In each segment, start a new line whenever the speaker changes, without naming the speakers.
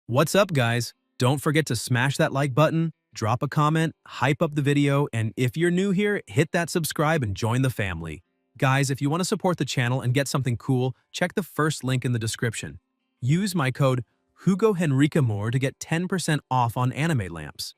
What's up, guys? Don't forget to smash that like button, drop a comment, hype up the video, and if you're new here, hit that subscribe and join the family. Guys, if you want to support the channel and get something cool, check the first link in the description. Use my code HugoHenriqueMore to get 10% off on anime lamps.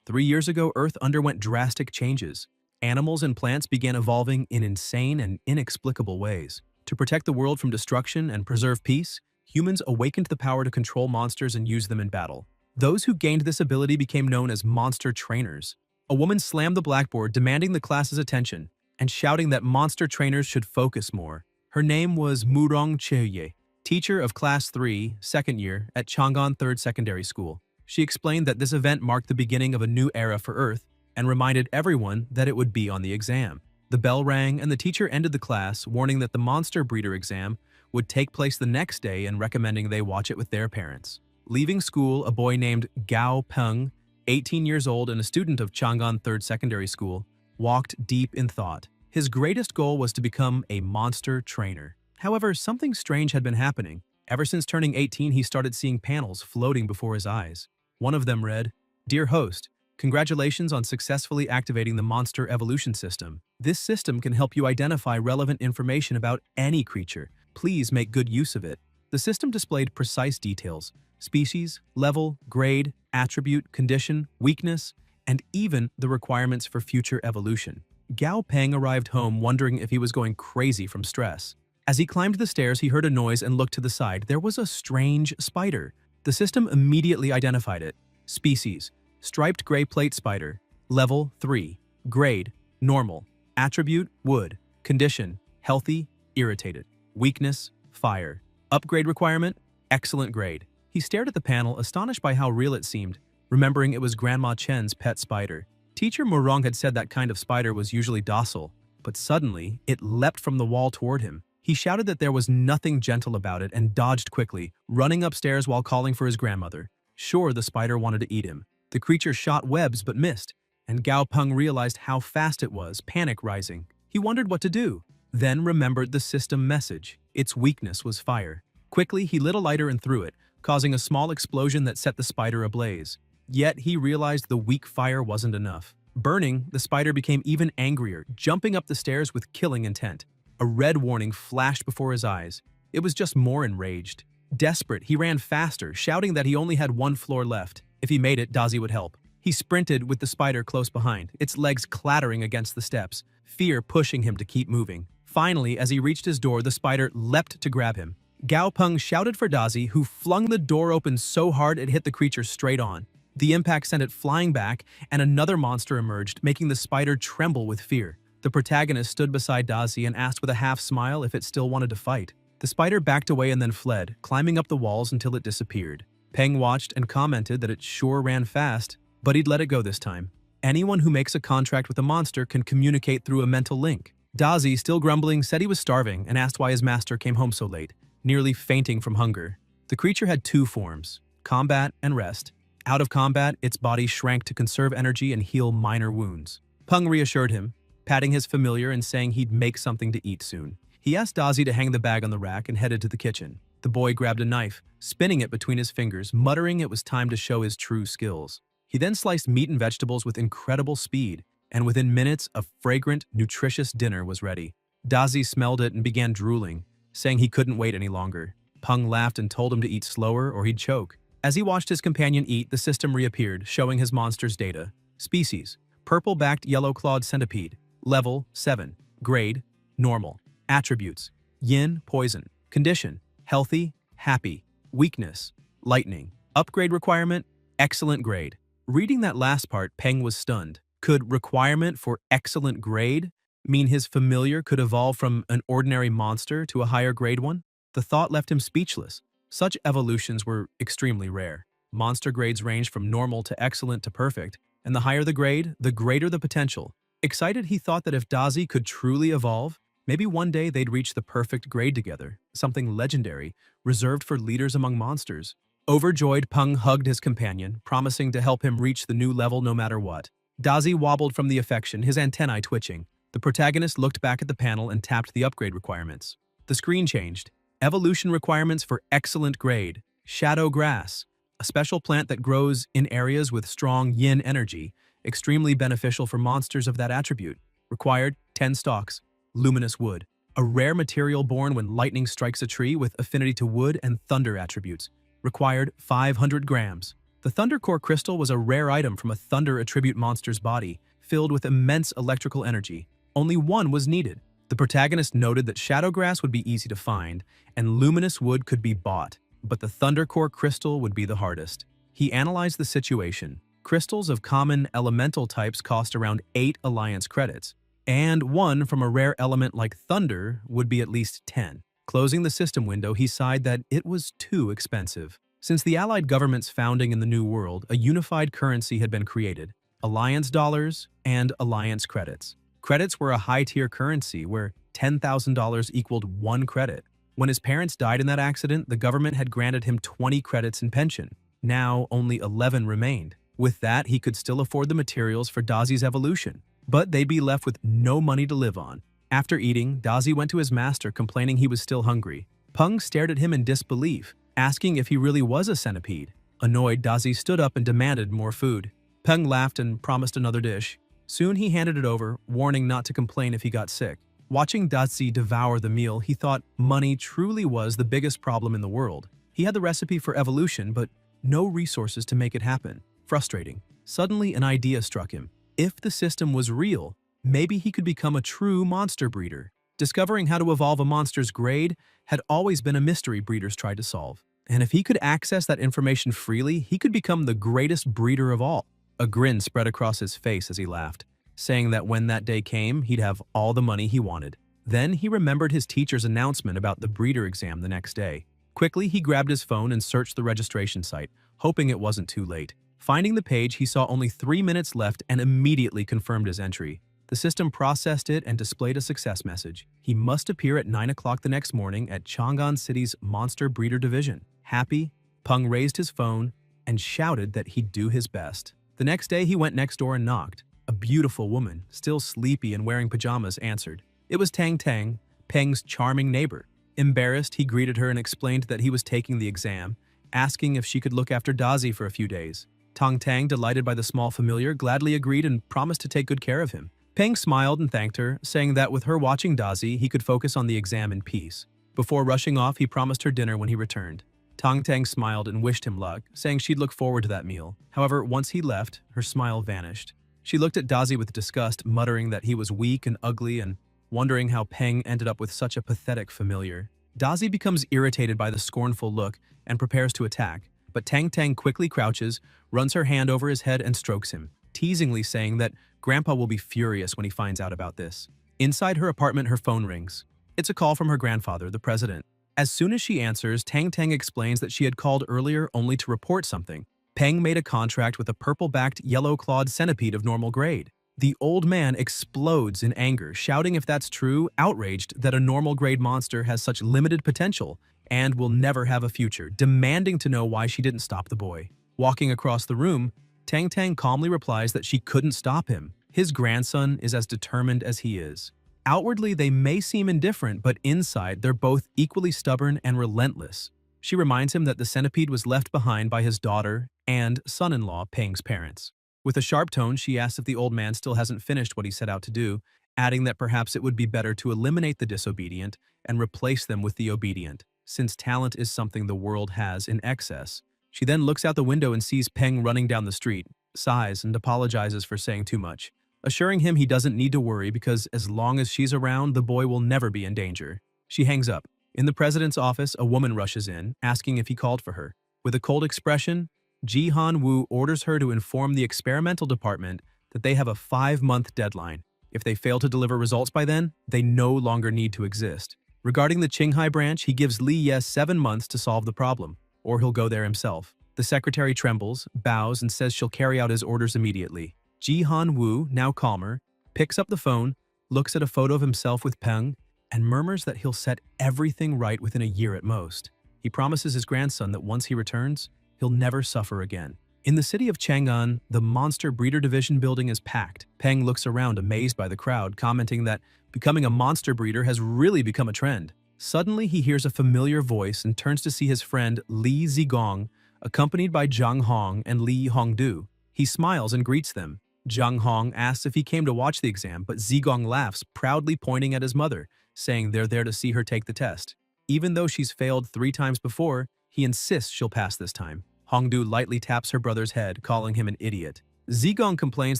3 years ago, Earth underwent drastic changes. Animals and plants began evolving in insane and inexplicable ways. To protect the world from destruction and preserve peace, humans awakened the power to control monsters and use them in battle. Those who gained this ability became known as monster trainers. A woman slammed the blackboard, demanding the class's attention and shouting that monster trainers should focus more. Her name was Murong Cheye, teacher of Class 3, second year, at Chang'an 3rd Secondary School. She explained that this event marked the beginning of a new era for Earth and reminded everyone that it would be on the exam. The bell rang and the teacher ended the class, warning that the monster breeder exam would take place the next day and recommending they watch it with their parents. Leaving school, a boy named Gao Peng, 18 years old and a student of Chang'an 3rd Secondary School, walked deep in thought. His greatest goal was to become a monster trainer. However, something strange had been happening. Ever since turning 18, he started seeing panels floating before his eyes. One of them read, "Dear host, congratulations on successfully activating the Monster Evolution System. This system can help you identify relevant information about any creature. Please make good use of it." The system displayed precise details: species, level, grade, attribute, condition, weakness, and even the requirements for future evolution. Gao Peng arrived home wondering if he was going crazy from stress. As he climbed the stairs, he heard a noise and looked to the side. There was a strange spider. The system immediately identified it. Species: striped gray plate spider. Level 3. Grade: normal. Attribute: wood. Condition: healthy, irritated. Weakness: fire. Upgrade requirement: excellent grade. He stared at the panel, astonished by how real it seemed, remembering it was Grandma Chen's pet spider. Teacher Murong had said that kind of spider was usually docile, but suddenly, it leapt from the wall toward him. He shouted that there was nothing gentle about it and dodged quickly, running upstairs while calling for his grandmother. Sure, the spider wanted to eat him. The creature shot webs but missed, and Gao Peng realized how fast it was, panic rising. He wondered what to do, then remembered the system message. Its weakness was fire. Quickly, he lit a lighter and threw it, causing a small explosion that set the spider ablaze. Yet, he realized the weak fire wasn't enough. Burning, the spider became even angrier, jumping up the stairs with killing intent. A red warning flashed before his eyes. It was just more enraged. Desperate, he ran faster, shouting that he only had one floor left. If he made it, Dazi would help. He sprinted with the spider close behind, its legs clattering against the steps, fear pushing him to keep moving. Finally, as he reached his door, the spider leapt to grab him. Gao Peng shouted for Dazi, who flung the door open so hard it hit the creature straight on. The impact sent it flying back, and another monster emerged, making the spider tremble with fear. The protagonist stood beside Dazi and asked with a half-smile if it still wanted to fight. The spider backed away and then fled, climbing up the walls until it disappeared. Peng watched and commented that it sure ran fast, but he'd let it go this time. Anyone who makes a contract with a monster can communicate through a mental link. Dazi, still grumbling, said he was starving and asked why his master came home so late, nearly fainting from hunger. The creature had two forms: combat and rest. Out of combat, its body shrank to conserve energy and heal minor wounds. Peng reassured him, patting his familiar and saying he'd make something to eat soon. He asked Dazi to hang the bag on the rack and headed to the kitchen. The boy grabbed a knife, spinning it between his fingers, muttering it was time to show his true skills. He then sliced meat and vegetables with incredible speed, and within minutes, a fragrant, nutritious dinner was ready. Dazi smelled it and began drooling, saying he couldn't wait any longer. Peng laughed and told him to eat slower or he'd choke. As he watched his companion eat, the system reappeared, showing his monster's data. Species: purple-backed yellow-clawed centipede. Level 7. Grade: normal. Attributes: yin, poison. Condition: healthy, happy. Weakness: lightning. Upgrade requirement: excellent grade. Reading that last part, Peng was stunned. Could requirement for excellent grade mean his familiar could evolve from an ordinary monster to a higher grade one? The thought left him speechless. Such evolutions were extremely rare. Monster grades range from normal to excellent to perfect, and the higher the grade, the greater the potential. Excited, he thought that if Dazi could truly evolve, maybe one day they'd reach the perfect grade together, something legendary, reserved for leaders among monsters. Overjoyed, Peng hugged his companion, promising to help him reach the new level no matter what. Dazi wobbled from the affection, his antennae twitching. The protagonist looked back at the panel and tapped the upgrade requirements. The screen changed. Evolution requirements for excellent grade: shadow grass. a special plant that grows in areas with strong yin energy, extremely beneficial for monsters of that attribute. Required 10 stalks. Luminous wood, a rare material born when lightning strikes a tree with affinity to wood and thunder attributes. Required 500 grams. The Thunder Core crystal was a rare item from a thunder attribute monster's body, filled with immense electrical energy. Only one was needed. The protagonist noted that shadowgrass would be easy to find, and luminous wood could be bought, but the Thunder Core crystal would be the hardest. He analyzed the situation. Crystals of common elemental types cost around 8 alliance credits, and one from a rare element like thunder would be at least 10. Closing the system window, he sighed that it was too expensive. Since the Allied government's founding in the New World, a unified currency had been created: Alliance dollars and Alliance credits. Credits were a high-tier currency where $10,000 equaled 1 credit. When his parents died in that accident, the government had granted him 20 credits in pension. Now, only 11 remained. With that, he could still afford the materials for Dazi's evolution, but they'd be left with no money to live on. After eating, Dazi went to his master, complaining he was still hungry. Peng stared at him in disbelief, asking if he really was a centipede. Annoyed, Dazi stood up and demanded more food. Peng laughed and promised another dish. Soon he handed it over, warning not to complain if he got sick. Watching Dazi devour the meal, he thought money truly was the biggest problem in the world. He had the recipe for evolution, but no resources to make it happen. Frustrating. Suddenly, an idea struck him. If the system was real, maybe he could become a true monster breeder. Discovering how to evolve a monster's grade had always been a mystery breeders tried to solve. And if he could access that information freely, he could become the greatest breeder of all. A grin spread across his face as he laughed, saying that when that day came, he'd have all the money he wanted. Then he remembered his teacher's announcement about the breeder exam the next day. Quickly, he grabbed his phone and searched the registration site, hoping it wasn't too late. Finding the page, he saw only 3 minutes left and immediately confirmed his entry. The system processed it and displayed a success message. He must appear at 9 o'clock the next morning at Chang'an City's Monster Breeder Division. Happy, Peng raised his phone and shouted that he'd do his best. The next day, he went next door and knocked. A beautiful woman, still sleepy and wearing pajamas, answered. It was Tang Tang, Peng's charming neighbor. Embarrassed, he greeted her and explained that he was taking the exam, asking if she could look after Dazi for a few days. Tang Tang, delighted by the small familiar, gladly agreed and promised to take good care of him. Peng smiled and thanked her, saying that with her watching Dazi, he could focus on the exam in peace. Before rushing off, he promised her dinner when he returned. Tang Tang smiled and wished him luck, saying she'd look forward to that meal. However, once he left, her smile vanished. She looked at Dazi with disgust, muttering that he was weak and ugly and wondering how Peng ended up with such a pathetic familiar. Dazi becomes irritated by the scornful look and prepares to attack, but Tang Tang quickly crouches, runs her hand over his head and strokes him, teasingly saying that Grandpa will be furious when he finds out about this. Inside her apartment, her phone rings. It's a call from her grandfather, the president. As soon as she answers, Tang Tang explains that she had called earlier only to report something. Peng made a contract with a purple-backed, yellow-clawed centipede of normal grade. The old man explodes in anger, shouting if that's true, outraged that a normal-grade monster has such limited potential and will never have a future, demanding to know why she didn't stop the boy. Walking across the room, Tang Tang calmly replies that she couldn't stop him. His grandson is as determined as he is. Outwardly, they may seem indifferent, but inside, they're both equally stubborn and relentless. She reminds him that the centipede was left behind by his daughter and son-in-law, Peng's parents. With a sharp tone, she asks if the old man still hasn't finished what he set out to do, adding that perhaps it would be better to eliminate the disobedient and replace them with the obedient, since talent is something the world has in excess. She then looks out the window and sees Peng running down the street, sighs and apologizes for saying too much, assuring him he doesn't need to worry because as long as she's around, the boy will never be in danger. She hangs up. In the president's office, a woman rushes in, asking if he called for her. With a cold expression, Ji Han Woo orders her to inform the experimental department that they have a 5-month deadline. If they fail to deliver results by then, they no longer need to exist. Regarding the Qinghai branch, he gives Li Ye 7 months to solve the problem, or he'll go there himself. The secretary trembles, bows, and says she'll carry out his orders immediately. Ji Han Woo, now calmer, picks up the phone, looks at a photo of himself with Peng, and murmurs that he'll set everything right within a year at most. He promises his grandson that once he returns, he'll never suffer again. In the city of Chang'an, the Monster Breeder Division building is packed. Peng looks around amazed by the crowd, commenting that becoming a monster breeder has really become a trend. Suddenly, he hears a familiar voice and turns to see his friend Li Zigong, accompanied by Zhang Hong and Li Hongdu. He smiles and greets them. Zhang Hong asks if he came to watch the exam, but Zigong laughs, proudly pointing at his mother, saying they're there to see her take the test. Even though she's failed 3 times before, he insists she'll pass this time. Hongdu lightly taps her brother's head, calling him an idiot. Zigong complains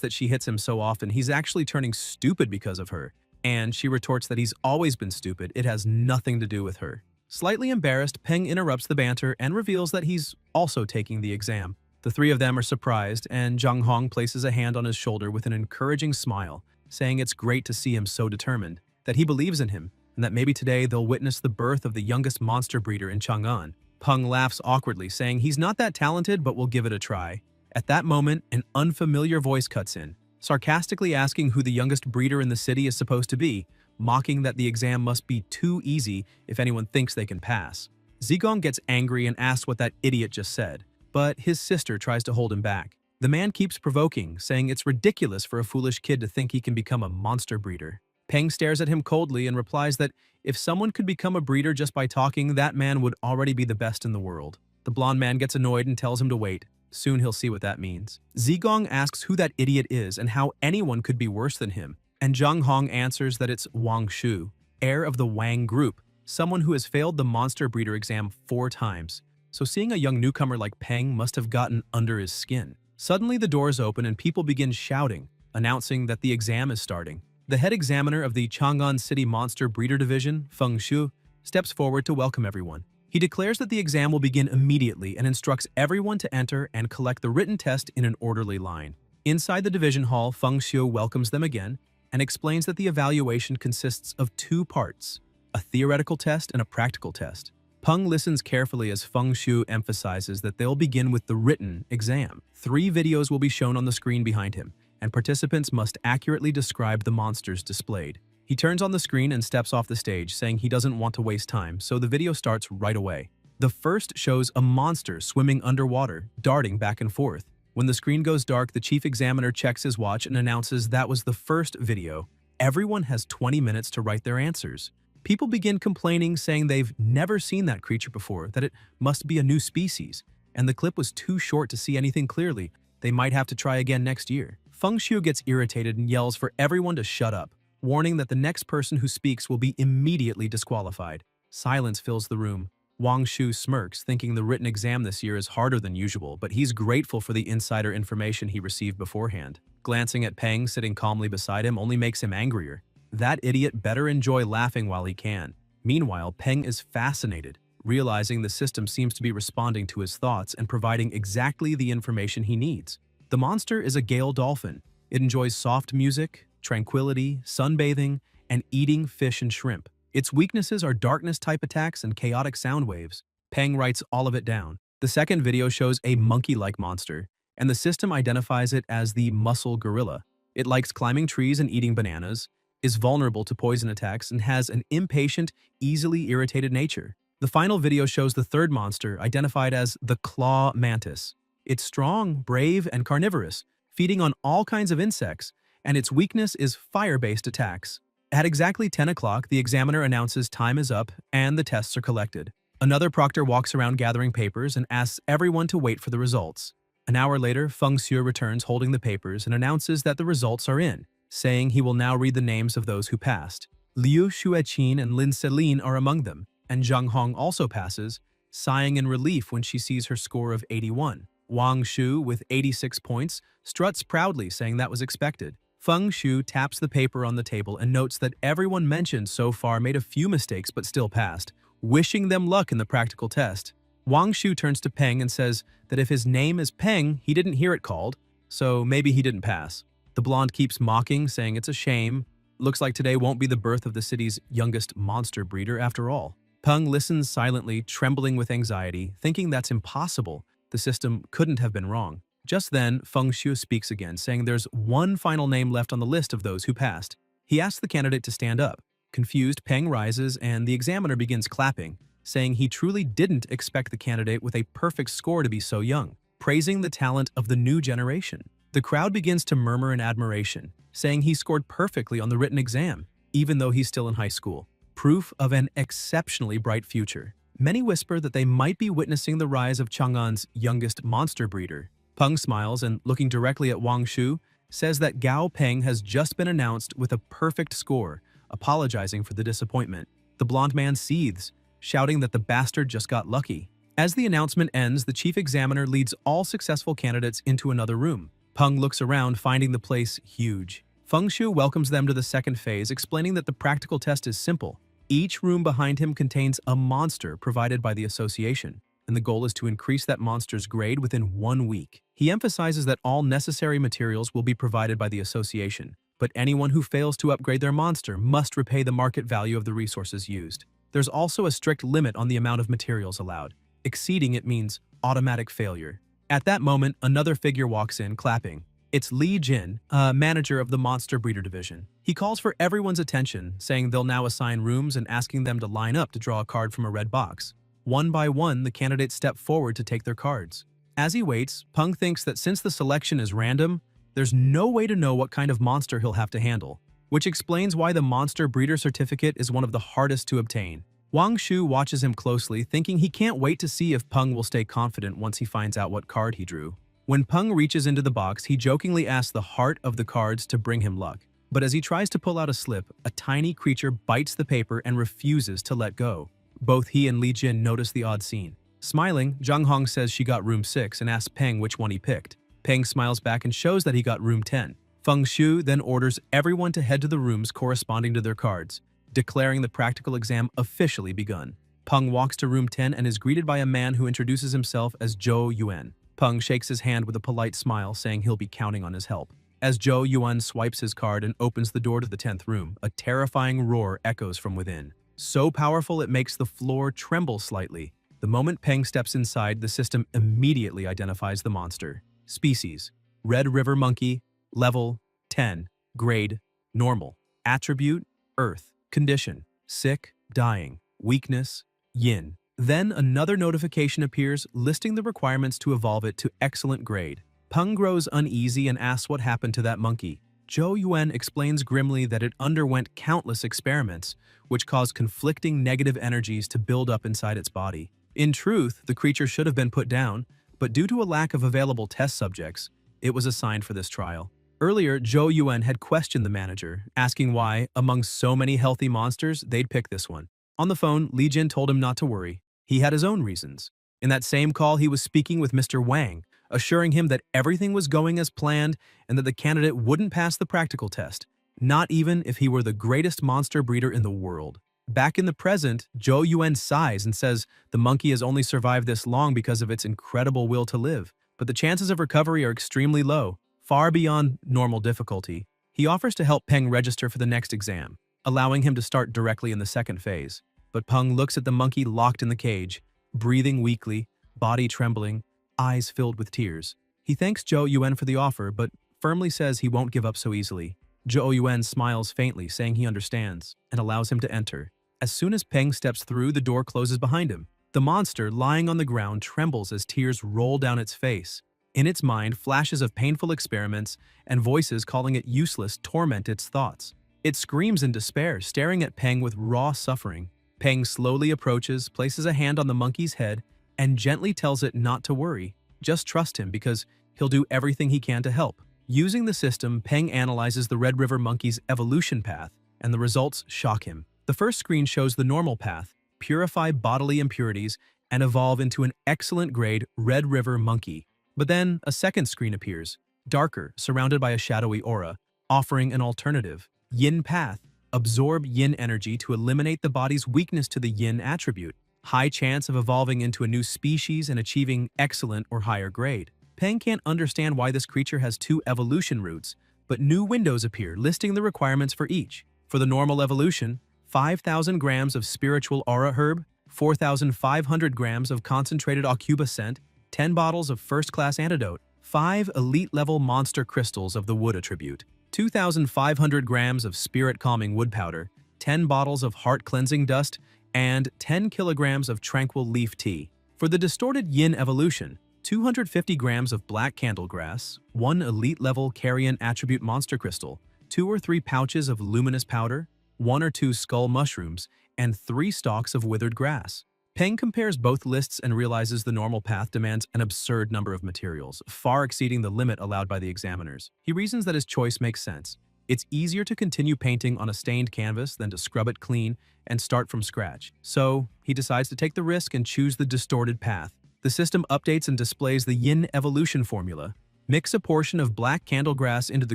that she hits him so often he's actually turning stupid because of her, and she retorts that he's always been stupid, it has nothing to do with her. Slightly embarrassed, Peng interrupts the banter and reveals that he's also taking the exam. The three of them are surprised, and Zhang Hong places a hand on his shoulder with an encouraging smile, saying it's great to see him so determined, that he believes in him, and that maybe today they'll witness the birth of the youngest monster breeder in Chang'an. Peng laughs awkwardly, saying he's not that talented but will give it a try. At that moment, an unfamiliar voice cuts in, sarcastically asking who the youngest breeder in the city is supposed to be, mocking that the exam must be too easy if anyone thinks they can pass. Zigong gets angry and asks what that idiot just said, but his sister tries to hold him back. The man keeps provoking, saying it's ridiculous for a foolish kid to think he can become a monster breeder. Peng stares at him coldly and replies that if someone could become a breeder just by talking, that man would already be the best in the world. The blonde man gets annoyed and tells him to wait. Soon he'll see what that means. Zigong asks who that idiot is and how anyone could be worse than him, and Zhang Hong answers that it's Wang Shu, heir of the Wang group, someone who has failed the monster breeder exam 4 times. So seeing a young newcomer like Peng must have gotten under his skin. Suddenly the doors open and people begin shouting, announcing that the exam is starting. The head examiner of the Chang'an City Monster Breeder Division, Feng Shu, steps forward to welcome everyone. He declares that the exam will begin immediately and instructs everyone to enter and collect the written test in an orderly line. Inside the division hall, Feng Shu welcomes them again and explains that the evaluation consists of 2 parts, a theoretical test and a practical test. Peng listens carefully as Feng Shu emphasizes that they'll begin with the written exam. 3 videos will be shown on the screen behind him, and participants must accurately describe the monsters displayed. He turns on the screen and steps off the stage, saying he doesn't want to waste time, so the video starts right away. The first shows a monster swimming underwater, darting back and forth. When the screen goes dark, the chief examiner checks his watch and announces that was the first video. Everyone has 20 minutes to write their answers. People begin complaining, saying they've never seen that creature before, that it must be a new species, and the clip was too short to see anything clearly. They might have to try again next year. Feng Shu gets irritated and yells for everyone to shut up, warning that the next person who speaks will be immediately disqualified. Silence fills the room. Wang Shu smirks, thinking the written exam this year is harder than usual, but he's grateful for the insider information he received beforehand. Glancing at Peng sitting calmly beside him only makes him angrier. That idiot better enjoy laughing while he can. Meanwhile, Peng is fascinated, realizing the system seems to be responding to his thoughts and providing exactly the information he needs. The monster is a Gale dolphin. It enjoys soft music, tranquility, sunbathing, and eating fish and shrimp. Its weaknesses are darkness-type attacks and chaotic sound waves. Peng writes all of it down. The second video shows a monkey-like monster, and the system identifies it as the muscle gorilla. It likes climbing trees and eating bananas, is vulnerable to poison attacks, and has an impatient, easily irritated nature. The final video shows the third monster, identified as the claw mantis. It's strong, brave, and carnivorous, feeding on all kinds of insects, and its weakness is fire-based attacks. At exactly 10 o'clock, the examiner announces time is up and the tests are collected. Another proctor walks around gathering papers and asks everyone to wait for the results. An hour later, Feng Shu returns holding the papers and announces that the results are in, saying he will now read the names of those who passed. Liu Xueqin and Lin Selin are among them, and Zhang Hong also passes, sighing in relief when she sees her score of 81. Wang Shu, with 86 points, struts proudly, saying that was expected. Feng Shu taps the paper on the table and notes that everyone mentioned so far made a few mistakes but still passed, wishing them luck in the practical test. Wang Shu turns to Peng and says that if his name is Peng, he didn't hear it called, so maybe he didn't pass. The blonde keeps mocking, saying it's a shame. Looks like today won't be the birth of the city's youngest monster breeder after all. Peng listens silently, trembling with anxiety, thinking that's impossible. The system couldn't have been wrong. Just then, Feng Shu speaks again, saying there's one final name left on the list of those who passed. He asks the candidate to stand up. Confused, Peng rises and the examiner begins clapping, saying he truly didn't expect the candidate with a perfect score to be so young, praising the talent of the new generation. The crowd begins to murmur in admiration, saying he scored perfectly on the written exam, even though he's still in high school. Proof of an exceptionally bright future. Many whisper that they might be witnessing the rise of Chang'an's youngest monster breeder. Peng smiles and, looking directly at Wang Shu, says that Gao Peng has just been announced with a perfect score, apologizing for the disappointment. The blonde man seethes, shouting that the bastard just got lucky. As the announcement ends, the chief examiner leads all successful candidates into another room. Peng looks around, finding the place huge. Feng Shu welcomes them to the second phase, explaining that the practical test is simple. Each room behind him contains a monster provided by the association, and the goal is to increase that monster's grade within 1 week. He emphasizes that all necessary materials will be provided by the association, but anyone who fails to upgrade their monster must repay the market value of the resources used. There's also a strict limit on the amount of materials allowed. Exceeding it means automatic failure. At that moment, another figure walks in, clapping. It's Li Jin, manager of the Monster Breeder Division. He calls for everyone's attention, saying they'll now assign rooms and asking them to line up to draw a card from a red box. One by one, the candidates step forward to take their cards. As he waits, Peng thinks that since the selection is random, there's no way to know what kind of monster he'll have to handle, which explains why the Monster Breeder Certificate is one of the hardest to obtain. Wang Shu watches him closely, thinking he can't wait to see if Peng will stay confident once he finds out what card he drew. When Peng reaches into the box, he jokingly asks the heart of the cards to bring him luck. But as he tries to pull out a slip, a tiny creature bites the paper and refuses to let go. Both he and Li Jin notice the odd scene. Smiling, Zhang Hong says she got room 6 and asks Peng which one he picked. Peng smiles back and shows that he got room 10. Feng Shu then orders everyone to head to the rooms corresponding to their cards, declaring the practical exam officially begun. Peng walks to room 10 and is greeted by a man who introduces himself as Zhou Yuan. Peng shakes his hand with a polite smile, saying he'll be counting on his help. As Zhou Yuan swipes his card and opens the door to the 10th room, a terrifying roar echoes from within. So powerful it makes the floor tremble slightly. The moment Peng steps inside, the system immediately identifies the monster. Species: Red River Monkey. Level: 10. Grade: Normal. Attribute: Earth. Condition: Sick, dying. Weakness: Yin. Then another notification appears listing the requirements to evolve it to excellent grade. Peng grows uneasy and asks what happened to that monkey. Zhou Yuan explains grimly that it underwent countless experiments, which caused conflicting negative energies to build up inside its body. In truth, the creature should have been put down, but due to a lack of available test subjects, it was assigned for this trial. Earlier, Zhou Yuan had questioned the manager, asking why, among so many healthy monsters, they'd pick this one. On the phone, Li Jin told him not to worry. He had his own reasons. In that same call, he was speaking with Mr. Wang, assuring him that everything was going as planned and that the candidate wouldn't pass the practical test, not even if he were the greatest monster breeder in the world. Back in the present, Zhou Yuan sighs and says the monkey has only survived this long because of its incredible will to live, but the chances of recovery are extremely low, far beyond normal difficulty. He offers to help Peng register for the next exam, allowing him to start directly in the second phase. But Peng looks at the monkey locked in the cage, breathing weakly, body trembling, eyes filled with tears. He thanks Zhou Yuan for the offer, but firmly says he won't give up so easily. Zhou Yuan smiles faintly, saying he understands, and allows him to enter. As soon as Peng steps through, the door closes behind him. The monster, lying on the ground, trembles as tears roll down its face. In its mind, flashes of painful experiments and voices calling it useless torment its thoughts. It screams in despair, staring at Peng with raw suffering. Peng slowly approaches, places a hand on the monkey's head, and gently tells it not to worry. Just trust him because he'll do everything he can to help. Using the system, Peng analyzes the Red River monkey's evolution path, and the results shock him. The first screen shows the normal path, purify bodily impurities, and evolve into an excellent grade Red River monkey. But then a second screen appears, darker, surrounded by a shadowy aura, offering an alternative. Yin path. Absorb yin energy to eliminate the body's weakness to the yin attribute. High chance of evolving into a new species and achieving excellent or higher grade. Peng can't understand why this creature has 2 evolution routes, but new windows appear listing the requirements for each. For the normal evolution, 5,000 grams of spiritual aura herb, 4,500 grams of concentrated aucuba scent, 10 bottles of first-class antidote, 5 elite-level monster crystals of the wood attribute, 2,500 grams of spirit-calming wood powder, 10 bottles of heart-cleansing dust, and 10 kilograms of tranquil leaf tea. For the distorted yin evolution, 250 grams of black candlegrass, 1 elite-level carrion attribute monster crystal, 2 or 3 pouches of luminous powder, 1 or 2 skull mushrooms, and 3 stalks of withered grass. Peng compares both lists and realizes the normal path demands an absurd number of materials, far exceeding the limit allowed by the examiners. He reasons that his choice makes sense. It's easier to continue painting on a stained canvas than to scrub it clean and start from scratch. So, he decides to take the risk and choose the distorted path. The system updates and displays the yin evolution formula. Mix a portion of black candlegrass into the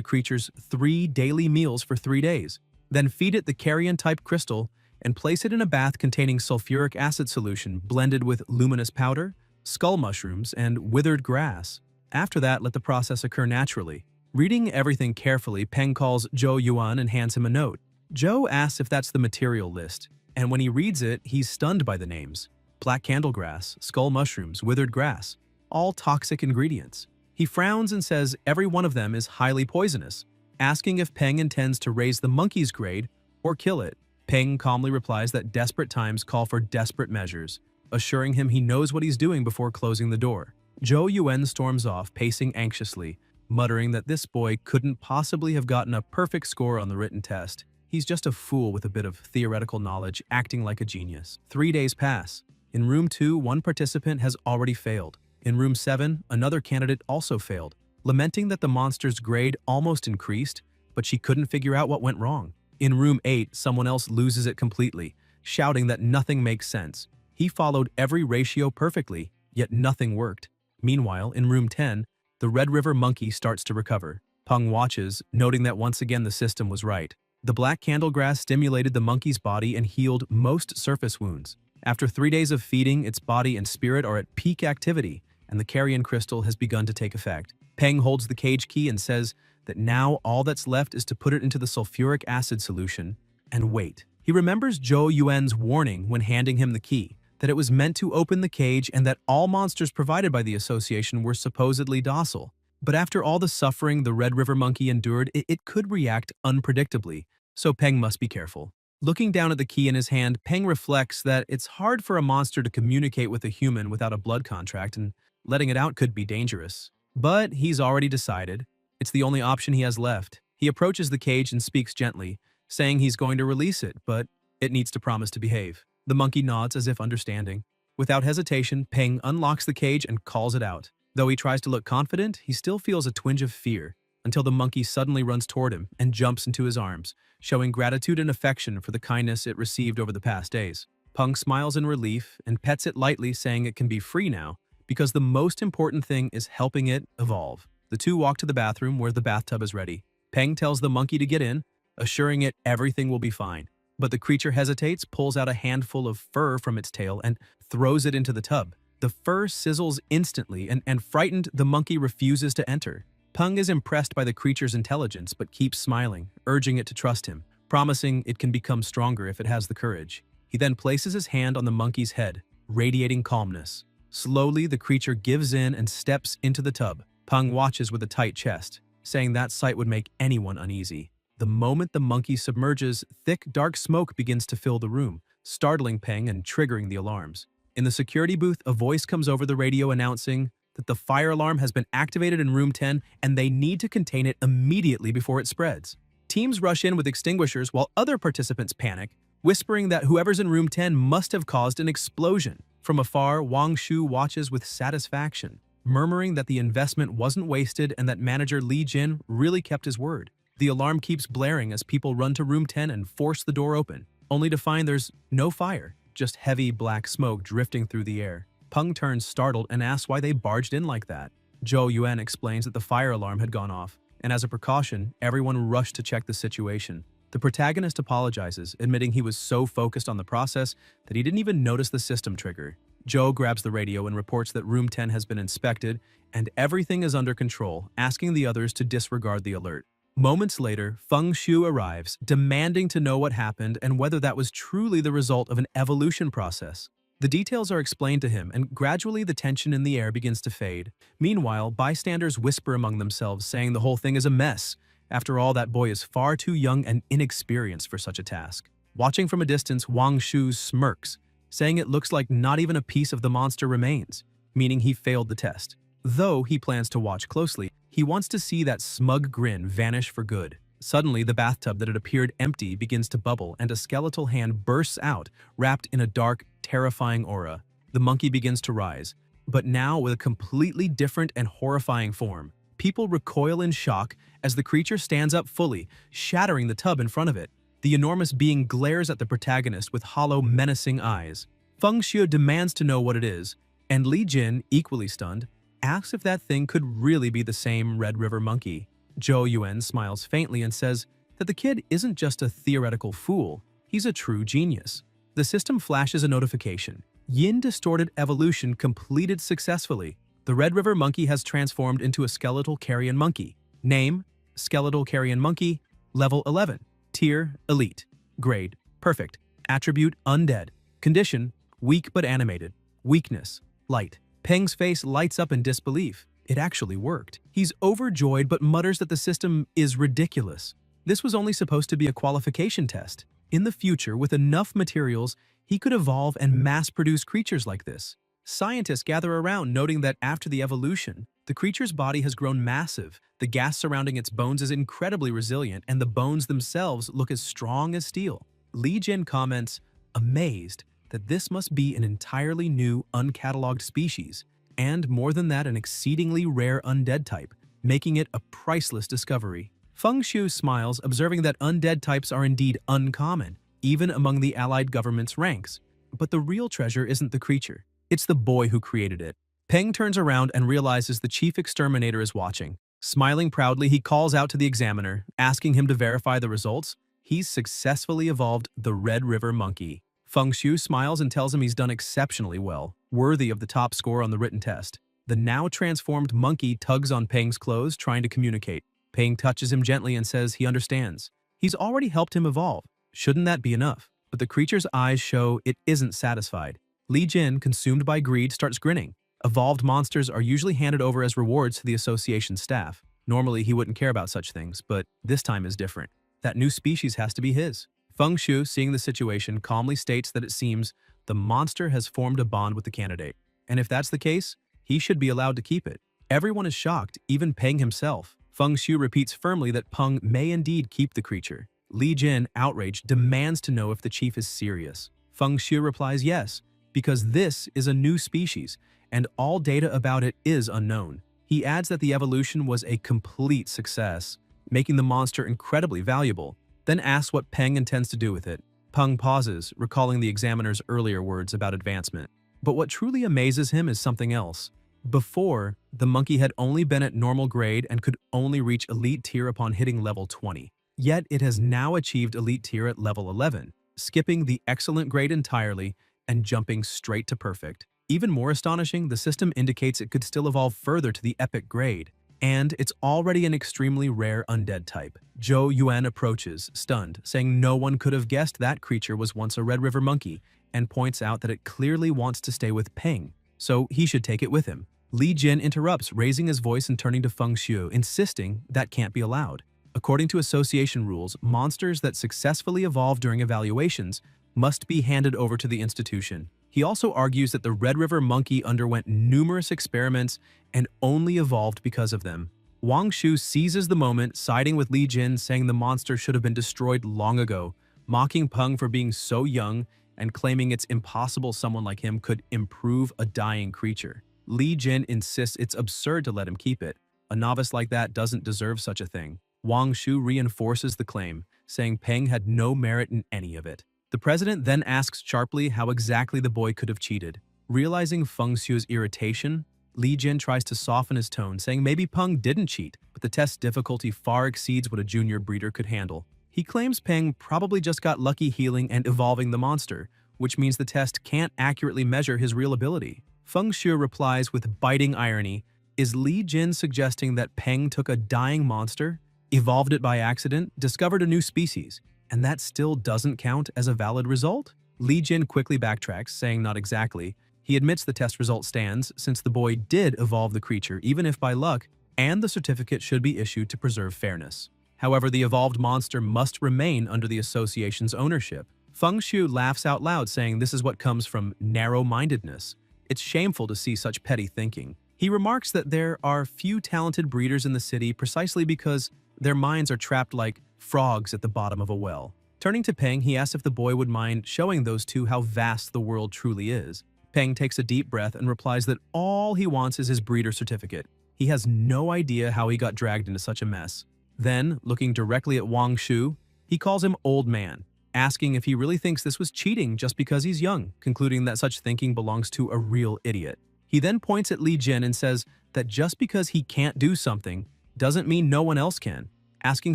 creature's 3 daily meals for 3 days. Then feed it the carrion-type crystal and place it in a bath containing sulfuric acid solution blended with luminous powder, skull mushrooms, and withered grass. After that, let the process occur naturally. Reading everything carefully, Peng calls Zhou Yuan and hands him a note. Zhou asks if that's the material list, and when he reads it, he's stunned by the names. Black candlegrass, skull mushrooms, withered grass, all toxic ingredients. He frowns and says every one of them is highly poisonous, asking if Peng intends to raise the monkey's grade or kill it. Peng calmly replies that desperate times call for desperate measures, assuring him he knows what he's doing before closing the door. Zhou Yuan storms off, pacing anxiously, muttering that this boy couldn't possibly have gotten a perfect score on the written test. He's just a fool with a bit of theoretical knowledge, acting like a genius. 3 days pass. In room 2, one participant has already failed. In room 7, another candidate also failed, lamenting that the monster's grade almost increased, but she couldn't figure out what went wrong. In room 8, someone else loses it completely, shouting that nothing makes sense. He followed every ratio perfectly, yet nothing worked. Meanwhile, in room 10, the Red River monkey starts to recover. Peng watches, noting that once again the system was right. The black candlegrass stimulated the monkey's body and healed most surface wounds. After 3 days of feeding, its body and spirit are at peak activity, and the carrion crystal has begun to take effect. Peng holds the cage key and says that now all that's left is to put it into the sulfuric acid solution and wait. He remembers Zhou Yuan's warning when handing him the key, that it was meant to open the cage and that all monsters provided by the association were supposedly docile. But after all the suffering the Red River monkey endured, it could react unpredictably, so Peng must be careful. Looking down at the key in his hand, Peng reflects that it's hard for a monster to communicate with a human without a blood contract, and letting it out could be dangerous. But he's already decided. It's the only option he has left. He approaches the cage and speaks gently, saying he's going to release it, but it needs to promise to behave. The monkey nods as if understanding. Without hesitation, Peng unlocks the cage and calls it out. Though he tries to look confident, he still feels a twinge of fear, until the monkey suddenly runs toward him and jumps into his arms, showing gratitude and affection for the kindness it received over the past days. Peng smiles in relief and pets it lightly, saying it can be free now, because the most important thing is helping it evolve. The two walk to the bathroom where the bathtub is ready. Peng tells the monkey to get in, assuring it everything will be fine. But the creature hesitates, pulls out a handful of fur from its tail, and throws it into the tub. The fur sizzles instantly, and frightened, the monkey refuses to enter. Peng is impressed by the creature's intelligence but keeps smiling, urging it to trust him, promising it can become stronger if it has the courage. He then places his hand on the monkey's head, radiating calmness. Slowly, the creature gives in and steps into the tub. Peng watches with a tight chest, saying that sight would make anyone uneasy. The moment the monkey submerges, thick, dark smoke begins to fill the room, startling Peng and triggering the alarms. In the security booth, a voice comes over the radio announcing that the fire alarm has been activated in room 10 and they need to contain it immediately before it spreads. Teams rush in with extinguishers while other participants panic, whispering that whoever's in room 10 must have caused an explosion. From afar, Wang Shu watches with satisfaction, murmuring that the investment wasn't wasted and that manager Li Jin really kept his word. The alarm keeps blaring as people run to room 10 and force the door open, only to find there's no fire, just heavy black smoke drifting through the air. Peng turns startled and asks why they barged in like that. Zhou Yuan explains that the fire alarm had gone off, and as a precaution, everyone rushed to check the situation. The protagonist apologizes, admitting he was so focused on the process that he didn't even notice the system trigger. Zhou grabs the radio and reports that room 10 has been inspected and everything is under control, asking the others to disregard the alert. Moments later, Feng Shu arrives, demanding to know what happened and whether that was truly the result of an evolution process. The details are explained to him, and gradually the tension in the air begins to fade. Meanwhile, bystanders whisper among themselves, saying the whole thing is a mess. After all, that boy is far too young and inexperienced for such a task. Watching from a distance, Wang Shu smirks, saying it looks like not even a piece of the monster remains, meaning he failed the test. Though he plans to watch closely, he wants to see that smug grin vanish for good. Suddenly, the bathtub that had appeared empty begins to bubble, and a skeletal hand bursts out, wrapped in a dark, terrifying aura. The monkey begins to rise, but now with a completely different and horrifying form. People recoil in shock as the creature stands up fully, shattering the tub in front of it. The enormous being glares at the protagonist with hollow, menacing eyes. Feng Xiu demands to know what it is, and Li Jin, equally stunned, asks if that thing could really be the same Red River monkey. Zhou Yuan smiles faintly and says that the kid isn't just a theoretical fool, he's a true genius. The system flashes a notification. Yin distorted evolution completed successfully. The Red River monkey has transformed into a skeletal carrion monkey. Name: Skeletal Carrion Monkey. Level 11. Tier: Elite. Grade: Perfect. Attribute: Undead. Condition: Weak but animated. Weakness: Light. Peng's face lights up in disbelief. It actually worked. He's overjoyed but mutters that the system is ridiculous. This was only supposed to be a qualification test. In the future, with enough materials, he could evolve and mass-produce creatures like this. Scientists gather around, noting that after the evolution, the creature's body has grown massive, the gas surrounding its bones is incredibly resilient, and the bones themselves look as strong as steel. Li Jin comments, amazed, that this must be an entirely new, uncatalogued species, and more than that, an exceedingly rare undead type, making it a priceless discovery. Feng Xiu smiles, observing that undead types are indeed uncommon, even among the allied government's ranks. But the real treasure isn't the creature. It's the boy who created it. Peng turns around and realizes the chief exterminator is watching. Smiling proudly, he calls out to the examiner, asking him to verify the results. He's successfully evolved the Red River monkey. Feng Xiu smiles and tells him he's done exceptionally well, worthy of the top score on the written test. The now transformed monkey tugs on Peng's clothes, trying to communicate. Peng touches him gently and says he understands. He's already helped him evolve. Shouldn't that be enough? But the creature's eyes show it isn't satisfied. Li Jin, consumed by greed, starts grinning. Evolved monsters are usually handed over as rewards to the association staff. Normally, he wouldn't care about such things, but this time is different. That new species has to be his. Feng Xiu, seeing the situation, calmly states that it seems the monster has formed a bond with the candidate. And if that's the case, he should be allowed to keep it. Everyone is shocked, even Peng himself. Feng Xiu repeats firmly that Peng may indeed keep the creature. Li Jin, outraged, demands to know if the chief is serious. Feng Xiu replies yes, because this is a new species, and all data about it is unknown. He adds that the evolution was a complete success, making the monster incredibly valuable, then asks what Peng intends to do with it. Peng pauses, recalling the examiner's earlier words about advancement. But what truly amazes him is something else. Before, the monkey had only been at normal grade and could only reach elite tier upon hitting level 20. Yet it has now achieved elite tier at level 11, skipping the excellent grade entirely and jumping straight to perfect. Even more astonishing, the system indicates it could still evolve further to the epic grade, and it's already an extremely rare undead type. Zhou Yuan approaches, stunned, saying no one could have guessed that creature was once a Red River monkey, and points out that it clearly wants to stay with Peng, so he should take it with him. Li Jin interrupts, raising his voice and turning to Feng Xiu, insisting that can't be allowed. According to association rules, monsters that successfully evolve during evaluations must be handed over to the institution. He also argues that the Red River monkey underwent numerous experiments and only evolved because of them. Wang Shu seizes the moment, siding with Li Jin, saying the monster should have been destroyed long ago, mocking Peng for being so young and claiming it's impossible someone like him could improve a dying creature. Li Jin insists it's absurd to let him keep it. A novice like that doesn't deserve such a thing. Wang Shu reinforces the claim, saying Peng had no merit in any of it. The president then asks sharply how exactly the boy could have cheated. Realizing Feng Xiu's irritation, Li Jin tries to soften his tone, saying maybe Peng didn't cheat, but the test's difficulty far exceeds what a junior breeder could handle. He claims Peng probably just got lucky healing and evolving the monster, which means the test can't accurately measure his real ability. Feng Xiu replies with biting irony, is Li Jin suggesting that Peng took a dying monster, evolved it by accident, discovered a new species, and that still doesn't count as a valid result? Li Jin quickly backtracks, saying not exactly. He admits the test result stands, since the boy did evolve the creature, even if by luck, and the certificate should be issued to preserve fairness. However, the evolved monster must remain under the association's ownership. Feng Xiu laughs out loud, saying this is what comes from narrow-mindedness. It's shameful to see such petty thinking. He remarks that there are few talented breeders in the city precisely because their minds are trapped like frogs at the bottom of a well. Turning to Peng, he asks if the boy would mind showing those two how vast the world truly is. Peng takes a deep breath and replies that all he wants is his breeder certificate. He has no idea how he got dragged into such a mess. Then, looking directly at Wang Shu, he calls him old man, asking if he really thinks this was cheating just because he's young, concluding that such thinking belongs to a real idiot. He then points at Li Jin and says that just because he can't do something doesn't mean no one else can, asking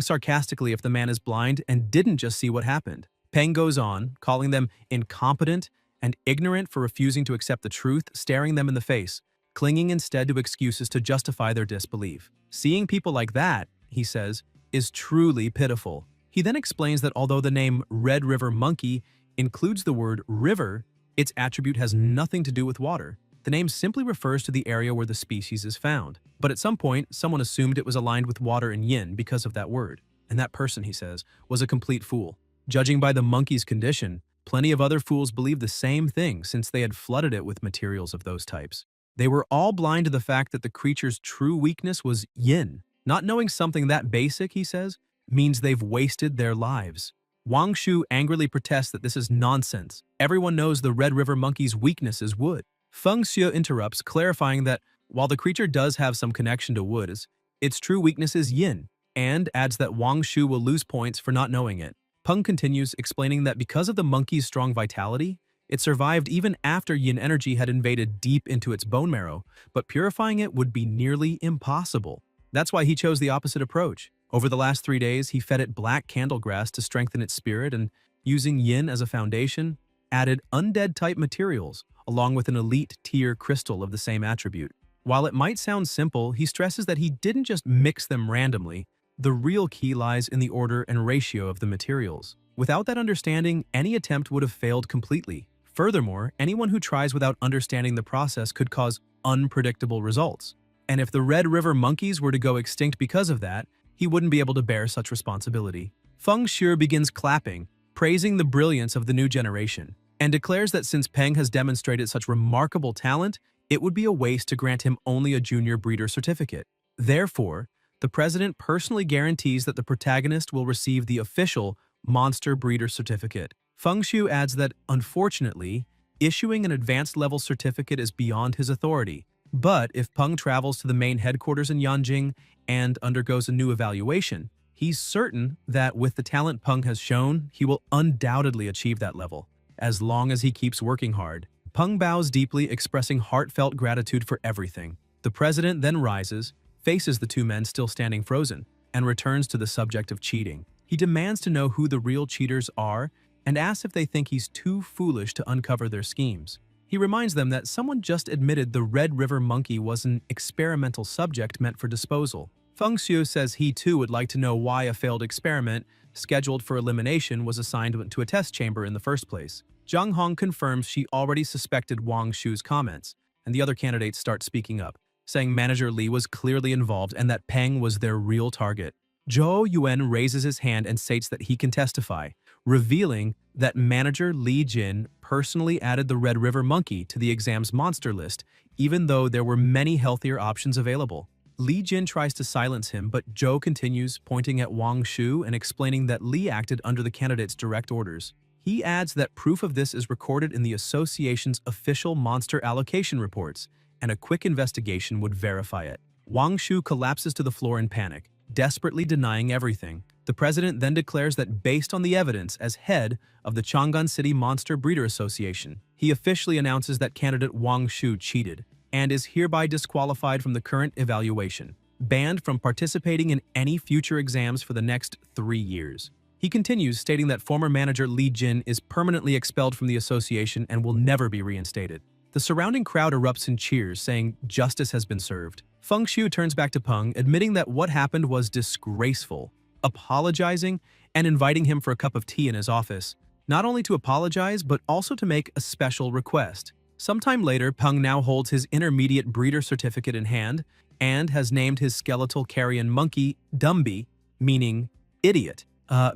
sarcastically if the man is blind and didn't just see what happened. Peng goes on, calling them incompetent and ignorant for refusing to accept the truth staring them in the face, clinging instead to excuses to justify their disbelief. Seeing people like that, he says, is truly pitiful. He then explains that although the name Red River Monkey includes the word river, its attribute has nothing to do with water. The name simply refers to the area where the species is found. But at some point, someone assumed it was aligned with water and yin because of that word. And that person, he says, was a complete fool. Judging by the monkey's condition, plenty of other fools believed the same thing since they had flooded it with materials of those types. They were all blind to the fact that the creature's true weakness was yin. Not knowing something that basic, he says, means they've wasted their lives. Wang Shu angrily protests that this is nonsense. Everyone knows the Red River Monkey's weakness is wood. Feng Xue interrupts, clarifying that while the creature does have some connection to wood, its true weakness is yin, and adds that Wang Shu will lose points for not knowing it. Peng continues, explaining that because of the monkey's strong vitality, it survived even after yin energy had invaded deep into its bone marrow, but purifying it would be nearly impossible. That's why he chose the opposite approach. Over the last 3 days, he fed it black candlegrass to strengthen its spirit and, using yin as a foundation, added undead-type materials, along with an elite tier crystal of the same attribute. While it might sound simple, he stresses that he didn't just mix them randomly. The real key lies in the order and ratio of the materials. Without that understanding, any attempt would have failed completely. Furthermore, anyone who tries without understanding the process could cause unpredictable results. And if the Red River monkeys were to go extinct because of that, he wouldn't be able to bear such responsibility. Feng Xue begins clapping, praising the brilliance of the new generation, and declares that since Peng has demonstrated such remarkable talent, it would be a waste to grant him only a junior breeder certificate. Therefore, the president personally guarantees that the protagonist will receive the official monster breeder certificate. Feng Xue adds that, unfortunately, issuing an advanced level certificate is beyond his authority. But if Peng travels to the main headquarters in Yanjing and undergoes a new evaluation, he's certain that with the talent Peng has shown, he will undoubtedly achieve that level, as long as he keeps working hard. Peng bows deeply, expressing heartfelt gratitude for everything. The president then rises, faces the two men still standing frozen, and returns to the subject of cheating. He demands to know who the real cheaters are and asks if they think he's too foolish to uncover their schemes. He reminds them that someone just admitted the Red River Monkey was an experimental subject meant for disposal. Feng Xue says he too would like to know why a failed experiment scheduled for elimination was assigned to a test chamber in the first place. Zhang Hong confirms she already suspected Wang Shu's comments, and the other candidates start speaking up, saying Manager Li was clearly involved and that Peng was their real target. Zhou Yuan raises his hand and states that he can testify, revealing that Manager Li Jin personally added the Red River Monkey to the exam's monster list, even though there were many healthier options available. Li Jin tries to silence him, but Zhou continues, pointing at Wang Shu and explaining that Li acted under the candidate's direct orders. He adds that proof of this is recorded in the association's official monster allocation reports, and a quick investigation would verify it. Wang Shu collapses to the floor in panic, desperately denying everything. The president then declares that based on the evidence as head of the Chang'an City Monster Breeder Association, he officially announces that candidate Wang Shu cheated and is hereby disqualified from the current evaluation, banned from participating in any future exams for the next 3 years. He continues, stating that former manager Li Jin is permanently expelled from the association and will never be reinstated. The surrounding crowd erupts in cheers, saying justice has been served. Feng Xue turns back to Peng, admitting that what happened was disgraceful, apologizing and inviting him for a cup of tea in his office, not only to apologize but also to make a special request. Sometime later, Peng now holds his intermediate breeder certificate in hand and has named his skeletal carrion monkey Dumby, meaning idiot,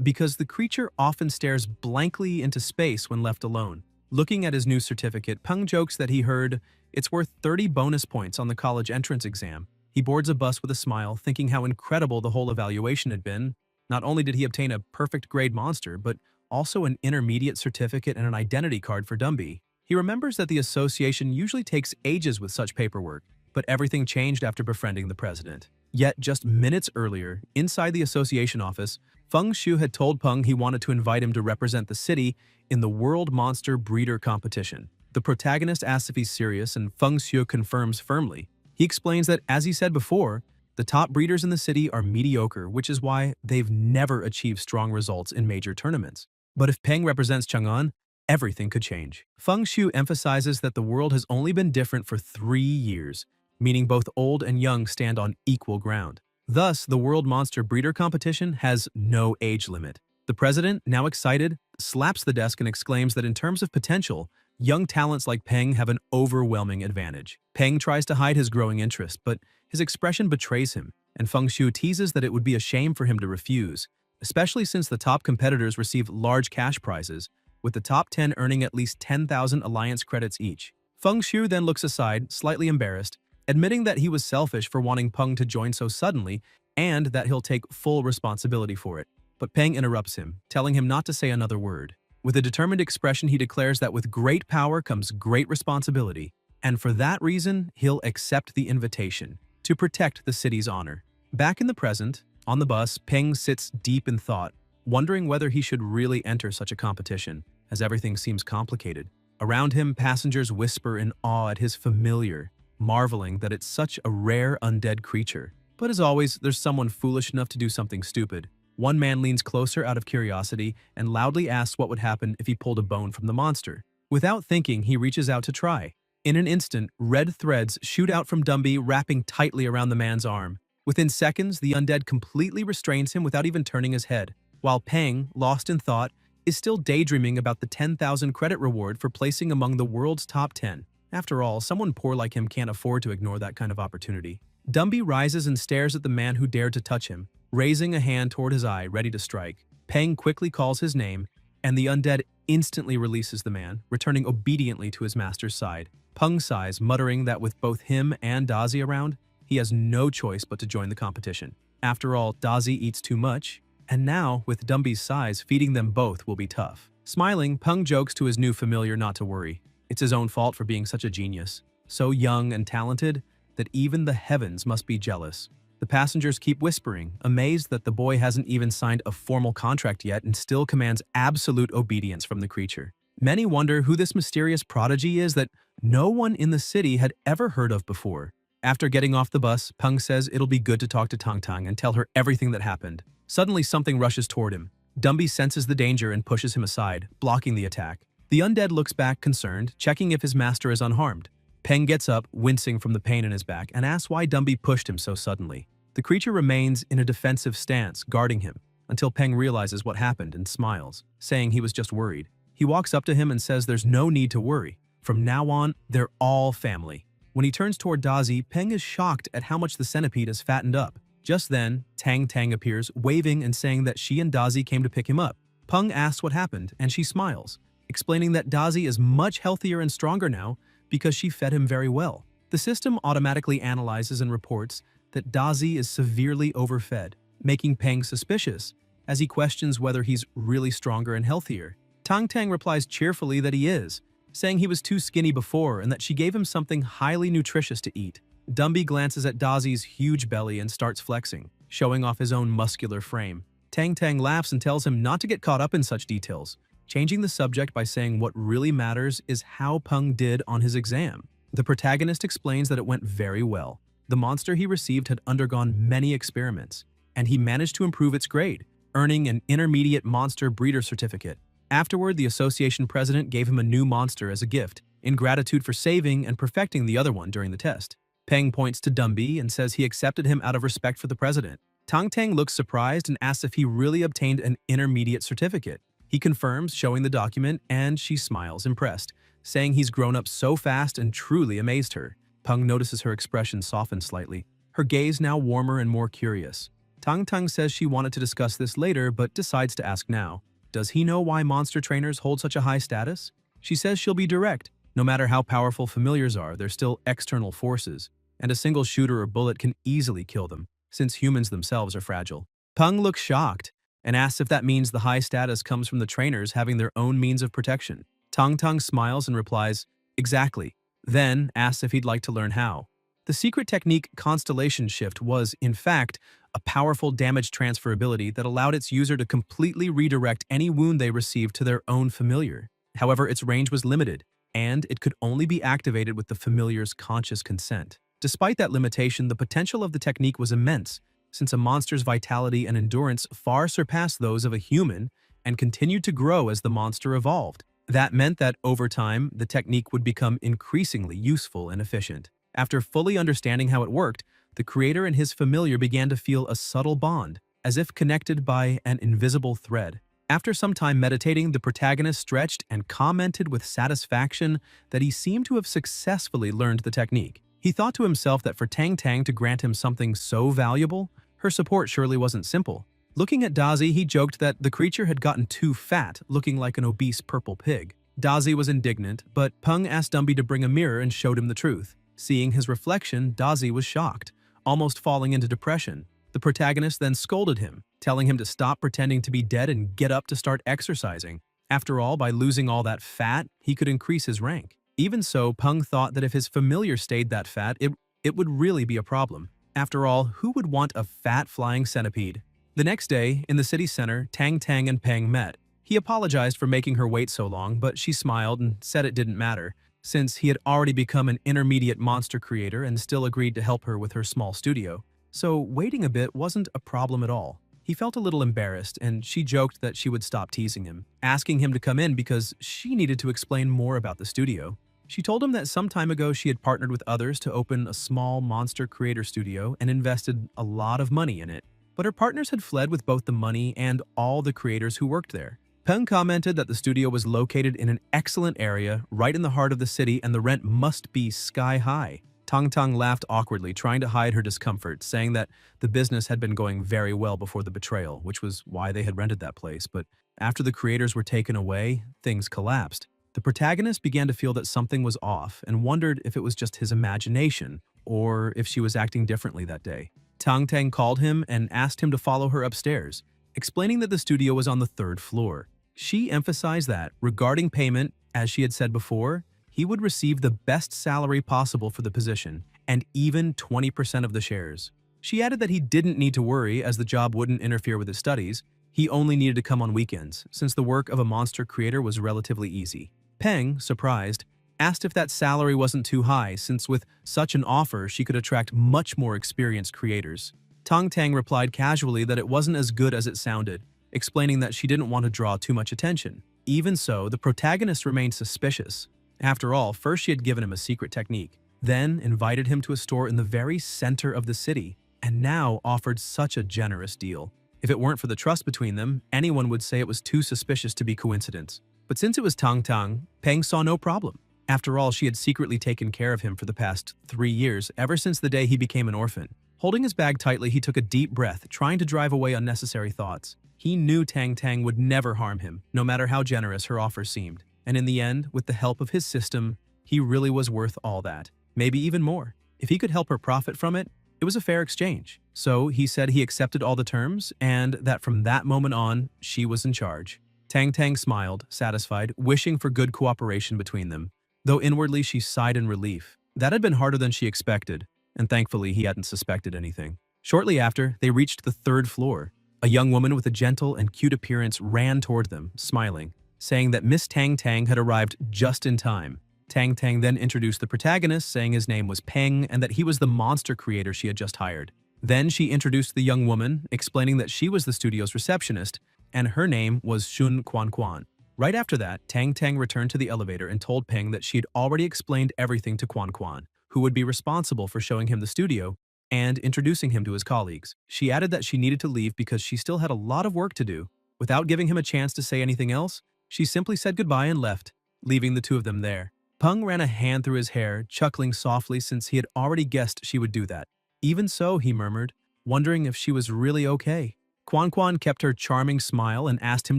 because the creature often stares blankly into space when left alone. Looking at his new certificate, Peng jokes that he heard it's worth 30 bonus points on the college entrance exam. He boards a bus with a smile, thinking how incredible the whole evaluation had been, Not only did he obtain a perfect grade monster, but also an intermediate certificate and an identity card for Dumby. He remembers that the association usually takes ages with such paperwork, but everything changed after befriending the president. Yet, just minutes earlier, inside the association office, Feng Shu had told Peng he wanted to invite him to represent the city in the World Monster Breeder Competition. The protagonist asks if he's serious, and Feng Shu confirms firmly. He explains that, as he said before, the top breeders in the city are mediocre, which is why they've never achieved strong results in major tournaments. But if Peng represents Chang'an, everything could change. Feng Shu emphasizes that the world has only been different for 3 years, meaning both old and young stand on equal ground. Thus, the World Monster Breeder Competition has no age limit. The president, now excited, slaps the desk and exclaims that in terms of potential, young talents like Peng have an overwhelming advantage. Peng tries to hide his growing interest, but his expression betrays him, and Feng Shu teases that it would be a shame for him to refuse, especially since the top competitors receive large cash prizes, with the top 10 earning at least 10,000 alliance credits each. Feng Shu then looks aside, slightly embarrassed, admitting that he was selfish for wanting Peng to join so suddenly and that he'll take full responsibility for it. But Peng interrupts him, telling him not to say another word. With a determined expression, he declares that with great power comes great responsibility, and for that reason, he'll accept the invitation to protect the city's honor. Back in the present, on the bus, Peng sits deep in thought, wondering whether he should really enter such a competition, as everything seems complicated. Around him, passengers whisper in awe at his familiar, marveling that it's such a rare undead creature. But as always, there's someone foolish enough to do something stupid. One man leans closer out of curiosity and loudly asks what would happen if he pulled a bone from the monster. Without thinking, he reaches out to try. In an instant, red threads shoot out from Dumby, wrapping tightly around the man's arm. Within seconds, the undead completely restrains him without even turning his head, while Peng, lost in thought, is still daydreaming about the 10,000 credit reward for placing among the world's top 10. After all, someone poor like him can't afford to ignore that kind of opportunity. Dumby rises and stares at the man who dared to touch him, raising a hand toward his eye, ready to strike. Peng quickly calls his name, and the undead instantly releases the man, returning obediently to his master's side. Peng sighs, muttering that with both him and Dazi around, he has no choice but to join the competition. After all, Dazi eats too much, and now, with Dumby's size, feeding them both will be tough. Smiling, Peng jokes to his new familiar not to worry. It's his own fault for being such a genius, so young and talented that even the heavens must be jealous. The passengers keep whispering, amazed that the boy hasn't even signed a formal contract yet and still commands absolute obedience from the creature. Many wonder who this mysterious prodigy is that no one in the city had ever heard of before. After getting off the bus, Peng says it'll be good to talk to Tang Tang and tell her everything that happened. Suddenly, something rushes toward him. Dumby senses the danger and pushes him aside, blocking the attack. The undead looks back concerned, checking if his master is unharmed. Peng gets up, wincing from the pain in his back, and asks why Dumby pushed him so suddenly. The creature remains in a defensive stance, guarding him, until Peng realizes what happened and smiles, saying he was just worried. He walks up to him and says there's no need to worry. From now on, they're all family. When he turns toward Dazi, Peng is shocked at how much the centipede has fattened up. Just then, Tang Tang appears, waving and saying that she and Dazi came to pick him up. Peng asks what happened, and she smiles, explaining that Dazi is much healthier and stronger now because she fed him very well. The system automatically analyzes and reports that Dazi is severely overfed, making Peng suspicious, as he questions whether he's really stronger and healthier. Tang Tang replies cheerfully that he is, saying he was too skinny before and that she gave him something highly nutritious to eat. Dumby glances at Dazi's huge belly and starts flexing, showing off his own muscular frame. Tang Tang laughs and tells him not to get caught up in such details, changing the subject by saying what really matters is how Peng did on his exam. The protagonist explains that it went very well. The monster he received had undergone many experiments, and he managed to improve its grade, earning an intermediate monster breeder certificate. Afterward, the association president gave him a new monster as a gift, in gratitude for saving and perfecting the other one during the test. Peng points to Dumby and says he accepted him out of respect for the president. Tang Tang looks surprised and asks if he really obtained an intermediate certificate. He confirms, showing the document, and she smiles, impressed, saying he's grown up so fast and truly amazed her. Peng notices her expression soften slightly, her gaze now warmer and more curious. Tang Tang says she wanted to discuss this later but decides to ask now. Does he know why monster trainers hold such a high status? She says she'll be direct. No matter how powerful familiars are, they're still external forces, and a single shooter or bullet can easily kill them, since humans themselves are fragile. Peng looks shocked, and asks if that means the high status comes from the trainers having their own means of protection. Tang Tang smiles and replies, "Exactly," then asks if he'd like to learn how. The secret technique Constellation Shift was, in fact, a powerful damage transfer ability that allowed its user to completely redirect any wound they received to their own familiar. However, its range was limited, and it could only be activated with the familiar's conscious consent. Despite that limitation, the potential of the technique was immense, since a monster's vitality and endurance far surpassed those of a human and continued to grow as the monster evolved. That meant that, over time, the technique would become increasingly useful and efficient. After fully understanding how it worked, the creator and his familiar began to feel a subtle bond, as if connected by an invisible thread. After some time meditating, the protagonist stretched and commented with satisfaction that he seemed to have successfully learned the technique. He thought to himself that for Tang Tang to grant him something so valuable, her support surely wasn't simple. Looking at Dazi, he joked that the creature had gotten too fat, looking like an obese purple pig. Dazi was indignant, but Peng asked Dumby to bring a mirror and showed him the truth. Seeing his reflection, Dazi was shocked, almost falling into depression. The protagonist then scolded him, telling him to stop pretending to be dead and get up to start exercising. After all, by losing all that fat, he could increase his rank. Even so, Peng thought that if his familiar stayed that fat, it would really be a problem. After all, who would want a fat flying centipede? The next day, in the city center, Tang Tang and Peng met. He apologized for making her wait so long, but she smiled and said it didn't matter, since he had already become an intermediate monster creator and still agreed to help her with her small studio. So waiting a bit wasn't a problem at all. He felt a little embarrassed, and she joked that she would stop teasing him, asking him to come in because she needed to explain more about the studio. She told him that some time ago she had partnered with others to open a small monster creator studio and invested a lot of money in it. But her partners had fled with both the money and all the creators who worked there. Peng commented that the studio was located in an excellent area, right in the heart of the city, and the rent must be sky high. Tang Tang laughed awkwardly, trying to hide her discomfort, saying that the business had been going very well before the betrayal, which was why they had rented that place. But after the creators were taken away, things collapsed. The protagonist began to feel that something was off and wondered if it was just his imagination or if she was acting differently that day. Tang Tang called him and asked him to follow her upstairs, explaining that the studio was on the third floor. She emphasized that, regarding payment, as she had said before, he would receive the best salary possible for the position, and even 20% of the shares. She added that he didn't need to worry as the job wouldn't interfere with his studies. He only needed to come on weekends, since the work of a monster creator was relatively easy. Peng, surprised, asked if that salary wasn't too high, since with such an offer she could attract much more experienced creators. Tang Tang replied casually that it wasn't as good as it sounded, explaining that she didn't want to draw too much attention. Even so, the protagonist remained suspicious. After all, first she had given him a secret technique, then invited him to a store in the very center of the city, and now offered such a generous deal. If it weren't for the trust between them, anyone would say it was too suspicious to be coincidence. But since it was Tang Tang, Peng saw no problem. After all, she had secretly taken care of him for the past 3 years, ever since the day he became an orphan. Holding his bag tightly, he took a deep breath, trying to drive away unnecessary thoughts. He knew Tang Tang would never harm him, no matter how generous her offer seemed. And in the end, with the help of his system, he really was worth all that. Maybe even more. If he could help her profit from it, it was a fair exchange. So he said he accepted all the terms, and that from that moment on, she was in charge. Tang Tang smiled, satisfied, wishing for good cooperation between them, though inwardly she sighed in relief. That had been harder than she expected, and thankfully he hadn't suspected anything. Shortly after, they reached the third floor. A young woman with a gentle and cute appearance ran toward them, smiling, saying that Miss Tang Tang had arrived just in time. Tang Tang then introduced the protagonist, saying his name was Peng and that he was the monster creator she had just hired. Then she introduced the young woman, explaining that she was the studio's receptionist, and her name was Shun Quan Quan. Right after that, Tang Tang returned to the elevator and told Peng that she had already explained everything to Quan Quan, who would be responsible for showing him the studio and introducing him to his colleagues. She added that she needed to leave because she still had a lot of work to do. Without giving him a chance to say anything else, she simply said goodbye and left, leaving the two of them there. Peng ran a hand through his hair, chuckling softly since he had already guessed she would do that. Even so, he murmured, wondering if she was really okay. Quan Quan kept her charming smile and asked him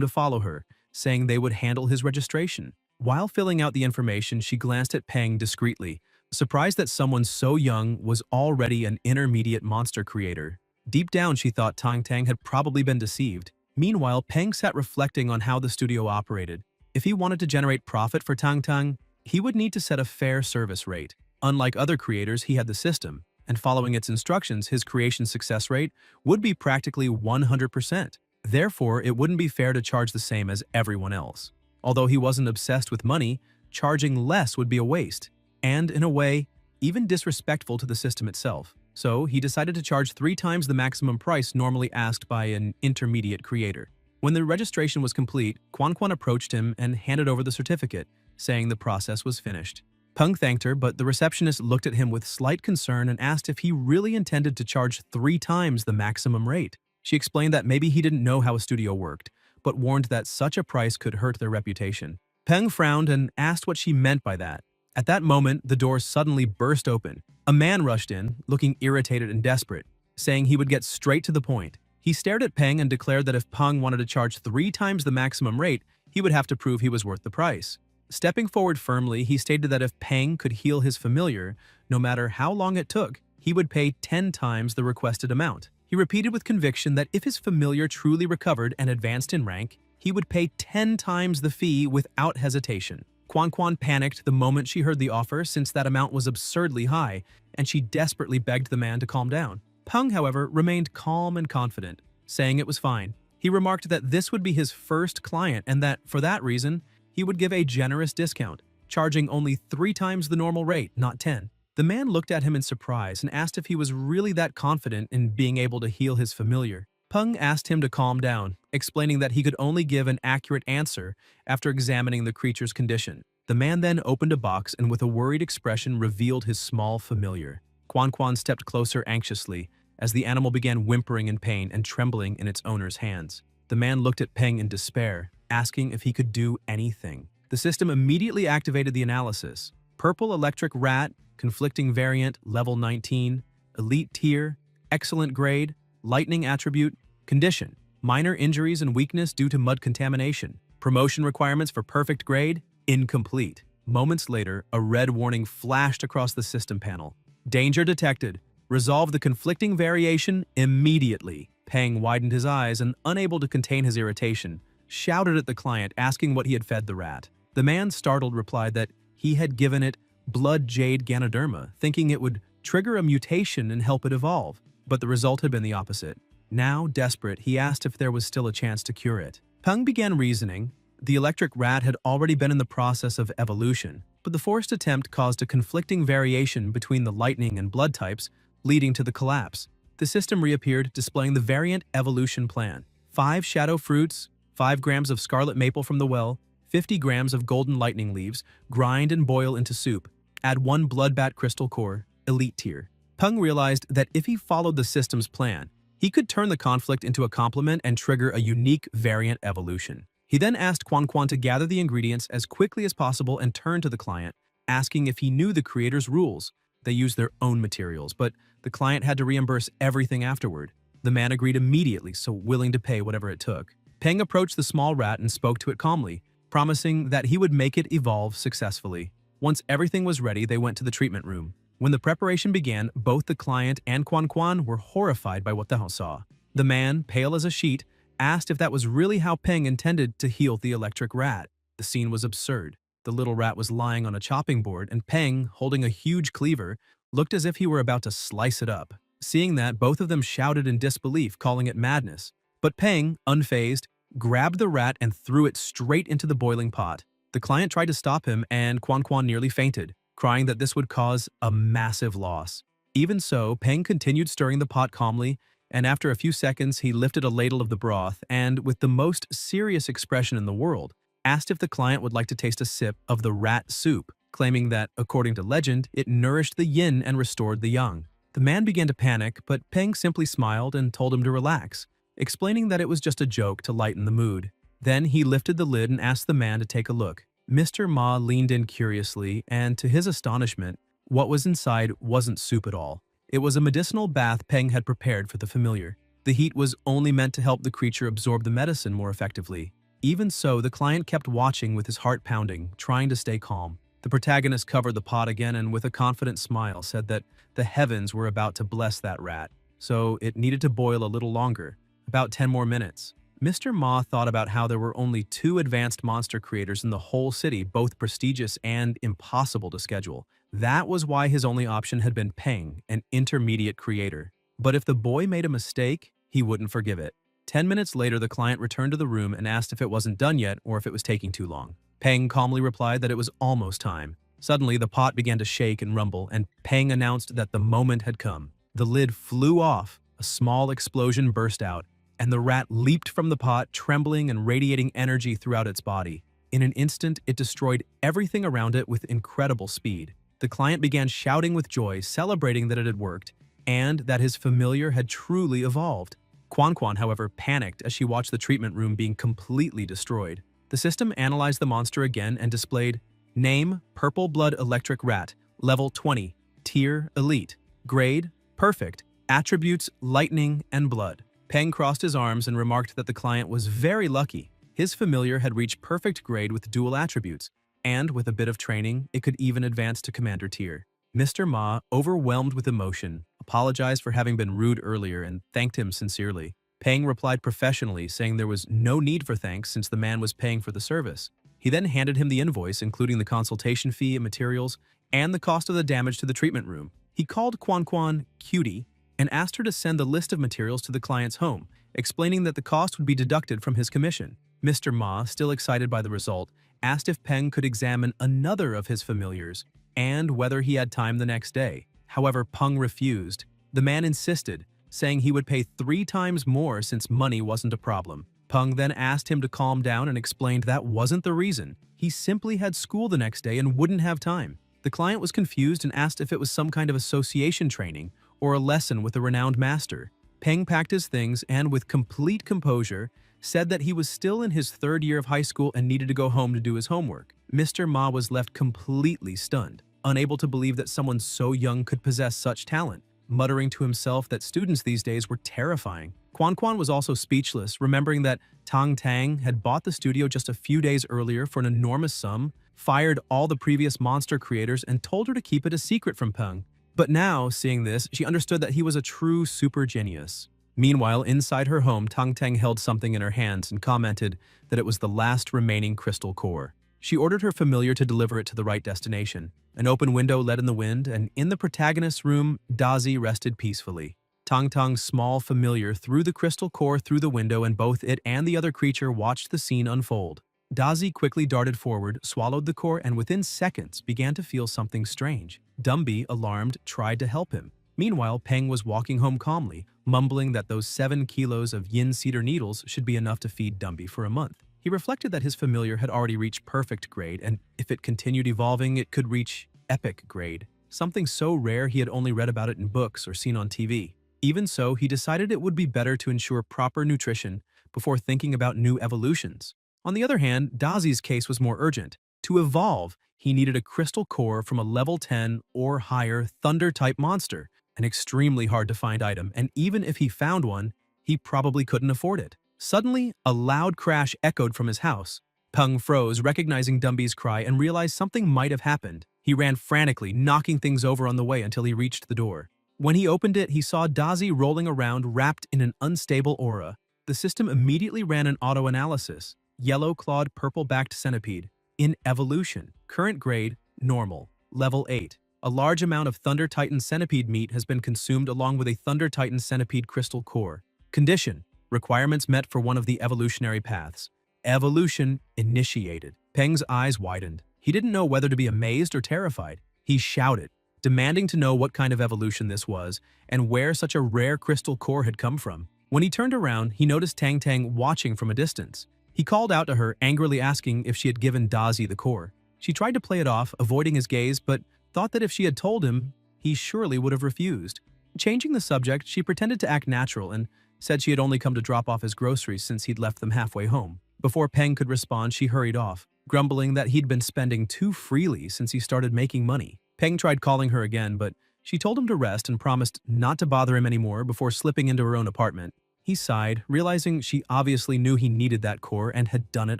to follow her, saying they would handle his registration. While filling out the information, she glanced at Peng discreetly, surprised that someone so young was already an intermediate monster creator. Deep down, she thought Tang Tang had probably been deceived. Meanwhile, Peng sat reflecting on how the studio operated. If he wanted to generate profit for Tang Tang, he would need to set a fair service rate. Unlike other creators, he had the system, and following its instructions, his creation success rate would be practically 100%. Therefore, it wouldn't be fair to charge the same as everyone else. Although he wasn't obsessed with money, charging less would be a waste, and in a way, even disrespectful to the system itself. So he decided to charge 3 times the maximum price normally asked by an intermediate creator. When the registration was complete, Quan Quan approached him and handed over the certificate, saying the process was finished. Peng thanked her, but the receptionist looked at him with slight concern and asked if he really intended to charge 3 times the maximum rate. She explained that maybe he didn't know how a studio worked, but warned that such a price could hurt their reputation. Peng frowned and asked what she meant by that. At that moment, the door suddenly burst open. A man rushed in, looking irritated and desperate, saying he would get straight to the point. He stared at Peng and declared that if Peng wanted to charge 3 times the maximum rate, he would have to prove he was worth the price. Stepping forward firmly, he stated that if Peng could heal his familiar, no matter how long it took, he would pay 10 times the requested amount. He repeated with conviction that if his familiar truly recovered and advanced in rank, he would pay 10 times the fee without hesitation. Quan Quan panicked the moment she heard the offer since that amount was absurdly high, and she desperately begged the man to calm down. Peng, however, remained calm and confident, saying it was fine. He remarked that this would be his first client and that, for that reason, he would give a generous discount, charging only 3 times the normal rate, not 10. The man looked at him in surprise and asked if he was really that confident in being able to heal his familiar. Peng asked him to calm down, explaining that he could only give an accurate answer after examining the creature's condition. The man then opened a box and with a worried expression revealed his small familiar. Quan Quan stepped closer anxiously as the animal began whimpering in pain and trembling in its owner's hands. The man looked at Peng in despair, asking if he could do anything. The system immediately activated the analysis. Purple electric rat, conflicting variant, level 19, elite tier, excellent grade, lightning attribute, condition, minor injuries and weakness due to mud contamination. Promotion requirements for perfect grade, incomplete. Moments later, a red warning flashed across the system panel. Danger detected. Resolve the conflicting variation immediately. Peng widened his eyes and, unable to contain his irritation, shouted at the client asking what he had fed the rat. The man, startled, replied that he had given it blood jade Ganoderma, thinking it would trigger a mutation and help it evolve. But the result had been the opposite. Now, desperate, he asked if there was still a chance to cure it. Peng began reasoning. The electric rat had already been in the process of evolution, but the forced attempt caused a conflicting variation between the lightning and blood types, leading to the collapse. The system reappeared, displaying the variant evolution plan. 5 shadow fruits, 5 grams of scarlet maple from the well, 50 grams of golden lightning leaves, grind and boil into soup. Add 1 bloodbat crystal core, elite tier. Peng realized that if he followed the system's plan, he could turn the conflict into a complement and trigger a unique variant evolution. He then asked Quan Quan to gather the ingredients as quickly as possible and turned to the client, asking if he knew the creator's rules. They used their own materials, but the client had to reimburse everything afterward. The man agreed immediately, so willing to pay whatever it took. Peng approached the small rat and spoke to it calmly, promising that he would make it evolve successfully. Once everything was ready, they went to the treatment room. When the preparation began, both the client and Quan Quan were horrified by what they saw. The man, pale as a sheet, asked if that was really how Peng intended to heal the electric rat. The scene was absurd. The little rat was lying on a chopping board, and Peng, holding a huge cleaver, looked as if he were about to slice it up. Seeing that, both of them shouted in disbelief, calling it madness. But Peng, unfazed, grabbed the rat and threw it straight into the boiling pot. The client tried to stop him, and Quan Quan nearly fainted, crying that this would cause a massive loss. Even so, Peng continued stirring the pot calmly, and after a few seconds he lifted a ladle of the broth and, with the most serious expression in the world, asked if the client would like to taste a sip of the rat soup, claiming that, according to legend, it nourished the yin and restored the yang. The man began to panic, but Peng simply smiled and told him to relax, explaining that it was just a joke to lighten the mood. Then he lifted the lid and asked the man to take a look. Mr. Ma leaned in curiously, and to his astonishment, what was inside wasn't soup at all. It was a medicinal bath Peng had prepared for the familiar. The heat was only meant to help the creature absorb the medicine more effectively. Even so, the client kept watching with his heart pounding, trying to stay calm. The protagonist covered the pot again and with a confident smile said that the heavens were about to bless that rat, so it needed to boil a little longer, about 10 more minutes. Mr. Ma thought about how there were only two advanced monster creators in the whole city, both prestigious and impossible to schedule. That was why his only option had been Peng, an intermediate creator. But if the boy made a mistake, he wouldn't forgive it. 10 minutes later, the client returned to the room and asked if it wasn't done yet or if it was taking too long. Peng calmly replied that it was almost time. Suddenly, the pot began to shake and rumble, and Peng announced that the moment had come. The lid flew off, a small explosion burst out, and the rat leaped from the pot, trembling and radiating energy throughout its body. In an instant, it destroyed everything around it with incredible speed. The client began shouting with joy, celebrating that it had worked, and that his familiar had truly evolved. Quan Quan, however, panicked as she watched the treatment room being completely destroyed. The system analyzed the monster again and displayed Name, Purple Blood Electric Rat, Level 20, Tier, Elite, Grade, Perfect, Attributes, Lightning, and Blood. Peng crossed his arms and remarked that the client was very lucky. His familiar had reached perfect grade with dual attributes, and with a bit of training, it could even advance to Commander Tier. Mr. Ma, overwhelmed with emotion, apologized for having been rude earlier and thanked him sincerely. Peng replied professionally, saying there was no need for thanks since the man was paying for the service. He then handed him the invoice, including the consultation fee and materials, and the cost of the damage to the treatment room. He called Quan Quan Cutie and asked her to send the list of materials to the client's home, explaining that the cost would be deducted from his commission. Mr. Ma, still excited by the result, asked if Peng could examine another of his familiars and whether he had time the next day. However, Peng refused. The man insisted, saying he would pay 3 times more since money wasn't a problem. Peng then asked him to calm down and explained that wasn't the reason. He simply had school the next day and wouldn't have time. The client was confused and asked if it was some kind of association training or a lesson with a renowned master. Peng packed his things and, with complete composure, said that he was still in his 3rd year of high school and needed to go home to do his homework. Mr. Ma was left completely stunned, unable to believe that someone so young could possess such talent, muttering to himself that students these days were terrifying. Quan Quan was also speechless, remembering that Tang Tang had bought the studio just a few days earlier for an enormous sum, fired all the previous monster creators, and told her to keep it a secret from Peng. But now, seeing this, she understood that he was a true super genius. Meanwhile, inside her home, Tang Tang held something in her hands and commented that it was the last remaining crystal core. She ordered her familiar to deliver it to the right destination. An open window let in the wind, and in the protagonist's room, Dazi rested peacefully. Tang Tang's small familiar threw the crystal core through the window, and both it and the other creature watched the scene unfold. Dazi quickly darted forward, swallowed the core, and within seconds began to feel something strange. Dumby, alarmed, tried to help him. Meanwhile, Peng was walking home calmly, mumbling that those 7 kilos of yin cedar needles should be enough to feed Dumby for a month. He reflected that his familiar had already reached perfect grade, and if it continued evolving, it could reach epic grade, something so rare he had only read about it in books or seen on TV. Even so, he decided it would be better to ensure proper nutrition before thinking about new evolutions. On the other hand, Dazi's case was more urgent. To evolve, he needed a crystal core from a level 10 or higher Thunder-type monster, an extremely hard-to-find item, and even if he found one, he probably couldn't afford it. Suddenly, a loud crash echoed from his house. Peng froze, recognizing Dumby's cry, and realized something might have happened. He ran frantically, knocking things over on the way until he reached the door. When he opened it, he saw Dazi rolling around wrapped in an unstable aura. The system immediately ran an auto-analysis. Yellow-clawed, purple-backed centipede. In evolution. Current grade, normal. Level 8. A large amount of Thunder Titan centipede meat has been consumed along with a Thunder Titan centipede crystal core. Condition. Requirements met for one of the evolutionary paths. Evolution initiated. Peng's eyes widened. He didn't know whether to be amazed or terrified. He shouted, demanding to know what kind of evolution this was and where such a rare crystal core had come from. When he turned around, he noticed Tang Tang watching from a distance. He called out to her, angrily asking if she had given Dazi the core. She tried to play it off, avoiding his gaze, but thought that if she had told him, he surely would have refused. Changing the subject, she pretended to act natural and said she had only come to drop off his groceries since he'd left them halfway home. Before Peng could respond, she hurried off, grumbling that he'd been spending too freely since he started making money. Peng tried calling her again, but she told him to rest and promised not to bother him anymore before slipping into her own apartment. He sighed, realizing she obviously knew he needed that core and had done it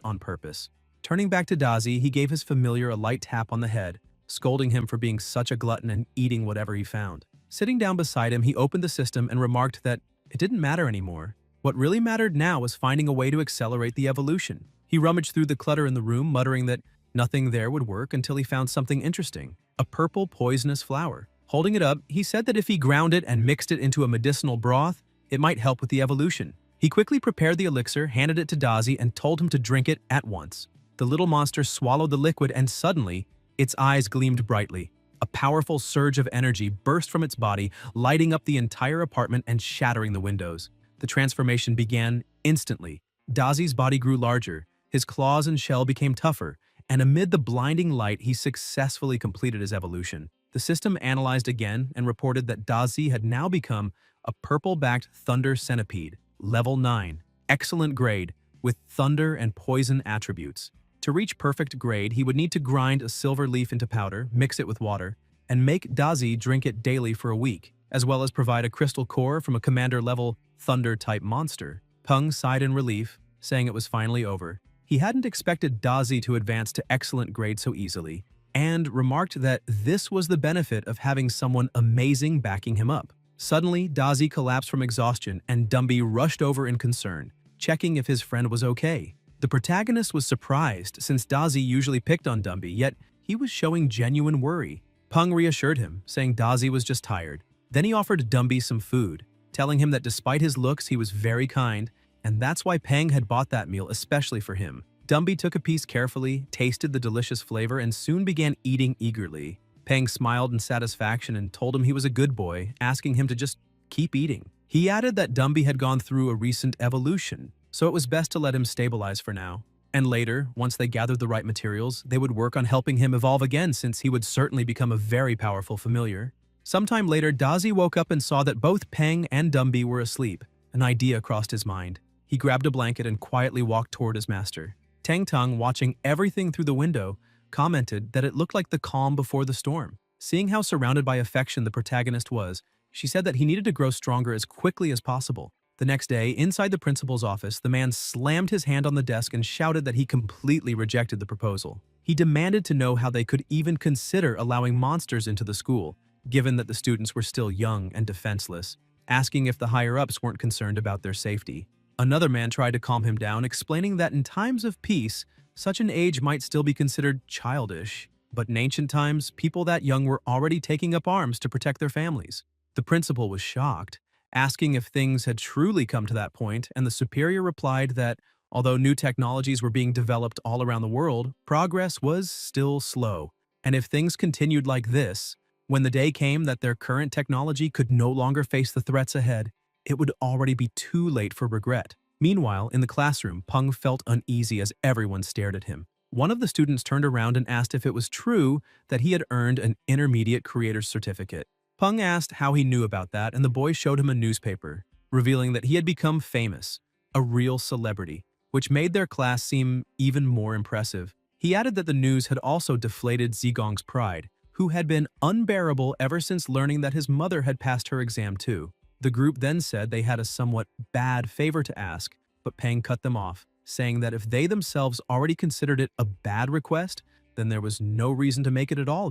on purpose. Turning back to Dazi, he gave his familiar a light tap on the head, scolding him for being such a glutton and eating whatever he found. Sitting down beside him, he opened the system and remarked that it didn't matter anymore. What really mattered now was finding a way to accelerate the evolution. He rummaged through the clutter in the room, muttering that nothing there would work until he found something interesting, a purple poisonous flower. Holding it up, he said that if he ground it and mixed it into a medicinal broth, it might help with the evolution. He quickly prepared the elixir, handed it to Dazi, and told him to drink it at once. The little monster swallowed the liquid and suddenly, its eyes gleamed brightly. A powerful surge of energy burst from its body, lighting up the entire apartment and shattering the windows. The transformation began instantly. Dazi's body grew larger, his claws and shell became tougher, and amid the blinding light, he successfully completed his evolution. The system analyzed again and reported that Dazi had now become a purple-backed thunder centipede, level 9, excellent grade, with thunder and poison attributes. To reach perfect grade, he would need to grind a silver leaf into powder, mix it with water, and make Dazi drink it daily for a week, as well as provide a crystal core from a commander-level thunder-type monster. Peng sighed in relief, saying it was finally over. He hadn't expected Dazi to advance to excellent grade so easily, and remarked that this was the benefit of having someone amazing backing him up. Suddenly, Dazi collapsed from exhaustion, and Dumby rushed over in concern, checking if his friend was okay. The protagonist was surprised since Dazi usually picked on Dumby, yet he was showing genuine worry. Peng reassured him, saying Dazi was just tired. Then he offered Dumby some food, telling him that despite his looks, he was very kind, and that's why Peng had bought that meal especially for him. Dumby took a piece carefully, tasted the delicious flavor, and soon began eating eagerly. Peng smiled in satisfaction and told him he was a good boy, asking him to just keep eating. He added that Dumby had gone through a recent evolution, so it was best to let him stabilize for now. And later, once they gathered the right materials, they would work on helping him evolve again since he would certainly become a very powerful familiar. Sometime later, Dazi woke up and saw that both Peng and Dumby were asleep. An idea crossed his mind. He grabbed a blanket and quietly walked toward his master. Tang Tong, watching everything through the window, commented that it looked like the calm before the storm. Seeing how surrounded by affection the protagonist was, she said that he needed to grow stronger as quickly as possible. The next day, inside the principal's office, the man slammed his hand on the desk and shouted that he completely rejected the proposal. He demanded to know how they could even consider allowing monsters into the school, given that the students were still young and defenseless, asking if the higher-ups weren't concerned about their safety. Another man tried to calm him down, explaining that in times of peace, such an age might still be considered childish, but in ancient times, people that young were already taking up arms to protect their families. The principal was shocked, asking if things had truly come to that point, and the superior replied that, although new technologies were being developed all around the world, progress was still slow. And if things continued like this, when the day came that their current technology could no longer face the threats ahead, it would already be too late for regret. Meanwhile, in the classroom, Peng felt uneasy as everyone stared at him. One of the students turned around and asked if it was true that he had earned an intermediate creator's certificate. Peng asked how he knew about that, and the boy showed him a newspaper, revealing that he had become famous, a real celebrity, which made their class seem even more impressive. He added that the news had also deflated Zigong's pride, who had been unbearable ever since learning that his mother had passed her exam too. The group then said they had a somewhat bad favor to ask, but Peng cut them off, saying that if they themselves already considered it a bad request, then there was no reason to make it at all.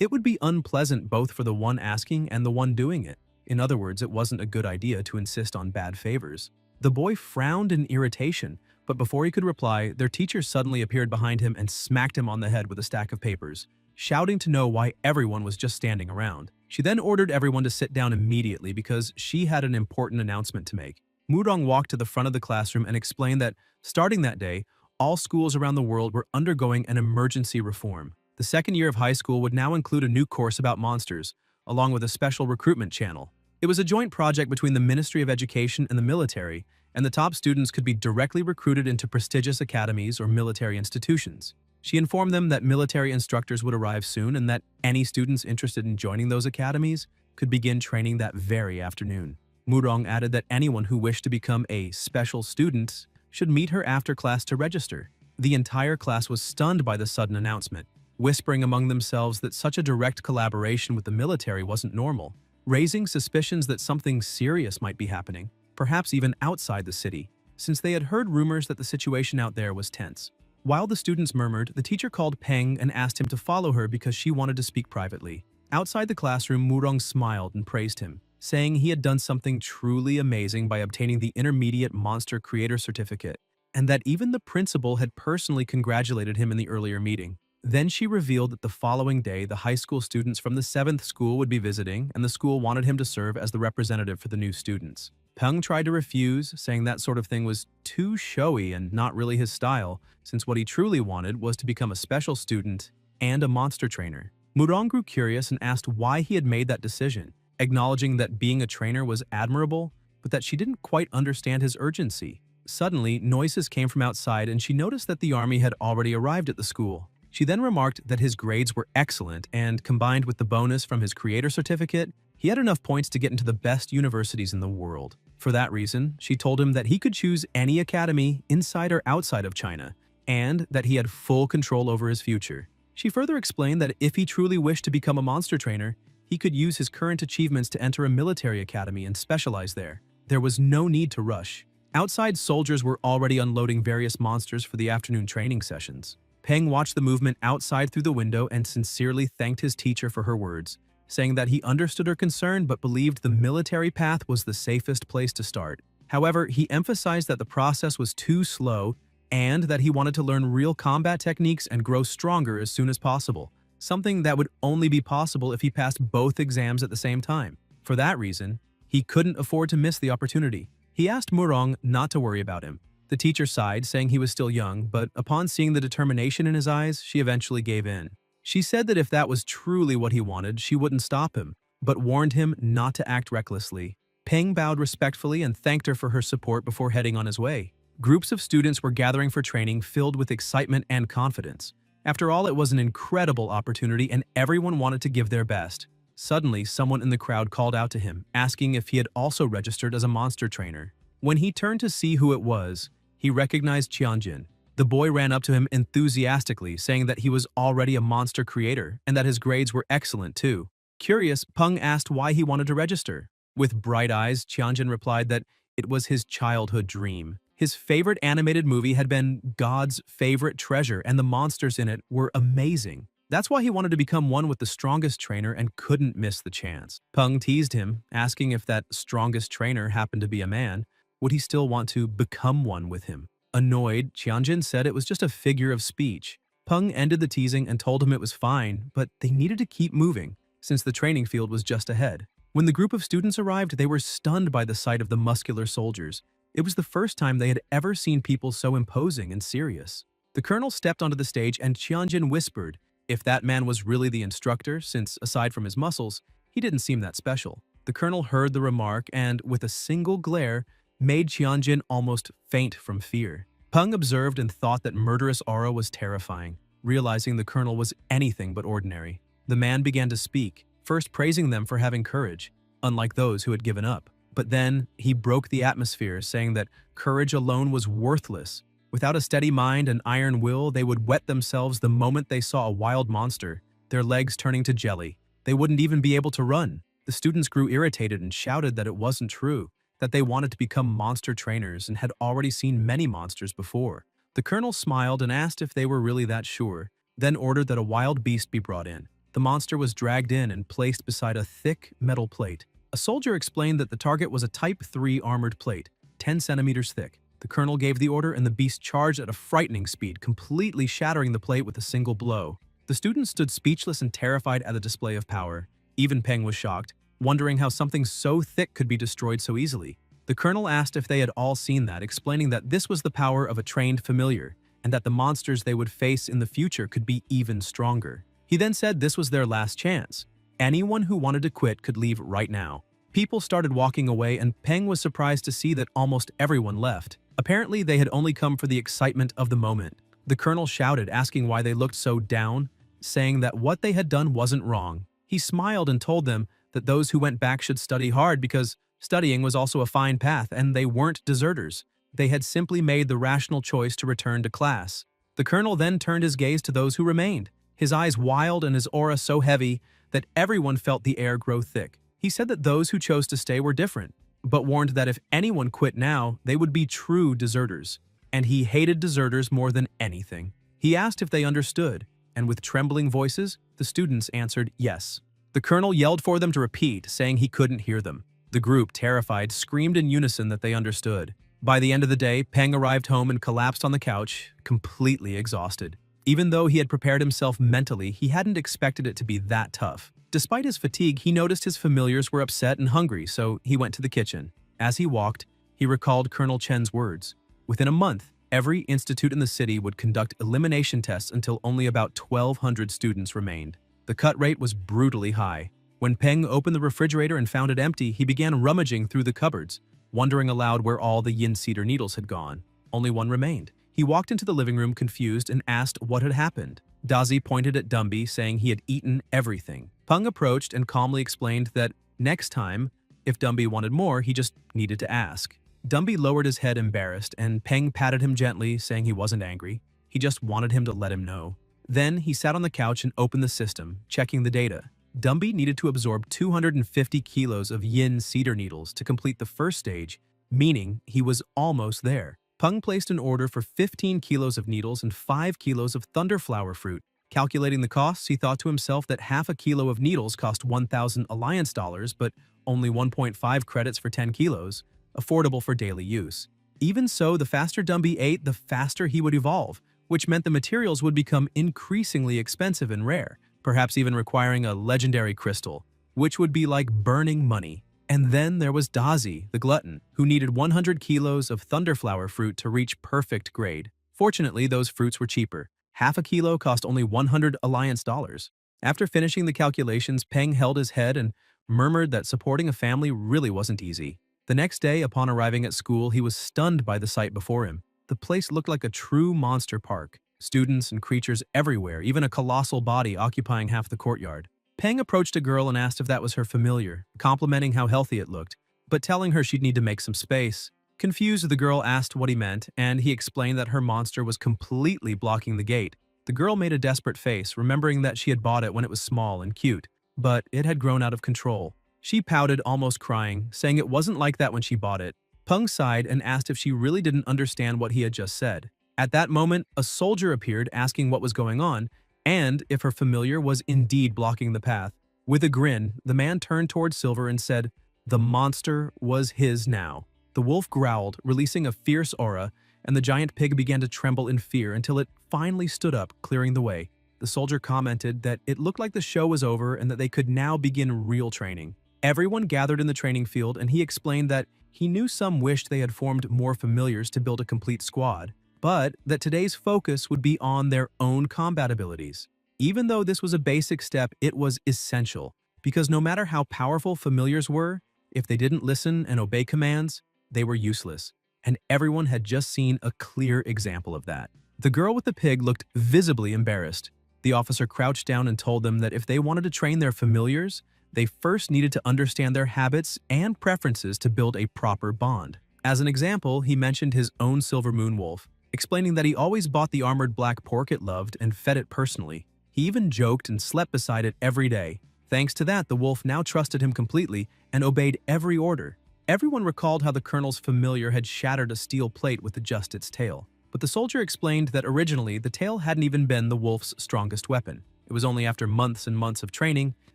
It would be unpleasant both for the one asking and the one doing it. In other words, it wasn't a good idea to insist on bad favors. The boy frowned in irritation, but before he could reply, their teacher suddenly appeared behind him and smacked him on the head with a stack of papers, shouting to know why everyone was just standing around. She then ordered everyone to sit down immediately because she had an important announcement to make. Mudong walked to the front of the classroom and explained that, starting that day, all schools around the world were undergoing an emergency reform. The second year of high school would now include a new course about monsters, along with a special recruitment channel. It was a joint project between the Ministry of Education and the military, and the top students could be directly recruited into prestigious academies or military institutions. She informed them that military instructors would arrive soon and that any students interested in joining those academies could begin training that very afternoon. Mudong added that anyone who wished to become a special student should meet her after class to register. The entire class was stunned by the sudden announcement, whispering among themselves that such a direct collaboration with the military wasn't normal, raising suspicions that something serious might be happening, perhaps even outside the city, since they had heard rumors that the situation out there was tense. While the students murmured, the teacher called Peng and asked him to follow her because she wanted to speak privately. Outside the classroom, Murong smiled and praised him, saying he had done something truly amazing by obtaining the Intermediate Monster Creator Certificate, and that even the principal had personally congratulated him in the earlier meeting. Then she revealed that the following day, the high school students from the 7th school would be visiting, and the school wanted him to serve as the representative for the new students. Peng tried to refuse, saying that sort of thing was too showy and not really his style, since what he truly wanted was to become a special student and a monster trainer. Murong grew curious and asked why he had made that decision, acknowledging that being a trainer was admirable, but that she didn't quite understand his urgency. Suddenly, noises came from outside and she noticed that the army had already arrived at the school. She then remarked that his grades were excellent and, combined with the bonus from his creator certificate, he had enough points to get into the best universities in the world. For that reason, she told him that he could choose any academy inside or outside of China, and that he had full control over his future. She further explained that if he truly wished to become a monster trainer, he could use his current achievements to enter a military academy and specialize there. There was no need to rush. Outside, soldiers were already unloading various monsters for the afternoon training sessions. Peng watched the movement outside through the window and sincerely thanked his teacher for her words, saying that he understood her concern but believed the military path was the safest place to start. However, he emphasized that the process was too slow and that he wanted to learn real combat techniques and grow stronger as soon as possible, something that would only be possible if he passed both exams at the same time. For that reason, he couldn't afford to miss the opportunity. He asked Murong not to worry about him. The teacher sighed, saying he was still young, but upon seeing the determination in his eyes, she eventually gave in. She said that if that was truly what he wanted, she wouldn't stop him, but warned him not to act recklessly. Peng bowed respectfully and thanked her for her support before heading on his way. Groups of students were gathering for training, filled with excitement and confidence. After all, it was an incredible opportunity and everyone wanted to give their best. Suddenly, someone in the crowd called out to him, asking if he had also registered as a monster trainer. When he turned to see who it was, he recognized Qianjin. The boy ran up to him enthusiastically, saying that he was already a monster creator and that his grades were excellent too. Curious, Peng asked why he wanted to register. With bright eyes, Qianjin replied that it was his childhood dream. His favorite animated movie had been God's favorite treasure, and the monsters in it were amazing. That's why he wanted to become one with the strongest trainer and couldn't miss the chance. Peng teased him, asking if that strongest trainer happened to be a man, would he still want to become one with him? Annoyed, Qianjin said it was just a figure of speech. Peng ended the teasing and told him it was fine, but they needed to keep moving, since the training field was just ahead. When the group of students arrived, they were stunned by the sight of the muscular soldiers. It was the first time they had ever seen people so imposing and serious. The colonel stepped onto the stage and Qianjin whispered if that man was really the instructor, since aside from his muscles, he didn't seem that special. The colonel heard the remark and, with a single glare, made Qianjin almost faint from fear. Peng observed and thought that murderous aura was terrifying, realizing the colonel was anything but ordinary. The man began to speak, first praising them for having courage, unlike those who had given up. But then, he broke the atmosphere, saying that courage alone was worthless. Without a steady mind and iron will, they would wet themselves the moment they saw a wild monster, their legs turning to jelly. They wouldn't even be able to run. The students grew irritated and shouted that it wasn't true, that they wanted to become monster trainers and had already seen many monsters before. The colonel smiled and asked if they were really that sure, then ordered that a wild beast be brought in. The monster was dragged in and placed beside a thick metal plate. A soldier explained that the target was a Type 3 armored plate, 10 centimeters thick. The colonel gave the order and the beast charged at a frightening speed, completely shattering the plate with a single blow. The students stood speechless and terrified at the display of power. Even Peng was shocked, wondering how something so thick could be destroyed so easily. The colonel asked if they had all seen that, explaining that this was the power of a trained familiar, and that the monsters they would face in the future could be even stronger. He then said this was their last chance. Anyone who wanted to quit could leave right now. People started walking away and Peng was surprised to see that almost everyone left. Apparently, they had only come for the excitement of the moment. The colonel shouted, asking why they looked so down, saying that what they had done wasn't wrong. He smiled and told them that those who went back should study hard because studying was also a fine path and they weren't deserters. They had simply made the rational choice to return to class. The colonel then turned his gaze to those who remained, his eyes wild and his aura so heavy that everyone felt the air grow thick. He said that those who chose to stay were different, but warned that if anyone quit now, they would be true deserters. And he hated deserters more than anything. He asked if they understood, and with trembling voices, the students answered yes. The colonel yelled for them to repeat, saying he couldn't hear them. The group, terrified, screamed in unison that they understood. By the end of the day, Peng arrived home and collapsed on the couch, completely exhausted. Even though he had prepared himself mentally, he hadn't expected it to be that tough. Despite his fatigue, he noticed his familiars were upset and hungry, so he went to the kitchen. As he walked, he recalled Colonel Chen's words. Within a month, every institute in the city would conduct elimination tests until only about 1,200 students remained. The cut rate was brutally high. When Peng opened the refrigerator and found it empty, he began rummaging through the cupboards, wondering aloud where all the yin cedar needles had gone. Only one remained. He walked into the living room confused and asked what had happened. Dazi pointed at Dumby, saying he had eaten everything. Peng approached and calmly explained that next time, if Dumby wanted more, he just needed to ask. Dumby lowered his head embarrassed, and Peng patted him gently, saying he wasn't angry. He just wanted him to let him know. Then he sat on the couch and opened the system, checking the data. Dumby needed to absorb 250 kilos of yin cedar needles to complete the first stage, meaning he was almost there. Peng placed an order for 15 kilos of needles and 5 kilos of thunderflower fruit. Calculating the costs, he thought to himself that half a kilo of needles cost 1,000 alliance dollars, but only 1.5 credits for 10 kilos, affordable for daily use. Even so, the faster Dumby ate, the faster he would evolve, which meant the materials would become increasingly expensive and rare, perhaps even requiring a legendary crystal, which would be like burning money. And then there was Dazi, the glutton, who needed 100 kilos of thunderflower fruit to reach perfect grade. Fortunately, those fruits were cheaper. Half a kilo cost only 100 alliance dollars. After finishing the calculations, Peng held his head and murmured that supporting a family really wasn't easy. The next day, upon arriving at school, he was stunned by the sight before him. The place looked like a true monster park. Students and creatures everywhere, even a colossal body occupying half the courtyard. Peng approached a girl and asked if that was her familiar, complimenting how healthy it looked, but telling her she'd need to make some space. Confused, the girl asked what he meant, and he explained that her monster was completely blocking the gate. The girl made a desperate face, remembering that she had bought it when it was small and cute, but it had grown out of control. She pouted, almost crying, saying it wasn't like that when she bought it. Peng sighed and asked if she really didn't understand what he had just said. At that moment, a soldier appeared asking what was going on, and if her familiar was indeed blocking the path. With a grin, the man turned toward Silver and said, the monster was his now. The wolf growled, releasing a fierce aura, and the giant pig began to tremble in fear until it finally stood up, clearing the way. The soldier commented that it looked like the show was over and that they could now begin real training. Everyone gathered in the training field, and he explained that he knew some wished they had formed more familiars to build a complete squad, but that today's focus would be on their own combat abilities. Even though this was a basic step, it was essential, because no matter how powerful familiars were, if they didn't listen and obey commands, they were useless, and everyone had just seen a clear example of that. The girl with the pig looked visibly embarrassed. The officer crouched down and told them that if they wanted to train their familiars, they first needed to understand their habits and preferences to build a proper bond. As an example, he mentioned his own silver moon wolf, explaining that he always bought the armored black pork it loved and fed it personally. He even joked and slept beside it every day. Thanks to that, the wolf now trusted him completely and obeyed every order. Everyone recalled how the colonel's familiar had shattered a steel plate with just its tail. But the soldier explained that originally the tail hadn't even been the wolf's strongest weapon. It was only after months and months of training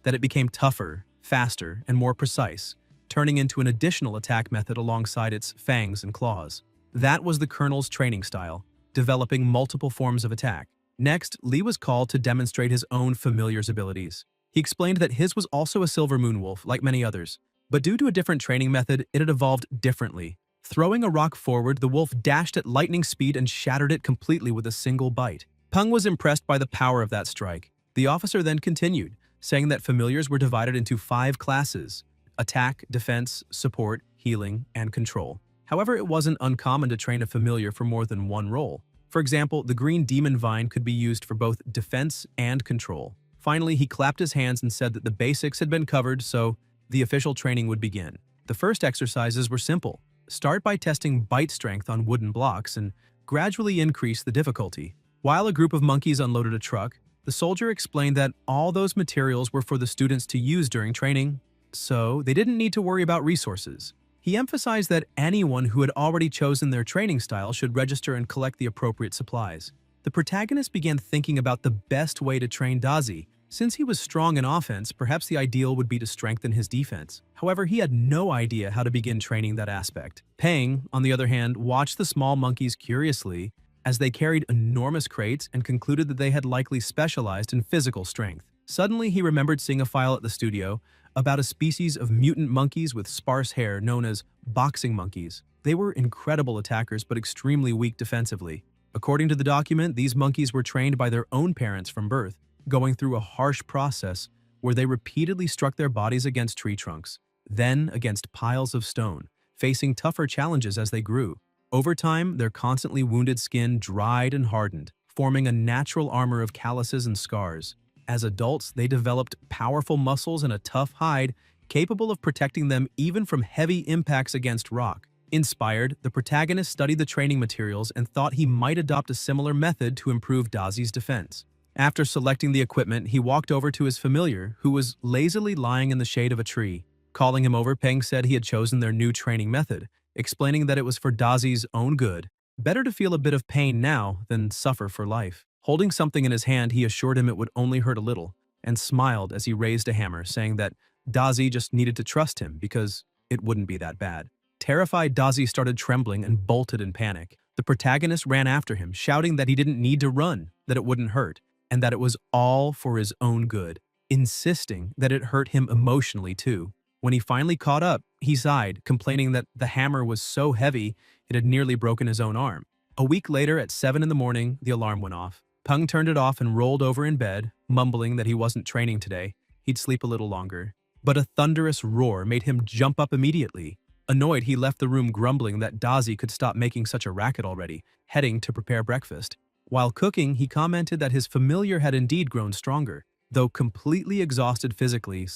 that it became tougher, faster, and more precise, turning into an additional attack method alongside its fangs and claws. That was the colonel's training style, developing multiple forms of attack. Next, Li was called to demonstrate his own familiar's abilities. He explained that his was also a silver moon wolf, like many others, but due to a different training method, it had evolved differently. Throwing a rock forward, the wolf dashed at lightning speed and shattered it completely with a single bite. Peng was impressed by the power of that strike. The officer then continued, saying that familiars were divided into 5 classes: attack, defense, support, healing, and control. However, it wasn't uncommon to train a familiar for more than one role. For example, the green demon vine could be used for both defense and control. Finally, he clapped his hands and said that the basics had been covered, so the official training would begin. The first exercises were simple. Start by testing bite strength on wooden blocks and gradually increase the difficulty. While a group of monkeys unloaded a truck, the soldier explained that all those materials were for the students to use during training, so they didn't need to worry about resources. He emphasized that anyone who had already chosen their training style should register and collect the appropriate supplies. The protagonist began thinking about the best way to train Dazi, Since he was strong in offense, perhaps the ideal would be to strengthen his defense. However, he had no idea how to begin training that aspect. Peng, on the other hand, watched the small monkeys curiously as they carried enormous crates and concluded that they had likely specialized in physical strength. Suddenly, he remembered seeing a file at the studio about a species of mutant monkeys with sparse hair known as boxing monkeys. They were incredible attackers but extremely weak defensively. According to the document, these monkeys were trained by their own parents from birth, going through a harsh process where they repeatedly struck their bodies against tree trunks, then against piles of stone, facing tougher challenges as they grew. Over time, their constantly wounded skin dried and hardened, forming a natural armor of calluses and scars. As adults, they developed powerful muscles and a tough hide, capable of protecting them even from heavy impacts against rock. Inspired, the protagonist studied the training materials and thought he might adopt a similar method to improve Dazi's defense. After selecting the equipment, he walked over to his familiar, who was lazily lying in the shade of a tree. Calling him over, Peng said he had chosen their new training method, explaining that it was for Dazi's own good. Better to feel a bit of pain now than suffer for life. Holding something in his hand, he assured him it would only hurt a little, and smiled as he raised a hammer, saying that Dazi just needed to trust him because it wouldn't be that bad. Terrified, Dazi started trembling and bolted in panic. The protagonist ran after him, shouting that he didn't need to run, that it wouldn't hurt, and that it was all for his own good, insisting that it hurt him emotionally too. When he finally caught up, he sighed, complaining that the hammer was so heavy it had nearly broken his own arm. A week later, at 7 in the morning, the alarm went off. Peng turned it off and rolled over in bed, mumbling that he wasn't training today. He'd sleep a little longer. But a thunderous roar made him jump up immediately. Annoyed, he left the room grumbling that Dazi could stop making such a racket already, heading to prepare breakfast. While cooking, he commented that his familiar had indeed grown stronger, though completely exhausted physically,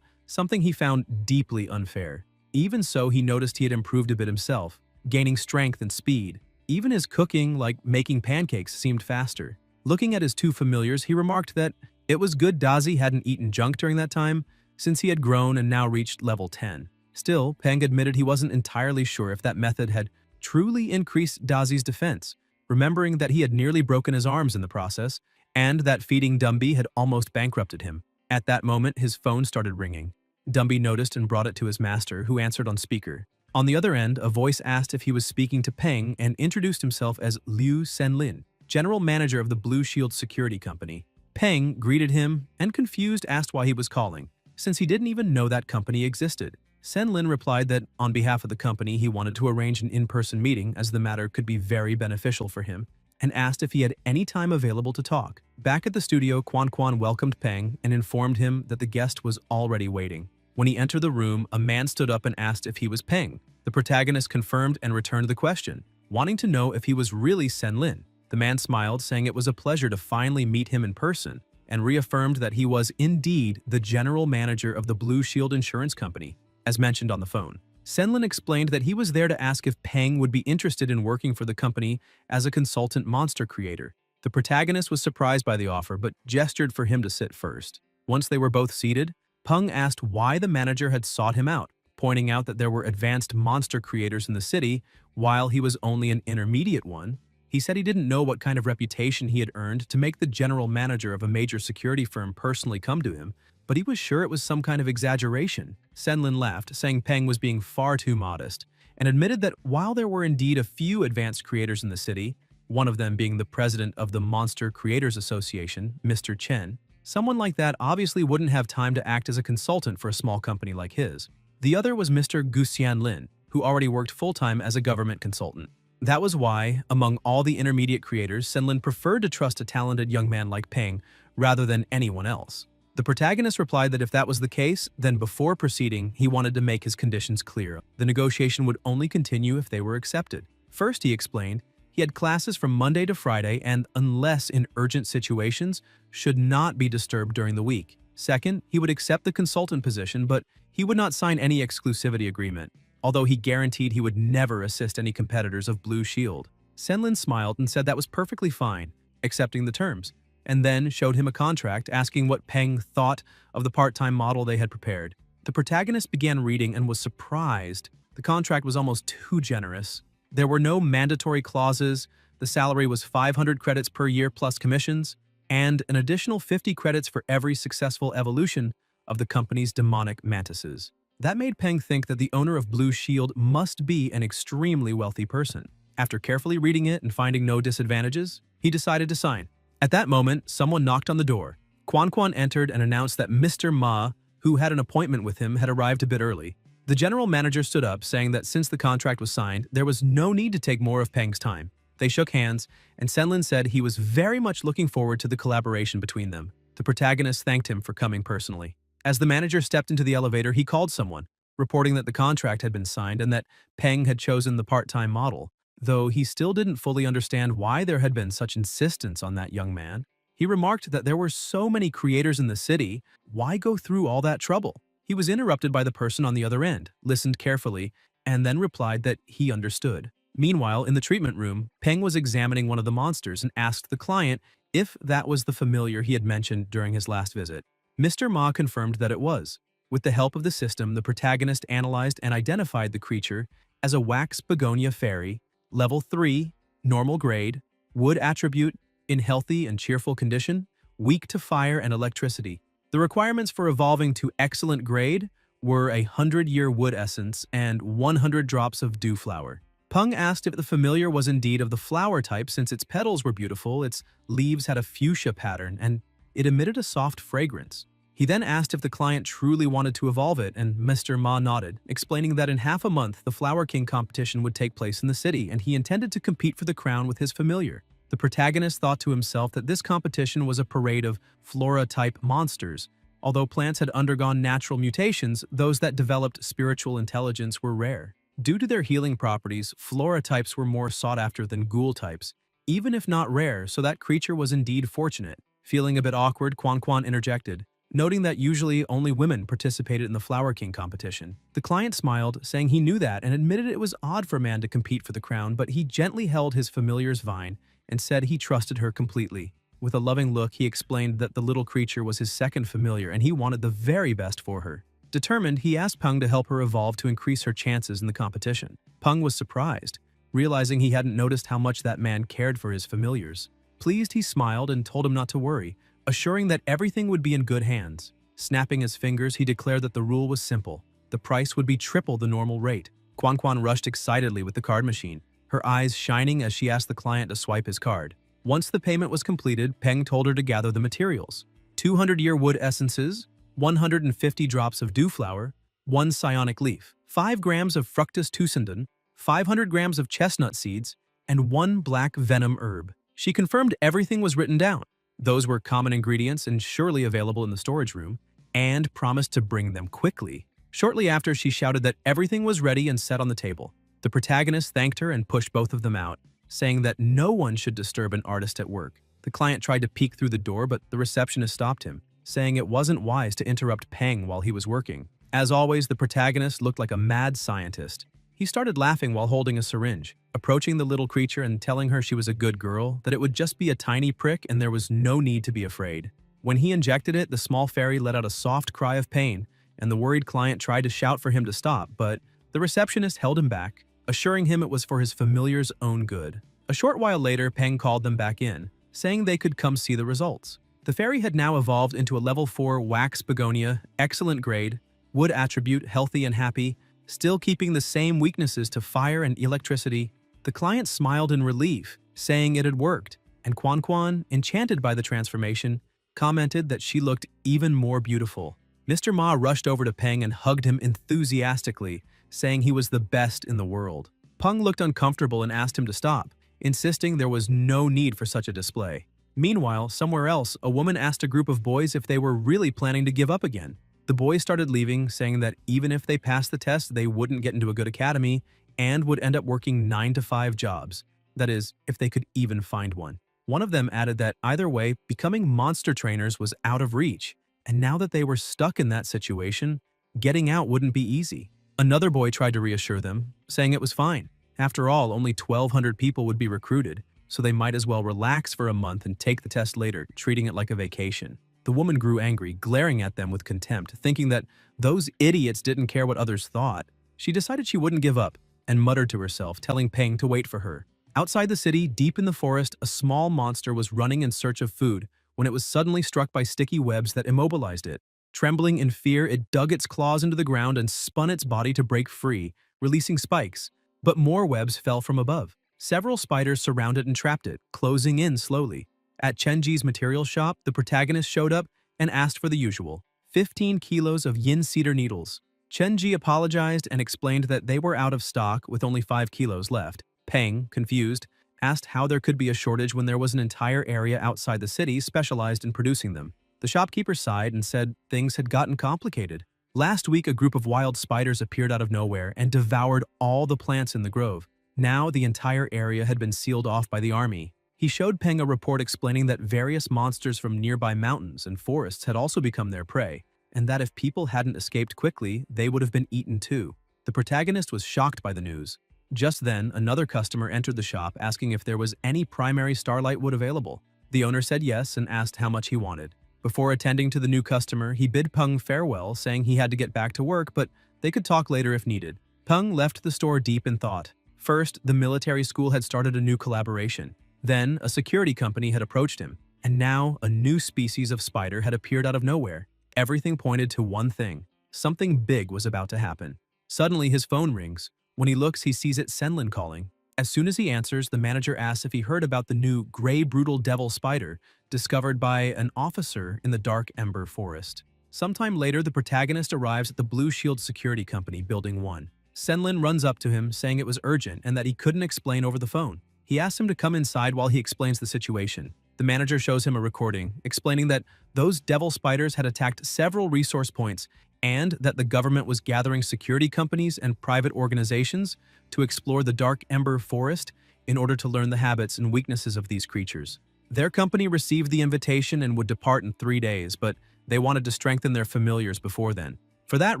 something he found deeply unfair. Even so, he noticed he had improved a bit himself, gaining strength and speed. Even his cooking, like making pancakes, seemed faster. Looking at his two familiars, he remarked that it was good Dazi hadn't eaten junk during that time, since he had grown and now reached level 10. Still, Peng admitted he wasn't entirely sure if that method had truly increased Dazi's defense, remembering that he had nearly broken his arms in the process, and that feeding Dumby had almost bankrupted him. At that moment, his phone started ringing. Dumby noticed and brought it to his master, who answered on speaker. On the other end, a voice asked if he was speaking to Peng and introduced himself as Liu Senlin, general manager of the Blue Shield Security Company. Peng greeted him and, confused, asked why he was calling, since he didn't even know that company existed. Senlin replied that on behalf of the company he wanted to arrange an in-person meeting as the matter could be very beneficial for him, and asked if he had any time available to talk. Back at the studio, Quan welcomed Peng and informed him that the guest was already waiting. When he entered the room, a man stood up and asked if he was Peng. The protagonist confirmed and returned the question, wanting to know if he was really Senlin. The man smiled, saying it was a pleasure to finally meet him in person, and reaffirmed that he was indeed the general manager of the Blue Shield Insurance Company, as mentioned on the phone. Senlin explained that he was there to ask if Peng would be interested in working for the company as a consultant monster creator. The protagonist was surprised by the offer, but gestured for him to sit first. Once they were both seated, Peng asked why the manager had sought him out, pointing out that there were advanced monster creators in the city, while he was only an intermediate one. He said he didn't know what kind of reputation he had earned to make the general manager of a major security firm personally come to him, but he was sure it was some kind of exaggeration. Senlin laughed, saying Peng was being far too modest, and admitted that while there were indeed a few advanced creators in the city, one of them being the president of the Monster Creators Association, Mr. Chen, someone like that obviously wouldn't have time to act as a consultant for a small company like his. The other was Mr. Guxian Lin, who already worked full-time as a government consultant. That was why, among all the intermediate creators, Senlin preferred to trust a talented young man like Peng rather than anyone else. The protagonist replied that if that was the case, then before proceeding, he wanted to make his conditions clear. The negotiation would only continue if they were accepted. First, he explained, he had classes from Monday to Friday and, unless in urgent situations, should not be disturbed during the week. Second, he would accept the consultant position, but he would not sign any exclusivity agreement, although he guaranteed he would never assist any competitors of Blue Shield. Senlin smiled and said that was perfectly fine, accepting the terms, and then showed him a contract asking what Peng thought of the part-time model they had prepared. The protagonist began reading and was surprised. The contract was almost too generous. There were no mandatory clauses, the salary was 500 credits per year plus commissions, and an additional 50 credits for every successful evolution of the company's demonic mantises. That made Peng think that the owner of Blue Shield must be an extremely wealthy person. After carefully reading it and finding no disadvantages, he decided to sign. At that moment, someone knocked on the door. Quan Quan entered and announced that Mr. Ma, who had an appointment with him, had arrived a bit early. The general manager stood up, saying that since the contract was signed, there was no need to take more of Peng's time. They shook hands, and Senlin said he was very much looking forward to the collaboration between them. The protagonist thanked him for coming personally. As the manager stepped into the elevator, he called someone, reporting that the contract had been signed and that Peng had chosen the part-time model. Though he still didn't fully understand why there had been such insistence on that young man, he remarked that there were so many creators in the city, why go through all that trouble? He was interrupted by the person on the other end, listened carefully, and then replied that he understood. Meanwhile, in the treatment room, Peng was examining one of the monsters and asked the client if that was the familiar he had mentioned during his last visit. Mr. Ma confirmed that it was. With the help of the system, the protagonist analyzed and identified the creature as a wax begonia fairy, level 3, normal grade, wood attribute, in healthy and cheerful condition, weak to fire and electricity. The requirements for evolving to excellent grade were 100-year wood essence and 100 drops of dew flower. Peng asked if the familiar was indeed of the flower type since its petals were beautiful, its leaves had a fuchsia pattern, and it emitted a soft fragrance. He then asked if the client truly wanted to evolve it, and Mr. Ma nodded, explaining that in half a month the Flower King competition would take place in the city, and he intended to compete for the crown with his familiar. The protagonist thought to himself that this competition was a parade of flora-type monsters. Although plants had undergone natural mutations, those that developed spiritual intelligence were rare. Due to their healing properties, flora types were more sought after than ghoul types, even if not rare, so that creature was indeed fortunate. Feeling a bit awkward, Quan Quan interjected, noting that usually only women participated in the Flower King competition. The client smiled, saying he knew that and admitted it was odd for a man to compete for the crown, but he gently held his familiar's vine and said he trusted her completely. With a loving look, he explained that the little creature was his second familiar and he wanted the very best for her. Determined, he asked Peng to help her evolve to increase her chances in the competition. Peng was surprised, realizing he hadn't noticed how much that man cared for his familiars. Pleased, he smiled and told him not to worry, assuring that everything would be in good hands. Snapping his fingers, he declared that the rule was simple. The price would be triple the normal rate. Quan Quan rushed excitedly with the card machine, her eyes shining as she asked the client to swipe his card. Once the payment was completed, Peng told her to gather the materials. 200-year wood essences, 150 drops of dew flower, 1 psionic leaf, 5 grams of fructus tuscendon, 500 grams of chestnut seeds, and 1 black venom herb. She confirmed everything was written down. Those were common ingredients and surely available in the storage room, and promised to bring them quickly. Shortly after, she shouted that everything was ready and set on the table. The protagonist thanked her and pushed both of them out, saying that no one should disturb an artist at work. The client tried to peek through the door, but the receptionist stopped him, saying it wasn't wise to interrupt Peng while he was working. As always, the protagonist looked like a mad scientist. He started laughing while holding a syringe, approaching the little creature and telling her she was a good girl, that it would just be a tiny prick and there was no need to be afraid. When he injected it, the small fairy let out a soft cry of pain, and the worried client tried to shout for him to stop, but the receptionist held him back, assuring him it was for his familiar's own good. A short while later, Peng called them back in, saying they could come see the results. The fairy had now evolved into a level 4 wax begonia, excellent grade, wood attribute, healthy and happy, still keeping the same weaknesses to fire and electricity. The client smiled in relief, saying it had worked, and Quan Quan, enchanted by the transformation, commented that she looked even more beautiful. Mr. Ma rushed over to Peng and hugged him enthusiastically, saying he was the best in the world. Peng looked uncomfortable and asked him to stop, insisting there was no need for such a display. Meanwhile, somewhere else, a woman asked a group of boys if they were really planning to give up again. The boys started leaving, saying that even if they passed the test, they wouldn't get into a good academy and would end up working 9-to-5 jobs. That is, if they could even find one. One of them added that either way, becoming monster trainers was out of reach, and now that they were stuck in that situation, getting out wouldn't be easy. Another boy tried to reassure them, saying it was fine. After all, only 1,200 people would be recruited, so they might as well relax for a month and take the test later, treating it like a vacation. The woman grew angry, glaring at them with contempt, thinking that those idiots didn't care what others thought. She decided she wouldn't give up, and muttered to herself, telling Peng to wait for her. Outside the city, deep in the forest, a small monster was running in search of food, when it was suddenly struck by sticky webs that immobilized it. Trembling in fear, it dug its claws into the ground and spun its body to break free, releasing spikes. But more webs fell from above. Several spiders surrounded and trapped it, closing in slowly. At Chenji's material shop, the protagonist showed up and asked for the usual, 15 kilos of yin cedar needles. Chenji apologized and explained that they were out of stock with only 5 kilos left. Peng, confused, asked how there could be a shortage when there was an entire area outside the city specialized in producing them. The shopkeeper sighed and said things had gotten complicated. Last week, a group of wild spiders appeared out of nowhere and devoured all the plants in the grove. Now, the entire area had been sealed off by the army. He showed Peng a report explaining that various monsters from nearby mountains and forests had also become their prey, and that if people hadn't escaped quickly, they would have been eaten too. The protagonist was shocked by the news. Just then, another customer entered the shop asking if there was any primary starlight wood available. The owner said yes and asked how much he wanted. Before attending to the new customer, he bid Peng farewell, saying he had to get back to work, but they could talk later if needed. Peng left the store deep in thought. First, the military school had started a new collaboration. Then, a security company had approached him. And now, a new species of spider had appeared out of nowhere. Everything pointed to one thing. Something big was about to happen. Suddenly, his phone rings. When he looks, he sees it Senlin calling. As soon as he answers, the manager asks if he heard about the new gray brutal devil spider discovered by an officer in the Dark Ember Forest. Sometime later, the protagonist arrives at the Blue Shield Security Company, Building 1. Senlin runs up to him, saying it was urgent and that he couldn't explain over the phone. He asks him to come inside while he explains the situation. The manager shows him a recording, explaining that those devil spiders had attacked several resource points and that the government was gathering security companies and private organizations to explore the Dark Ember Forest in order to learn the habits and weaknesses of these creatures. Their company received the invitation and would depart in 3 days, but they wanted to strengthen their familiars before then. For that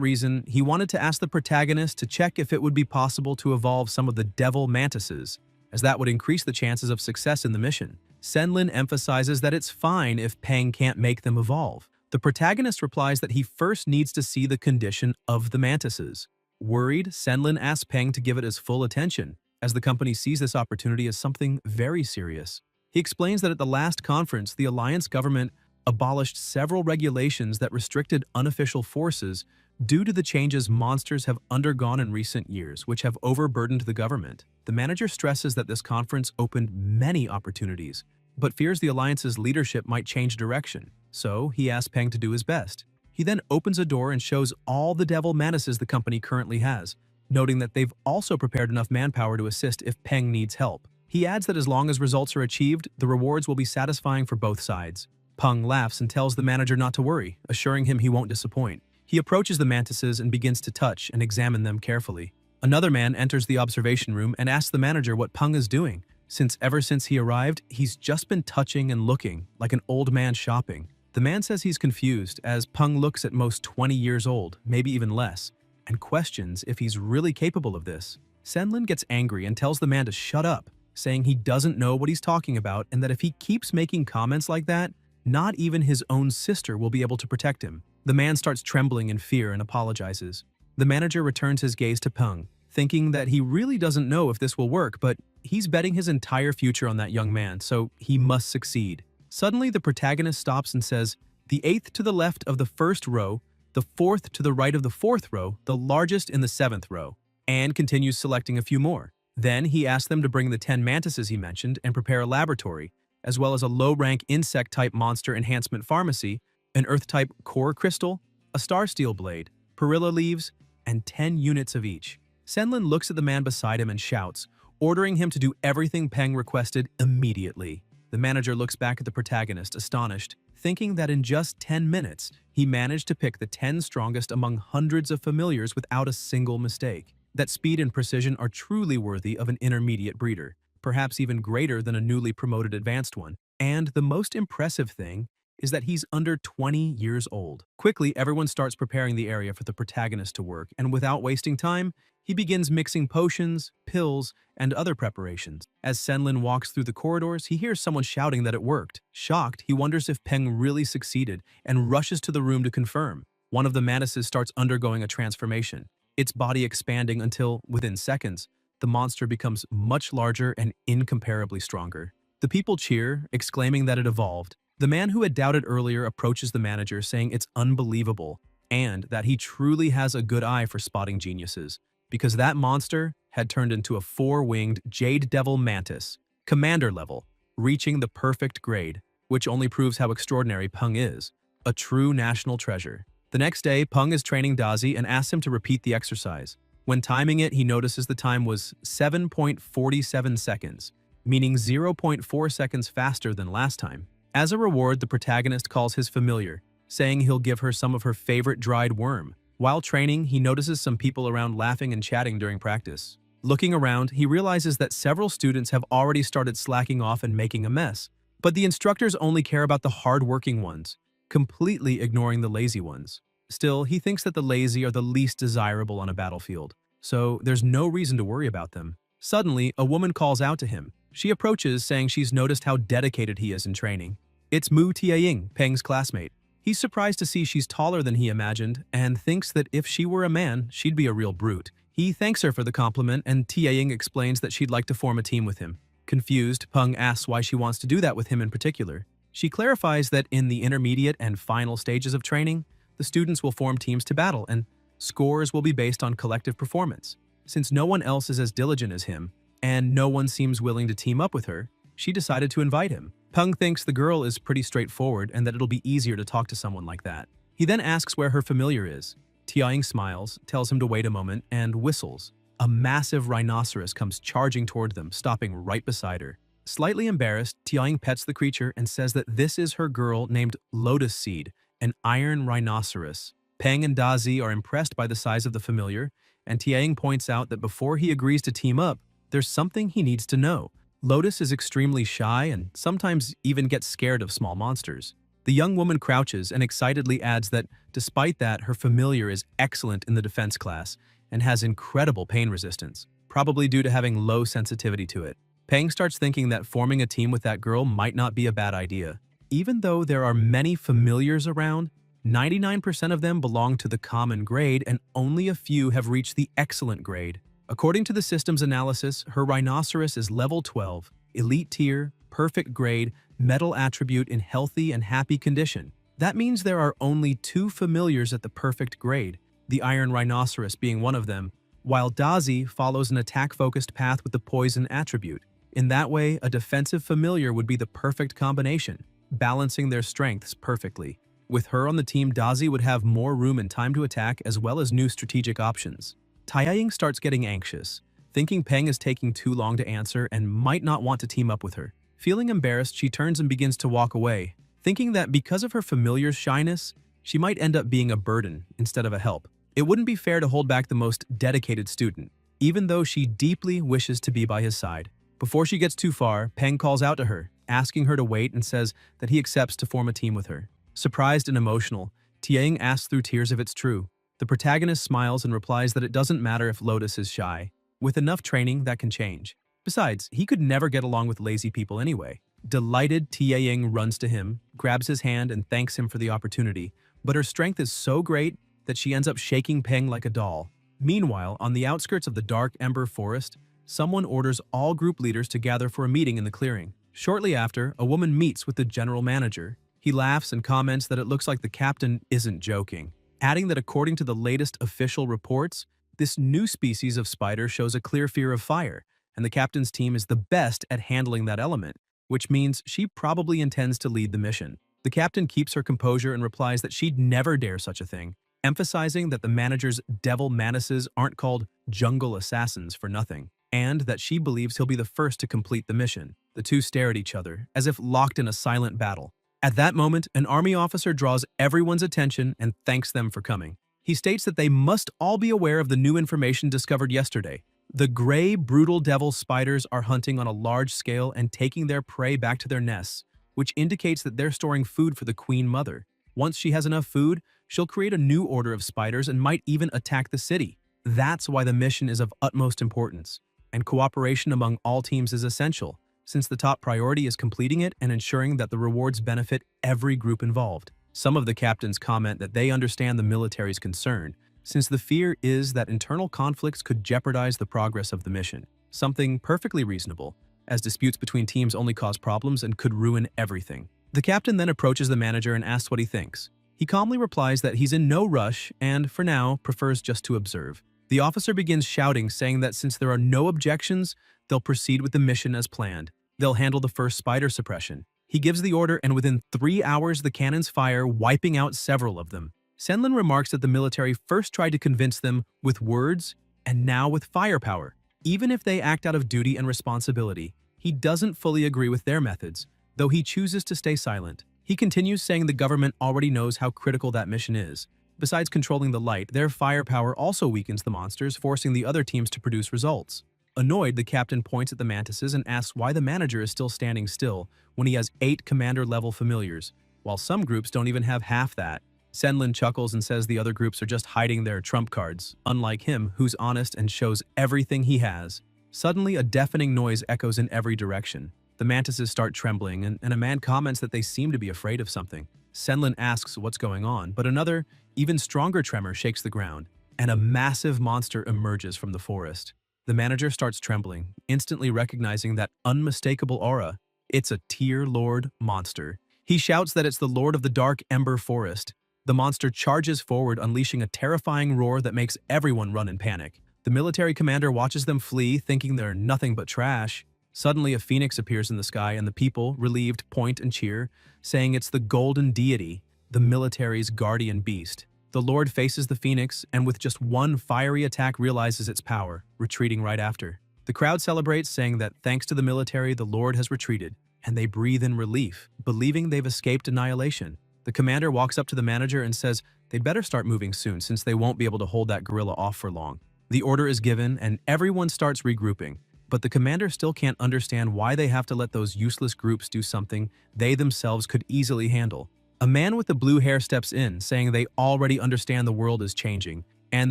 reason, he wanted to ask the protagonist to check if it would be possible to evolve some of the devil mantises, as that would increase the chances of success in the mission. Senlin emphasizes that it's fine if Peng can't make them evolve. The protagonist replies that he first needs to see the condition of the mantises. Worried, Senlin asks Peng to give it his full attention, as the company sees this opportunity as something very serious. He explains that at the last conference, the alliance government abolished several regulations that restricted unofficial forces due to the changes monsters have undergone in recent years, which have overburdened the government. The manager stresses that this conference opened many opportunities, but fears the alliance's leadership might change direction, so he asks Peng to do his best. He then opens a door and shows all the devil mantises the company currently has, noting that they've also prepared enough manpower to assist if Peng needs help. He adds that as long as results are achieved, the rewards will be satisfying for both sides. Peng laughs and tells the manager not to worry, assuring him he won't disappoint. He approaches the mantises and begins to touch and examine them carefully. Another man enters the observation room and asks the manager what Peng is doing, since ever since he arrived, he's just been touching and looking, like an old man shopping. The man says he's confused, as Peng looks at most 20 years old, maybe even less, and questions if he's really capable of this. Senlin gets angry and tells the man to shut up, saying he doesn't know what he's talking about and that if he keeps making comments like that, not even his own sister will be able to protect him. The man starts trembling in fear and apologizes. The manager returns his gaze to Peng, thinking that he really doesn't know if this will work, but he's betting his entire future on that young man, so he must succeed. Suddenly, the protagonist stops and says, "The 8th to the left of the 1st row, the 4th to the right of the 4th row, the largest in the 7th row," and continues selecting a few more. Then he asks them to bring the 10 mantises he mentioned and prepare a laboratory, as well as a low-rank insect-type monster enhancement pharmacy, an earth-type core crystal, a star steel blade, perilla leaves, and 10 units of each. Senlin looks at the man beside him and shouts, ordering him to do everything Peng requested immediately. The manager looks back at the protagonist, astonished, thinking that in just 10 minutes, he managed to pick the 10 strongest among hundreds of familiars without a single mistake. That speed and precision are truly worthy of an intermediate breeder, perhaps even greater than a newly promoted advanced one. And the most impressive thing is that he's under 20 years old. Quickly, everyone starts preparing the area for the protagonist to work, and without wasting time, he begins mixing potions, pills, and other preparations. As Senlin walks through the corridors, he hears someone shouting that it worked. Shocked, he wonders if Peng really succeeded and rushes to the room to confirm. One of the mantises starts undergoing a transformation, its body expanding until, within seconds, the monster becomes much larger and incomparably stronger. The people cheer, exclaiming that it evolved, The man who had doubted earlier approaches the manager saying it's unbelievable and that he truly has a good eye for spotting geniuses, because that monster had turned into a four-winged jade devil mantis, commander level, reaching the perfect grade, which only proves how extraordinary Peng is, a true national treasure. The next day, Peng is training Dazi and asks him to repeat the exercise. When timing it, he notices the time was 7.47 seconds, meaning 0.4 seconds faster than last time. As a reward, the protagonist calls his familiar, saying he'll give her some of her favorite dried worm. While training, he notices some people around laughing and chatting during practice. Looking around, he realizes that several students have already started slacking off and making a mess. But the instructors only care about the hard-working ones, completely ignoring the lazy ones. Still, he thinks that the lazy are the least desirable on a battlefield, so there's no reason to worry about them. Suddenly, a woman calls out to him. She approaches, saying she's noticed how dedicated he is in training. It's Mu Tianying, Peng's classmate. He's surprised to see she's taller than he imagined and thinks that if she were a man, she'd be a real brute. He thanks her for the compliment, and Tianying explains that she'd like to form a team with him. Confused, Peng asks why she wants to do that with him in particular. She clarifies that in the intermediate and final stages of training, the students will form teams to battle, and scores will be based on collective performance. Since no one else is as diligent as him, and no one seems willing to team up with her, she decided to invite him. Peng thinks the girl is pretty straightforward and that it'll be easier to talk to someone like that. He then asks where her familiar is. Tianying smiles, tells him to wait a moment, and whistles. A massive rhinoceros comes charging toward them, stopping right beside her. Slightly embarrassed, Tianying pets the creature and says that this is her girl named Lotus Seed, an iron rhinoceros. Peng and Dazi are impressed by the size of the familiar, and Tianying points out that before he agrees to team up, there's something he needs to know. Lotus is extremely shy and sometimes even gets scared of small monsters. The young woman crouches and excitedly adds that, despite that, her familiar is excellent in the defense class and has incredible pain resistance, probably due to having low sensitivity to it. Peng starts thinking that forming a team with that girl might not be a bad idea. Even though there are many familiars around, 99% of them belong to the common grade and only a few have reached the excellent grade. According to the system's analysis, her rhinoceros is level 12, elite tier, perfect grade, metal attribute in healthy and happy condition. That means there are only 2 familiars at the perfect grade, the iron rhinoceros being one of them, while Dazi follows an attack-focused path with the poison attribute. In that way, a defensive familiar would be the perfect combination, balancing their strengths perfectly. With her on the team, Dazi would have more room and time to attack as well as new strategic options. Tianying starts getting anxious, thinking Peng is taking too long to answer and might not want to team up with her. Feeling embarrassed, she turns and begins to walk away, thinking that because of her familiar's shyness, she might end up being a burden instead of a help. It wouldn't be fair to hold back the most dedicated student, even though she deeply wishes to be by his side. Before she gets too far, Peng calls out to her, asking her to wait and says that he accepts to form a team with her. Surprised and emotional, Tianying asks through tears if it's true. The protagonist smiles and replies that it doesn't matter if Lotus is shy. With enough training, that can change. Besides, he could never get along with lazy people anyway. Delighted, Tianying runs to him, grabs his hand and thanks him for the opportunity, but her strength is so great that she ends up shaking Peng like a doll. Meanwhile, on the outskirts of the dark ember forest, someone orders all group leaders to gather for a meeting in the clearing. Shortly after, a woman meets with the general manager. He laughs and comments that it looks like the captain isn't joking, adding that according to the latest official reports, this new species of spider shows a clear fear of fire, and the captain's team is the best at handling that element, which means she probably intends to lead the mission. The captain keeps her composure and replies that she'd never dare such a thing, emphasizing that the manager's devil mantises aren't called jungle assassins for nothing, and that she believes he'll be the first to complete the mission. The two stare at each other, as if locked in a silent battle. At that moment, an army officer draws everyone's attention and thanks them for coming. He states that they must all be aware of the new information discovered yesterday. The gray, brutal devil spiders are hunting on a large scale and taking their prey back to their nests, which indicates that they're storing food for the queen mother. Once she has enough food, she'll create a new order of spiders and might even attack the city. That's why the mission is of utmost importance, and cooperation among all teams is essential, since the top priority is completing it and ensuring that the rewards benefit every group involved. Some of the captains comment that they understand the military's concern, since the fear is that internal conflicts could jeopardize the progress of the mission. Something perfectly reasonable, as disputes between teams only cause problems and could ruin everything. The captain then approaches the manager and asks what he thinks. He calmly replies that he's in no rush and, for now, prefers just to observe. The officer begins shouting, saying that since there are no objections, they'll proceed with the mission as planned. They'll handle the first spider suppression. He gives the order, and within 3 hours the cannons fire, wiping out several of them. Senlin remarks that the military first tried to convince them with words and now with firepower. Even if they act out of duty and responsibility, he doesn't fully agree with their methods, though he chooses to stay silent. He continues saying the government already knows how critical that mission is. Besides controlling the light, their firepower also weakens the monsters, forcing the other teams to produce results. Annoyed, the captain points at the mantises and asks why the manager is still standing still when he has 8 commander-level familiars, while some groups don't even have half that. Senlin chuckles and says the other groups are just hiding their trump cards, unlike him, who's honest and shows everything he has. Suddenly, a deafening noise echoes in every direction. The mantises start trembling, and a man comments that they seem to be afraid of something. Senlin asks what's going on, but another, even stronger tremor shakes the ground, and a massive monster emerges from the forest. The manager starts trembling, instantly recognizing that unmistakable aura. It's a Tier Lord monster. He shouts that it's the Lord of the Dark Ember Forest. The monster charges forward, unleashing a terrifying roar that makes everyone run in panic. The military commander watches them flee, thinking they're nothing but trash. Suddenly, a phoenix appears in the sky, and the people, relieved, point and cheer, saying it's the golden deity, the military's guardian beast. The Lord faces the phoenix, and with just one fiery attack realizes its power, retreating right after. The crowd celebrates, saying that thanks to the military, the Lord has retreated, and they breathe in relief, believing they've escaped annihilation. The commander walks up to the manager and says they'd better start moving soon since they won't be able to hold that gorilla off for long. The order is given, and everyone starts regrouping. But the commander still can't understand why they have to let those useless groups do something they themselves could easily handle. A man with the blue hair steps in, saying they already understand the world is changing, and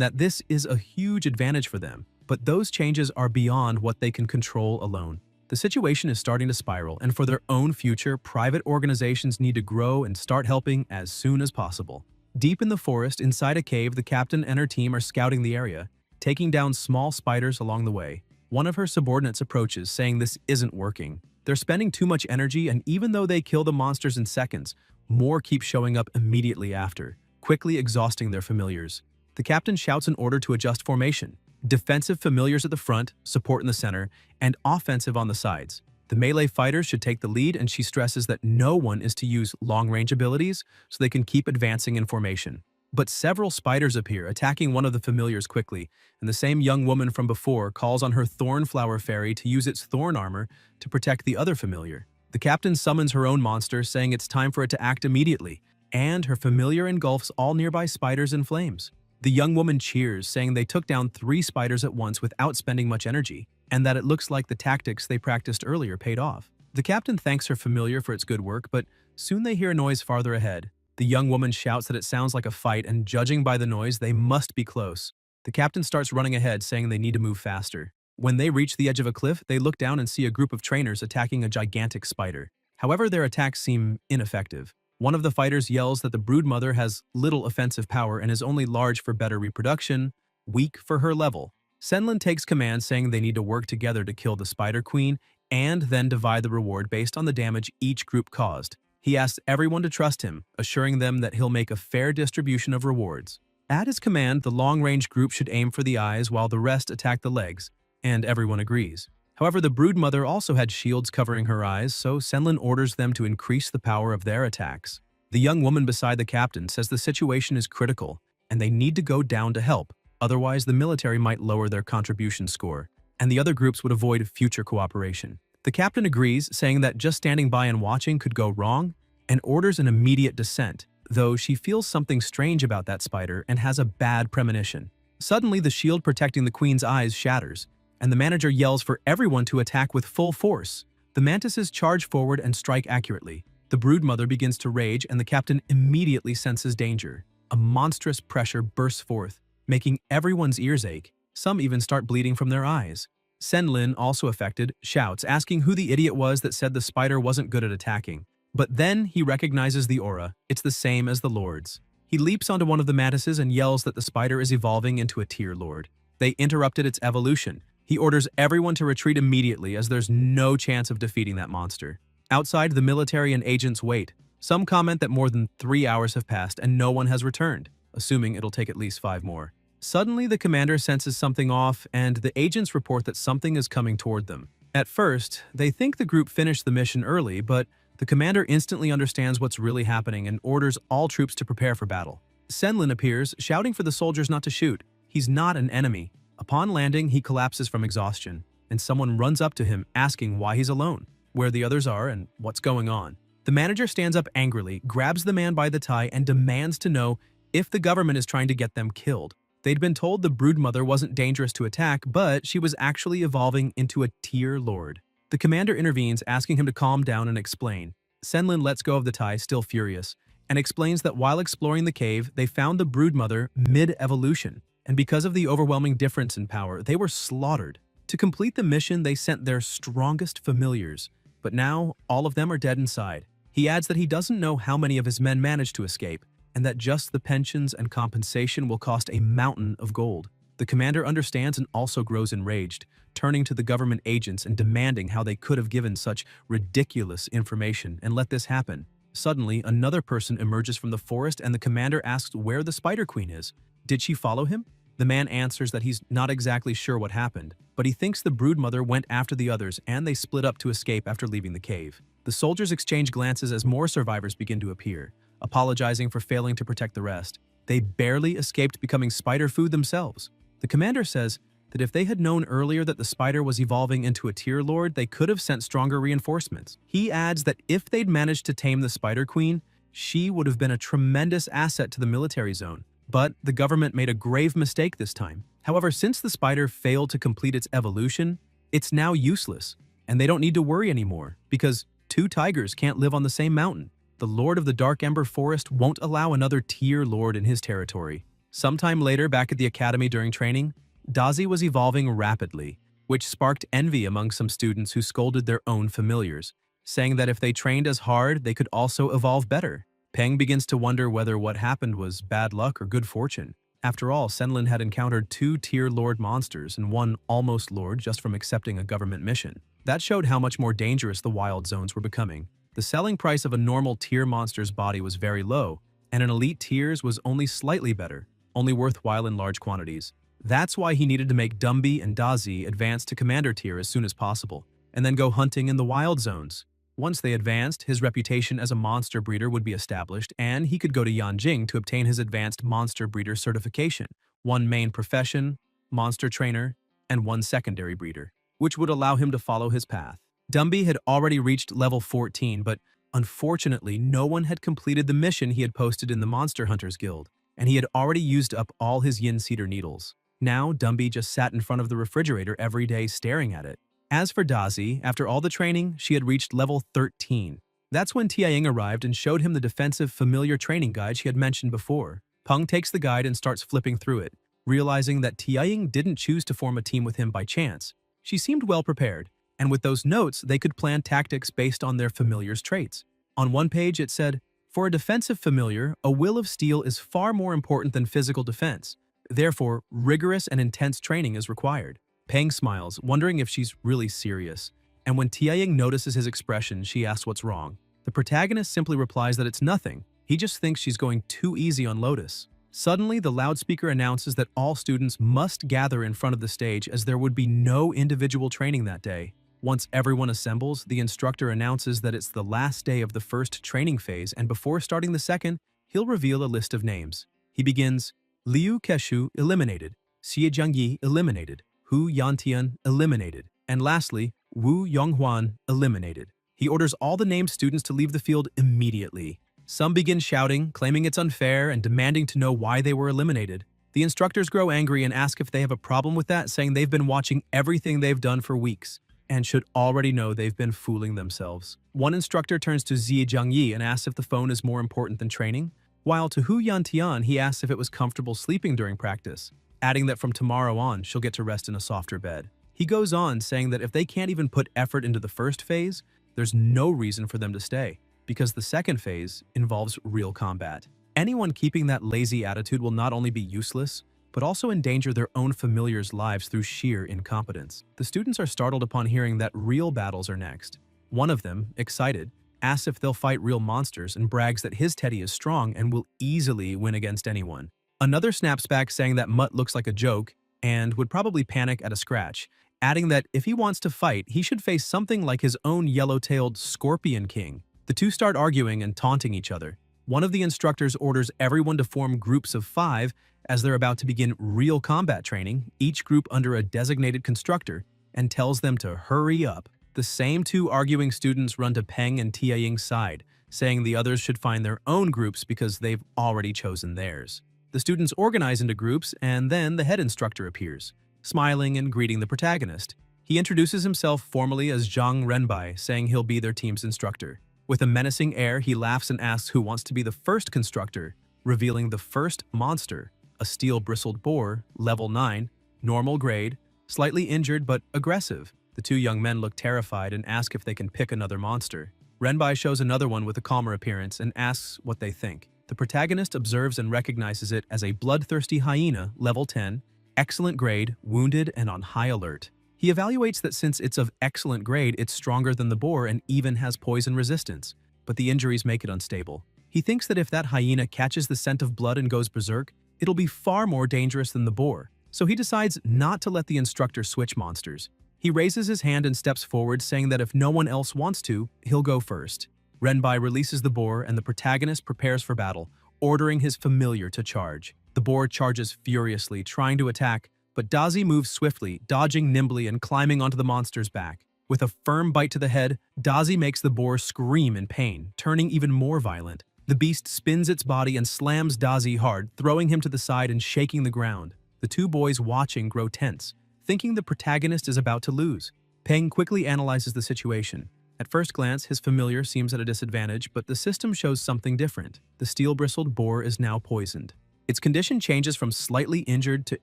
that this is a huge advantage for them, but those changes are beyond what they can control alone. The situation is starting to spiral, and for their own future, private organizations need to grow and start helping as soon as possible. Deep in the forest, inside a cave, the captain and her team are scouting the area, taking down small spiders along the way. One of her subordinates approaches, saying this isn't working. They're spending too much energy, and even though they kill the monsters in seconds, more keep showing up immediately after, quickly exhausting their familiars. The captain shouts an order to adjust formation. Defensive familiars at the front, support in the center, and offensive on the sides. The melee fighters should take the lead, and she stresses that no one is to use long-range abilities so they can keep advancing in formation. But several spiders appear, attacking one of the familiars quickly, and the same young woman from before calls on her Thornflower Fairy to use its thorn armor to protect the other familiar. The captain summons her own monster, saying it's time for it to act immediately, and her familiar engulfs all nearby spiders in flames. The young woman cheers, saying they took down 3 spiders at once without spending much energy, and that it looks like the tactics they practiced earlier paid off. The captain thanks her familiar for its good work, but soon they hear a noise farther ahead. The young woman shouts that it sounds like a fight, and judging by the noise, they must be close. The captain starts running ahead, saying they need to move faster. When they reach the edge of a cliff, they look down and see a group of trainers attacking a gigantic spider. However, their attacks seem ineffective. One of the fighters yells that the broodmother has little offensive power and is only large for better reproduction, weak for her level. Senlin takes command, saying they need to work together to kill the Spider Queen and then divide the reward based on the damage each group caused. He asks everyone to trust him, assuring them that he'll make a fair distribution of rewards. At his command, the long-range group should aim for the eyes while the rest attack the legs, and everyone agrees. However, the broodmother also had shields covering her eyes, so Senlin orders them to increase the power of their attacks. The young woman beside the captain says the situation is critical, and they need to go down to help, otherwise the military might lower their contribution score, and the other groups would avoid future cooperation. The captain agrees, saying that just standing by and watching could go wrong, and orders an immediate descent, though she feels something strange about that spider and has a bad premonition. Suddenly, the shield protecting the queen's eyes shatters, and the manager yells for everyone to attack with full force. The mantises charge forward and strike accurately. The broodmother begins to rage, and the captain immediately senses danger. A monstrous pressure bursts forth, making everyone's ears ache. Some even start bleeding from their eyes. Senlin, also affected, shouts, asking who the idiot was that said the spider wasn't good at attacking. But then he recognizes the aura. It's the same as the Lord's. He leaps onto one of the mantises and yells that the spider is evolving into a Tier Lord. They interrupted its evolution. He orders everyone to retreat immediately, as there's no chance of defeating that monster. Outside, the military and agents wait. Some comment that more than 3 hours have passed and no one has returned, assuming it'll take at least 5 more. Suddenly, the commander senses something off, and the agents report that something is coming toward them. At first, they think the group finished the mission early, but the commander instantly understands what's really happening and orders all troops to prepare for battle. Senlin appears, shouting for the soldiers not to shoot. He's not an enemy. Upon landing, he collapses from exhaustion, and someone runs up to him asking why he's alone, where the others are, and what's going on. The manager stands up angrily, grabs the man by the tie, and demands to know if the government is trying to get them killed. They'd been told the broodmother wasn't dangerous to attack, but she was actually evolving into a tier lord. The commander intervenes, asking him to calm down and explain. Senlin lets go of the tie, still furious, and explains that while exploring the cave, they found the broodmother mid-evolution, and because of the overwhelming difference in power, they were slaughtered. To complete the mission, they sent their strongest familiars, but now all of them are dead inside. He adds that he doesn't know how many of his men managed to escape, and that just the pensions and compensation will cost a mountain of gold. The commander understands and also grows enraged, turning to the government agents and demanding how they could have given such ridiculous information and let this happen. Suddenly, another person emerges from the forest and the commander asks where the Spider Queen is. Did she follow him? The man answers that he's not exactly sure what happened, but he thinks the broodmother went after the others and they split up to escape after leaving the cave. The soldiers exchange glances as more survivors begin to appear, apologizing for failing to protect the rest. They barely escaped becoming spider food themselves. The commander says that if they had known earlier that the spider was evolving into a tier lord, they could have sent stronger reinforcements. He adds that if they'd managed to tame the Spider Queen, she would have been a tremendous asset to the military zone. But the government made a grave mistake this time. However, since the spider failed to complete its evolution, it's now useless, and they don't need to worry anymore, because 2 tigers can't live on the same mountain. The Lord of the Dark Ember Forest won't allow another tier lord in his territory. Sometime later, back at the academy during training, Dazi was evolving rapidly, which sparked envy among some students who scolded their own familiars, saying that if they trained as hard, they could also evolve better. Peng begins to wonder whether what happened was bad luck or good fortune. After all, Senlin had encountered 2 tier lord monsters and 1 almost lord just from accepting a government mission. That showed how much more dangerous the wild zones were becoming. The selling price of a normal tier monster's body was very low, and an elite tier's was only slightly better, only worthwhile in large quantities. That's why he needed to make Dumbi and Dazi advance to commander tier as soon as possible, and then go hunting in the wild zones. Once they advanced, his reputation as a monster breeder would be established, and he could go to Yanjing to obtain his advanced monster breeder certification, 1 main profession, monster trainer, and 1 secondary breeder, which would allow him to follow his path. Dumbi had already reached level 14, but unfortunately, no one had completed the mission he had posted in the Monster Hunters Guild, and he had already used up all his yin cedar needles. Now, Dumbi just sat in front of the refrigerator every day staring at it. As for Dazi, after all the training, she had reached level 13. That's when Tiaying arrived and showed him the defensive familiar training guide she had mentioned before. Peng takes the guide and starts flipping through it, realizing that Tiaying didn't choose to form a team with him by chance. She seemed well prepared, and with those notes, they could plan tactics based on their familiar's traits. On one page, it said, "For a defensive familiar, a will of steel is far more important than physical defense. Therefore, rigorous and intense training is required." Peng smiles, wondering if she's really serious, and when Tiaying notices his expression, she asks what's wrong. The protagonist simply replies that it's nothing. He just thinks she's going too easy on Lotus. Suddenly, the loudspeaker announces that all students must gather in front of the stage as there would be no individual training that day. Once everyone assembles, the instructor announces that it's the last day of the first training phase, and before starting the second, he'll reveal a list of names. He begins, Liu Keshu eliminated, Xie Jiangyi eliminated, Hu Yantian eliminated, and lastly, Wu Yonghuan eliminated. He orders all the named students to leave the field immediately. Some begin shouting, claiming it's unfair and demanding to know why they were eliminated. The instructors grow angry and ask if they have a problem with that, saying they've been watching everything they've done for weeks and should already know they've been fooling themselves. One instructor turns to Xie Jiangyi and asks if the phone is more important than training, while to Hu Yantian he asks if it was comfortable sleeping during practice, adding that from tomorrow on she'll get to rest in a softer bed. He goes on saying that if they can't even put effort into the first phase, there's no reason for them to stay, because the second phase involves real combat. Anyone keeping that lazy attitude will not only be useless, but also endanger their own familiars' lives through sheer incompetence. The students are startled upon hearing that real battles are next. One of them, excited, asks if they'll fight real monsters and brags that his teddy is strong and will easily win against anyone. Another snaps back saying that Mutt looks like a joke and would probably panic at a scratch, adding that if he wants to fight, he should face something like his own yellow-tailed Scorpion King. The two start arguing and taunting each other. One of the instructors orders everyone to form groups of 5 as they're about to begin real combat training, each group under a designated constructor, and tells them to hurry up. The same two arguing students run to Peng and Tia Ying's side, saying the others should find their own groups because they've already chosen theirs. The students organize into groups, and then the head instructor appears, smiling and greeting the protagonist. He introduces himself formally as Zhang Renbai, saying he'll be their team's instructor. With a menacing air, he laughs and asks who wants to be the first constructor, revealing the first monster, a steel-bristled boar, level 9, normal grade, slightly injured but aggressive. The two young men look terrified and ask if they can pick another monster. Renbai shows another one with a calmer appearance and asks what they think. The protagonist observes and recognizes it as a bloodthirsty hyena, level 10, excellent grade, wounded and on high alert. He evaluates that since it's of excellent grade, it's stronger than the boar and even has poison resistance, but the injuries make it unstable. He thinks that if that hyena catches the scent of blood and goes berserk, it'll be far more dangerous than the boar, so he decides not to let the instructor switch monsters. He raises his hand and steps forward, saying that if no one else wants to, he'll go first. Renbai releases the boar and the protagonist prepares for battle, ordering his familiar to charge. The boar charges furiously, trying to attack, but Dazi moves swiftly, dodging nimbly and climbing onto the monster's back. With a firm bite to the head, Dazi makes the boar scream in pain, turning even more violent. The beast spins its body and slams Dazi hard, throwing him to the side and shaking the ground. The two boys watching grow tense, thinking the protagonist is about to lose. Peng quickly analyzes the situation. At first glance, his familiar seems at a disadvantage, but the system shows something different. The steel-bristled boar is now poisoned. Its condition changes from slightly injured to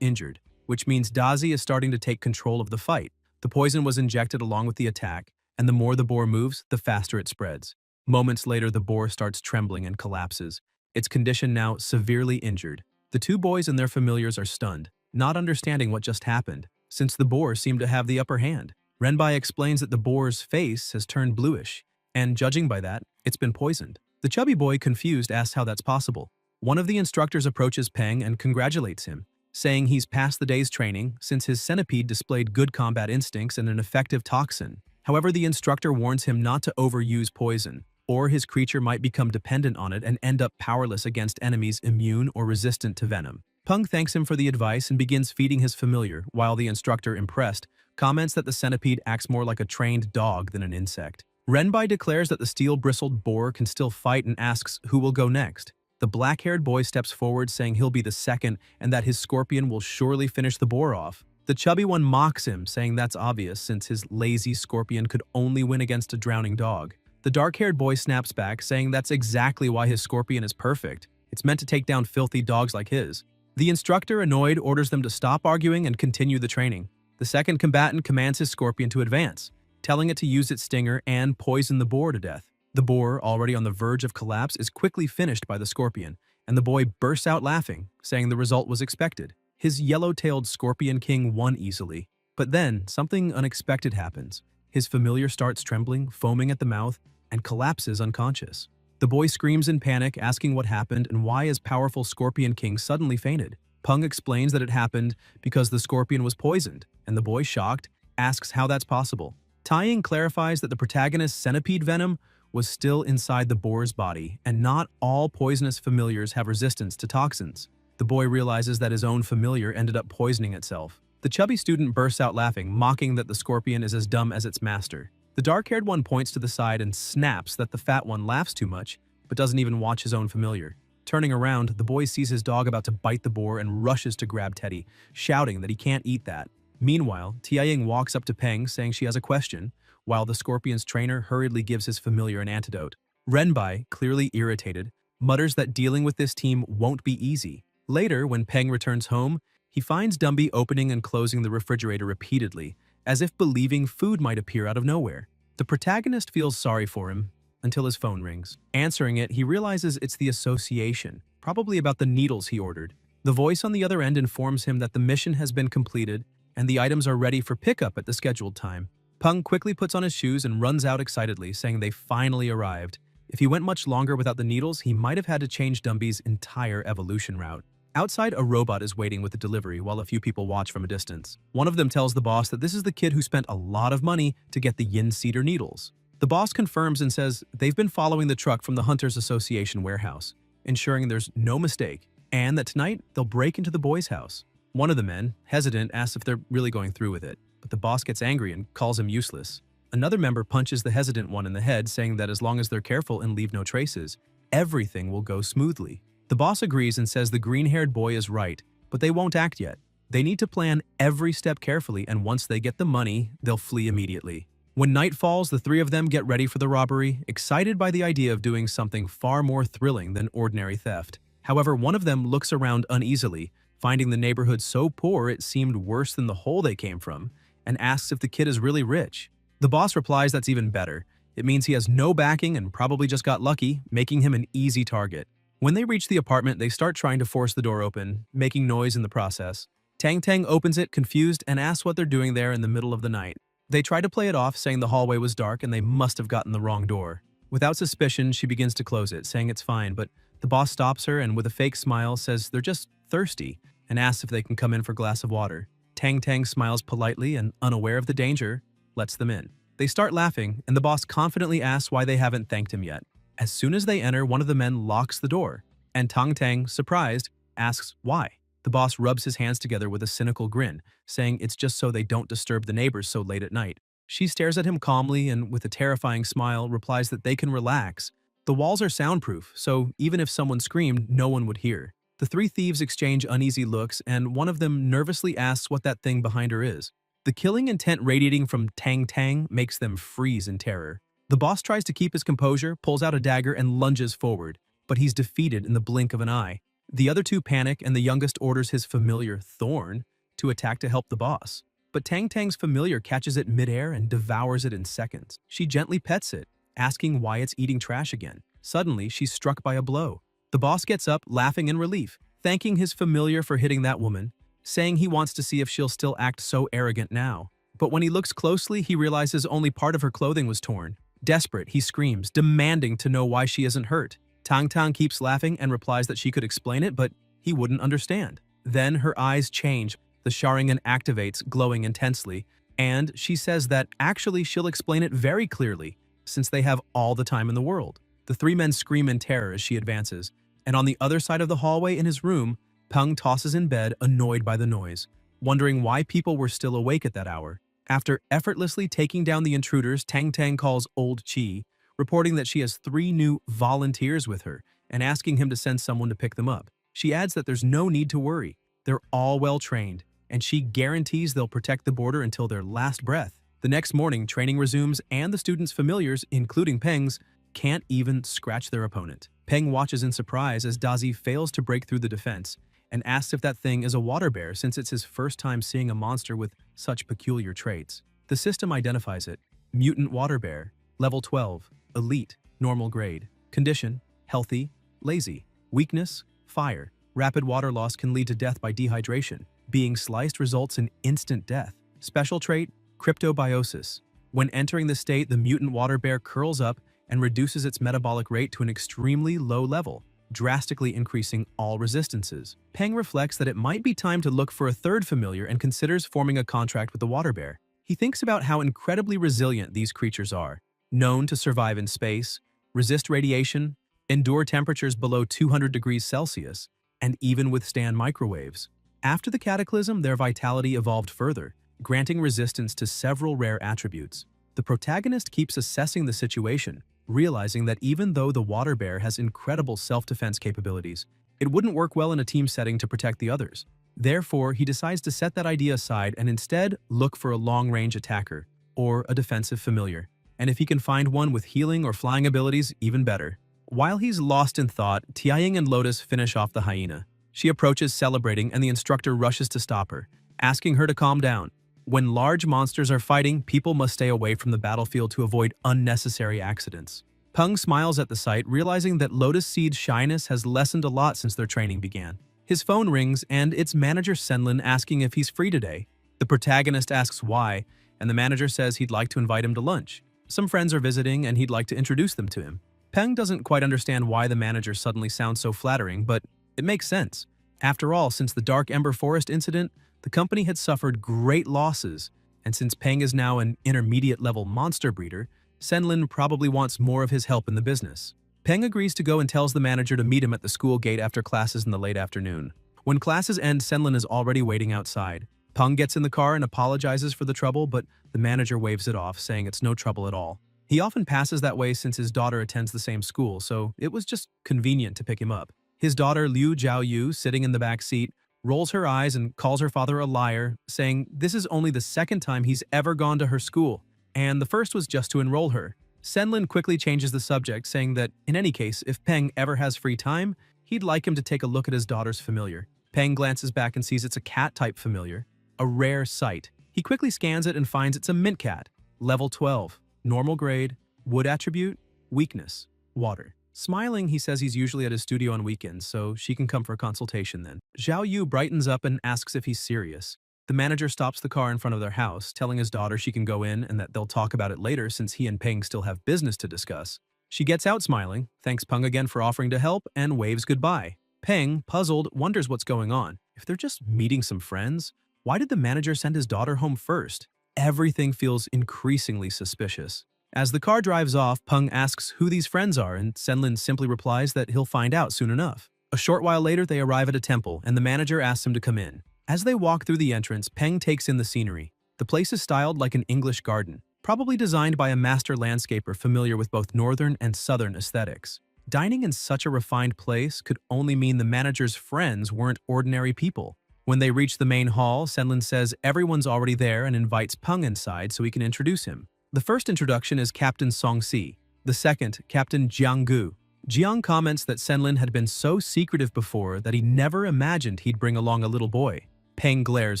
injured, which means Dazi is starting to take control of the fight. The poison was injected along with the attack, and the more the boar moves, the faster it spreads. Moments later, the boar starts trembling and collapses, its condition now severely injured. The two boys and their familiars are stunned, not understanding what just happened, since the boar seemed to have the upper hand. Renbai explains that the boar's face has turned bluish, and judging by that, it's been poisoned. The chubby boy, confused, asks how that's possible. One of the instructors approaches Peng and congratulates him, saying he's passed the day's training since his centipede displayed good combat instincts and an effective toxin. However, the instructor warns him not to overuse poison, or his creature might become dependent on it and end up powerless against enemies immune or resistant to venom. Peng thanks him for the advice and begins feeding his familiar, while the instructor, impressed, comments that the centipede acts more like a trained dog than an insect. Renbai declares that the steel-bristled boar can still fight and asks who will go next. The black-haired boy steps forward, saying he'll be the second and that his scorpion will surely finish the boar off. The chubby one mocks him, saying that's obvious since his lazy scorpion could only win against a drowning dog. The dark-haired boy snaps back, saying that's exactly why his scorpion is perfect. It's meant to take down filthy dogs like his. The instructor, annoyed, orders them to stop arguing and continue the training. The second combatant commands his scorpion to advance, telling it to use its stinger and poison the boar to death. The boar, already on the verge of collapse, is quickly finished by the scorpion, and the boy bursts out laughing, saying the result was expected. His yellow-tailed Scorpion King won easily. But then, something unexpected happens. His familiar starts trembling, foaming at the mouth, and collapses unconscious. The boy screams in panic, asking what happened and why his powerful Scorpion King suddenly fainted. Peng explains that it happened because the scorpion was poisoned, and the boy, shocked, asks how that's possible. Taiying clarifies that the protagonist's centipede venom was still inside the boar's body, and not all poisonous familiars have resistance to toxins. The boy realizes that his own familiar ended up poisoning itself. The chubby student bursts out laughing, mocking that the scorpion is as dumb as its master. The dark-haired one points to the side and snaps that the fat one laughs too much, but doesn't even watch his own familiar. Turning around, the boy sees his dog about to bite the boar and rushes to grab Teddy, shouting that he can't eat that. Meanwhile, Tiaying walks up to Peng, saying she has a question, while the scorpion's trainer hurriedly gives his familiar an antidote. Renbai, clearly irritated, mutters that dealing with this team won't be easy. Later, when Peng returns home, he finds Dumby opening and closing the refrigerator repeatedly, as if believing food might appear out of nowhere. The protagonist feels sorry for him until his phone rings. Answering it, he realizes it's the association, probably about the needles he ordered. The voice on the other end informs him that the mission has been completed and the items are ready for pickup at the scheduled time. Peng quickly puts on his shoes and runs out excitedly, saying they finally arrived. If he went much longer without the needles, he might have had to change Dumby's entire evolution route. Outside, a robot is waiting with the delivery while a few people watch from a distance. One of them tells the boss that this is the kid who spent a lot of money to get the yin cedar needles. The boss confirms and says they've been following the truck from the Hunters Association warehouse, ensuring there's no mistake, and that tonight they'll break into the boys' house. One of the men, hesitant, asks if they're really going through with it, but the boss gets angry and calls him useless. Another member punches the hesitant one in the head, saying that as long as they're careful and leave no traces, everything will go smoothly. The boss agrees and says the green-haired boy is right, but they won't act yet. They need to plan every step carefully, and once they get the money, they'll flee immediately. When night falls, the three of them get ready for the robbery, excited by the idea of doing something far more thrilling than ordinary theft. However, one of them looks around uneasily, finding the neighborhood so poor it seemed worse than the hole they came from, and asks if the kid is really rich. The boss replies that's even better. It means he has no backing and probably just got lucky, making him an easy target. When they reach the apartment, they start trying to force the door open, making noise in the process. Tang Tang opens it, confused, and asks what they're doing there in the middle of the night. They try to play it off, saying the hallway was dark and they must have gotten the wrong door. Without suspicion, she begins to close it, saying it's fine, but the boss stops her and with a fake smile says they're just thirsty and asks if they can come in for a glass of water. Tang Tang smiles politely and, unaware of the danger, lets them in. They start laughing, and the boss confidently asks why they haven't thanked him yet. As soon as they enter, one of the men locks the door, and Tang Tang, surprised, asks why. The boss rubs his hands together with a cynical grin, saying it's just so they don't disturb the neighbors so late at night. She stares at him calmly and, with a terrifying smile, replies that they can relax. The walls are soundproof, so even if someone screamed, no one would hear. The three thieves exchange uneasy looks, and one of them nervously asks what that thing behind her is. The killing intent radiating from Tang Tang makes them freeze in terror. The boss tries to keep his composure, pulls out a dagger, and lunges forward, but he's defeated in the blink of an eye. The other two panic, and the youngest orders his familiar, Thorn, to attack to help the boss. But Tang Tang's familiar catches it midair and devours it in seconds. She gently pets it, asking why it's eating trash again. Suddenly, she's struck by a blow. The boss gets up, laughing in relief, thanking his familiar for hitting that woman, saying he wants to see if she'll still act so arrogant now. But when he looks closely, he realizes only part of her clothing was torn. Desperate, he screams, demanding to know why she isn't hurt. Tang Tang keeps laughing and replies that she could explain it, but he wouldn't understand. Then her eyes change, the Sharingan activates, glowing intensely, and she says that actually she'll explain it very clearly, since they have all the time in the world. The three men scream in terror as she advances, and on the other side of the hallway in his room, Peng tosses in bed, annoyed by the noise, wondering why people were still awake at that hour. After effortlessly taking down the intruders, Tang Tang calls Old Chi, reporting that she has 3 new volunteers with her and asking him to send someone to pick them up. She adds that there's no need to worry. They're all well trained, and she guarantees they'll protect the border until their last breath. The next morning, training resumes, and the students' familiars, including Peng's, can't even scratch their opponent. Peng watches in surprise as Dazi fails to break through the defense and asks if that thing is a water bear since it's his first time seeing a monster with such peculiar traits. The system identifies it. Mutant water bear, level 12, elite, normal grade. Condition, healthy, lazy. Weakness, fire. Rapid water loss can lead to death by dehydration. Being sliced results in instant death. Special trait, cryptobiosis. When entering the state, the mutant water bear curls up and reduces its metabolic rate to an extremely low level, drastically increasing all resistances. Peng reflects that it might be time to look for a third familiar and considers forming a contract with the water bear. He thinks about how incredibly resilient these creatures are, known to survive in space, resist radiation, endure temperatures below 200 degrees Celsius, and even withstand microwaves. After the cataclysm, their vitality evolved further, granting resistance to several rare attributes. The protagonist keeps assessing the situation, realizing that even though the water bear has incredible self-defense capabilities, it wouldn't work well in a team setting to protect the others. Therefore, he decides to set that idea aside and instead look for a long-range attacker, or a defensive familiar. And if he can find one with healing or flying abilities, even better. While he's lost in thought, Tianying and Lotus finish off the hyena. She approaches celebrating and the instructor rushes to stop her, asking her to calm down. When large monsters are fighting, people must stay away from the battlefield to avoid unnecessary accidents. Peng smiles at the sight, realizing that Lotus Seed's shyness has lessened a lot since their training began. His phone rings, and it's manager Senlin asking if he's free today. The protagonist asks why, and the manager says he'd like to invite him to lunch. Some friends are visiting and he'd like to introduce them to him. Peng doesn't quite understand why the manager suddenly sounds so flattering, but it makes sense. After all, since the Dark Ember Forest incident, the company had suffered great losses, and since Peng is now an intermediate-level monster breeder, Senlin probably wants more of his help in the business. Peng agrees to go and tells the manager to meet him at the school gate after classes in the late afternoon. When classes end, Senlin is already waiting outside. Peng gets in the car and apologizes for the trouble, but the manager waves it off, saying it's no trouble at all. He often passes that way since his daughter attends the same school, so it was just convenient to pick him up. His daughter, Liu Jiaoyu, sitting in the back seat, rolls her eyes and calls her father a liar, saying this is only the second time he's ever gone to her school, and the first was just to enroll her. Senlin quickly changes the subject, saying that, in any case, if Peng ever has free time, he'd like him to take a look at his daughter's familiar. Peng glances back and sees it's a cat-type familiar, a rare sight. He quickly scans it and finds it's a mint cat, level 12, normal grade, wood attribute, weakness, water. Smiling, he says he's usually at his studio on weekends, so she can come for a consultation then. Zhao Yu brightens up and asks if he's serious. The manager stops the car in front of their house, telling his daughter she can go in and that they'll talk about it later since he and Peng still have business to discuss. She gets out smiling, thanks Peng again for offering to help, and waves goodbye. Peng, puzzled, wonders what's going on. If they're just meeting some friends, why did the manager send his daughter home first? Everything feels increasingly suspicious. As the car drives off, Peng asks who these friends are, and Senlin simply replies that he'll find out soon enough. A short while later, they arrive at a temple, and the manager asks him to come in. As they walk through the entrance, Peng takes in the scenery. The place is styled like an English garden, probably designed by a master landscaper familiar with both northern and southern aesthetics. Dining in such a refined place could only mean the manager's friends weren't ordinary people. When they reach the main hall, Senlin says everyone's already there and invites Peng inside so he can introduce him. The first introduction is Captain Songxi, the second, Captain Jianggu. Jiang comments that Senlin had been so secretive before that he never imagined he'd bring along a little boy. Peng glares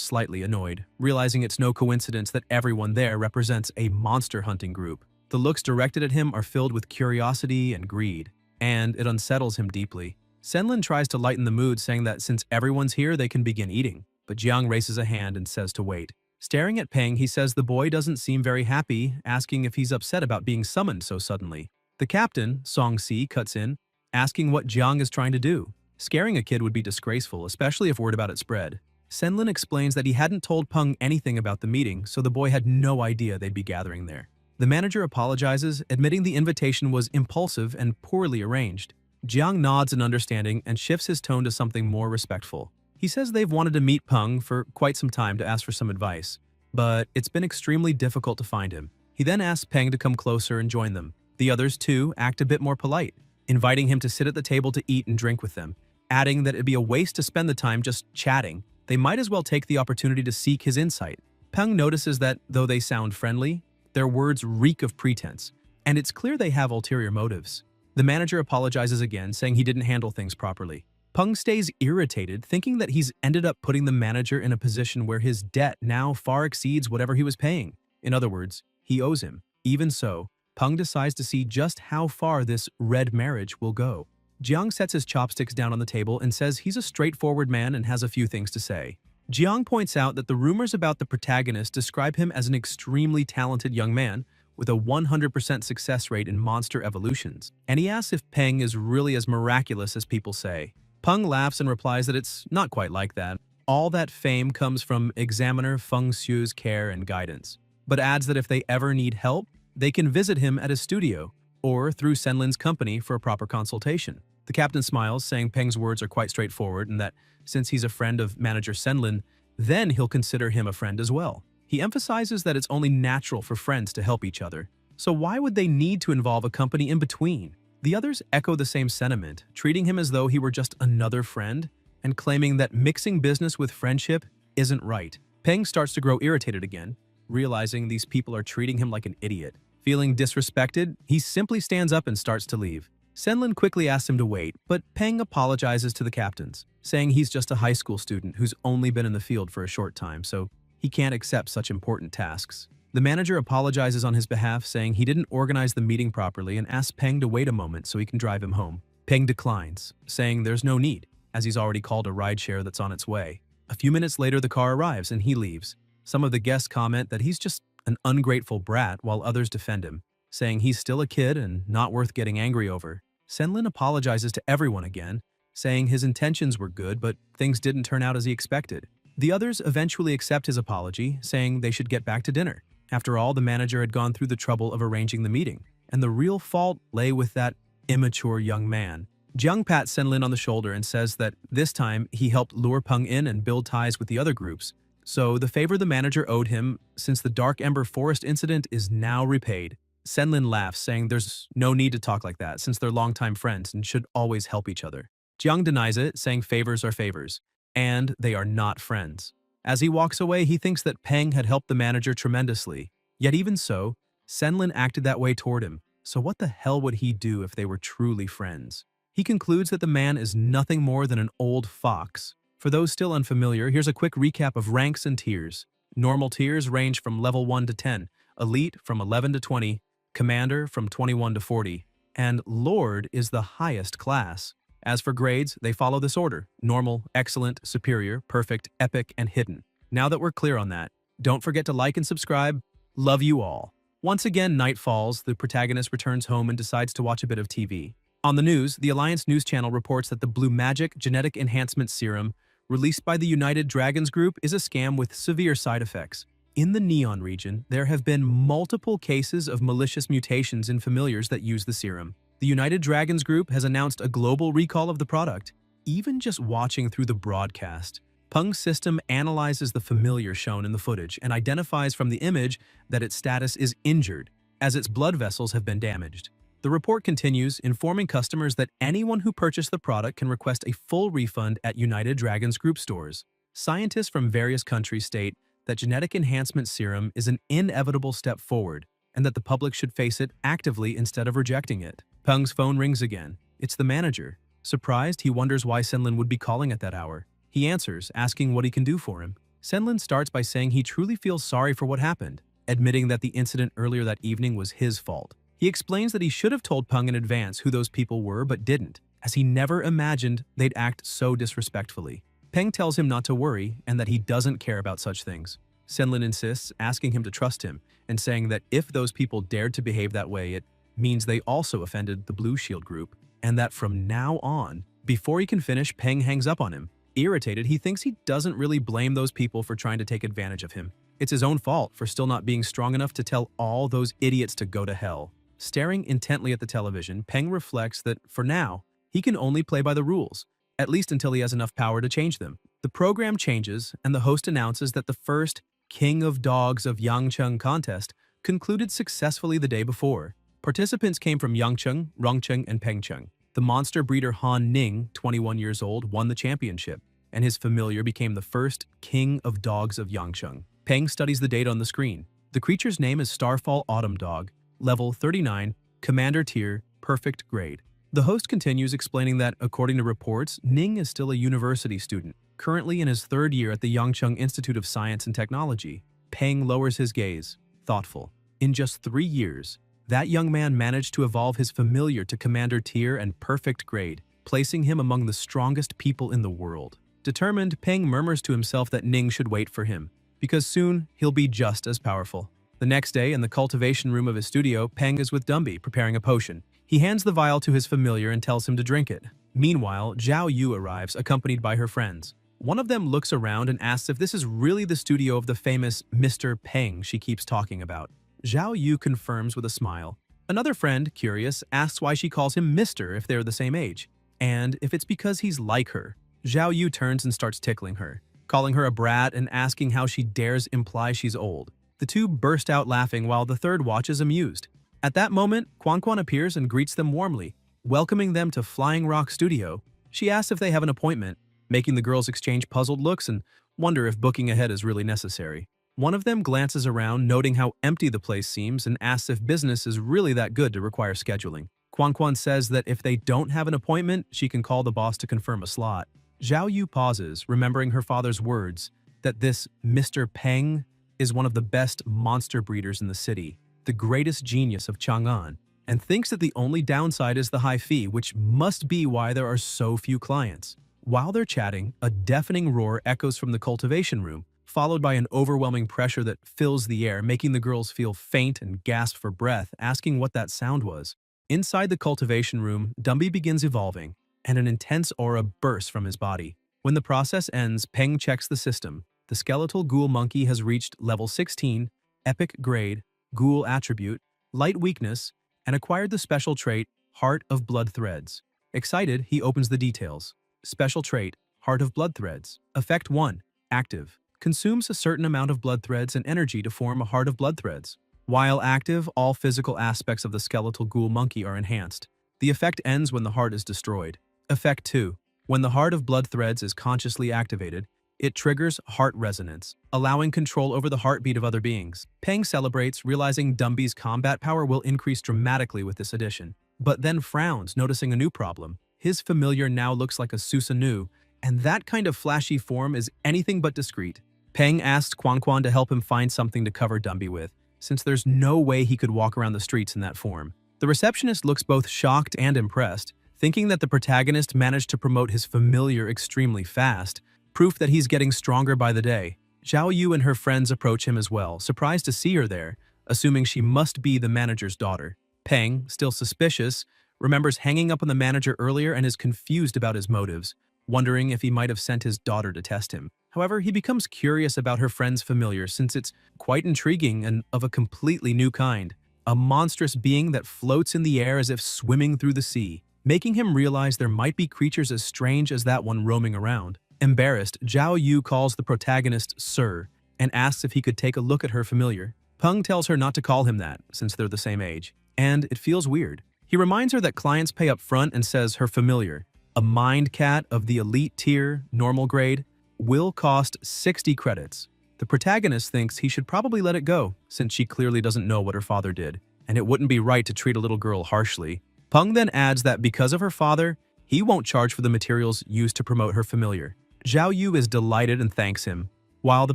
slightly annoyed, realizing it's no coincidence that everyone there represents a monster hunting group. The looks directed at him are filled with curiosity and greed, and it unsettles him deeply. Senlin tries to lighten the mood, saying that since everyone's here, they can begin eating, but Jiang raises a hand and says to wait. Staring at Peng, he says the boy doesn't seem very happy, asking if he's upset about being summoned so suddenly. The captain, Songxi, cuts in, asking what Jiang is trying to do. Scaring a kid would be disgraceful, especially if word about it spread. Senlin explains that he hadn't told Peng anything about the meeting, so the boy had no idea they'd be gathering there. The manager apologizes, admitting the invitation was impulsive and poorly arranged. Jiang nods in understanding and shifts his tone to something more respectful. He says they've wanted to meet Peng for quite some time to ask for some advice, but it's been extremely difficult to find him. He then asks Peng to come closer and join them. The others, too, act a bit more polite, inviting him to sit at the table to eat and drink with them, adding that it'd be a waste to spend the time just chatting. They might as well take the opportunity to seek his insight. Peng notices that, though they sound friendly, their words reek of pretense, and it's clear they have ulterior motives. The manager apologizes again, saying he didn't handle things properly. Peng stays irritated, thinking that he's ended up putting the manager in a position where his debt now far exceeds whatever he was paying. In other words, he owes him. Even so, Peng decides to see just how far this red marriage will go. Jiang sets his chopsticks down on the table and says he's a straightforward man and has a few things to say. Jiang points out that the rumors about the protagonist describe him as an extremely talented young man with a 100% success rate in monster evolutions, and he asks if Peng is really as miraculous as people say. Peng laughs and replies that it's not quite like that. All that fame comes from Examiner Feng Xu's care and guidance, but adds that if they ever need help, they can visit him at his studio or through Senlin's company for a proper consultation. The captain smiles, saying Peng's words are quite straightforward and that since he's a friend of manager Senlin, then he'll consider him a friend as well. He emphasizes that it's only natural for friends to help each other, so why would they need to involve a company in between? The others echo the same sentiment, treating him as though he were just another friend and claiming that mixing business with friendship isn't right. Peng starts to grow irritated again, realizing these people are treating him like an idiot. Feeling disrespected, he simply stands up and starts to leave. Senlin quickly asks him to wait, but Peng apologizes to the captains, saying he's just a high school student who's only been in the field for a short time, so he can't accept such important tasks. The manager apologizes on his behalf, saying he didn't organize the meeting properly and asks Peng to wait a moment so he can drive him home. Peng declines, saying there's no need, as he's already called a rideshare that's on its way. A few minutes later, the car arrives and he leaves. Some of the guests comment that he's just an ungrateful brat, while others defend him, saying he's still a kid and not worth getting angry over. Senlin apologizes to everyone again, saying his intentions were good but things didn't turn out as he expected. The others eventually accept his apology, saying they should get back to dinner. After all, the manager had gone through the trouble of arranging the meeting, and the real fault lay with that immature young man. Jiang pats Senlin on the shoulder and says that this time he helped lure Peng in and build ties with the other groups, so the favor the manager owed him since the Dark Ember Forest incident is now repaid. Senlin laughs, saying there's no need to talk like that since they're longtime friends and should always help each other. Jiang denies it, saying favors are favors, and they are not friends. As he walks away, he thinks that Peng had helped the manager tremendously. Yet even so, Senlin acted that way toward him, so what the hell would he do if they were truly friends? He concludes that the man is nothing more than an old fox. For those still unfamiliar, here's a quick recap of ranks and tiers. Normal tiers range from level 1 to 10, Elite from 11 to 20, Commander from 21 to 40, and Lord is the highest class. As for grades, they follow this order: normal, excellent, superior, perfect, epic, and hidden. Now that we're clear on that, don't forget to like and subscribe. Love you all. Once again, night falls, the protagonist returns home and decides to watch a bit of TV. On the news, the Alliance News Channel reports that the Blue Magic Genetic Enhancement Serum released by the United Dragons Group is a scam with severe side effects. In the Neon region, there have been multiple cases of malicious mutations in familiars that use the serum. The United Dragons Group has announced a global recall of the product. Even just watching through the broadcast, Peng's system analyzes the familiar shown in the footage and identifies from the image that its status is injured, as its blood vessels have been damaged. The report continues, informing customers that anyone who purchased the product can request a full refund at United Dragons Group stores. Scientists from various countries state that genetic enhancement serum is an inevitable step forward, and that the public should face it actively instead of rejecting it. Peng's phone rings again. It's the manager. Surprised, he wonders why Senlin would be calling at that hour. He answers, asking what he can do for him. Senlin starts by saying he truly feels sorry for what happened, admitting that the incident earlier that evening was his fault. He explains that he should have told Peng in advance who those people were but didn't, as he never imagined they'd act so disrespectfully. Peng tells him not to worry and that he doesn't care about such things. Senlin insists, asking him to trust him and saying that if those people dared to behave that way, it means they also offended the Blue Shield group, and that from now on, before he can finish, Peng hangs up on him. Irritated, he thinks he doesn't really blame those people for trying to take advantage of him. It's his own fault for still not being strong enough to tell all those idiots to go to hell. Staring intently at the television, Peng reflects that, for now, he can only play by the rules, at least until he has enough power to change them. The program changes, and the host announces that the first King of Dogs of Yangcheng contest concluded successfully the day before. Participants came from Yangcheng, Rongcheng, and Pengcheng. The monster breeder Han Ning, 21 years old, won the championship, and his familiar became the first King of Dogs of Yangcheng. Peng studies the data on the screen. The creature's name is Starfall Autumn Dog, level 39, Commander tier, perfect grade. The host continues explaining that, according to reports, Ning is still a university student, currently in his third year at the Yangcheng Institute of Science and Technology. Peng lowers his gaze, thoughtful. In just 3 years, that young man managed to evolve his familiar to Commander tier and perfect grade, placing him among the strongest people in the world. Determined, Peng murmurs to himself that Ning should wait for him, because soon he'll be just as powerful. The next day, in the cultivation room of his studio, Peng is with Dumby, preparing a potion. He hands the vial to his familiar and tells him to drink it. Meanwhile, Zhao Yu arrives, accompanied by her friends. One of them looks around and asks if this is really the studio of the famous Mr. Peng she keeps talking about. Zhao Yu confirms with a smile. Another friend, curious, asks why she calls him Mr. if they're the same age, and if it's because he's like her. Zhao Yu turns and starts tickling her, calling her a brat and asking how she dares imply she's old. The two burst out laughing while the third watches amused. At that moment, Quan Quan appears and greets them warmly, welcoming them to Flying Rock Studio. She asks if they have an appointment, making the girls exchange puzzled looks and wonder if booking ahead is really necessary. One of them glances around, noting how empty the place seems, and asks if business is really that good to require scheduling. Quan Quan says that if they don't have an appointment, she can call the boss to confirm a slot. Zhao Yu pauses, remembering her father's words, that this Mr. Peng is one of the best monster breeders in the city, the greatest genius of Chang'an, and thinks that the only downside is the high fee, which must be why there are so few clients. While they're chatting, a deafening roar echoes from the cultivation room, followed by an overwhelming pressure that fills the air, making the girls feel faint and gasp for breath, asking what that sound was. Inside the cultivation room, Dumby begins evolving, and an intense aura bursts from his body. When the process ends, Peng checks the system. The skeletal ghoul monkey has reached level 16, epic grade, ghoul attribute, light weakness, and acquired the special trait, Heart of Blood Threads. Excited, he opens the details. Special trait, Heart of Blood Threads. Effect 1. Active. Consumes a certain amount of blood threads and energy to form a heart of blood threads. While active, all physical aspects of the skeletal ghoul monkey are enhanced. The effect ends when the heart is destroyed. Effect 2. When the heart of blood threads is consciously activated, it triggers heart resonance, allowing control over the heartbeat of other beings. Peng celebrates, realizing Dumby's combat power will increase dramatically with this addition, but then frowns, noticing a new problem. His familiar now looks like a Susanoo, and that kind of flashy form is anything but discreet. Peng asks Quan to help him find something to cover Dumby with, since there's no way he could walk around the streets in that form. The receptionist looks both shocked and impressed, thinking that the protagonist managed to promote his familiar extremely fast, proof that he's getting stronger by the day. Zhao Yu and her friends approach him as well, surprised to see her there, assuming she must be the manager's daughter. Peng, still suspicious, remembers hanging up on the manager earlier and is confused about his motives, wondering if he might have sent his daughter to test him. However, he becomes curious about her friend's familiar since it's quite intriguing and of a completely new kind, a monstrous being that floats in the air as if swimming through the sea, making him realize there might be creatures as strange as that one roaming around. Embarrassed, Zhao Yu calls the protagonist Sir and asks if he could take a look at her familiar. Peng tells her not to call him that, since they're the same age, and it feels weird. He reminds her that clients pay up front and says her familiar, a mind cat of the elite tier, normal grade, will cost 60 credits. The protagonist thinks he should probably let it go, since she clearly doesn't know what her father did, and it wouldn't be right to treat a little girl harshly. Peng then adds that because of her father, he won't charge for the materials used to promote her familiar. Zhao Yu is delighted and thanks him. While the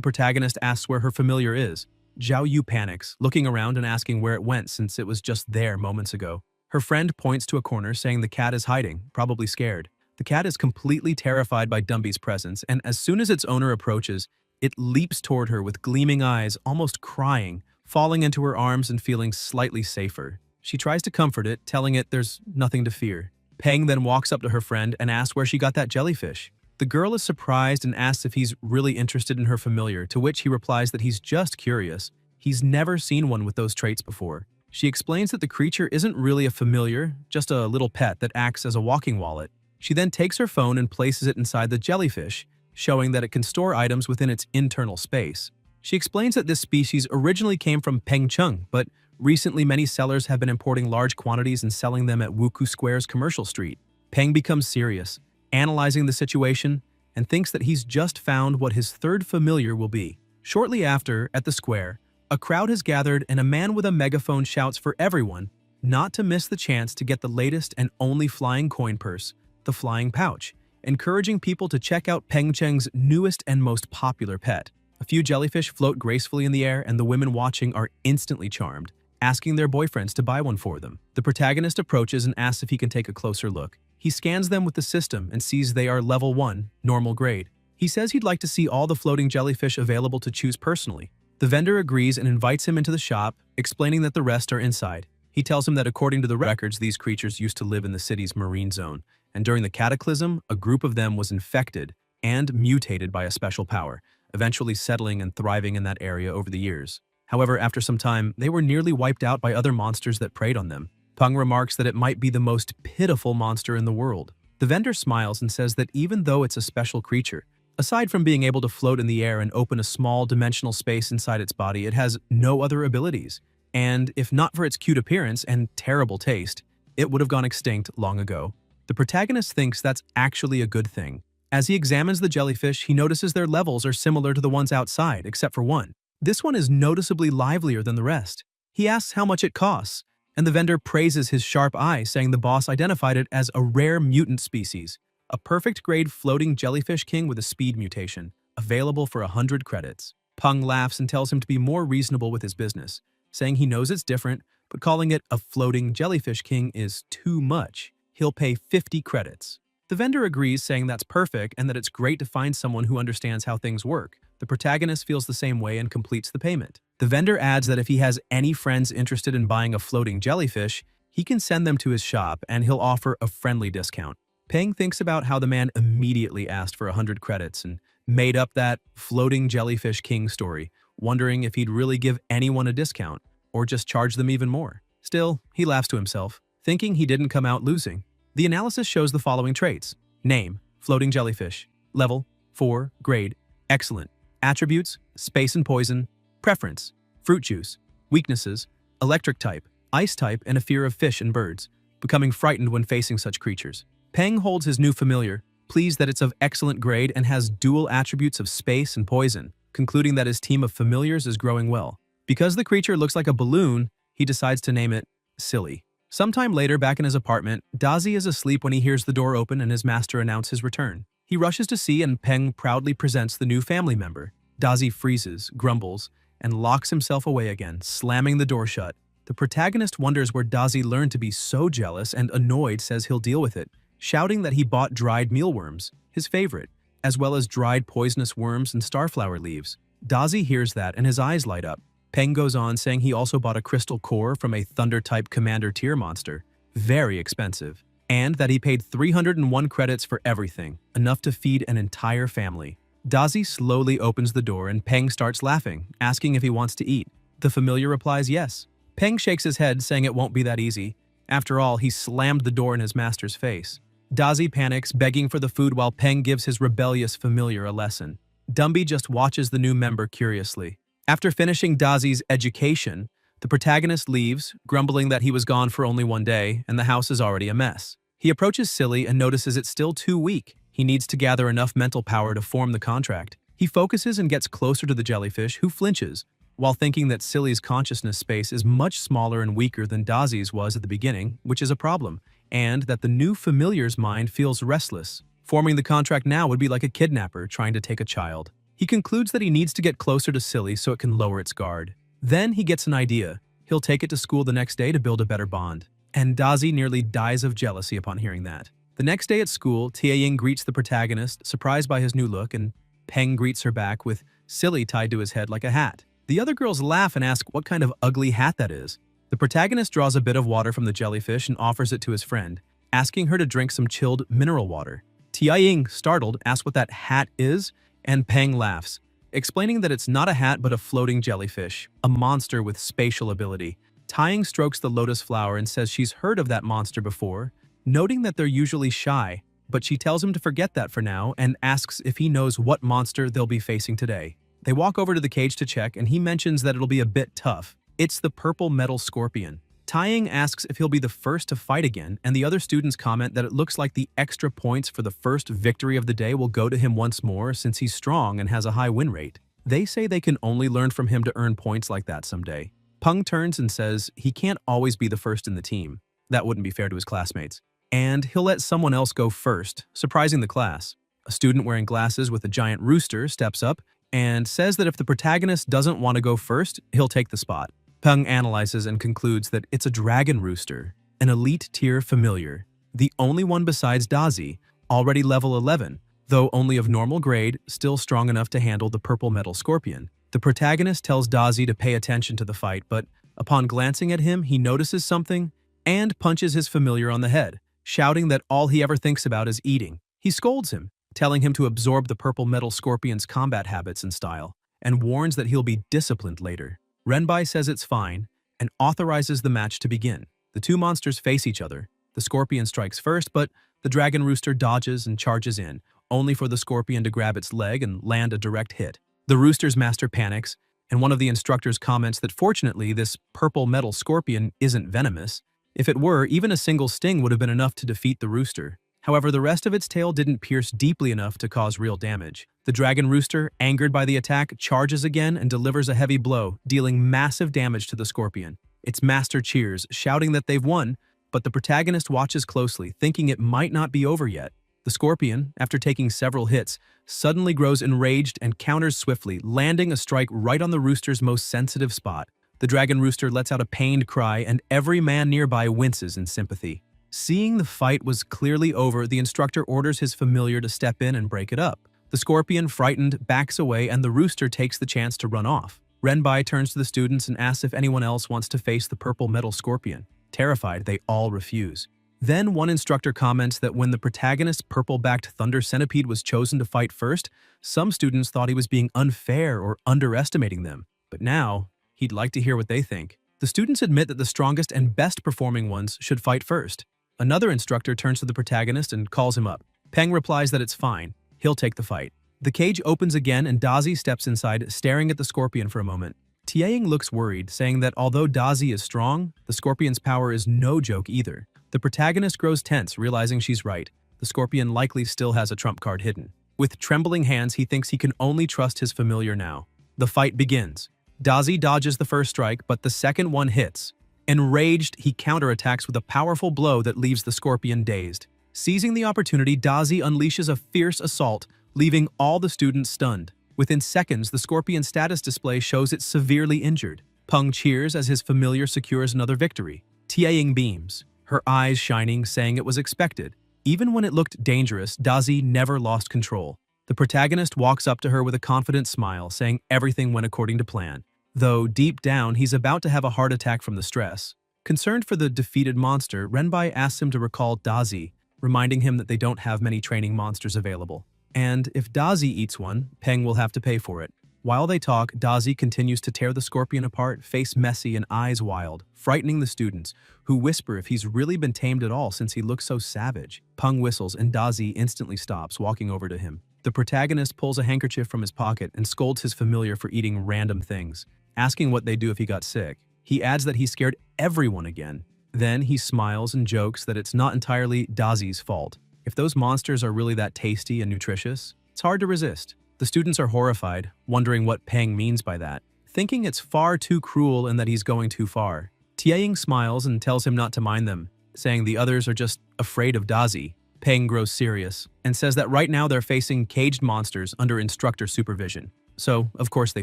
protagonist asks where her familiar is, Zhao Yu panics, looking around and asking where it went since it was just there moments ago. Her friend points to a corner saying the cat is hiding, probably scared. The cat is completely terrified by Dumby's presence, and as soon as its owner approaches, it leaps toward her with gleaming eyes, almost crying, falling into her arms and feeling slightly safer. She tries to comfort it, telling it there's nothing to fear. Peng then walks up to her friend and asks where she got that jellyfish. The girl is surprised and asks if he's really interested in her familiar, to which he replies that he's just curious. He's never seen one with those traits before. She explains that the creature isn't really a familiar, just a little pet that acts as a walking wallet. She then takes her phone and places it inside the jellyfish, showing that it can store items within its internal space. She explains that this species originally came from Pengcheng, but recently many sellers have been importing large quantities and selling them at Wuku Square's commercial street. Peng becomes serious, analyzing the situation, and thinks that he's just found what his third familiar will be. Shortly after, at the square, a crowd has gathered and a man with a megaphone shouts for everyone not to miss the chance to get the latest and only flying coin purse, the flying pouch, encouraging people to check out Pengcheng's newest and most popular pet. A few jellyfish float gracefully in the air and the women watching are instantly charmed, asking their boyfriends to buy one for them. The protagonist approaches and asks if he can take a closer look. He scans them with the system and sees they are level 1, normal grade. He says he'd like to see all the floating jellyfish available to choose personally. The vendor agrees and invites him into the shop, explaining that the rest are inside. He tells him that according to the records, these creatures used to live in the city's marine zone, and during the cataclysm, a group of them was infected and mutated by a special power, eventually settling and thriving in that area over the years. However, after some time, they were nearly wiped out by other monsters that preyed on them. Peng remarks that it might be the most pitiful monster in the world. The vendor smiles and says that even though it's a special creature, aside from being able to float in the air and open a small dimensional space inside its body, it has no other abilities. And if not for its cute appearance and terrible taste, it would have gone extinct long ago. The protagonist thinks that's actually a good thing. As he examines the jellyfish, he notices their levels are similar to the ones outside, except for one. This one is noticeably livelier than the rest. He asks how much it costs, and the vendor praises his sharp eye, saying the boss identified it as a rare mutant species, a perfect grade floating jellyfish king with a speed mutation, available for 100 credits. Peng laughs and tells him to be more reasonable with his business, saying he knows it's different, but calling it a floating jellyfish king is too much. He'll pay 50 credits. The vendor agrees, saying that's perfect and that it's great to find someone who understands how things work. The protagonist feels the same way and completes the payment. The vendor adds that if he has any friends interested in buying a floating jellyfish, he can send them to his shop and he'll offer a friendly discount. Peng thinks about how the man immediately asked for 100 credits and made up that floating jellyfish king story, wondering if he'd really give anyone a discount or just charge them even more. Still, he laughs to himself, thinking he didn't come out losing. The analysis shows the following traits. Name, floating jellyfish. Level, 4, grade, excellent. Attributes, space and poison. Preference, fruit juice. Weaknesses, electric type, ice type, and a fear of fish and birds, becoming frightened when facing such creatures. Peng holds his new familiar, pleased that it's of excellent grade and has dual attributes of space and poison, concluding that his team of familiars is growing well. Because the creature looks like a balloon, he decides to name it Silly. Sometime later, back in his apartment, Dazi is asleep when he hears the door open and his master announce his return. He rushes to see and Peng proudly presents the new family member. Dazi freezes, grumbles, and locks himself away again, slamming the door shut. The protagonist wonders where Dazi learned to be so jealous and annoyed says he'll deal with it, shouting that he bought dried mealworms, his favorite, as well as dried poisonous worms and starflower leaves. Dazi hears that and his eyes light up. Peng goes on saying he also bought a crystal core from a thunder-type commander tier monster, very expensive, and that he paid 301 credits for everything, enough to feed an entire family. Dazi slowly opens the door and Peng starts laughing, asking if he wants to eat. The familiar replies yes. Peng shakes his head, saying it won't be that easy. After all, he slammed the door in his master's face. Dazi panics, begging for the food while Peng gives his rebellious familiar a lesson. Dumby just watches the new member curiously. After finishing Dazi's education, the protagonist leaves, grumbling that he was gone for only one day and the house is already a mess. He approaches Silly and notices it's still too weak. He needs to gather enough mental power to form the contract. He focuses and gets closer to the jellyfish, who flinches, while thinking that Silly's consciousness space is much smaller and weaker than Dazi's was at the beginning, which is a problem, and that the new familiar's mind feels restless. Forming the contract now would be like a kidnapper trying to take a child. He concludes that he needs to get closer to Silly so it can lower its guard. Then he gets an idea. He'll take it to school the next day to build a better bond. And Dazi nearly dies of jealousy upon hearing that. The next day at school, Tianying greets the protagonist, surprised by his new look, and Peng greets her back with Silly tied to his head like a hat. The other girls laugh and ask what kind of ugly hat that is. The protagonist draws a bit of water from the jellyfish and offers it to his friend, asking her to drink some chilled mineral water. Tianying, startled, asks what that hat is, and Peng laughs, explaining that it's not a hat but a floating jellyfish, a monster with spatial ability. Tianying strokes the lotus flower and says she's heard of that monster before, noting that they're usually shy, but she tells him to forget that for now and asks if he knows what monster they'll be facing today. They walk over to the cage to check and he mentions that it'll be a bit tough. It's the purple metal scorpion. Tianying asks if he'll be the first to fight again, and the other students comment that it looks like the extra points for the first victory of the day will go to him once more since he's strong and has a high win rate. They say they can only learn from him to earn points like that someday. Peng turns and says he can't always be the first in the team. That wouldn't be fair to his classmates. And he'll let someone else go first, surprising the class. A student wearing glasses with a giant rooster steps up and says that if the protagonist doesn't want to go first, he'll take the spot. Peng analyzes and concludes that it's a dragon rooster, an elite tier familiar, the only one besides Dazi, already level 11, though only of normal grade, still strong enough to handle the purple metal scorpion. The protagonist tells Dazi to pay attention to the fight, but upon glancing at him, he notices something and punches his familiar on the head, shouting that all he ever thinks about is eating. He scolds him, telling him to absorb the purple metal scorpion's combat habits and style, and warns that he'll be disciplined later. Renbai says it's fine and authorizes the match to begin. The two monsters face each other. The scorpion strikes first, but the dragon rooster dodges and charges in, only for the scorpion to grab its leg and land a direct hit. The rooster's master panics, and one of the instructors comments that fortunately this purple metal scorpion isn't venomous. If it were, even a single sting would have been enough to defeat the rooster. However, the rest of its tail didn't pierce deeply enough to cause real damage. The dragon rooster, angered by the attack, charges again and delivers a heavy blow, dealing massive damage to the scorpion. Its master cheers, shouting that they've won, but the protagonist watches closely, thinking it might not be over yet. The scorpion, after taking several hits, suddenly grows enraged and counters swiftly, landing a strike right on the rooster's most sensitive spot. The dragon rooster lets out a pained cry, and every man nearby winces in sympathy. Seeing the fight was clearly over, the instructor orders his familiar to step in and break it up. The scorpion, frightened, backs away and the rooster takes the chance to run off. Renbai turns to the students and asks if anyone else wants to face the purple metal scorpion. Terrified, they all refuse. Then one instructor comments that when the protagonist's purple-backed thunder centipede was chosen to fight first, some students thought he was being unfair or underestimating them. But now, he'd like to hear what they think. The students admit that the strongest and best-performing ones should fight first. Another instructor turns to the protagonist and calls him up. Peng replies that it's fine. He'll take the fight. The cage opens again and Dazi steps inside, staring at the scorpion for a moment. Tiaing looks worried, saying that although Dazi is strong, the scorpion's power is no joke either. The protagonist grows tense, realizing she's right. The scorpion likely still has a trump card hidden. With trembling hands, he thinks he can only trust his familiar now. The fight begins. Dazi dodges the first strike, but the second one hits. Enraged, he counterattacks with a powerful blow that leaves the scorpion dazed. Seizing the opportunity, Dazi unleashes a fierce assault, leaving all the students stunned. Within seconds, the scorpion status display shows it severely injured. Peng cheers as his familiar secures another victory. Tiaing beams, her eyes shining, saying it was expected. Even when it looked dangerous, Dazi never lost control. The protagonist walks up to her with a confident smile, saying everything went according to plan. Though deep down, he's about to have a heart attack from the stress. Concerned for the defeated monster, Renbai asks him to recall Dazi, reminding him that they don't have many training monsters available. And if Dazi eats one, Peng will have to pay for it. While they talk, Dazi continues to tear the scorpion apart, face messy and eyes wild, frightening the students, who whisper if he's really been tamed at all since he looks so savage. Peng whistles and Dazi instantly stops, walking over to him. The protagonist pulls a handkerchief from his pocket and scolds his familiar for eating random things, asking what they'd do if he got sick. He adds that he scared everyone again. Then he smiles and jokes that it's not entirely Dazi's fault. If those monsters are really that tasty and nutritious, it's hard to resist. The students are horrified, wondering what Peng means by that, thinking it's far too cruel and that he's going too far. Tiaing smiles and tells him not to mind them, saying the others are just afraid of Dazi. Peng grows serious and says that right now they're facing caged monsters under instructor supervision. So, of course, they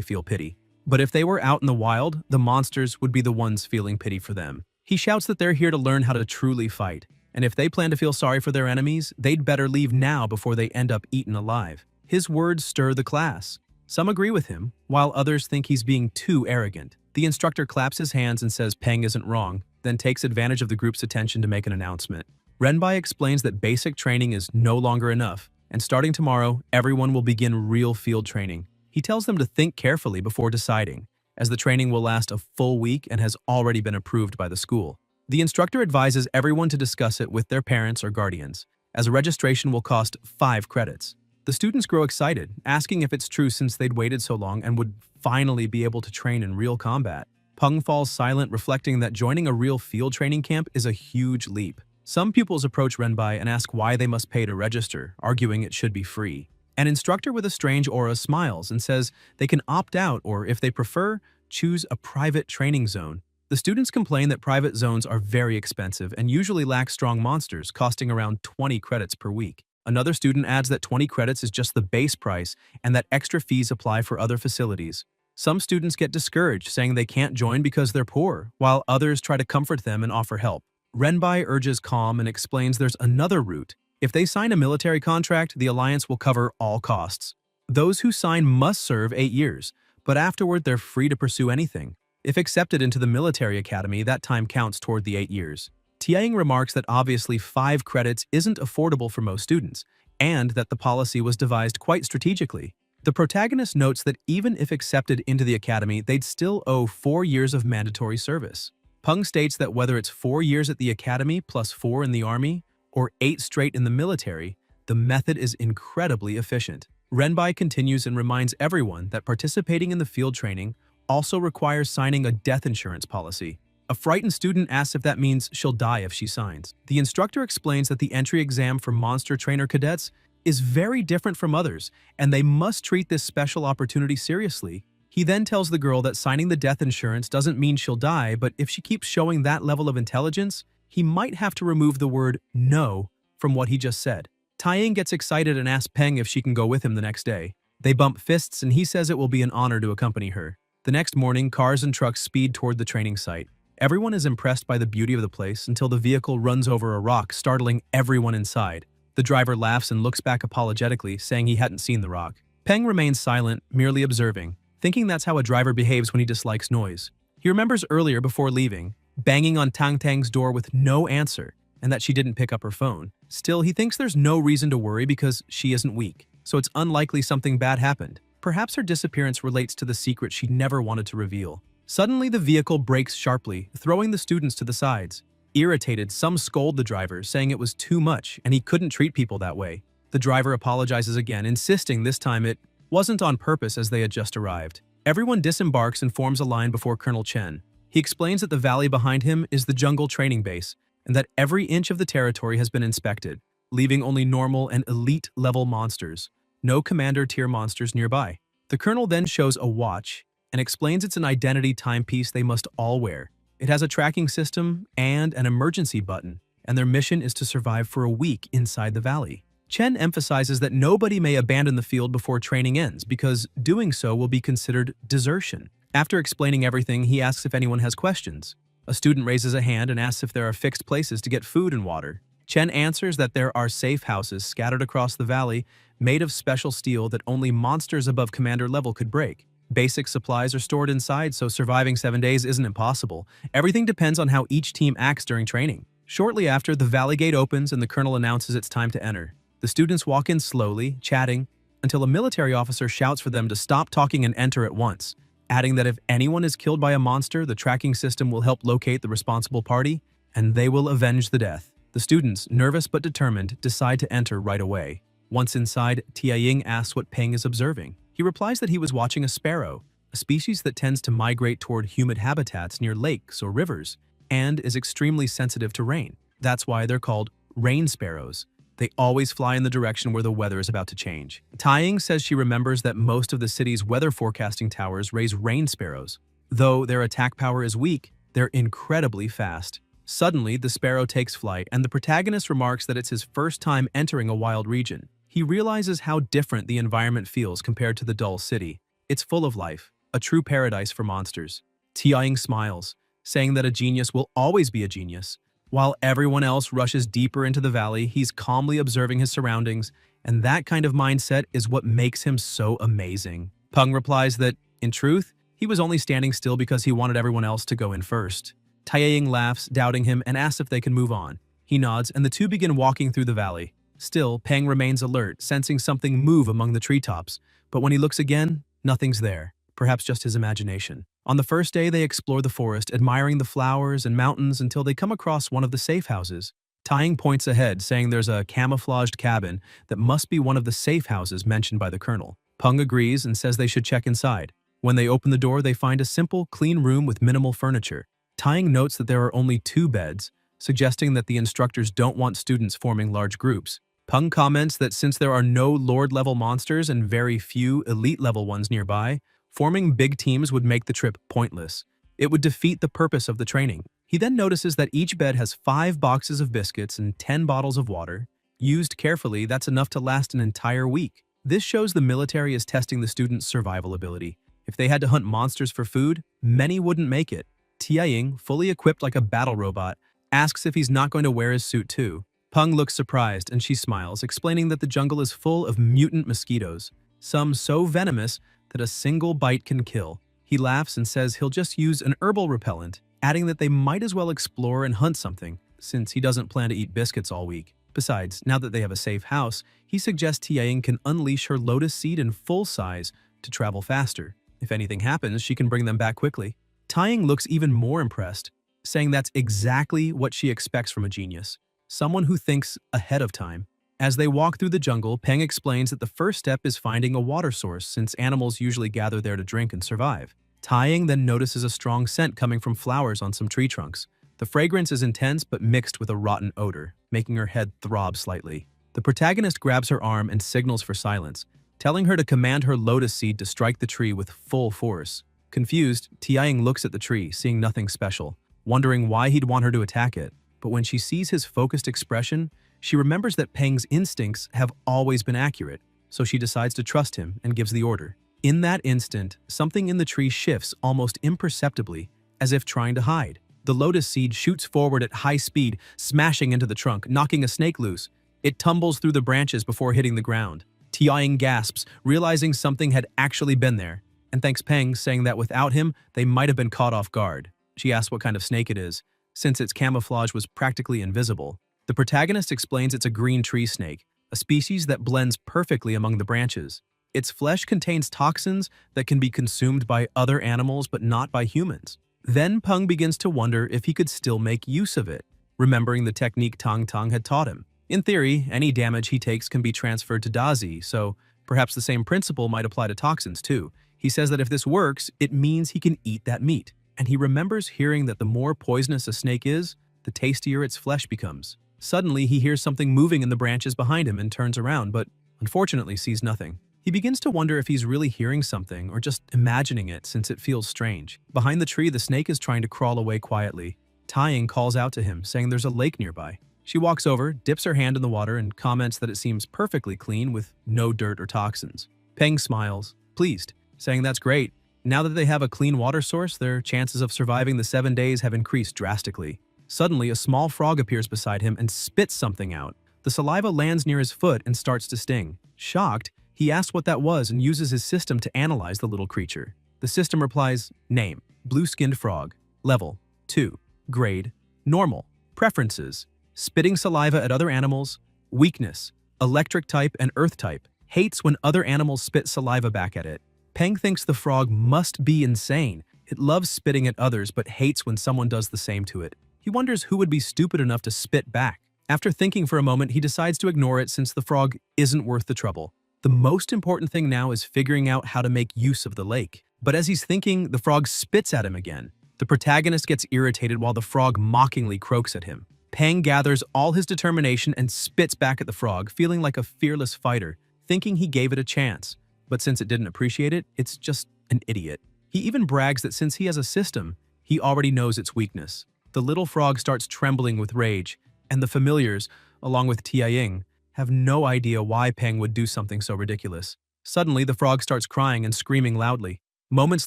feel pity. But if they were out in the wild, the monsters would be the ones feeling pity for them. He shouts that they're here to learn how to truly fight, and if they plan to feel sorry for their enemies, they'd better leave now before they end up eaten alive. His words stir the class. Some agree with him, while others think he's being too arrogant. The instructor claps his hands and says Peng isn't wrong, then takes advantage of the group's attention to make an announcement. Renbai explains that basic training is no longer enough, and starting tomorrow, everyone will begin real field training. He tells them to think carefully before deciding, as the training will last a full week and has already been approved by the school. The instructor advises everyone to discuss it with their parents or guardians, as registration will cost 5 credits. The students grow excited, asking if it's true since they'd waited so long and would finally be able to train in real combat. Peng falls silent, reflecting that joining a real field training camp is a huge leap. Some pupils approach Renbai and ask why they must pay to register, arguing it should be free. An instructor with a strange aura smiles and says they can opt out or, if they prefer, choose a private training zone. The students complain that private zones are very expensive and usually lack strong monsters, costing around 20 credits per week. Another student adds that 20 credits is just the base price and that extra fees apply for other facilities. Some students get discouraged, saying they can't join because they're poor, while others try to comfort them and offer help. Renbai urges calm and explains there's another route. If they sign a military contract, the alliance will cover all costs. Those who sign must serve 8 years, but afterward they're free to pursue anything. If accepted into the military academy, that time counts toward the 8 years. Tiaing remarks that obviously 5 credits isn't affordable for most students, and that the policy was devised quite strategically. The protagonist notes that even if accepted into the academy, they'd still owe 4 years of mandatory service. Peng states that whether it's 4 years at the academy plus 4 in the army, or 8 straight in the military, the method is incredibly efficient. Renbai continues and reminds everyone that participating in the field training also requires signing a death insurance policy. A frightened student asks if that means she'll die if she signs. The instructor explains that the entry exam for monster trainer cadets is very different from others, and they must treat this special opportunity seriously. He then tells the girl that signing the death insurance doesn't mean she'll die, but if she keeps showing that level of intelligence, he might have to remove the word no from what he just said. Tiaing gets excited and asks Peng if she can go with him the next day. They bump fists and he says it will be an honor to accompany her. The next morning, cars and trucks speed toward the training site. Everyone is impressed by the beauty of the place until the vehicle runs over a rock, startling everyone inside. The driver laughs and looks back apologetically, saying he hadn't seen the rock. Peng remains silent, merely observing, thinking that's how a driver behaves when he dislikes noise. He remembers earlier before leaving, banging on Tang Tang's door with no answer, and that she didn't pick up her phone. Still, he thinks there's no reason to worry because she isn't weak, so it's unlikely something bad happened. Perhaps her disappearance relates to the secret she never wanted to reveal. Suddenly, the vehicle brakes sharply, throwing the students to the sides. Irritated, some scold the driver, saying it was too much and he couldn't treat people that way. The driver apologizes again, insisting this time it wasn't on purpose as they had just arrived. Everyone disembarks and forms a line before Colonel Chen. He explains that the valley behind him is the jungle training base and that every inch of the territory has been inspected, leaving only normal and elite-level monsters. No commander-tier monsters nearby. The colonel then shows a watch and explains it's an identity timepiece they must all wear. It has a tracking system and an emergency button, and their mission is to survive for a week inside the valley. Chen emphasizes that nobody may abandon the field before training ends because doing so will be considered desertion. After explaining everything, he asks if anyone has questions. A student raises a hand and asks if there are fixed places to get food and water. Chen answers that there are safe houses scattered across the valley made of special steel that only monsters above commander level could break. Basic supplies are stored inside, so surviving 7 days isn't impossible. Everything depends on how each team acts during training. Shortly after, the valley gate opens and the colonel announces it's time to enter. The students walk in slowly, chatting, until a military officer shouts for them to stop talking and enter at once, adding that if anyone is killed by a monster, the tracking system will help locate the responsible party, and they will avenge the death. The students, nervous but determined, decide to enter right away. Once inside, Tianying asks what Peng is observing. He replies that he was watching a sparrow, a species that tends to migrate toward humid habitats near lakes or rivers, and is extremely sensitive to rain. That's why they're called rain sparrows. They always fly in the direction where the weather is about to change. Tianying says she remembers that most of the city's weather forecasting towers raise rain sparrows. Though their attack power is weak, they're incredibly fast. Suddenly, the sparrow takes flight, and the protagonist remarks that it's his first time entering a wild region. He realizes how different the environment feels compared to the dull city. It's full of life, a true paradise for monsters. Tianying smiles, saying that a genius will always be a genius. While everyone else rushes deeper into the valley, he's calmly observing his surroundings, and that kind of mindset is what makes him so amazing. Peng replies that, in truth, he was only standing still because he wanted everyone else to go in first. Tianying laughs, doubting him, and asks if they can move on. He nods, and the two begin walking through the valley. Still, Peng remains alert, sensing something move among the treetops, but when he looks again, nothing's there, perhaps just his imagination. On the first day, they explore the forest, admiring the flowers and mountains until they come across one of the safe houses. Tianying points ahead, saying there's a camouflaged cabin that must be one of the safe houses mentioned by the colonel. Peng agrees and says they should check inside. When they open the door, they find a simple, clean room with minimal furniture. Tianying notes that there are only 2 beds, suggesting that the instructors don't want students forming large groups. Peng comments that since there are no Lord-level monsters and very few Elite-level ones nearby, forming big teams would make the trip pointless. It would defeat the purpose of the training. He then notices that each bed has 5 boxes of biscuits and 10 bottles of water. Used carefully, that's enough to last an entire week. This shows the military is testing the students' survival ability. If they had to hunt monsters for food, many wouldn't make it. Tianying, fully equipped like a battle robot, asks if he's not going to wear his suit too. Peng looks surprised and she smiles, explaining that the jungle is full of mutant mosquitoes, some so venomous that a single bite can kill. He laughs and says he'll just use an herbal repellent, adding that they might as well explore and hunt something, since he doesn't plan to eat biscuits all week. Besides, now that they have a safe house, he suggests Tianying can unleash her lotus seed in full size to travel faster. If anything happens, she can bring them back quickly. Tianying looks even more impressed, saying that's exactly what she expects from a genius. Someone who thinks ahead of time. As they walk through the jungle, Peng explains that the first step is finding a water source since animals usually gather there to drink and survive. Tianying then notices a strong scent coming from flowers on some tree trunks. The fragrance is intense but mixed with a rotten odor, making her head throb slightly. The protagonist grabs her arm and signals for silence, telling her to command her lotus seed to strike the tree with full force. Confused, Tianying looks at the tree, seeing nothing special, wondering why he'd want her to attack it. But when she sees his focused expression, she remembers that Peng's instincts have always been accurate, so she decides to trust him and gives the order. In that instant, something in the tree shifts almost imperceptibly, as if trying to hide. The lotus seed shoots forward at high speed, smashing into the trunk, knocking a snake loose. It tumbles through the branches before hitting the ground. Tiaing gasps, realizing something had actually been there, and thanks Peng, saying that without him, they might have been caught off guard. She asks what kind of snake it is, since its camouflage was practically invisible. The protagonist explains it's a green tree snake, a species that blends perfectly among the branches. Its flesh contains toxins that can be consumed by other animals but not by humans. Then Peng begins to wonder if he could still make use of it, remembering the technique Tang Tang had taught him. In theory, any damage he takes can be transferred to Dazi, so perhaps the same principle might apply to toxins too. He says that if this works, it means he can eat that meat, and he remembers hearing that the more poisonous a snake is, the tastier its flesh becomes. Suddenly, he hears something moving in the branches behind him and turns around, but unfortunately sees nothing. He begins to wonder if he's really hearing something or just imagining it since it feels strange. Behind the tree, the snake is trying to crawl away quietly. Taiying calls out to him, saying there's a lake nearby. She walks over, dips her hand in the water, and comments that it seems perfectly clean with no dirt or toxins. Peng smiles, pleased, saying that's great. Now that they have a clean water source, their chances of surviving the 7 days have increased drastically. Suddenly, a small frog appears beside him and spits something out. The saliva lands near his foot and starts to sting. Shocked, he asks what that was and uses his system to analyze the little creature. The system replies, name, blue-skinned frog, level, 2, grade, normal, preferences, spitting saliva at other animals, weakness, electric type and earth type, hates when other animals spit saliva back at it. Peng thinks the frog must be insane. It loves spitting at others but hates when someone does the same to it. He wonders who would be stupid enough to spit back. After thinking for a moment, he decides to ignore it since the frog isn't worth the trouble. The most important thing now is figuring out how to make use of the lake. But as he's thinking, the frog spits at him again. The protagonist gets irritated while the frog mockingly croaks at him. Peng gathers all his determination and spits back at the frog, feeling like a fearless fighter, thinking he gave it a chance. But since it didn't appreciate it, it's just an idiot. He even brags that since he has a system, he already knows its weakness. The little frog starts trembling with rage, and the familiars, along with Tiaying, have no idea why Peng would do something so ridiculous. Suddenly, the frog starts crying and screaming loudly. Moments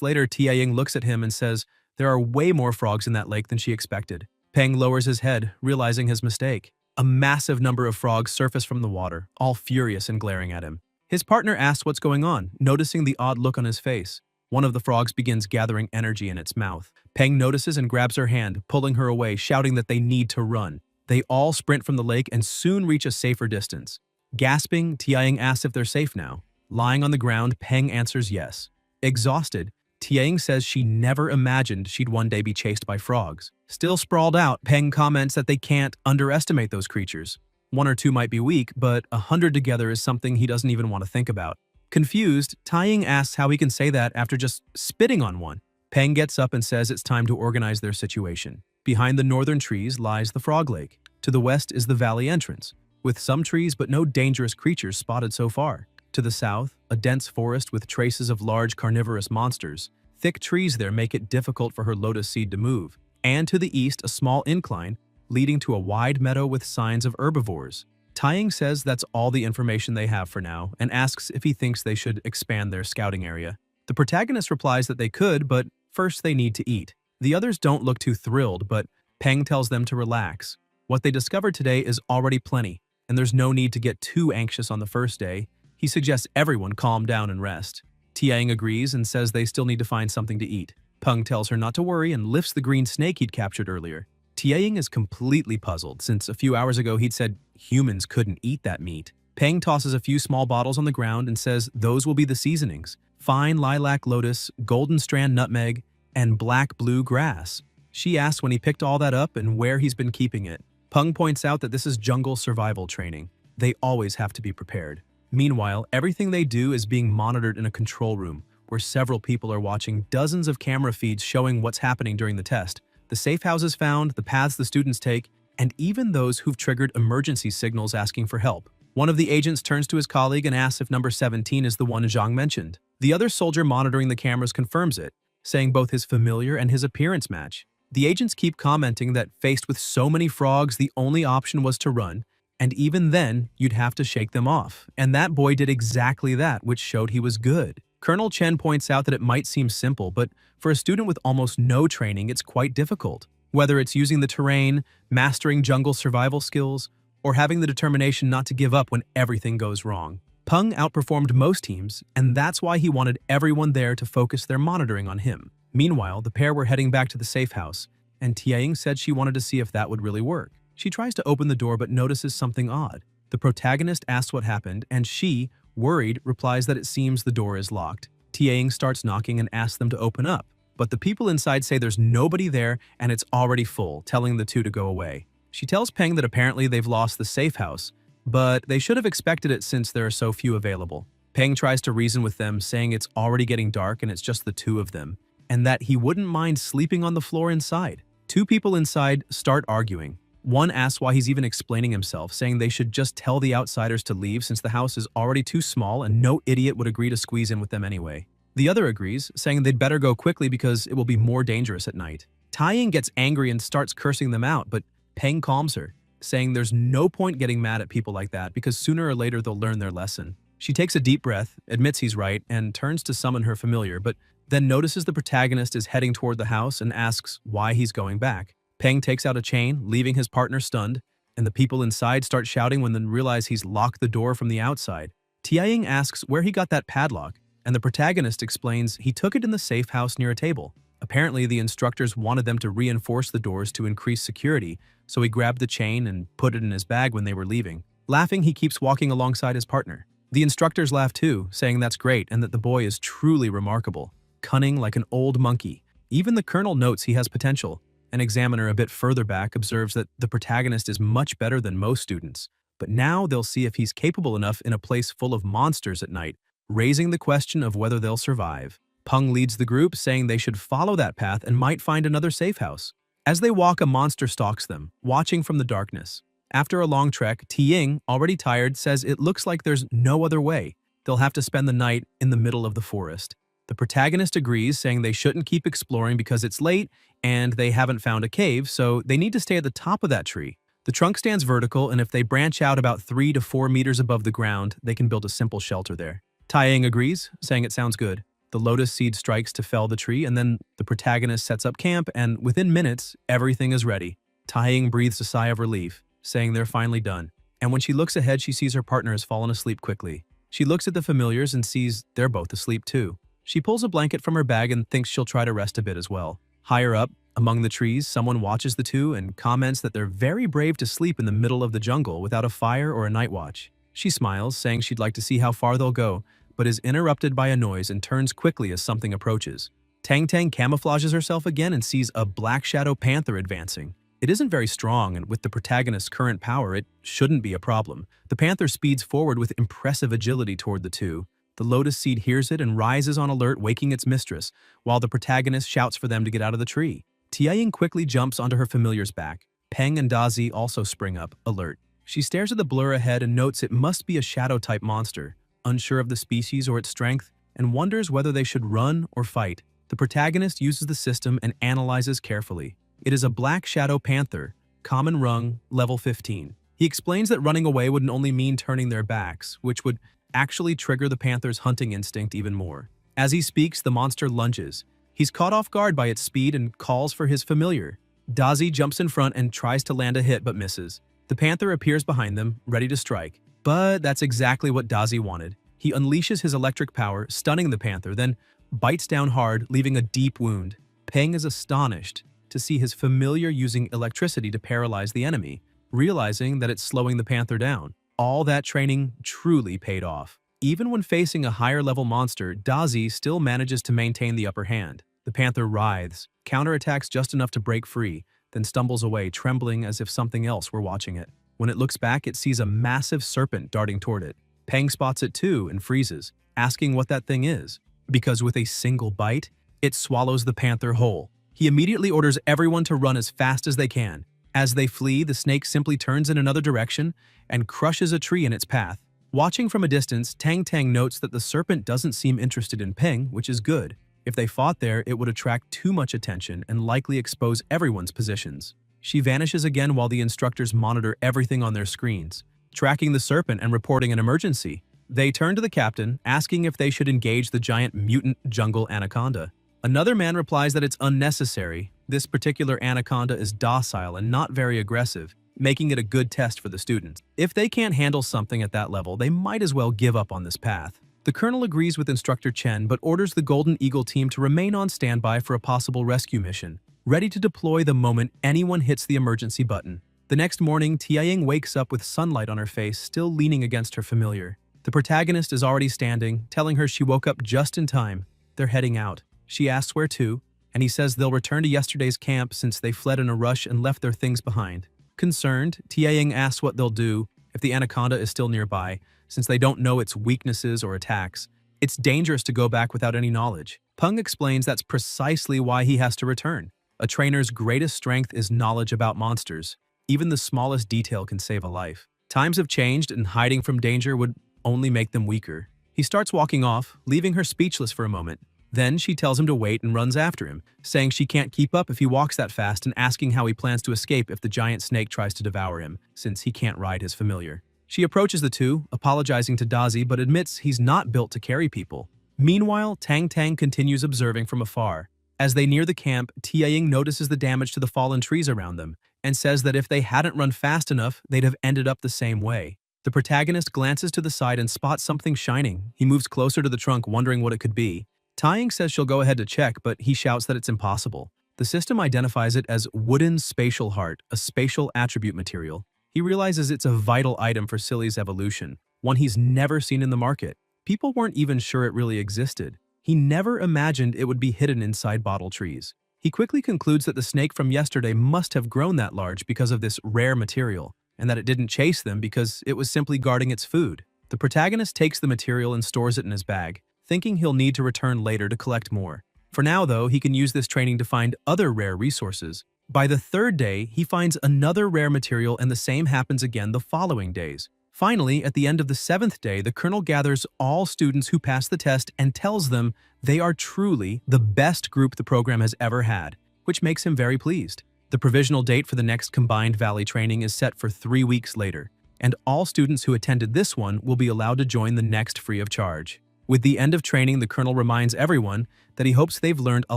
later, Tiaying looks at him and says there are way more frogs in that lake than she expected. Peng lowers his head, realizing his mistake. A massive number of frogs surface from the water, all furious and glaring at him. His partner asks what's going on, noticing the odd look on his face. One of the frogs begins gathering energy in its mouth. Peng notices and grabs her hand, pulling her away, shouting that they need to run. They all sprint from the lake and soon reach a safer distance. Gasping, Tiaying asks if they're safe now. Lying on the ground, Peng answers yes. Exhausted, Tiaying says she never imagined she'd one day be chased by frogs. Still sprawled out, Peng comments that they can't underestimate those creatures. 1 or 2 might be weak, but 100 together is something he doesn't even want to think about. Confused, Tiaying asks how he can say that after just spitting on one. Peng gets up and says it's time to organize their situation. Behind the northern trees lies the frog lake. To the west is the valley entrance, with some trees but no dangerous creatures spotted so far. To the south, a dense forest with traces of large carnivorous monsters. Thick trees there make it difficult for her lotus seed to move. And to the east, a small incline leading to a wide meadow with signs of herbivores. Tiaying says that's all the information they have for now and asks if he thinks they should expand their scouting area. The protagonist replies that they could, but first they need to eat. The others don't look too thrilled, but Peng tells them to relax. What they discovered today is already plenty, and there's no need to get too anxious on the first day. He suggests everyone calm down and rest. Tiaying agrees and says they still need to find something to eat. Peng tells her not to worry and lifts the green snake he'd captured earlier. Tiaying is completely puzzled since a few hours ago he'd said humans couldn't eat that meat. Peng tosses a few small bottles on the ground and says those will be the seasonings: fine lilac lotus, golden strand nutmeg, and black-blue grass. She asks when he picked all that up and where he's been keeping it. Peng points out that this is jungle survival training. They always have to be prepared. Meanwhile, everything they do is being monitored in a control room, where several people are watching dozens of camera feeds showing what's happening during the test, the safe houses found, the paths the students take, and even those who've triggered emergency signals asking for help. One of the agents turns to his colleague and asks if number 17 is the one Zhang mentioned. The other soldier monitoring the cameras confirms it, saying both his familiar and his appearance match. The agents keep commenting that faced with so many frogs, the only option was to run, and even then, you'd have to shake them off. And that boy did exactly that, which showed he was good. Colonel Chen points out that it might seem simple, but for a student with almost no training, it's quite difficult. Whether it's using the terrain, mastering jungle survival skills, or having the determination not to give up when everything goes wrong. Peng outperformed most teams, and that's why he wanted everyone there to focus their monitoring on him. Meanwhile, the pair were heading back to the safe house, and Tiaing said she wanted to see if that would really work. She tries to open the door but notices something odd. The protagonist asks what happened, and she, worried, replies that it seems the door is locked. Tiaing starts knocking and asks them to open up, but the people inside say there's nobody there and it's already full, telling the two to go away. She tells Peng that apparently they've lost the safe house, but they should have expected it since there are so few available. Peng tries to reason with them, saying it's already getting dark and it's just the two of them, and that he wouldn't mind sleeping on the floor inside. Two people inside start arguing. One asks why he's even explaining himself, saying they should just tell the outsiders to leave since the house is already too small and no idiot would agree to squeeze in with them anyway. The other agrees, saying they'd better go quickly because it will be more dangerous at night. Taiying gets angry and starts cursing them out, but Peng calms her, saying there's no point getting mad at people like that because sooner or later they'll learn their lesson. She takes a deep breath, admits he's right, and turns to summon her familiar, but then notices the protagonist is heading toward the house and asks why he's going back. Peng takes out a chain, leaving his partner stunned, and the people inside start shouting when they realize he's locked the door from the outside. Tiaing asks where he got that padlock, and the protagonist explains he took it in the safe house near a table. Apparently, the instructors wanted them to reinforce the doors to increase security, so he grabbed the chain and put it in his bag when they were leaving. Laughing, he keeps walking alongside his partner. The instructors laugh too, saying that's great and that the boy is truly remarkable, cunning like an old monkey. Even the colonel notes he has potential. An examiner a bit further back observes that the protagonist is much better than most students, but now they'll see if he's capable enough in a place full of monsters at night, raising the question of whether they'll survive. Peng leads the group, saying they should follow that path and might find another safe house. As they walk, a monster stalks them, watching from the darkness. After a long trek, Tiying, already tired, says it looks like there's no other way. They'll have to spend the night in the middle of the forest. The protagonist agrees, saying they shouldn't keep exploring because it's late and they haven't found a cave, so they need to stay at the top of that tree. The trunk stands vertical, and if they branch out about 3 to 4 meters above the ground, they can build a simple shelter there. Taiying agrees, saying it sounds good. The lotus seed strikes to fell the tree, and then the protagonist sets up camp, and within minutes, everything is ready. Taiying breathes a sigh of relief, saying they're finally done. And when she looks ahead, she sees her partner has fallen asleep quickly. She looks at the familiars and sees they're both asleep too. She pulls a blanket from her bag and thinks she'll try to rest a bit as well. Higher up, among the trees, someone watches the two and comments that they're very brave to sleep in the middle of the jungle without a fire or a night watch. She smiles, saying she'd like to see how far they'll go, but is interrupted by a noise and turns quickly as something approaches. Tang Tang camouflages herself again and sees a black shadow panther advancing. It isn't very strong, and with the protagonist's current power, it shouldn't be a problem. The panther speeds forward with impressive agility toward the two. The lotus seed hears it and rises on alert, waking its mistress, while the protagonist shouts for them to get out of the tree. Tiaing quickly jumps onto her familiar's back. Peng and Dazi also spring up, alert. She stares at the blur ahead and notes it must be a shadow-type monster, unsure of the species or its strength, and wonders whether they should run or fight. The protagonist uses the system and analyzes carefully. It is a black shadow panther, common rung, level 15. He explains that running away would only mean turning their backs, which would actually trigger the panther's hunting instinct even more. As he speaks, the monster lunges. He's caught off guard by its speed and calls for his familiar. Dazi jumps in front and tries to land a hit but misses. The panther appears behind them, ready to strike. But that's exactly what Dazi wanted. He unleashes his electric power, stunning the panther, then bites down hard, leaving a deep wound. Peng is astonished to see his familiar using electricity to paralyze the enemy, realizing that it's slowing the panther down. All that training truly paid off. Even when facing a higher-level monster, Dazi still manages to maintain the upper hand. The panther writhes, counterattacks just enough to break free, then stumbles away, trembling as if something else were watching it. When it looks back, it sees a massive serpent darting toward it. Peng spots it too and freezes, asking what that thing is, because with a single bite, it swallows the panther whole. He immediately orders everyone to run as fast as they can. As they flee, the snake simply turns in another direction and crushes a tree in its path. Watching from a distance, Tang Tang notes that the serpent doesn't seem interested in Peng, which is good. If they fought there, it would attract too much attention and likely expose everyone's positions. She vanishes again while the instructors monitor everything on their screens, tracking the serpent and reporting an emergency. They turn to the captain, asking if they should engage the giant mutant jungle anaconda. Another man replies that it's unnecessary. This particular anaconda is docile and not very aggressive. making it a good test for the students. If they can't handle something at that level, they might as well give up on this path. The colonel agrees with Instructor Chen but orders the Golden Eagle team to remain on standby for a possible rescue mission, ready to deploy the moment anyone hits the emergency button. The next morning, Tianying wakes up with sunlight on her face, still leaning against her familiar. The protagonist is already standing, telling her she woke up just in time. They're heading out. She asks where to, and he says they'll return to yesterday's camp since they fled in a rush and left their things behind. Concerned, Tianying asks what they'll do if the anaconda is still nearby, since they don't know its weaknesses or attacks. It's dangerous to go back without any knowledge. Peng explains that's precisely why he has to return. A trainer's greatest strength is knowledge about monsters. Even the smallest detail can save a life. Times have changed, and hiding from danger would only make them weaker. He starts walking off, leaving her speechless for a moment. Then she tells him to wait and runs after him, saying she can't keep up if he walks that fast and asking how he plans to escape if the giant snake tries to devour him, since he can't ride his familiar. She approaches the two, apologizing to Dazi but admits he's not built to carry people. Meanwhile, Tang Tang continues observing from afar. As they near the camp, Tianying notices the damage to the fallen trees around them and says that if they hadn't run fast enough, they'd have ended up the same way. The protagonist glances to the side and spots something shining. He moves closer to the trunk, wondering what it could be. Tianying says she'll go ahead to check, but he shouts that it's impossible. The system identifies it as wooden spatial heart, a spatial attribute material. He realizes it's a vital item for Silly's evolution, one he's never seen in the market. People weren't even sure it really existed. He never imagined it would be hidden inside bottle trees. He quickly concludes that the snake from yesterday must have grown that large because of this rare material, and that it didn't chase them because it was simply guarding its food. The protagonist takes the material and stores it in his bag, thinking he'll need to return later to collect more. For now, though, he can use this training to find other rare resources. By the third day, he finds another rare material, and the same happens again the following days. Finally, at the end of the 7th day, the colonel gathers all students who passed the test and tells them they are truly the best group the program has ever had, which makes him very pleased. The provisional date for the next Combined Valley training is set for 3 weeks later, and all students who attended this one will be allowed to join the next free of charge. With the end of training, the colonel reminds everyone that he hopes they've learned a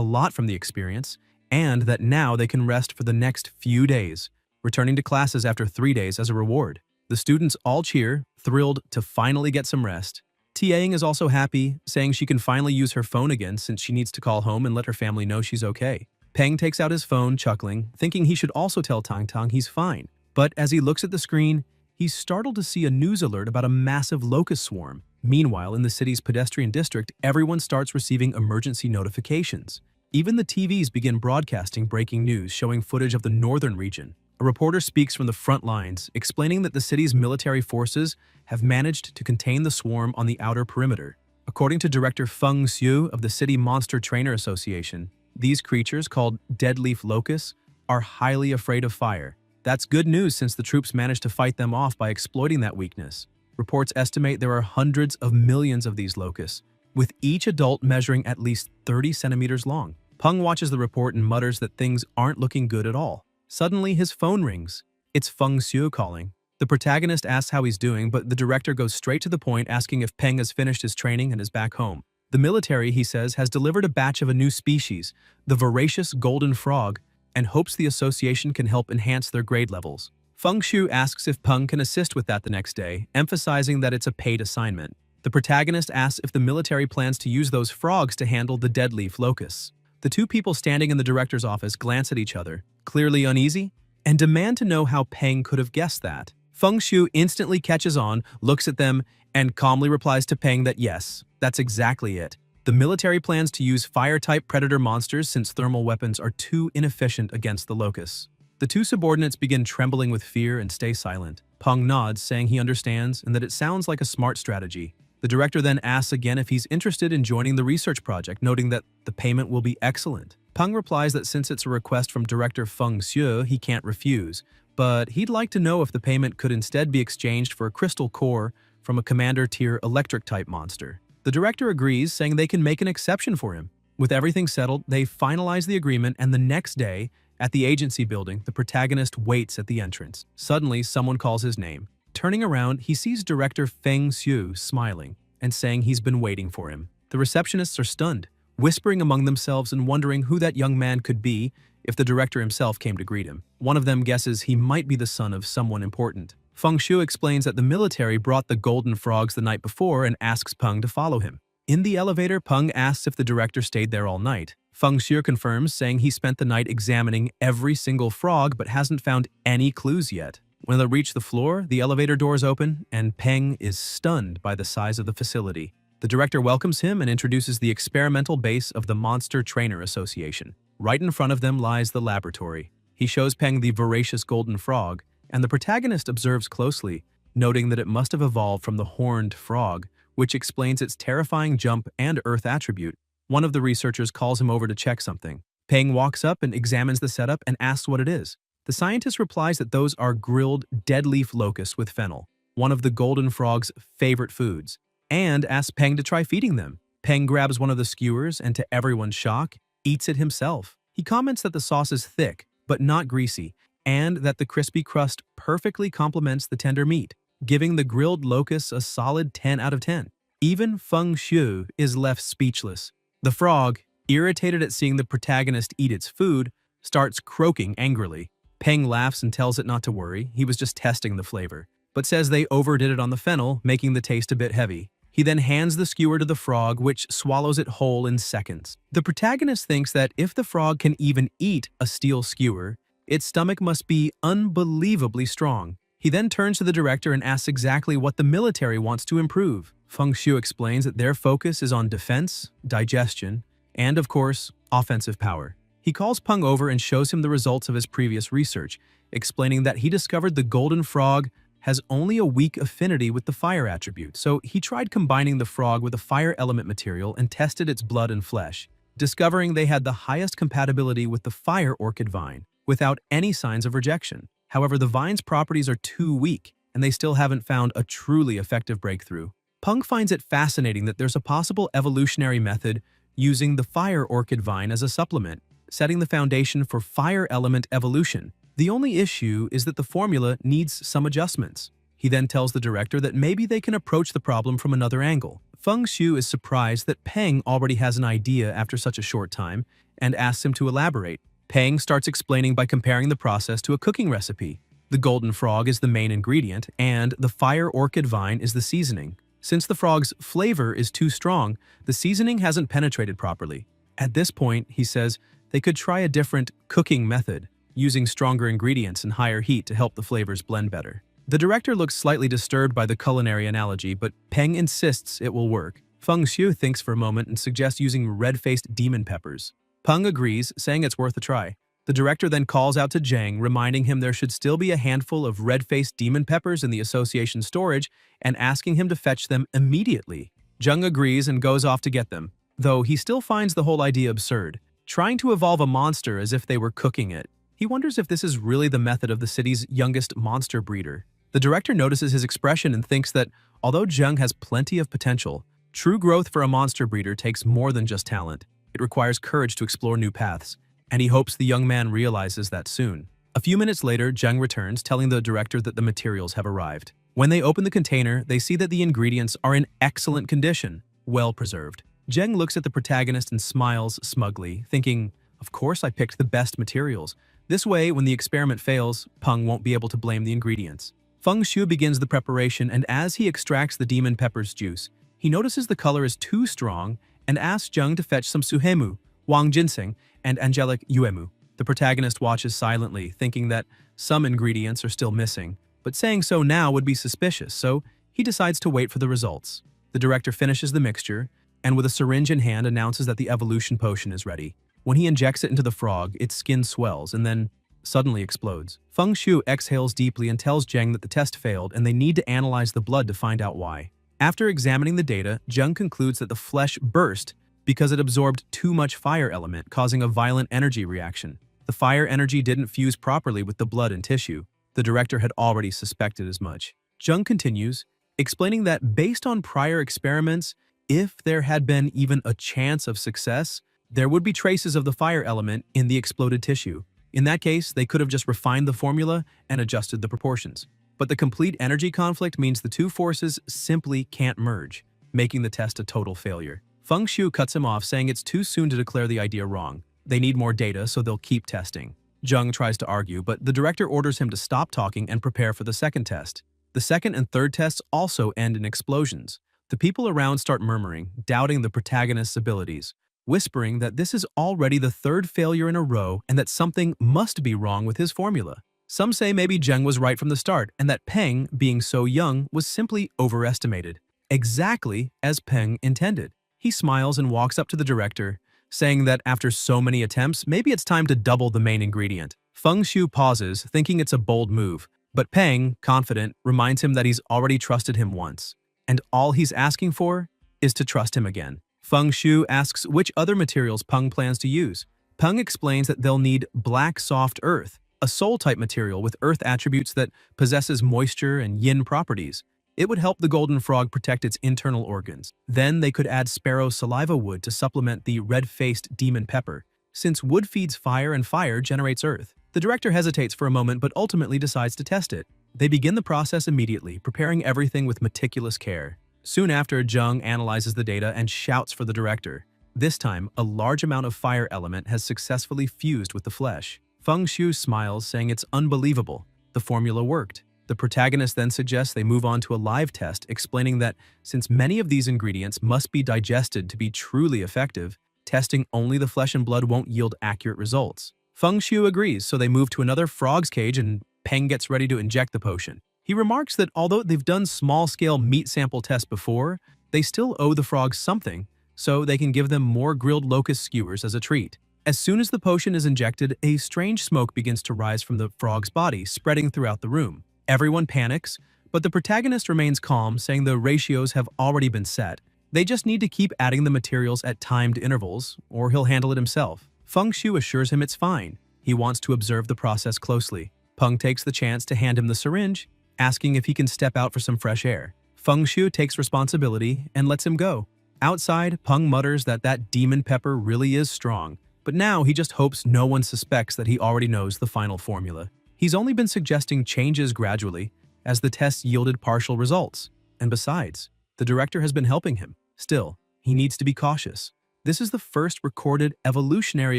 lot from the experience and that now they can rest for the next few days, returning to classes after 3 days as a reward. The students all cheer, thrilled to finally get some rest. Tianying is also happy, saying she can finally use her phone again since she needs to call home and let her family know she's okay. Peng takes out his phone, chuckling, thinking he should also tell Tang Tang he's fine. But as he looks at the screen, he's startled to see a news alert about a massive locust swarm. Meanwhile, in the city's pedestrian district, everyone starts receiving emergency notifications. Even the TVs begin broadcasting breaking news showing footage of the northern region. A reporter speaks from the front lines, explaining that the city's military forces have managed to contain the swarm on the outer perimeter. According to Director Feng Xiu of the City Monster Trainer Association, these creatures, called deadleaf locusts, are highly afraid of fire. That's good news since the troops managed to fight them off by exploiting that weakness. Reports estimate there are hundreds of millions of these locusts, with each adult measuring at least 30 centimeters long. Peng watches the report and mutters that things aren't looking good at all. Suddenly, his phone rings. It's Feng Xiu calling. The protagonist asks how he's doing, but the director goes straight to the point, asking if Peng has finished his training and is back home. The military, he says, has delivered a batch of a new species, the voracious golden frog, and hopes the association can help enhance their grade levels. Feng Xiu asks if Peng can assist with that the next day, emphasizing that it's a paid assignment. The protagonist asks if the military plans to use those frogs to handle the deadleaf locusts. The two people standing in the director's office glance at each other, clearly uneasy, and demand to know how Peng could have guessed that. Feng Xiu instantly catches on, looks at them, and calmly replies to Peng that yes, that's exactly it. The military plans to use fire-type predator monsters since thermal weapons are too inefficient against the locusts. The two subordinates begin trembling with fear and stay silent. Peng nods, saying he understands and that it sounds like a smart strategy. The director then asks again if he's interested in joining the research project, noting that the payment will be excellent. Peng replies that since it's a request from Director Feng Xiu, he can't refuse, but he'd like to know if the payment could instead be exchanged for a crystal core from a commander-tier electric-type monster. The director agrees, saying they can make an exception for him. With everything settled, they finalize the agreement, and the next day, at the agency building, the protagonist waits at the entrance. Suddenly, someone calls his name. Turning around, he sees Director Feng Xiu smiling and saying he's been waiting for him. The receptionists are stunned, whispering among themselves and wondering who that young man could be if the director himself came to greet him. One of them guesses he might be the son of someone important. Feng Shui explains that the military brought the golden frogs the night before and asks Peng to follow him. In the elevator, Peng asks if the director stayed there all night. Feng Shui confirms, saying he spent the night examining every single frog but hasn't found any clues yet. When they reach the floor, the elevator doors open, and Peng is stunned by the size of the facility. The director welcomes him and introduces the experimental base of the Monster Trainer Association. Right in front of them lies the laboratory. He shows Peng the voracious golden frog, and the protagonist observes closely, noting that it must have evolved from the horned frog, which explains its terrifying jump and earth attribute. One of the researchers calls him over to check something. Peng walks up and examines the setup and asks what it is. The scientist replies that those are grilled dead leaf locusts with fennel, one of the golden frog's favorite foods, and asks Peng to try feeding them. Peng grabs one of the skewers and, to everyone's shock, eats it himself. He comments that the sauce is thick, but not greasy, and that the crispy crust perfectly complements the tender meat, giving the grilled locusts a solid 10 out of 10. Even Feng Shui is left speechless. The frog, irritated at seeing the protagonist eat its food, starts croaking angrily. Peng laughs and tells it not to worry, he was just testing the flavor, but says they overdid it on the fennel, making the taste a bit heavy. He then hands the skewer to the frog, which swallows it whole in seconds. The protagonist thinks that if the frog can even eat a steel skewer, its stomach must be unbelievably strong. He then turns to the director and asks exactly what the military wants to improve. Feng Shui explains that their focus is on defense, digestion, and, of course, offensive power. He calls Peng over and shows him the results of his previous research, explaining that he discovered the golden frog has only a weak affinity with the fire attribute, so he tried combining the frog with a fire element material and tested its blood and flesh, discovering they had the highest compatibility with the fire orchid vine, without any signs of rejection. However, the vine's properties are too weak, and they still haven't found a truly effective breakthrough. Peng finds it fascinating that there's a possible evolutionary method using the fire orchid vine as a supplement, setting the foundation for fire element evolution. The only issue is that the formula needs some adjustments. He then tells the director that maybe they can approach the problem from another angle. Feng Shui is surprised that Peng already has an idea after such a short time and asks him to elaborate. Peng starts explaining by comparing the process to a cooking recipe. The golden frog is the main ingredient, and the fire orchid vine is the seasoning. Since the frog's flavor is too strong, the seasoning hasn't penetrated properly. At this point, he says, they could try a different cooking method, using stronger ingredients and higher heat to help the flavors blend better. The director looks slightly disturbed by the culinary analogy, but Peng insists it will work. Feng Shui thinks for a moment and suggests using red-faced demon peppers. Peng agrees, saying it's worth a try. The director then calls out to Zhang, reminding him there should still be a handful of red-faced demon peppers in the association storage and asking him to fetch them immediately. Zhang agrees and goes off to get them, though he still finds the whole idea absurd. Trying to evolve a monster as if they were cooking it. He wonders if this is really the method of the city's youngest monster breeder. The director notices his expression and thinks that, although Zhang has plenty of potential, true growth for a monster breeder takes more than just talent. It requires courage to explore new paths, and he hopes the young man realizes that soon. A few minutes later, Zhang returns, telling the director that the materials have arrived. When they open the container, they see that the ingredients are in excellent condition, well preserved. Zhang looks at the protagonist and smiles smugly, thinking, of course I picked the best materials. This way, when the experiment fails, Peng won't be able to blame the ingredients. Feng Shui begins the preparation, and as he extracts the demon pepper's juice, he notices the color is too strong and asks Zhang to fetch some suhemu, wang ginseng, and angelic yuemu. The protagonist watches silently, thinking that some ingredients are still missing, but saying so now would be suspicious, so he decides to wait for the results. The director finishes the mixture, and with a syringe in hand announces that the evolution potion is ready. When he injects it into the frog, its skin swells and then suddenly explodes. Feng Shui exhales deeply and tells Zhang that the test failed and they need to analyze the blood to find out why. After examining the data, Zhang concludes that the flesh burst because it absorbed too much fire element, causing a violent energy reaction. The fire energy didn't fuse properly with the blood and tissue. The director had already suspected as much. Zhang continues, explaining that based on prior experiments, if there had been even a chance of success, there would be traces of the fire element in the exploded tissue. In that case, they could have just refined the formula and adjusted the proportions. But the complete energy conflict means the two forces simply can't merge, making the test a total failure. Feng Shui cuts him off, saying it's too soon to declare the idea wrong. They need more data, so they'll keep testing. Jung tries to argue, but the director orders him to stop talking and prepare for the second test. The second and third tests also end in explosions. The people around start murmuring, doubting the protagonist's abilities, whispering that this is already the third failure in a row and that something must be wrong with his formula. Some say maybe Jung was right from the start and that Peng, being so young, was simply overestimated. Exactly as Peng intended. He smiles and walks up to the director, saying that after so many attempts, maybe it's time to double the main ingredient. Feng Shu pauses, thinking it's a bold move, but Peng, confident, reminds him that he's already trusted him once, and all he's asking for is to trust him again. Feng Shu asks which other materials Peng plans to use. Peng explains that they'll need black soft earth, a soul-type material with earth attributes that possesses moisture and yin properties. It would help the golden frog protect its internal organs. Then they could add sparrow saliva wood to supplement the red-faced demon pepper, since wood feeds fire and fire generates earth. The director hesitates for a moment but ultimately decides to test it. They begin the process immediately, preparing everything with meticulous care. Soon after, Jung analyzes the data and shouts for the director. This time, a large amount of fire element has successfully fused with the flesh. Feng Shu smiles, saying it's unbelievable. The formula worked. The protagonist then suggests they move on to a live test, explaining that since many of these ingredients must be digested to be truly effective, testing only the flesh and blood won't yield accurate results. Feng Shu agrees, so they move to another frog's cage and Peng gets ready to inject the potion. He remarks that although they've done small-scale meat sample tests before, they still owe the frogs something, so they can give them more grilled locust skewers as a treat. As soon as the potion is injected, a strange smoke begins to rise from the frog's body, spreading throughout the room. Everyone panics, but the protagonist remains calm, saying the ratios have already been set. They just need to keep adding the materials at timed intervals, or he'll handle it himself. Feng Shu assures him it's fine. He wants to observe the process closely. Peng takes the chance to hand him the syringe, asking if he can step out for some fresh air. Feng Shu takes responsibility and lets him go. Outside, Peng mutters that demon pepper really is strong, but now he just hopes no one suspects that he already knows the final formula. He's only been suggesting changes gradually, as the tests yielded partial results. And besides, the director has been helping him. Still, he needs to be cautious. This is the first recorded evolutionary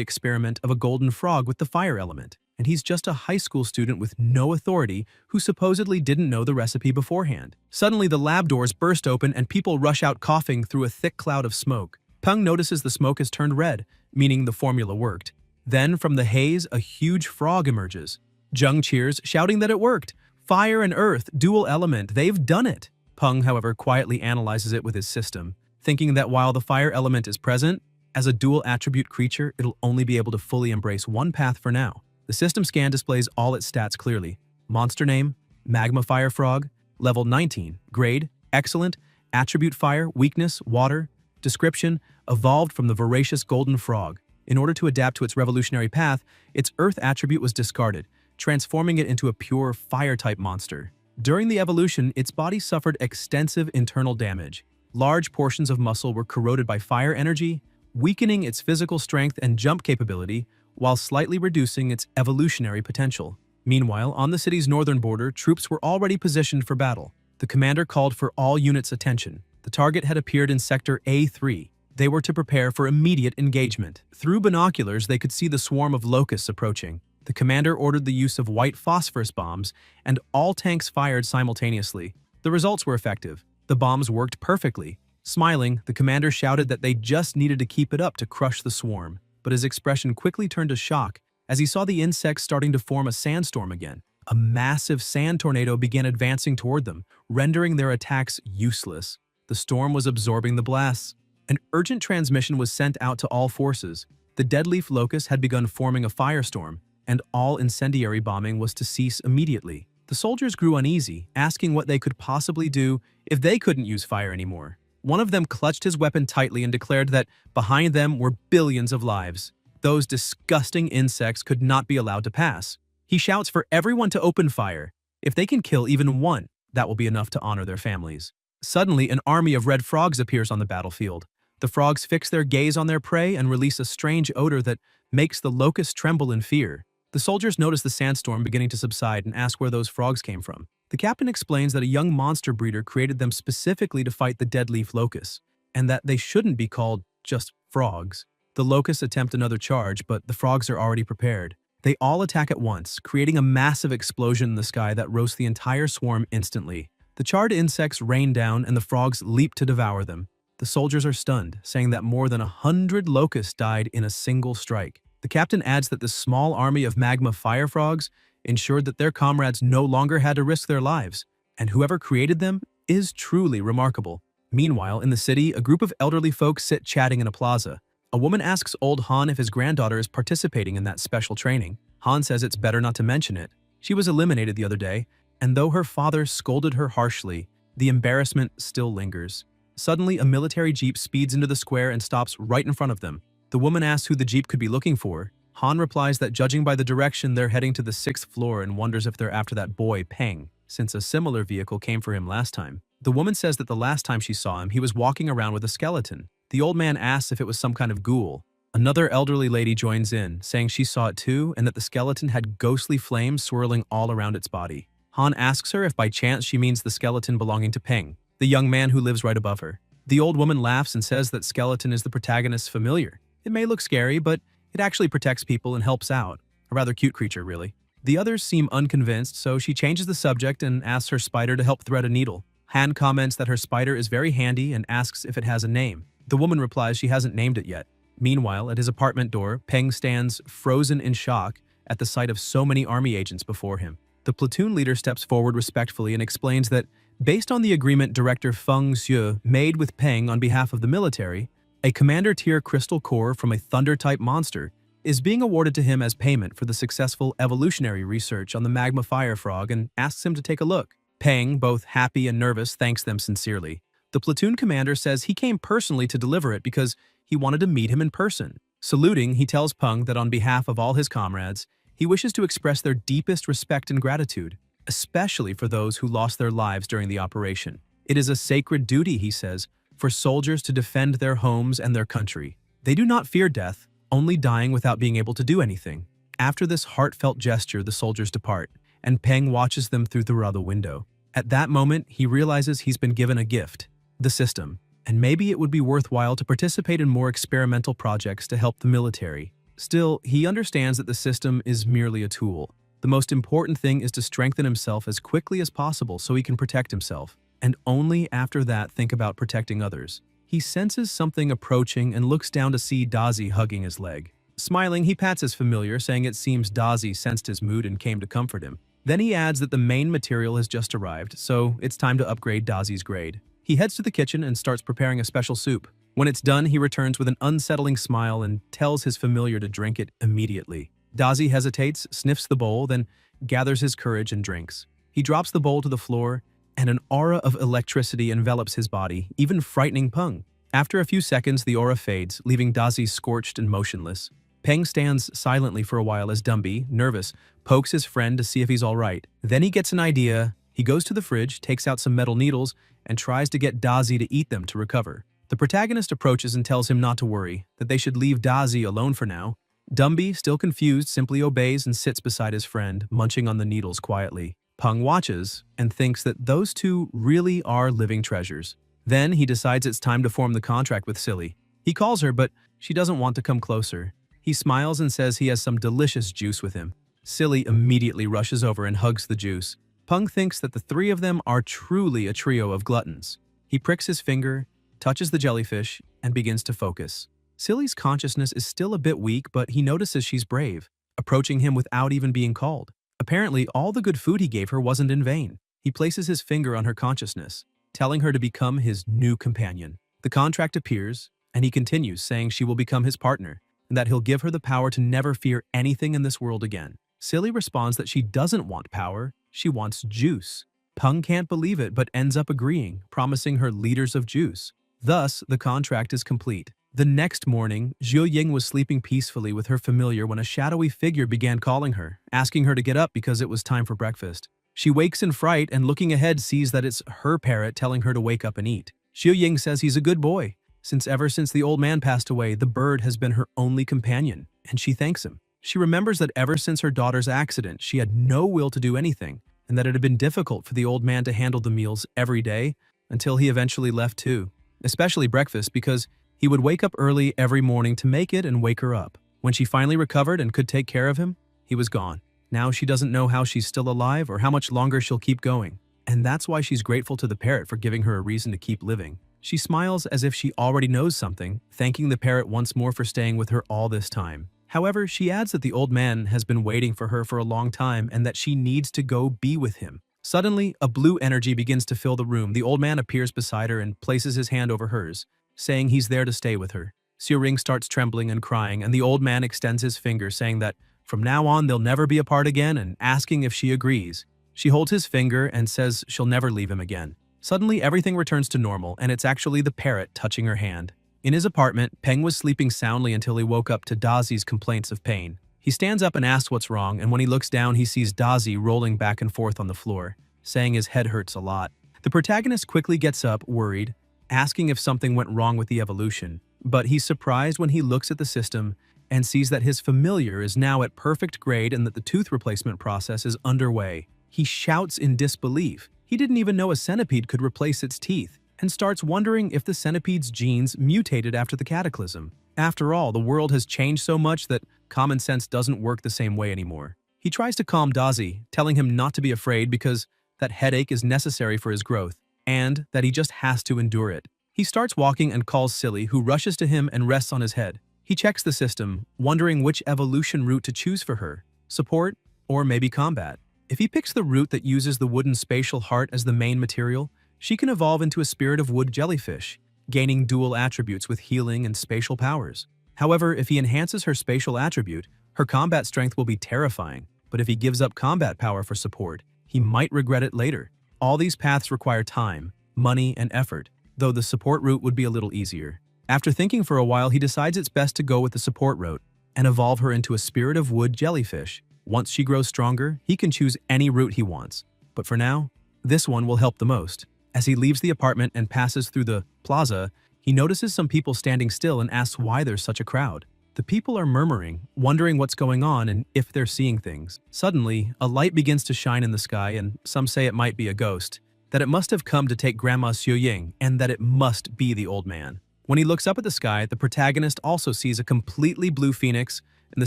experiment of a golden frog with the fire element, and he's just a high school student with no authority who supposedly didn't know the recipe beforehand. Suddenly, the lab doors burst open and people rush out coughing through a thick cloud of smoke. Peng notices the smoke has turned red, meaning the formula worked. Then, from the haze, a huge frog emerges. Jung cheers, shouting that it worked. Fire and earth, dual element, they've done it. Peng, however, quietly analyzes it with his system, thinking that while the fire element is present, as a dual attribute creature, it'll only be able to fully embrace one path for now. The system scan displays all its stats clearly. Monster name, Magma Fire Frog, level 19, grade, excellent, attribute fire, weakness, water, description, evolved from the voracious golden frog. In order to adapt to its revolutionary path, its earth attribute was discarded, transforming it into a pure fire-type monster. During the evolution, its body suffered extensive internal damage. Large portions of muscle were corroded by fire energy, weakening its physical strength and jump capability, while slightly reducing its evolutionary potential. Meanwhile, on the city's northern border, troops were already positioned for battle. The commander called for all units' attention. The target had appeared in Sector A3. They were to prepare for immediate engagement. Through binoculars, they could see the swarm of locusts approaching. The commander ordered the use of white phosphorus bombs, and all tanks fired simultaneously. The results were effective. The bombs worked perfectly. Smiling, the commander shouted that they just needed to keep it up to crush the swarm. But his expression quickly turned to shock as he saw the insects starting to form a sandstorm again. A massive sand tornado began advancing toward them, rendering their attacks useless. The storm was absorbing the blasts. An urgent transmission was sent out to all forces. The deadleaf locust had begun forming a firestorm, and all incendiary bombing was to cease immediately. The soldiers grew uneasy, asking what they could possibly do if they couldn't use fire anymore. One of them clutched his weapon tightly and declared that behind them were billions of lives. Those disgusting insects could not be allowed to pass. He shouts for everyone to open fire. If they can kill even one, that will be enough to honor their families. Suddenly, an army of red frogs appears on the battlefield. The frogs fix their gaze on their prey and release a strange odor that makes the locusts tremble in fear. The soldiers notice the sandstorm beginning to subside and ask where those frogs came from. The captain explains that a young monster breeder created them specifically to fight the deadleaf locusts, and that they shouldn't be called just frogs. The locusts attempt another charge, but the frogs are already prepared. They all attack at once, creating a massive explosion in the sky that roasts the entire swarm instantly. The charred insects rain down and the frogs leap to devour them. The soldiers are stunned, saying that more than 100 locusts died in a single strike. The captain adds that the small army of magma fire frogs ensured that their comrades no longer had to risk their lives, and whoever created them is truly remarkable. Meanwhile, in the city, a group of elderly folks sit chatting in a plaza. A woman asks old Han if his granddaughter is participating in that special training. Han says it's better not to mention it. She was eliminated the other day, and though her father scolded her harshly, the embarrassment still lingers. Suddenly, a military jeep speeds into the square and stops right in front of them. The woman asks who the jeep could be looking for. Han replies that judging by the direction, they're heading to the 6th floor and wonders if they're after that boy, Peng, since a similar vehicle came for him last time. The woman says that the last time she saw him, he was walking around with a skeleton. The old man asks if it was some kind of ghoul. Another elderly lady joins in, saying she saw it too and that the skeleton had ghostly flames swirling all around its body. Han asks her if by chance she means the skeleton belonging to Peng, the young man who lives right above her. The old woman laughs and says that skeleton is the protagonist's familiar. It may look scary, but it actually protects people and helps out. A rather cute creature, really. The others seem unconvinced, so she changes the subject and asks her spider to help thread a needle. Han comments that her spider is very handy and asks if it has a name. The woman replies she hasn't named it yet. Meanwhile, at his apartment door, Peng stands frozen in shock at the sight of so many army agents before him. The platoon leader steps forward respectfully and explains that, based on the agreement Director Feng Xue made with Peng on behalf of the military, a commander-tier crystal core from a thunder-type monster is being awarded to him as payment for the successful evolutionary research on the magma fire frog and asks him to take a look. Peng, both happy and nervous, thanks them sincerely. The platoon commander says he came personally to deliver it because he wanted to meet him in person. Saluting, he tells Peng that on behalf of all his comrades, he wishes to express their deepest respect and gratitude, especially for those who lost their lives during the operation. It is a sacred duty, he says, for soldiers to defend their homes and their country. They do not fear death, only dying without being able to do anything. After this heartfelt gesture, the soldiers depart, and Peng watches them through the other window. At that moment, he realizes he's been given a gift, the system, and maybe it would be worthwhile to participate in more experimental projects to help the military. Still, he understands that the system is merely a tool. The most important thing is to strengthen himself as quickly as possible so he can protect himself, and only after that think about protecting others. He senses something approaching and looks down to see Dazi hugging his leg. Smiling, he pats his familiar, saying it seems Dazi sensed his mood and came to comfort him. Then he adds that the main material has just arrived, so it's time to upgrade Dazi's grade. He heads to the kitchen and starts preparing a special soup. When it's done, he returns with an unsettling smile and tells his familiar to drink it immediately. Dazi hesitates, sniffs the bowl, then gathers his courage and drinks. He drops the bowl to the floor, and an aura of electricity envelops his body, even frightening Peng. After a few seconds, the aura fades, leaving Dazi scorched and motionless. Peng stands silently for a while as Dumby, nervous, pokes his friend to see if he's all right. Then he gets an idea. He goes to the fridge, takes out some metal needles, and tries to get Dazi to eat them to recover. The protagonist approaches and tells him not to worry, that they should leave Dazi alone for now. Dumby, still confused, simply obeys and sits beside his friend, munching on the needles quietly. Peng watches and thinks that those two really are living treasures. Then he decides it's time to form the contract with Silly. He calls her, but she doesn't want to come closer. He smiles and says he has some delicious juice with him. Silly immediately rushes over and hugs the juice. Peng thinks that the three of them are truly a trio of gluttons. He pricks his finger, touches the jellyfish, and begins to focus. Silly's consciousness is still a bit weak, but he notices she's brave, approaching him without even being called. Apparently, all the good food he gave her wasn't in vain. He places his finger on her consciousness, telling her to become his new companion. The contract appears, and he continues, saying she will become his partner, and that he'll give her the power to never fear anything in this world again. Silly responds that she doesn't want power, she wants juice. Peng can't believe it, but ends up agreeing, promising her liters of juice. Thus, the contract is complete. The next morning, Zhou Ying was sleeping peacefully with her familiar when a shadowy figure began calling her, asking her to get up because it was time for breakfast. She wakes in fright and looking ahead sees that it's her parrot telling her to wake up and eat. Zhou Ying says he's a good boy, since ever since the old man passed away, the bird has been her only companion, and she thanks him. She remembers that ever since her daughter's accident, she had no will to do anything, and that it had been difficult for the old man to handle the meals every day until he eventually left too, especially breakfast because He would wake up early every morning to make it and wake her up. When she finally recovered and could take care of him, he was gone. Now she doesn't know how she's still alive or how much longer she'll keep going. And that's why she's grateful to the parrot for giving her a reason to keep living. She smiles as if she already knows something, thanking the parrot once more for staying with her all this time. However, she adds that the old man has been waiting for her for a long time and that she needs to go be with him. Suddenly, a blue energy begins to fill the room. The old man appears beside her and places his hand over hers, saying he's there to stay with her. Xiuring starts trembling and crying, and the old man extends his finger, saying that from now on they'll never be apart again and asking if she agrees. She holds his finger and says she'll never leave him again. Suddenly, everything returns to normal, and it's actually the parrot touching her hand. In his apartment, Peng was sleeping soundly until he woke up to Dazi's complaints of pain. He stands up and asks what's wrong, and when he looks down, he sees Dazi rolling back and forth on the floor, saying his head hurts a lot. The protagonist quickly gets up, worried, asking if something went wrong with the evolution. But he's surprised when he looks at the system and sees that his familiar is now at perfect grade and that the tooth replacement process is underway. He shouts in disbelief. He didn't even know a centipede could replace its teeth, and starts wondering if the centipede's genes mutated after the cataclysm. After all, the world has changed so much that common sense doesn't work the same way anymore. He tries to calm Dazi, telling him not to be afraid because that headache is necessary for his growth, and that he just has to endure it. He starts walking and calls Silly, who rushes to him and rests on his head. He checks the system, wondering which evolution route to choose for her, support or maybe combat. If he picks the route that uses the wooden spatial heart as the main material, she can evolve into a spirit of wood jellyfish, gaining dual attributes with healing and spatial powers. However, if he enhances her spatial attribute, her combat strength will be terrifying, but if he gives up combat power for support, he might regret it later. All these paths require time, money, and effort, though the support route would be a little easier. After thinking for a while, he decides it's best to go with the support route and evolve her into a spirit of wood jellyfish. Once she grows stronger, he can choose any route he wants. But for now, this one will help the most. As he leaves the apartment and passes through the plaza, he notices some people standing still and asks why there's such a crowd. The people are murmuring, wondering what's going on and if they're seeing things. Suddenly, a light begins to shine in the sky, and some say it might be a ghost, that it must have come to take Grandma Xiuying, and that it must be the old man. When he looks up at the sky, the protagonist also sees a completely blue phoenix, and the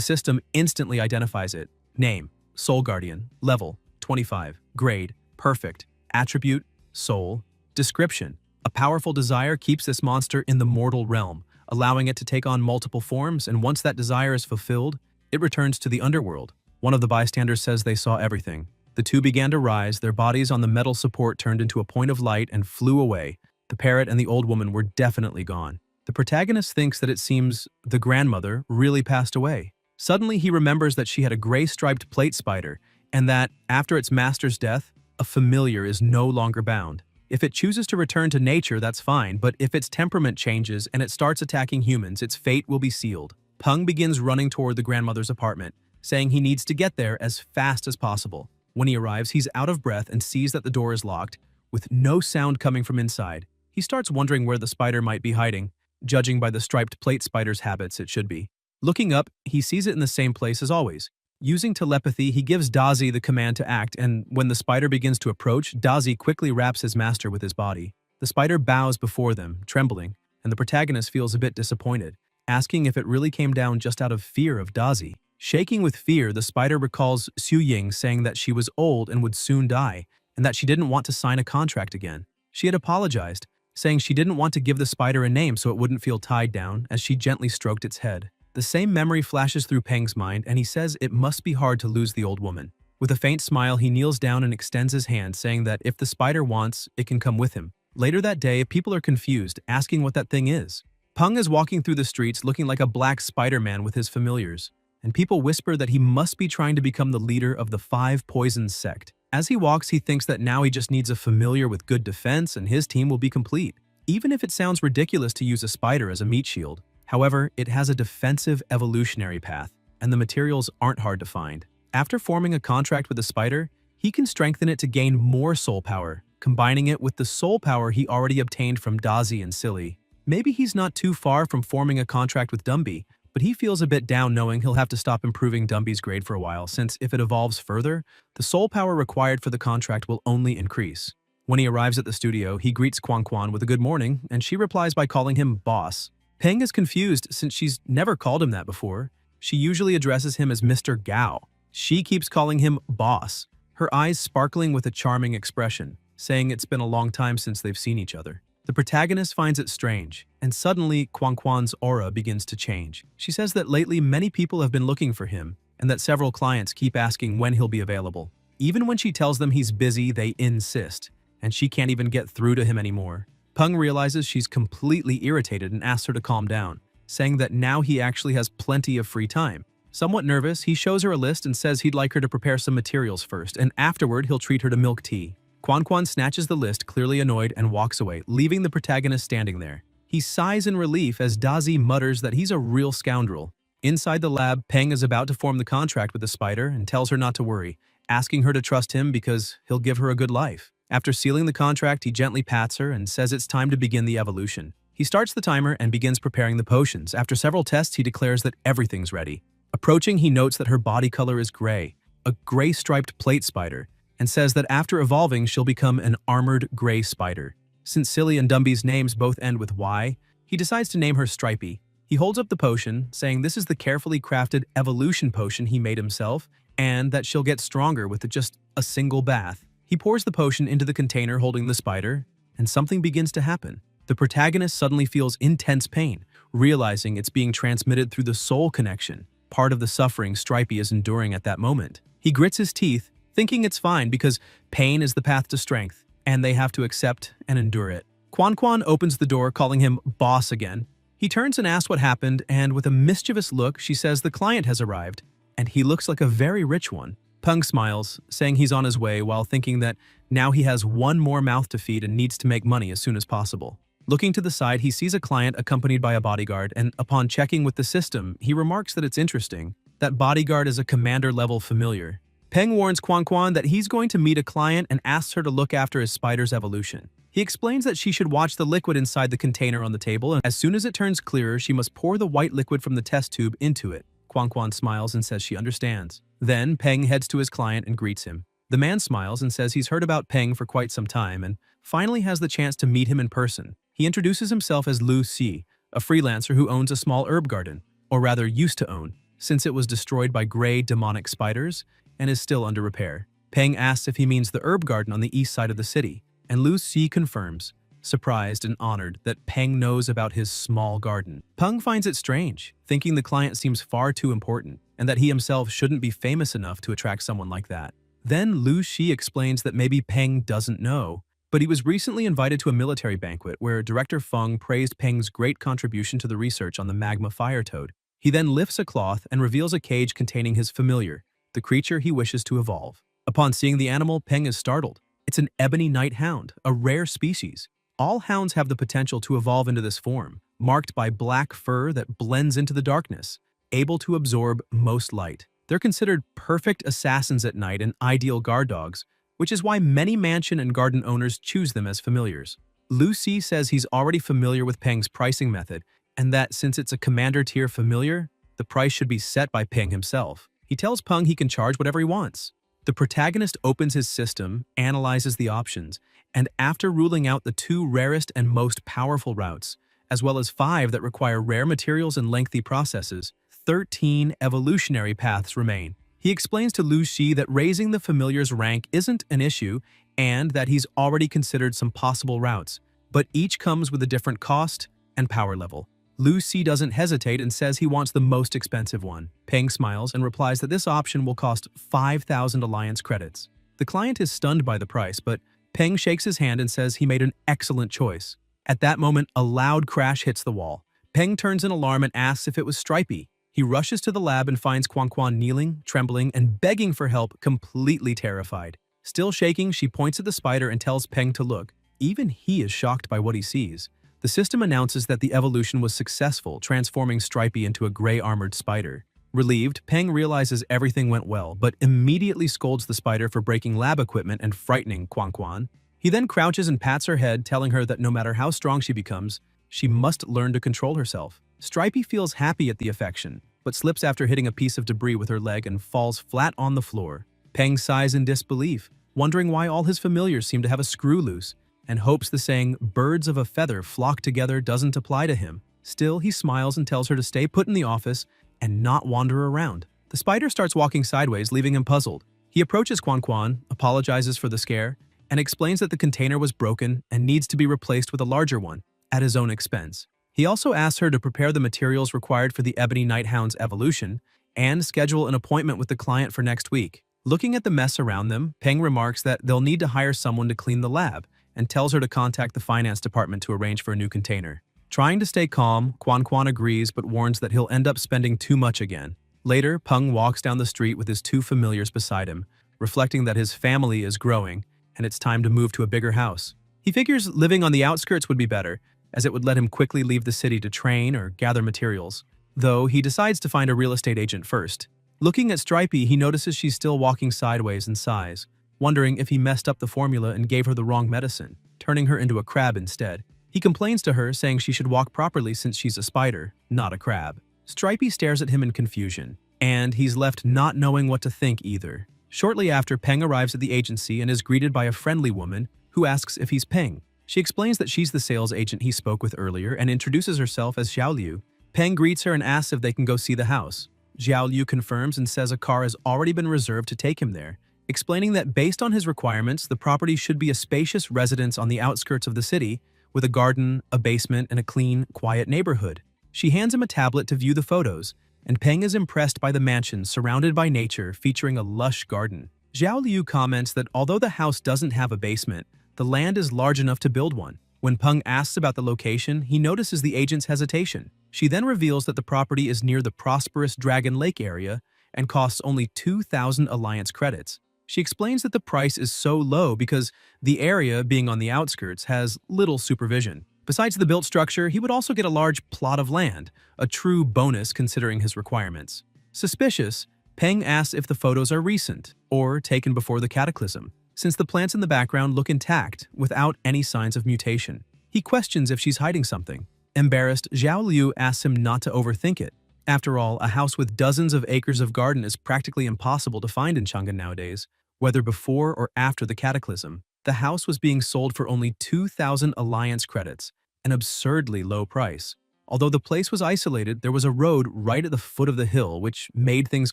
system instantly identifies it. Name: Soul Guardian. Level: 25. Grade: Perfect. Attribute: Soul. Description: a powerful desire keeps this monster in the mortal realm, allowing it to take on multiple forms, and once that desire is fulfilled, it returns to the underworld. One of the bystanders says they saw everything. The two began to rise, their bodies on the metal support turned into a point of light and flew away. The parrot and the old woman were definitely gone. The protagonist thinks that it seems the grandmother really passed away. Suddenly, he remembers that she had a gray striped plate spider, and that, after its master's death, a familiar is no longer bound. If it chooses to return to nature, that's fine, but if its temperament changes and it starts attacking humans, its fate will be sealed. Peng begins running toward the grandmother's apartment, saying he needs to get there as fast as possible. When he arrives, he's out of breath and sees that the door is locked, with no sound coming from inside. He starts wondering where the spider might be hiding. Judging by the striped plate spider's habits, it should be. Looking up, he sees it in the same place as always. Using telepathy, he gives Dazi the command to act, and when the spider begins to approach, Dazi quickly wraps his master with his body. The spider bows before them, trembling, and the protagonist feels a bit disappointed, asking if it really came down just out of fear of Dazi. Shaking with fear, the spider recalls Xiuying saying that she was old and would soon die, and that she didn't want to sign a contract again. She had apologized, saying she didn't want to give the spider a name so it wouldn't feel tied down, as she gently stroked its head. The same memory flashes through Peng's mind, and he says it must be hard to lose the old woman. With a faint smile, he kneels down and extends his hand, saying that if the spider wants, it can come with him. Later that day, people are confused, asking what that thing is. Peng is walking through the streets looking like a black Spider-Man with his familiars, and people whisper that he must be trying to become the leader of the Five Poisons sect. As he walks, he thinks that now he just needs a familiar with good defense and his team will be complete. Even if it sounds ridiculous to use a spider as a meat shield, however, it has a defensive evolutionary path, and the materials aren't hard to find. After forming a contract with the spider, he can strengthen it to gain more soul power, combining it with the soul power he already obtained from Dazi and Silly. Maybe he's not too far from forming a contract with Dumby, but he feels a bit down knowing he'll have to stop improving Dumby's grade for a while, since if it evolves further, the soul power required for the contract will only increase. When he arrives at the studio, he greets Quan Quan with a good morning, and she replies by calling him boss. Peng is confused since she's never called him that before. She usually addresses him as Mr. Gao. She keeps calling him boss, her eyes sparkling with a charming expression, saying it's been a long time since they've seen each other. The protagonist finds it strange, and suddenly Quan Quan's aura begins to change. She says that lately many people have been looking for him, and that several clients keep asking when he'll be available. Even when she tells them he's busy, they insist, and she can't even get through to him anymore. Peng realizes she's completely irritated and asks her to calm down, saying that now he actually has plenty of free time. Somewhat nervous, he shows her a list and says he'd like her to prepare some materials first, and afterward he'll treat her to milk tea. Quan Quan snatches the list, clearly annoyed, and walks away, leaving the protagonist standing there. He sighs in relief as Dazi mutters that he's a real scoundrel. Inside the lab, Peng is about to form the contract with the spider and tells her not to worry, asking her to trust him because he'll give her a good life. After sealing the contract, he gently pats her and says it's time to begin the evolution. He starts the timer and begins preparing the potions. After several tests, he declares that everything's ready. Approaching, he notes that her body color is gray, a gray-striped plate spider, and says that after evolving, she'll become an armored gray spider. Since Silly and Dumby's names both end with Y, he decides to name her Stripey. He holds up the potion, saying this is the carefully crafted evolution potion he made himself, and that she'll get stronger with just a single bath. He pours the potion into the container holding the spider, and something begins to happen. The protagonist suddenly feels intense pain, realizing it's being transmitted through the soul connection, part of the suffering Stripey is enduring at that moment. He grits his teeth, thinking it's fine because pain is the path to strength, and they have to accept and endure it. Quan Quan opens the door, calling him boss again. He turns and asks what happened, and with a mischievous look, she says the client has arrived, and he looks like a very rich one. Peng smiles, saying he's on his way while thinking that now he has one more mouth to feed and needs to make money as soon as possible. Looking to the side, he sees a client accompanied by a bodyguard, and upon checking with the system, he remarks that it's interesting. That bodyguard is a commander-level familiar. Peng warns Quan Quan that he's going to meet a client and asks her to look after his spider's evolution. He explains that she should watch the liquid inside the container on the table, and as soon as it turns clearer, she must pour the white liquid from the test tube into it. Quan Quan smiles and says she understands. Then, Peng heads to his client and greets him. The man smiles and says he's heard about Peng for quite some time and finally has the chance to meet him in person. He introduces himself as Lu Si, a freelancer who owns a small herb garden, or rather used to own, since it was destroyed by gray demonic spiders and is still under repair. Peng asks if he means the herb garden on the east side of the city, and Lu Si confirms, surprised and honored that Peng knows about his small garden. Peng finds it strange, thinking the client seems far too important, and that he himself shouldn't be famous enough to attract someone like that. Then Lu Shi explains that maybe Peng doesn't know, but he was recently invited to a military banquet where Director Feng praised Peng's great contribution to the research on the magma fire toad. He then lifts a cloth and reveals a cage containing his familiar, the creature he wishes to evolve. Upon seeing the animal, Peng is startled. It's an ebony night hound, a rare species. All hounds have the potential to evolve into this form, marked by black fur that blends into the darkness, able to absorb most light. They're considered perfect assassins at night and ideal guard dogs, which is why many mansion and garden owners choose them as familiars. Lu Si says he's already familiar with Peng's pricing method, and that since it's a commander-tier familiar, the price should be set by Peng himself. He tells Peng he can charge whatever he wants. The protagonist opens his system, analyzes the options, and after ruling out the 2 rarest and most powerful routes, as well as 5 that require rare materials and lengthy processes, 13 evolutionary paths remain. He explains to Lu Shi that raising the familiar's rank isn't an issue and that he's already considered some possible routes, but each comes with a different cost and power level. Lu Si doesn't hesitate and says he wants the most expensive one. Peng smiles and replies that this option will cost 5,000 alliance credits. The client is stunned by the price, but Peng shakes his hand and says he made an excellent choice. At that moment, a loud crash hits the wall. Peng turns in alarm and asks if it was Stripey. He rushes to the lab and finds Quan Quan kneeling, trembling, and begging for help, completely terrified. Still shaking, she points at the spider and tells Peng to look. Even he is shocked by what he sees. The system announces that the evolution was successful, transforming Stripey into a gray-armored spider. Relieved, Peng realizes everything went well, but immediately scolds the spider for breaking lab equipment and frightening Quan Quan. He then crouches and pats her head, telling her that no matter how strong she becomes, she must learn to control herself. Stripey feels happy at the affection, but slips after hitting a piece of debris with her leg and falls flat on the floor. Peng sighs in disbelief, wondering why all his familiars seem to have a screw loose, and hopes the saying, "birds of a feather flock together," doesn't apply to him. Still, he smiles and tells her to stay put in the office and not wander around. The spider starts walking sideways, leaving him puzzled. He approaches Quan Quan, apologizes for the scare, and explains that the container was broken and needs to be replaced with a larger one, at his own expense. He also asks her to prepare the materials required for the Ebony Nighthound's evolution and schedule an appointment with the client for next week. Looking at the mess around them, Peng remarks that they'll need to hire someone to clean the lab and tells her to contact the finance department to arrange for a new container. Trying to stay calm, Quan Quan agrees but warns that he'll end up spending too much again. Later, Peng walks down the street with his two familiars beside him, reflecting that his family is growing and it's time to move to a bigger house. He figures living on the outskirts would be better, as it would let him quickly leave the city to train or gather materials, though he decides to find a real estate agent first. Looking at Stripey, he notices she's still walking sideways and sighs, wondering if he messed up the formula and gave her the wrong medicine, turning her into a crab instead. He complains to her, saying she should walk properly since she's a spider, not a crab. Stripey stares at him in confusion, and he's left not knowing what to think either. Shortly after, Peng arrives at the agency and is greeted by a friendly woman who asks if he's Peng. She explains that she's the sales agent he spoke with earlier and introduces herself as Xiao Liu. Peng greets her and asks if they can go see the house. Xiao Liu confirms and says a car has already been reserved to take him there, explaining that based on his requirements, the property should be a spacious residence on the outskirts of the city, with a garden, a basement, and a clean, quiet neighborhood. She hands him a tablet to view the photos, and Peng is impressed by the mansion surrounded by nature featuring a lush garden. Xiao Liu comments that although the house doesn't have a basement, the land is large enough to build one. When Peng asks about the location, he notices the agent's hesitation. She then reveals that the property is near the prosperous Dragon Lake area and costs only 2,000 Alliance credits. She explains that the price is so low because the area, being on the outskirts, has little supervision. Besides the built structure, he would also get a large plot of land, a true bonus considering his requirements. Suspicious, Peng asks if the photos are recent or taken before the cataclysm, since the plants in the background look intact without any signs of mutation. He questions if she's hiding something. Embarrassed, Xiao Liu asks him not to overthink it. After all, a house with dozens of acres of garden is practically impossible to find in Chang'an nowadays, whether before or after the cataclysm. The house was being sold for only 2,000 Alliance credits, an absurdly low price. Although the place was isolated, there was a road right at the foot of the hill, which made things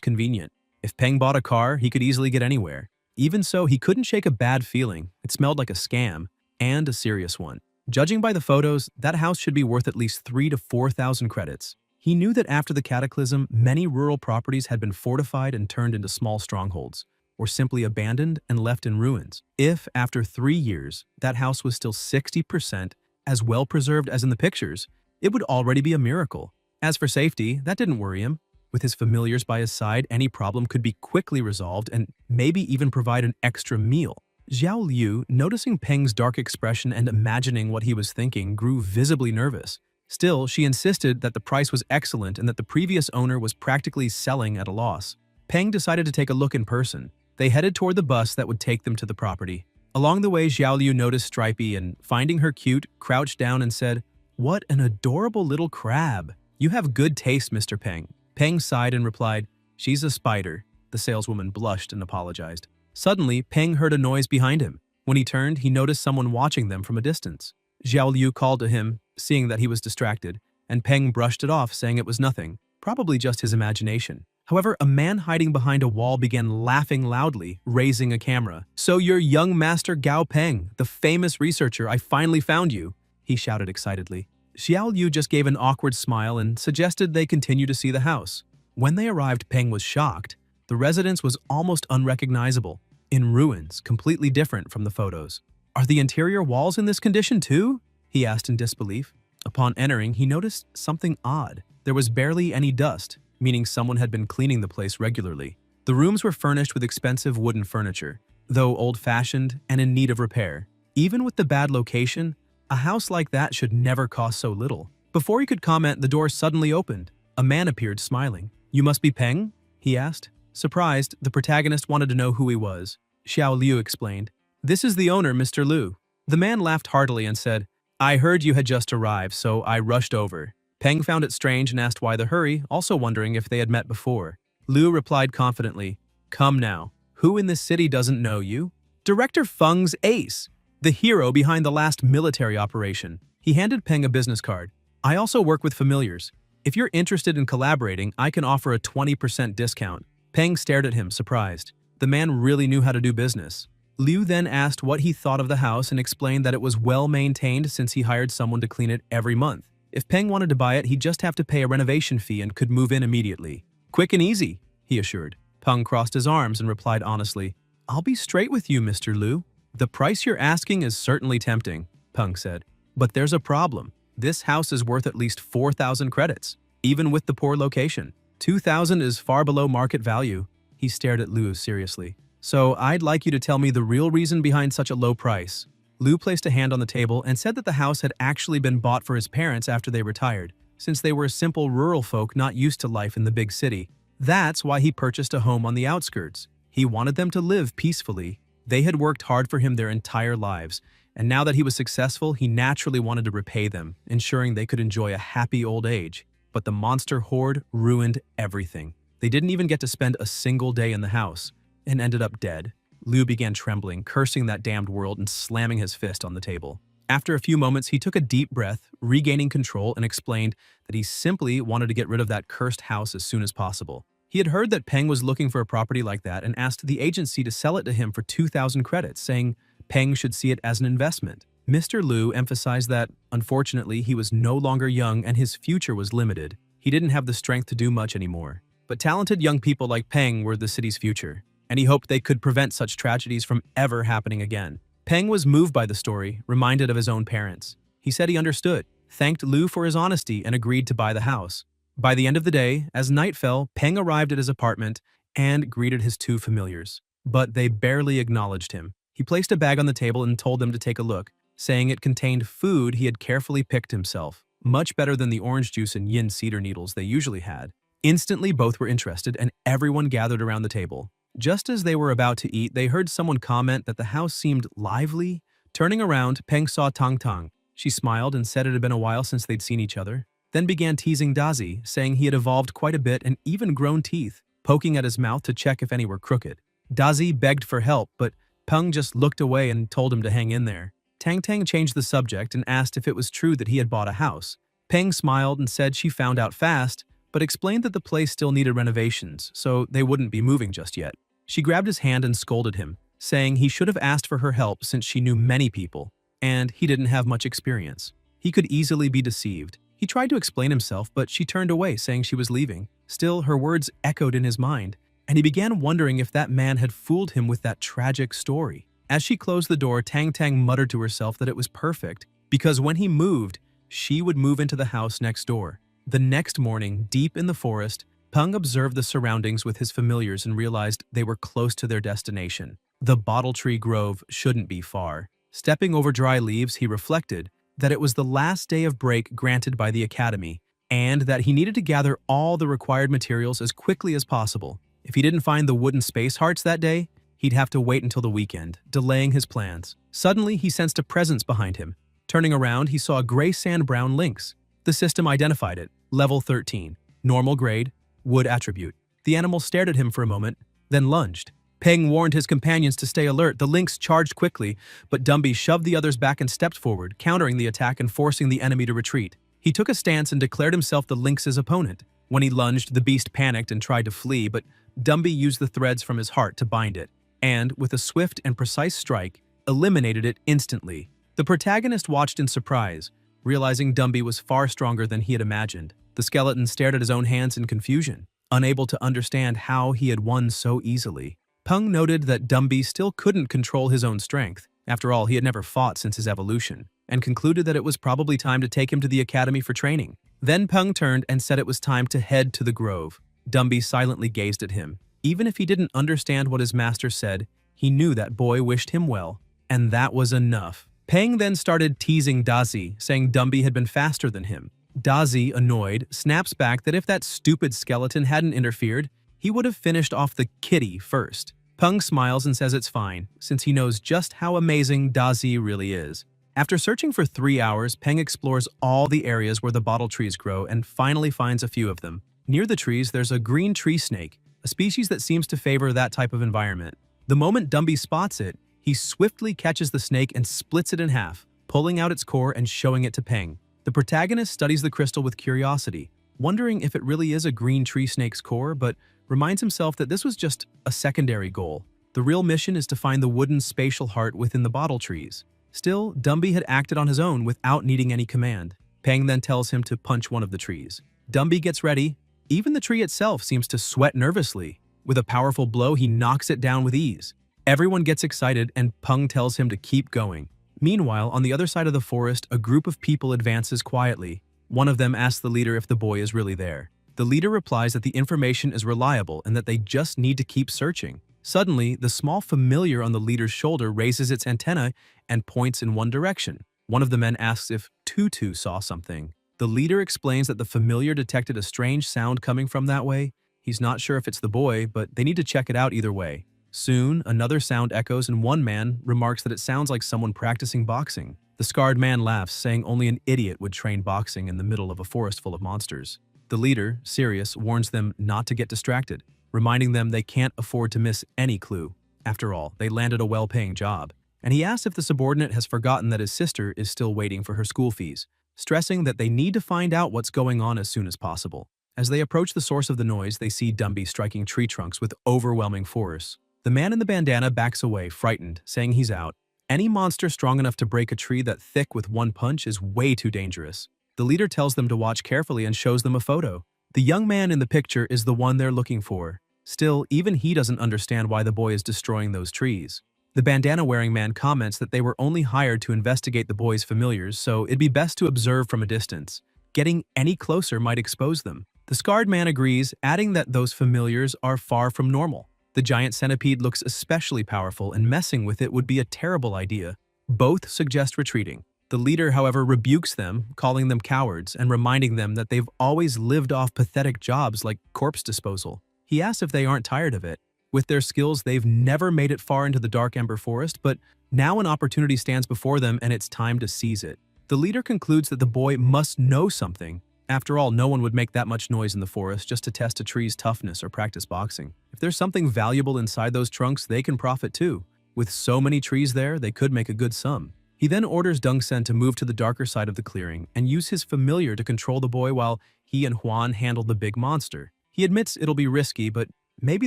convenient. If Peng bought a car, he could easily get anywhere. Even so, he couldn't shake a bad feeling. It smelled like a scam, and a serious one. Judging by the photos, that house should be worth at least 3,000 to 4,000 credits. He knew that after the cataclysm, many rural properties had been fortified and turned into small strongholds, or simply abandoned and left in ruins. If, after 3 years, that house was still 60% as well preserved as in the pictures, it would already be a miracle. As for safety, that didn't worry him. With his familiars by his side, any problem could be quickly resolved and maybe even provide an extra meal. Xiao Liu, noticing Peng's dark expression and imagining what he was thinking, grew visibly nervous. Still, she insisted that the price was excellent and that the previous owner was practically selling at a loss. Peng decided to take a look in person. They headed toward the bus that would take them to the property. Along the way, Xiao Liu noticed Stripey and, finding her cute, crouched down and said, "What an adorable little crab. You have good taste, Mr. Peng." Peng sighed and replied, "She's a spider." The saleswoman blushed and apologized. Suddenly, Peng heard a noise behind him. When he turned, he noticed someone watching them from a distance. Xiao Liu called to him, seeing that he was distracted, and Peng brushed it off, saying it was nothing, probably just his imagination. However, a man hiding behind a wall began laughing loudly, raising a camera. "So you're young Master Gao Peng, the famous researcher. I finally found you," he shouted excitedly. Xiao Liu just gave an awkward smile and suggested they continue to see the house. When they arrived, Peng was shocked. The residence was almost unrecognizable, in ruins, completely different from the photos. "Are the interior walls in this condition too?" he asked in disbelief. Upon entering, he noticed something odd. There was barely any dust, meaning someone had been cleaning the place regularly. The rooms were furnished with expensive wooden furniture, though old-fashioned and in need of repair. Even with the bad location, a house like that should never cost so little. Before he could comment, the door suddenly opened. A man appeared, smiling. "You must be Peng?" he asked. Surprised, the protagonist wanted to know who he was. Xiao Liu explained, "This is the owner, Mr. Liu." The man laughed heartily and said, "I heard you had just arrived, so I rushed over." Peng found it strange and asked why the hurry, also wondering if they had met before. Liu replied confidently, "Come now, who in this city doesn't know you? Director Feng's ace, the hero behind the last military operation." He handed Peng a business card. I also work with familiars. If you're interested in collaborating, I can offer a 20% discount. Peng stared at him, surprised. The man really knew how to do business. Liu then asked what he thought of the house and explained that it was well maintained since he hired someone to clean it every month. If Peng wanted to buy it, he'd just have to pay a renovation fee and could move in immediately. Quick and easy, he assured. Peng crossed his arms and replied honestly, I'll be straight with you, Mr. Liu. The price you're asking is certainly tempting, Peng said. But there's a problem. This house is worth at least 4,000 credits, even with the poor location. 2,000 is far below market value. He stared at Liu seriously. So I'd like you to tell me the real reason behind such a low price. Liu placed a hand on the table and said that the house had actually been bought for his parents after they retired, since they were simple rural folk not used to life in the big city. That's why he purchased a home on the outskirts. He wanted them to live peacefully. They had worked hard for him their entire lives, and now that he was successful, he naturally wanted to repay them, ensuring they could enjoy a happy old age. But the monster horde ruined everything. They didn't even get to spend a single day in the house, and ended up dead. Liu began trembling, cursing that damned world and slamming his fist on the table. After a few moments, he took a deep breath, regaining control, and explained that he simply wanted to get rid of that cursed house as soon as possible. He had heard that Peng was looking for a property like that and asked the agency to sell it to him for 2,000 credits, saying Peng should see it as an investment. Mr. Liu emphasized that, unfortunately, he was no longer young and his future was limited. He didn't have the strength to do much anymore. But talented young people like Peng were the city's future, and he hoped they could prevent such tragedies from ever happening again. Peng was moved by the story, reminded of his own parents. He said he understood, thanked Liu for his honesty, and agreed to buy the house. By the end of the day, as night fell, Peng arrived at his apartment and greeted his two familiars. But they barely acknowledged him. He placed a bag on the table and told them to take a look, saying it contained food he had carefully picked himself, much better than the orange juice and yin cedar needles they usually had. Instantly, both were interested, and everyone gathered around the table. Just as they were about to eat, they heard someone comment that the house seemed lively. Turning around, Peng saw Tang Tang. She smiled and said it had been a while since they'd seen each other, then began teasing Dazi, saying he had evolved quite a bit and even grown teeth, poking at his mouth to check if any were crooked. Dazi begged for help, but Peng just looked away and told him to hang in there. Tang Tang changed the subject and asked if it was true that he had bought a house. Peng smiled and said she found out fast, but explained that the place still needed renovations, so they wouldn't be moving just yet. She grabbed his hand and scolded him, saying he should have asked for her help since she knew many people, and he didn't have much experience. He could easily be deceived. He tried to explain himself, but she turned away, saying she was leaving. Still, her words echoed in his mind, and he began wondering if that man had fooled him with that tragic story. As she closed the door, Tang Tang muttered to herself that it was perfect, because when he moved, she would move into the house next door. The next morning, deep in the forest, Peng observed the surroundings with his familiars and realized they were close to their destination. The bottle tree grove shouldn't be far. Stepping over dry leaves, he reflected that it was the last day of break granted by the academy, and that he needed to gather all the required materials as quickly as possible. If he didn't find the wooden space hearts that day, he'd have to wait until the weekend, delaying his plans. Suddenly, he sensed a presence behind him. Turning around, he saw a gray sand-brown lynx. The system identified it, level 13, normal grade, wood attribute. The animal stared at him for a moment, then lunged. Peng warned his companions to stay alert. The lynx charged quickly, but Dumby shoved the others back and stepped forward, countering the attack and forcing the enemy to retreat. He took a stance and declared himself the lynx's opponent. When he lunged, the beast panicked and tried to flee, but Dumby used the threads from his heart to bind it, and, with a swift and precise strike, eliminated it instantly. The protagonist watched in surprise, realizing Dumby was far stronger than he had imagined. The skeleton stared at his own hands in confusion, unable to understand how he had won so easily. Peng noted that Dumby still couldn't control his own strength. After all, he had never fought since his evolution, and concluded that it was probably time to take him to the academy for training. Then Peng turned and said it was time to head to the grove. Dumby silently gazed at him. Even if he didn't understand what his master said, he knew that boy wished him well, and that was enough. Peng then started teasing Dazi, saying Dumby had been faster than him. Dazi, annoyed, snaps back that if that stupid skeleton hadn't interfered, he would have finished off the kitty first. Peng smiles and says it's fine, since he knows just how amazing Dazi really is. After searching for 3 hours, Peng explores all the areas where the bottle trees grow and finally finds a few of them. Near the trees, there's a green tree snake, a species that seems to favor that type of environment. The moment Dumby spots it, he swiftly catches the snake and splits it in half, pulling out its core and showing it to Peng. The protagonist studies the crystal with curiosity, wondering if it really is a green tree snake's core, but reminds himself that this was just a secondary goal. The real mission is to find the wooden spatial heart within the bottle trees. Still, Dumby had acted on his own without needing any command. Peng then tells him to punch one of the trees. Dumby gets ready. Even the tree itself seems to sweat nervously. With a powerful blow, he knocks it down with ease. Everyone gets excited and Peng tells him to keep going. Meanwhile, on the other side of the forest, a group of people advances quietly. One of them asks the leader if the boy is really there. The leader replies that the information is reliable and that they just need to keep searching. Suddenly, the small familiar on the leader's shoulder raises its antenna and points in one direction. One of the men asks if Tutu saw something. The leader explains that the familiar detected a strange sound coming from that way. He's not sure if it's the boy, but they need to check it out either way. Soon, another sound echoes and one man remarks that it sounds like someone practicing boxing. The scarred man laughs, saying only an idiot would train boxing in the middle of a forest full of monsters. The leader, serious, warns them not to get distracted, reminding them they can't afford to miss any clue. After all, they landed a well-paying job. And he asks if the subordinate has forgotten that his sister is still waiting for her school fees, stressing that they need to find out what's going on as soon as possible. As they approach the source of the noise, they see Dumby striking tree trunks with overwhelming force. The man in the bandana backs away, frightened, saying he's out. Any monster strong enough to break a tree that thick with one punch is way too dangerous. The leader tells them to watch carefully and shows them a photo. The young man in the picture is the one they're looking for. Still, even he doesn't understand why the boy is destroying those trees. The bandana-wearing man comments that they were only hired to investigate the boy's familiars, so it'd be best to observe from a distance. Getting any closer might expose them. The scarred man agrees, adding that those familiars are far from normal. The giant centipede looks especially powerful, and messing with it would be a terrible idea. Both suggest retreating. The leader, however, rebukes them, calling them cowards and reminding them that they've always lived off pathetic jobs like corpse disposal. He asks if they aren't tired of it. With their skills, they've never made it far into the dark ember forest, but now an opportunity stands before them and it's time to seize it. The leader concludes that the boy must know something. After all, no one would make that much noise in the forest just to test a tree's toughness or practice boxing. If there's something valuable inside those trunks, they can profit too. With so many trees there, they could make a good sum. He then orders Dongsen to move to the darker side of the clearing and use his familiar to control the boy while he and Huan handle the big monster. He admits it'll be risky, but maybe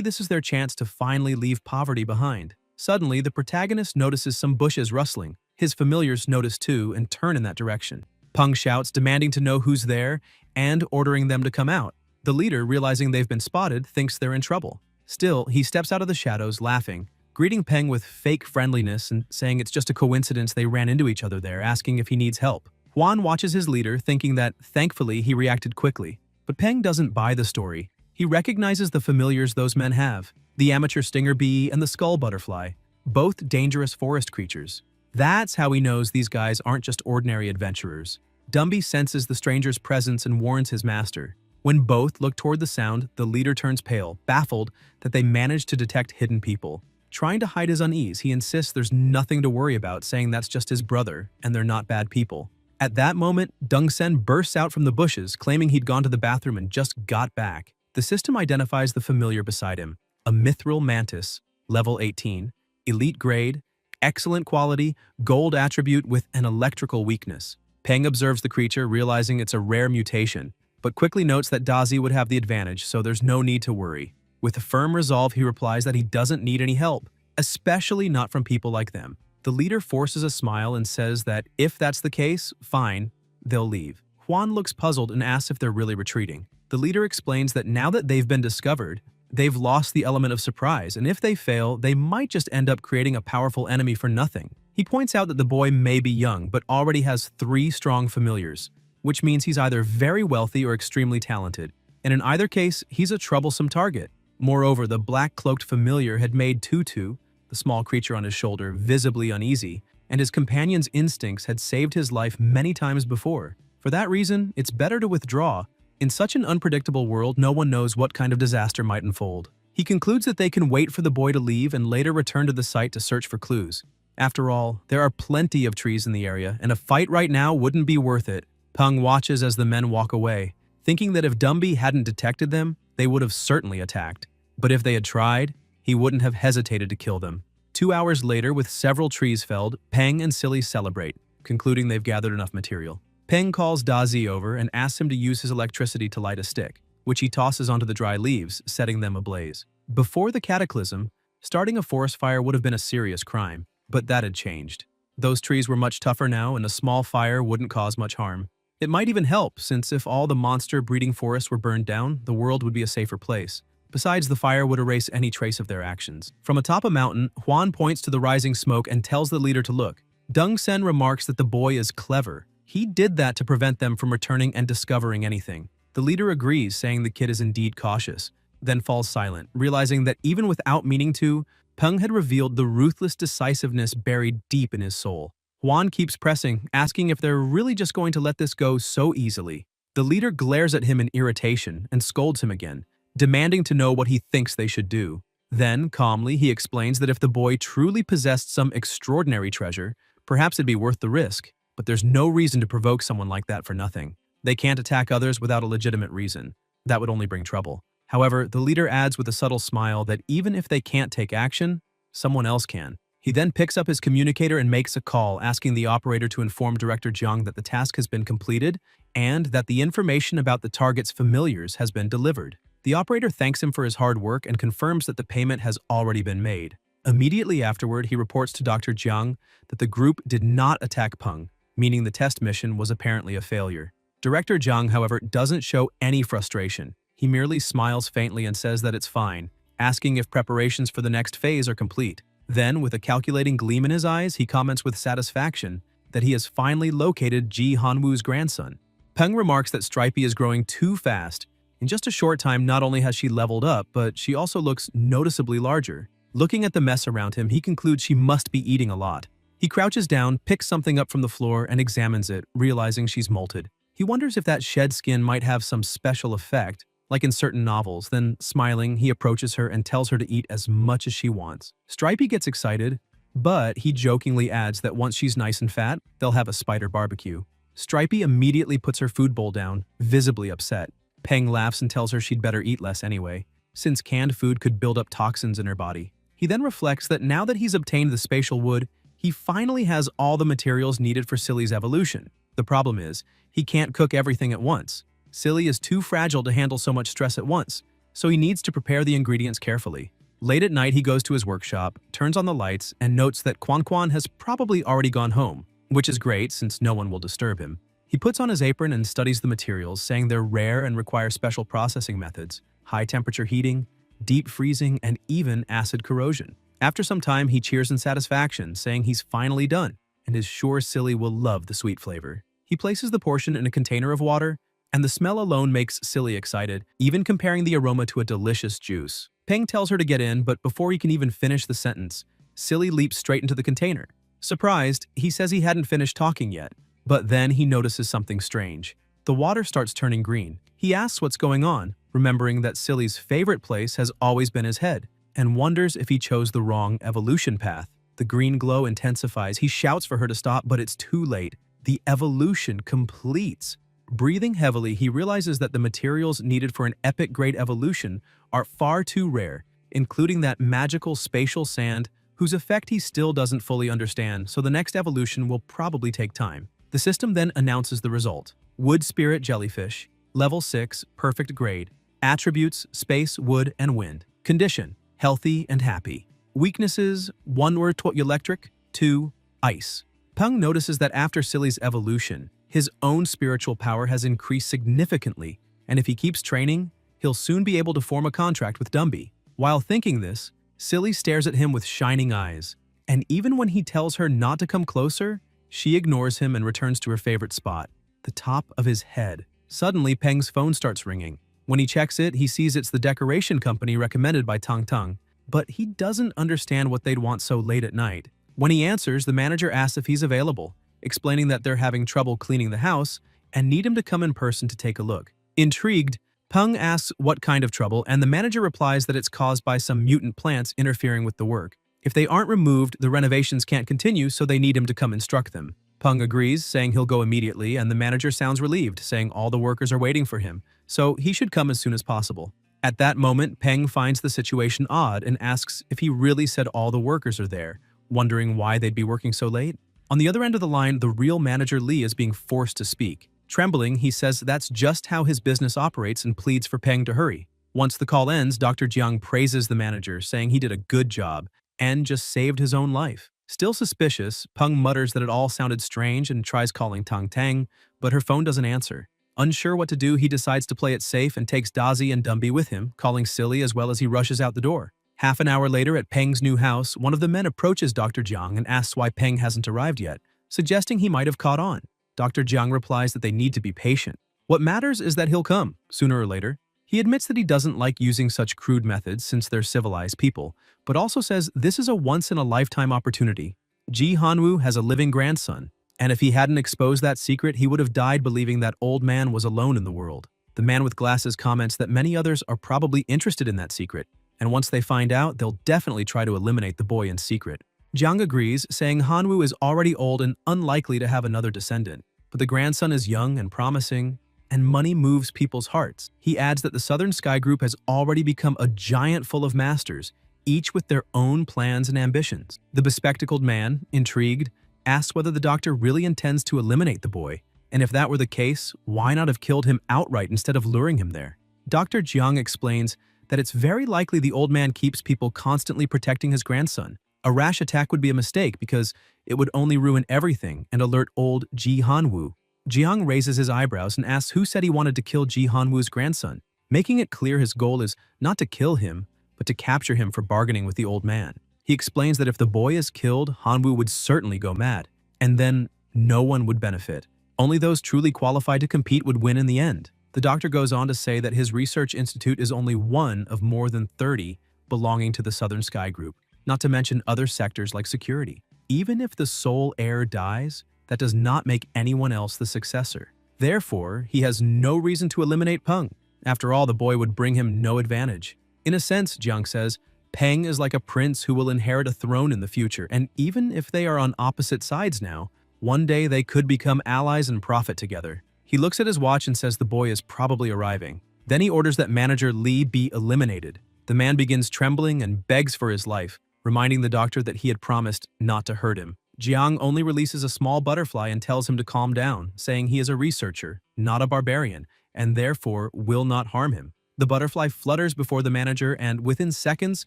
this is their chance to finally leave poverty behind. Suddenly, the protagonist notices some bushes rustling. His familiars notice too and turn in that direction. Peng shouts, demanding to know who's there and ordering them to come out. The leader, realizing they've been spotted, thinks they're in trouble. Still, he steps out of the shadows, laughing, greeting Peng with fake friendliness and saying it's just a coincidence they ran into each other there, asking if he needs help. Huan watches his leader, thinking that, thankfully, he reacted quickly. But Peng doesn't buy the story. He recognizes the familiars those men have, the amateur stinger bee and the skull butterfly, both dangerous forest creatures. That's how he knows these guys aren't just ordinary adventurers. Dumby senses the stranger's presence and warns his master. When both look toward the sound, the leader turns pale, baffled that they managed to detect hidden people. Trying to hide his unease, he insists there's nothing to worry about, saying that's just his brother and they're not bad people. At that moment, Dongsen bursts out from the bushes, claiming he'd gone to the bathroom and just got back. The system identifies the familiar beside him, a mithril mantis, level 18, elite grade, excellent quality, gold attribute with an electrical weakness. Peng observes the creature, realizing it's a rare mutation, but quickly notes that Dazi would have the advantage, so there's no need to worry. With a firm resolve, he replies that he doesn't need any help, especially not from people like them. The leader forces a smile and says that if that's the case, fine, they'll leave. Huan looks puzzled and asks if they're really retreating. The leader explains that now that they've been discovered, they've lost the element of surprise, and if they fail, they might just end up creating a powerful enemy for nothing. He points out that the boy may be young, but already has 3 strong familiars, which means he's either very wealthy or extremely talented, and in either case, he's a troublesome target. Moreover, the black-cloaked familiar had made Tutu, the small creature on his shoulder, visibly uneasy, and his companion's instincts had saved his life many times before. For that reason, it's better to withdraw. In such an unpredictable world, no one knows what kind of disaster might unfold. He concludes that they can wait for the boy to leave and later return to the site to search for clues. After all, there are plenty of trees in the area, and a fight right now wouldn't be worth it. Peng watches as the men walk away, thinking that if Dumby hadn't detected them, they would have certainly attacked. But if they had tried, he wouldn't have hesitated to kill them. 2 hours later, with several trees felled, Peng and Silly celebrate, concluding they've gathered enough material. Peng calls Dazi over and asks him to use his electricity to light a stick, which he tosses onto the dry leaves, setting them ablaze. Before the cataclysm, starting a forest fire would have been a serious crime, but that had changed. Those trees were much tougher now, and a small fire wouldn't cause much harm. It might even help, since if all the monster-breeding forests were burned down, the world would be a safer place. Besides, the fire would erase any trace of their actions. From atop a mountain, Huan points to the rising smoke and tells the leader to look. Deng Sen remarks that the boy is clever. He did that to prevent them from returning and discovering anything. The leader agrees, saying the kid is indeed cautious, then falls silent, realizing that even without meaning to, Peng had revealed the ruthless decisiveness buried deep in his soul. Huan keeps pressing, asking if they're really just going to let this go so easily. The leader glares at him in irritation and scolds him again, demanding to know what he thinks they should do. Then, calmly, he explains that if the boy truly possessed some extraordinary treasure, perhaps it'd be worth the risk, but there's no reason to provoke someone like that for nothing. They can't attack others without a legitimate reason. That would only bring trouble. However, the leader adds with a subtle smile that even if they can't take action, someone else can. He then picks up his communicator and makes a call, asking the operator to inform Director Jiang that the task has been completed and that the information about the target's familiars has been delivered. The operator thanks him for his hard work and confirms that the payment has already been made. Immediately afterward, he reports to Dr. Jiang that the group did not attack Peng, meaning the test mission was apparently a failure. Director Jiang, however, doesn't show any frustration. He merely smiles faintly and says that it's fine, asking if preparations for the next phase are complete. Then, with a calculating gleam in his eyes, he comments with satisfaction that he has finally located Ji Hanwu's grandson. Peng remarks that Stripey is growing too fast. In just a short time, not only has she leveled up, but she also looks noticeably larger. Looking at the mess around him, he concludes she must be eating a lot. He crouches down, picks something up from the floor, and examines it, realizing she's molted. He wonders if that shed skin might have some special effect, like in certain novels. Then, smiling, he approaches her and tells her to eat as much as she wants. Stripey gets excited, but he jokingly adds that once she's nice and fat, they'll have a spider barbecue. Stripey immediately puts her food bowl down, visibly upset. Peng laughs and tells her she'd better eat less anyway, since canned food could build up toxins in her body. He then reflects that now that he's obtained the spatial wood, he finally has all the materials needed for Silly's evolution. The problem is, he can't cook everything at once. Silly is too fragile to handle so much stress at once, so he needs to prepare the ingredients carefully. Late at night, he goes to his workshop, turns on the lights, and notes that Quan Quan has probably already gone home, which is great since no one will disturb him. He puts on his apron and studies the materials, saying they're rare and require special processing methods, high-temperature heating, deep freezing, and even acid corrosion. After some time, he cheers in satisfaction, saying he's finally done, and is sure Silly will love the sweet flavor. He places the portion in a container of water, and the smell alone makes Silly excited, even comparing the aroma to a delicious juice. Peng tells her to get in, but before he can even finish the sentence, Silly leaps straight into the container. Surprised, he says he hadn't finished talking yet, but then he notices something strange. The water starts turning green. He asks what's going on, remembering that Silly's favorite place has always been his head, and wonders if he chose the wrong evolution path. The green glow intensifies. He shouts for her to stop, but it's too late. The evolution completes. Breathing heavily, he realizes that the materials needed for an epic-grade evolution are far too rare, including that magical spatial sand, whose effect he still doesn't fully understand, so the next evolution will probably take time. The system then announces the result. Wood Spirit Jellyfish, Level 6, Perfect Grade. Attributes, Space, Wood, and Wind. Condition, Healthy and Happy. Weaknesses, 1 word electric, 2, Ice. Peng notices that after Silly's evolution, his own spiritual power has increased significantly, and if he keeps training, he'll soon be able to form a contract with Dumby. While thinking this, Silly stares at him with shining eyes, and even when he tells her not to come closer, she ignores him and returns to her favorite spot, the top of his head. Suddenly, Peng's phone starts ringing. When he checks it, he sees it's the decoration company recommended by Tang Tang, but he doesn't understand what they'd want so late at night. When he answers, the manager asks if he's available, explaining that they're having trouble cleaning the house and need him to come in person to take a look. Intrigued, Peng asks what kind of trouble, and the manager replies that it's caused by some mutant plants interfering with the work. If they aren't removed, the renovations can't continue, so they need him to come instruct them. Peng agrees, saying he'll go immediately, and the manager sounds relieved, saying all the workers are waiting for him, so he should come as soon as possible. At that moment, Peng finds the situation odd and asks if he really said all the workers are there, wondering why they'd be working so late. On the other end of the line, the real manager Lee is being forced to speak. Trembling, he says that's just how his business operates and pleads for Peng to hurry. Once the call ends, Dr. Jiang praises the manager, saying he did a good job and just saved his own life. Still suspicious, Peng mutters that it all sounded strange and tries calling Tang Tang, but her phone doesn't answer. Unsure what to do, he decides to play it safe and takes Dazi and Dumby with him, calling silly as well as he rushes out the door. Half an hour later at Peng's new house, one of the men approaches Dr. Jiang and asks why Peng hasn't arrived yet, suggesting he might have caught on. Dr. Jiang replies that they need to be patient. What matters is that he'll come, sooner or later. He admits that he doesn't like using such crude methods since they're civilized people, but also says this is a once-in-a-lifetime opportunity. Ji Hanwoo has a living grandson, and if he hadn't exposed that secret, he would have died believing that old man was alone in the world. The man with glasses comments that many others are probably interested in that secret, and once they find out, they'll definitely try to eliminate the boy in secret. Jiang agrees, saying Hanwoo is already old and unlikely to have another descendant, but the grandson is young and promising, and money moves people's hearts. He adds that the Southern Sky Group has already become a giant full of masters, each with their own plans and ambitions. The bespectacled man, intrigued, asks whether the doctor really intends to eliminate the boy, and if that were the case, why not have killed him outright instead of luring him there? Dr. Jiang explains that it's very likely the old man keeps people constantly protecting his grandson. A rash attack would be a mistake because it would only ruin everything and alert old Ji Hanwoo. Jiang raises his eyebrows and asks who said he wanted to kill Ji Hanwoo's grandson, making it clear his goal is not to kill him, but to capture him for bargaining with the old man. He explains that if the boy is killed, Hanwoo would certainly go mad, and then no one would benefit. Only those truly qualified to compete would win in the end. The doctor goes on to say that his research institute is only one of more than 30 belonging to the Southern Sky Group, not to mention other sectors like security. Even if the sole heir dies, that does not make anyone else the successor. Therefore, he has no reason to eliminate Peng. After all, the boy would bring him no advantage. In a sense, Jiang says, Peng is like a prince who will inherit a throne in the future, and even if they are on opposite sides now, one day they could become allies and profit together. He looks at his watch and says the boy is probably arriving. Then he orders that manager Lee be eliminated. The man begins trembling and begs for his life, reminding the doctor that he had promised not to hurt him. Jiang only releases a small butterfly and tells him to calm down, saying he is a researcher, not a barbarian, and therefore will not harm him. The butterfly flutters before the manager, and within seconds,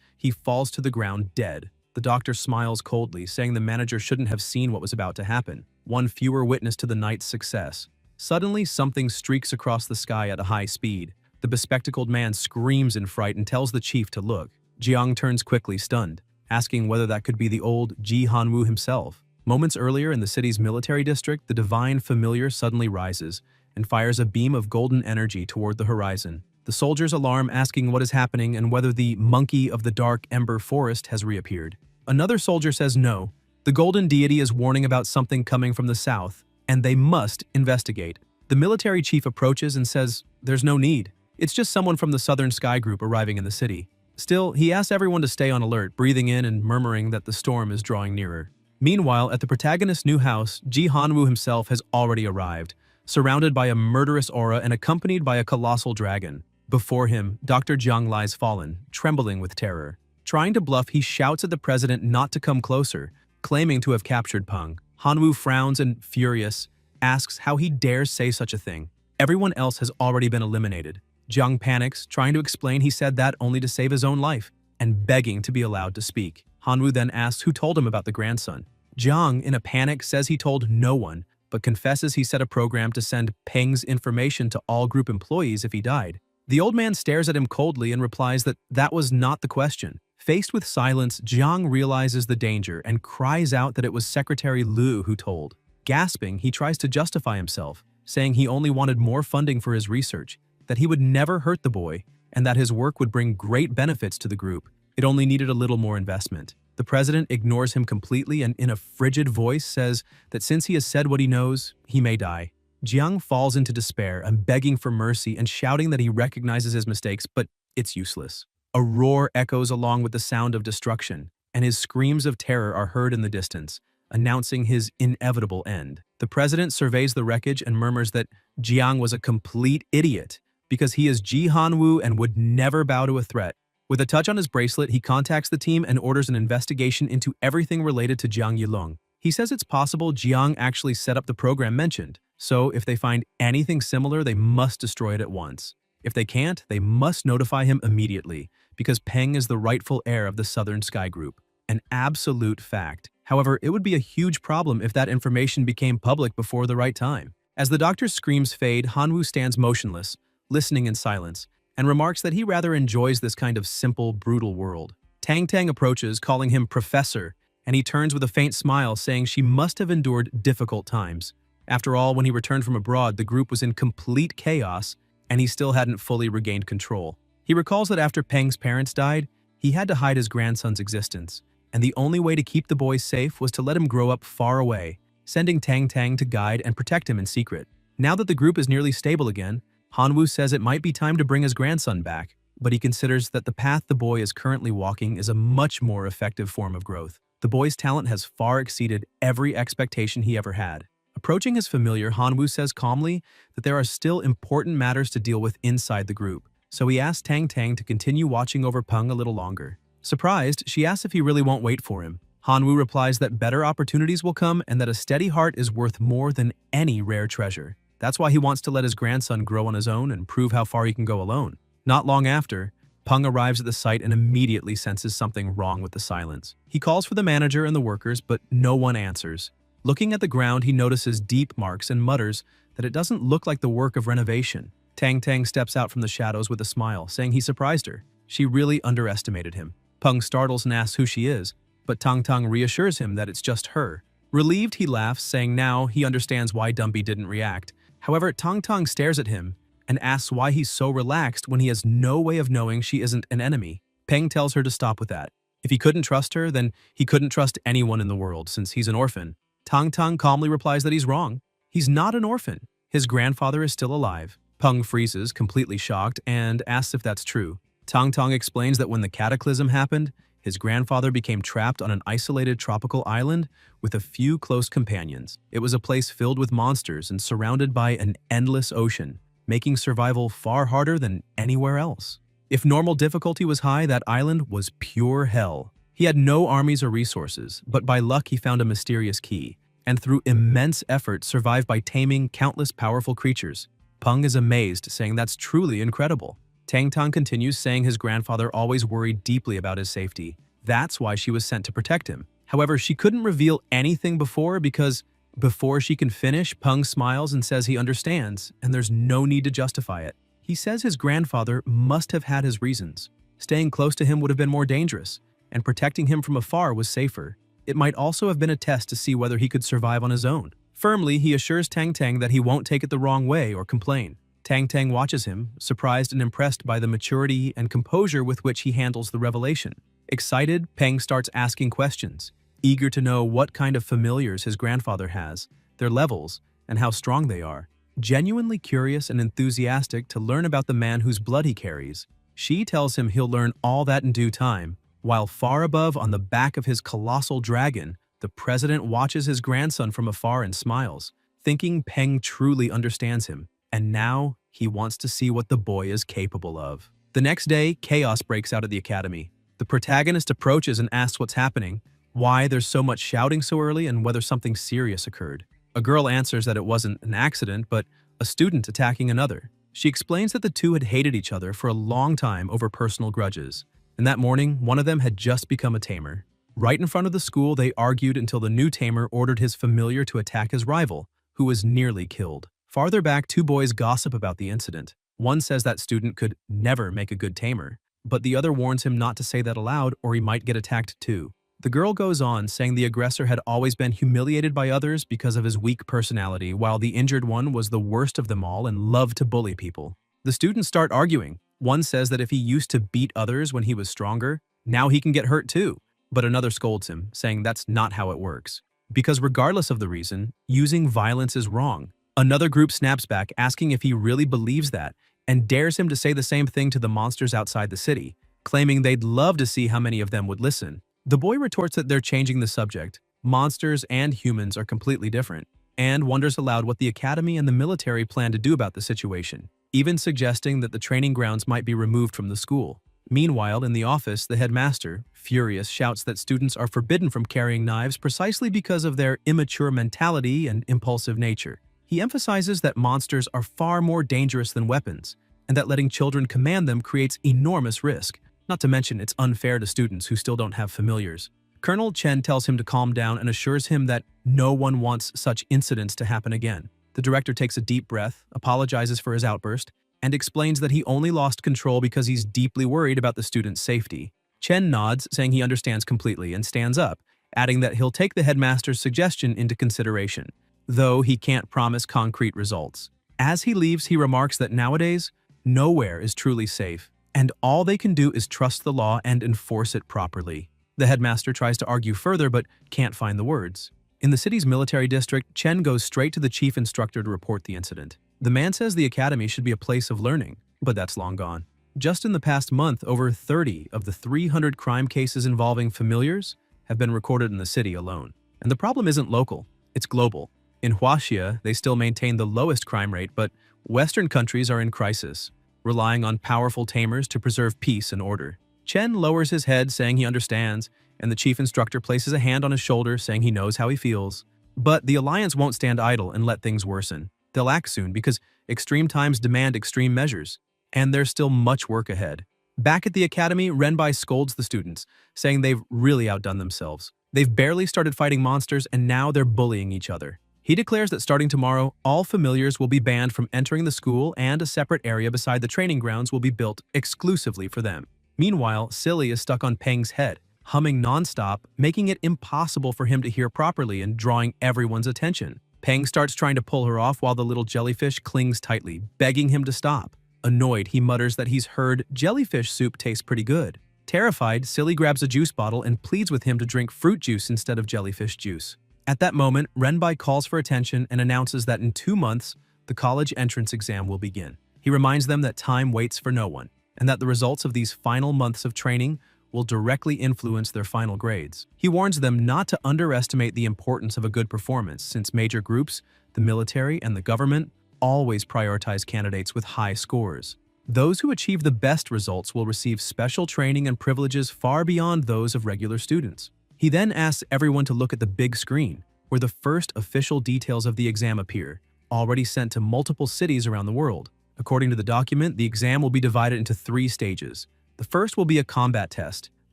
he falls to the ground dead. The doctor smiles coldly, saying the manager shouldn't have seen what was about to happen. One fewer witness to the night's success. Suddenly, something streaks across the sky at a high speed. The bespectacled man screams in fright and tells the chief to look. Jiang turns quickly, stunned, asking whether that could be the old Ji Hanwoo himself. Moments earlier in the city's military district, the divine familiar suddenly rises and fires a beam of golden energy toward the horizon. The soldiers alarm, asking what is happening and whether the monkey of the dark ember forest has reappeared. Another soldier says no. The golden deity is warning about something coming from the south, and they must investigate. The military chief approaches and says there's no need. It's just someone from the Southern Sky Group arriving in the city. Still, he asks everyone to stay on alert, breathing in and murmuring that the storm is drawing nearer. Meanwhile, at the protagonist's new house, Ji Hanwoo himself has already arrived, surrounded by a murderous aura and accompanied by a colossal dragon. Before him, Dr. Jiang lies fallen, trembling with terror. Trying to bluff, he shouts at the president not to come closer, claiming to have captured Peng. Hanwoo frowns and, furious, asks how he dares say such a thing. Everyone else has already been eliminated. Jiang panics, trying to explain he said that only to save his own life, and begging to be allowed to speak. Hanwoo then asks who told him about the grandson. Jiang, in a panic, says he told no one, but confesses he set a program to send Peng's information to all group employees if he died. The old man stares at him coldly and replies that that was not the question. Faced with silence, Jiang realizes the danger and cries out that it was Secretary Liu who told. Gasping, he tries to justify himself, saying he only wanted more funding for his research, that he would never hurt the boy, and that his work would bring great benefits to the group. It only needed a little more investment. The president ignores him completely and in a frigid voice says that since he has said what he knows, he may die. Jiang falls into despair and begging for mercy and shouting that he recognizes his mistakes, but it's useless. A roar echoes along with the sound of destruction, and his screams of terror are heard in the distance, announcing his inevitable end. The president surveys the wreckage and murmurs that Jiang was a complete idiot because he is Ji Hanwoo and would never bow to a threat. With a touch on his bracelet, he contacts the team and orders an investigation into everything related to Jiang Yilong. He says it's possible Jiang actually set up the program mentioned, so if they find anything similar, they must destroy it at once. If they can't, they must notify him immediately, because Peng is the rightful heir of the Southern Sky Group. An absolute fact. However, it would be a huge problem if that information became public before the right time. As the doctor's screams fade, Hanwoo stands motionless, listening in silence, and remarks that he rather enjoys this kind of simple, brutal world. Tang Tang approaches, calling him Professor, and he turns with a faint smile, saying she must have endured difficult times. After all, when he returned from abroad, the group was in complete chaos, and he still hadn't fully regained control. He recalls that after Peng's parents died, he had to hide his grandson's existence, and the only way to keep the boy safe was to let him grow up far away, sending Tang Tang to guide and protect him in secret. Now that the group is nearly stable again, Hanwoo says it might be time to bring his grandson back, but he considers that the path the boy is currently walking is a much more effective form of growth. The boy's talent has far exceeded every expectation he ever had. Approaching his familiar, Hanwoo says calmly that there are still important matters to deal with inside the group, so he asks Tang Tang to continue watching over Peng a little longer. Surprised, she asks if he really won't wait for him. Hanwoo replies that better opportunities will come and that a steady heart is worth more than any rare treasure. That's why he wants to let his grandson grow on his own and prove how far he can go alone. Not long after, Peng arrives at the site and immediately senses something wrong with the silence. He calls for the manager and the workers, but no one answers. Looking at the ground, he notices deep marks and mutters that it doesn't look like the work of renovation. Tang Tang steps out from the shadows with a smile, saying he surprised her. She really underestimated him. Peng startles and asks who she is, but Tang Tang reassures him that it's just her. Relieved, he laughs, saying now he understands why Dumby didn't react. However, Tang Tang stares at him and asks why he's so relaxed when he has no way of knowing she isn't an enemy. Peng tells her to stop with that. If he couldn't trust her, then he couldn't trust anyone in the world since he's an orphan. Tang Tang calmly replies that he's wrong. He's not an orphan. His grandfather is still alive. Peng freezes, completely shocked, and asks if that's true. Tang Tang explains that when the cataclysm happened, his grandfather became trapped on an isolated tropical island with a few close companions. It was a place filled with monsters and surrounded by an endless ocean, making survival far harder than anywhere else. If normal difficulty was high, that island was pure hell. He had no armies or resources, but by luck he found a mysterious key, and through immense effort survived by taming countless powerful creatures. Peng is amazed, saying that's truly incredible. Tang Tang continues, saying his grandfather always worried deeply about his safety. That's why she was sent to protect him. However, she couldn't reveal anything because before she can finish, Peng smiles and says he understands, and there's no need to justify it. He says his grandfather must have had his reasons. Staying close to him would have been more dangerous, and protecting him from afar was safer. It might also have been a test to see whether he could survive on his own. Firmly, he assures Tang Tang that he won't take it the wrong way or complain. Tang Tang watches him, surprised and impressed by the maturity and composure with which he handles the revelation. Excited, Peng starts asking questions, eager to know what kind of familiars his grandfather has, their levels, and how strong they are. Genuinely curious and enthusiastic to learn about the man whose blood he carries, she tells him he'll learn all that in due time. While far above on the back of his colossal dragon, the president watches his grandson from afar and smiles, thinking Peng truly understands him. And now, he wants to see what the boy is capable of. The next day, chaos breaks out at the academy. The protagonist approaches and asks what's happening, why there's so much shouting so early, and whether something serious occurred. A girl answers that it wasn't an accident, but a student attacking another. She explains that the two had hated each other for a long time over personal grudges, and that morning, one of them had just become a tamer. Right in front of the school, they argued until the new tamer ordered his familiar to attack his rival, who was nearly killed. Farther back, two boys gossip about the incident. One says that student could never make a good tamer, but the other warns him not to say that aloud or he might get attacked too. The girl goes on, saying the aggressor had always been humiliated by others because of his weak personality, while the injured one was the worst of them all and loved to bully people. The students start arguing. One says that if he used to beat others when he was stronger, now he can get hurt too. But another scolds him, saying that's not how it works. Because regardless of the reason, using violence is wrong. Another group snaps back, asking if he really believes that, and dares him to say the same thing to the monsters outside the city, claiming they'd love to see how many of them would listen. The boy retorts that they're changing the subject. Monsters and humans are completely different, and wonders aloud what the academy and the military plan to do about the situation, even suggesting that the training grounds might be removed from the school. Meanwhile, in the office, the headmaster, furious, shouts that students are forbidden from carrying knives precisely because of their immature mentality and impulsive nature. He emphasizes that monsters are far more dangerous than weapons, and that letting children command them creates enormous risk. Not to mention, it's unfair to students who still don't have familiars. Colonel Chen tells him to calm down and assures him that no one wants such incidents to happen again. The director takes a deep breath, apologizes for his outburst, and explains that he only lost control because he's deeply worried about the student's safety. Chen nods, saying he understands completely, and stands up, adding that he'll take the headmaster's suggestion into consideration, though he can't promise concrete results. As he leaves, he remarks that nowadays, nowhere is truly safe, and all they can do is trust the law and enforce it properly. The headmaster tries to argue further but can't find the words. In the city's military district, Chen goes straight to the chief instructor to report the incident. The man says the academy should be a place of learning, but that's long gone. Just in the past month, over 30 of the 300 crime cases involving familiars have been recorded in the city alone. And the problem isn't local, it's global. In Huaxia, they still maintain the lowest crime rate, but Western countries are in crisis, relying on powerful tamers to preserve peace and order. Chen lowers his head, saying he understands, and the chief instructor places a hand on his shoulder, saying he knows how he feels. But the Alliance won't stand idle and let things worsen. They'll act soon because extreme times demand extreme measures, and there's still much work ahead. Back at the academy, Renbai scolds the students, saying they've really outdone themselves. They've barely started fighting monsters, and now they're bullying each other. He declares that starting tomorrow, all familiars will be banned from entering the school, and a separate area beside the training grounds will be built exclusively for them. Meanwhile, Silly is stuck on Peng's head, humming nonstop, making it impossible for him to hear properly and drawing everyone's attention. Peng starts trying to pull her off while the little jellyfish clings tightly, begging him to stop. Annoyed, he mutters that he's heard jellyfish soup tastes pretty good. Terrified, Silly grabs a juice bottle and pleads with him to drink fruit juice instead of jellyfish juice. At that moment, Renbai calls for attention and announces that in 2 months, the college entrance exam will begin. He reminds them that time waits for no one, and that the results of these final months of training will directly influence their final grades. He warns them not to underestimate the importance of a good performance, since major groups, the military, and the government always prioritize candidates with high scores. Those who achieve the best results will receive special training and privileges far beyond those of regular students. He then asks everyone to look at the big screen, where the first official details of the exam appear, already sent to multiple cities around the world. According to the document, the exam will be divided into 3 stages. The first will be a combat test.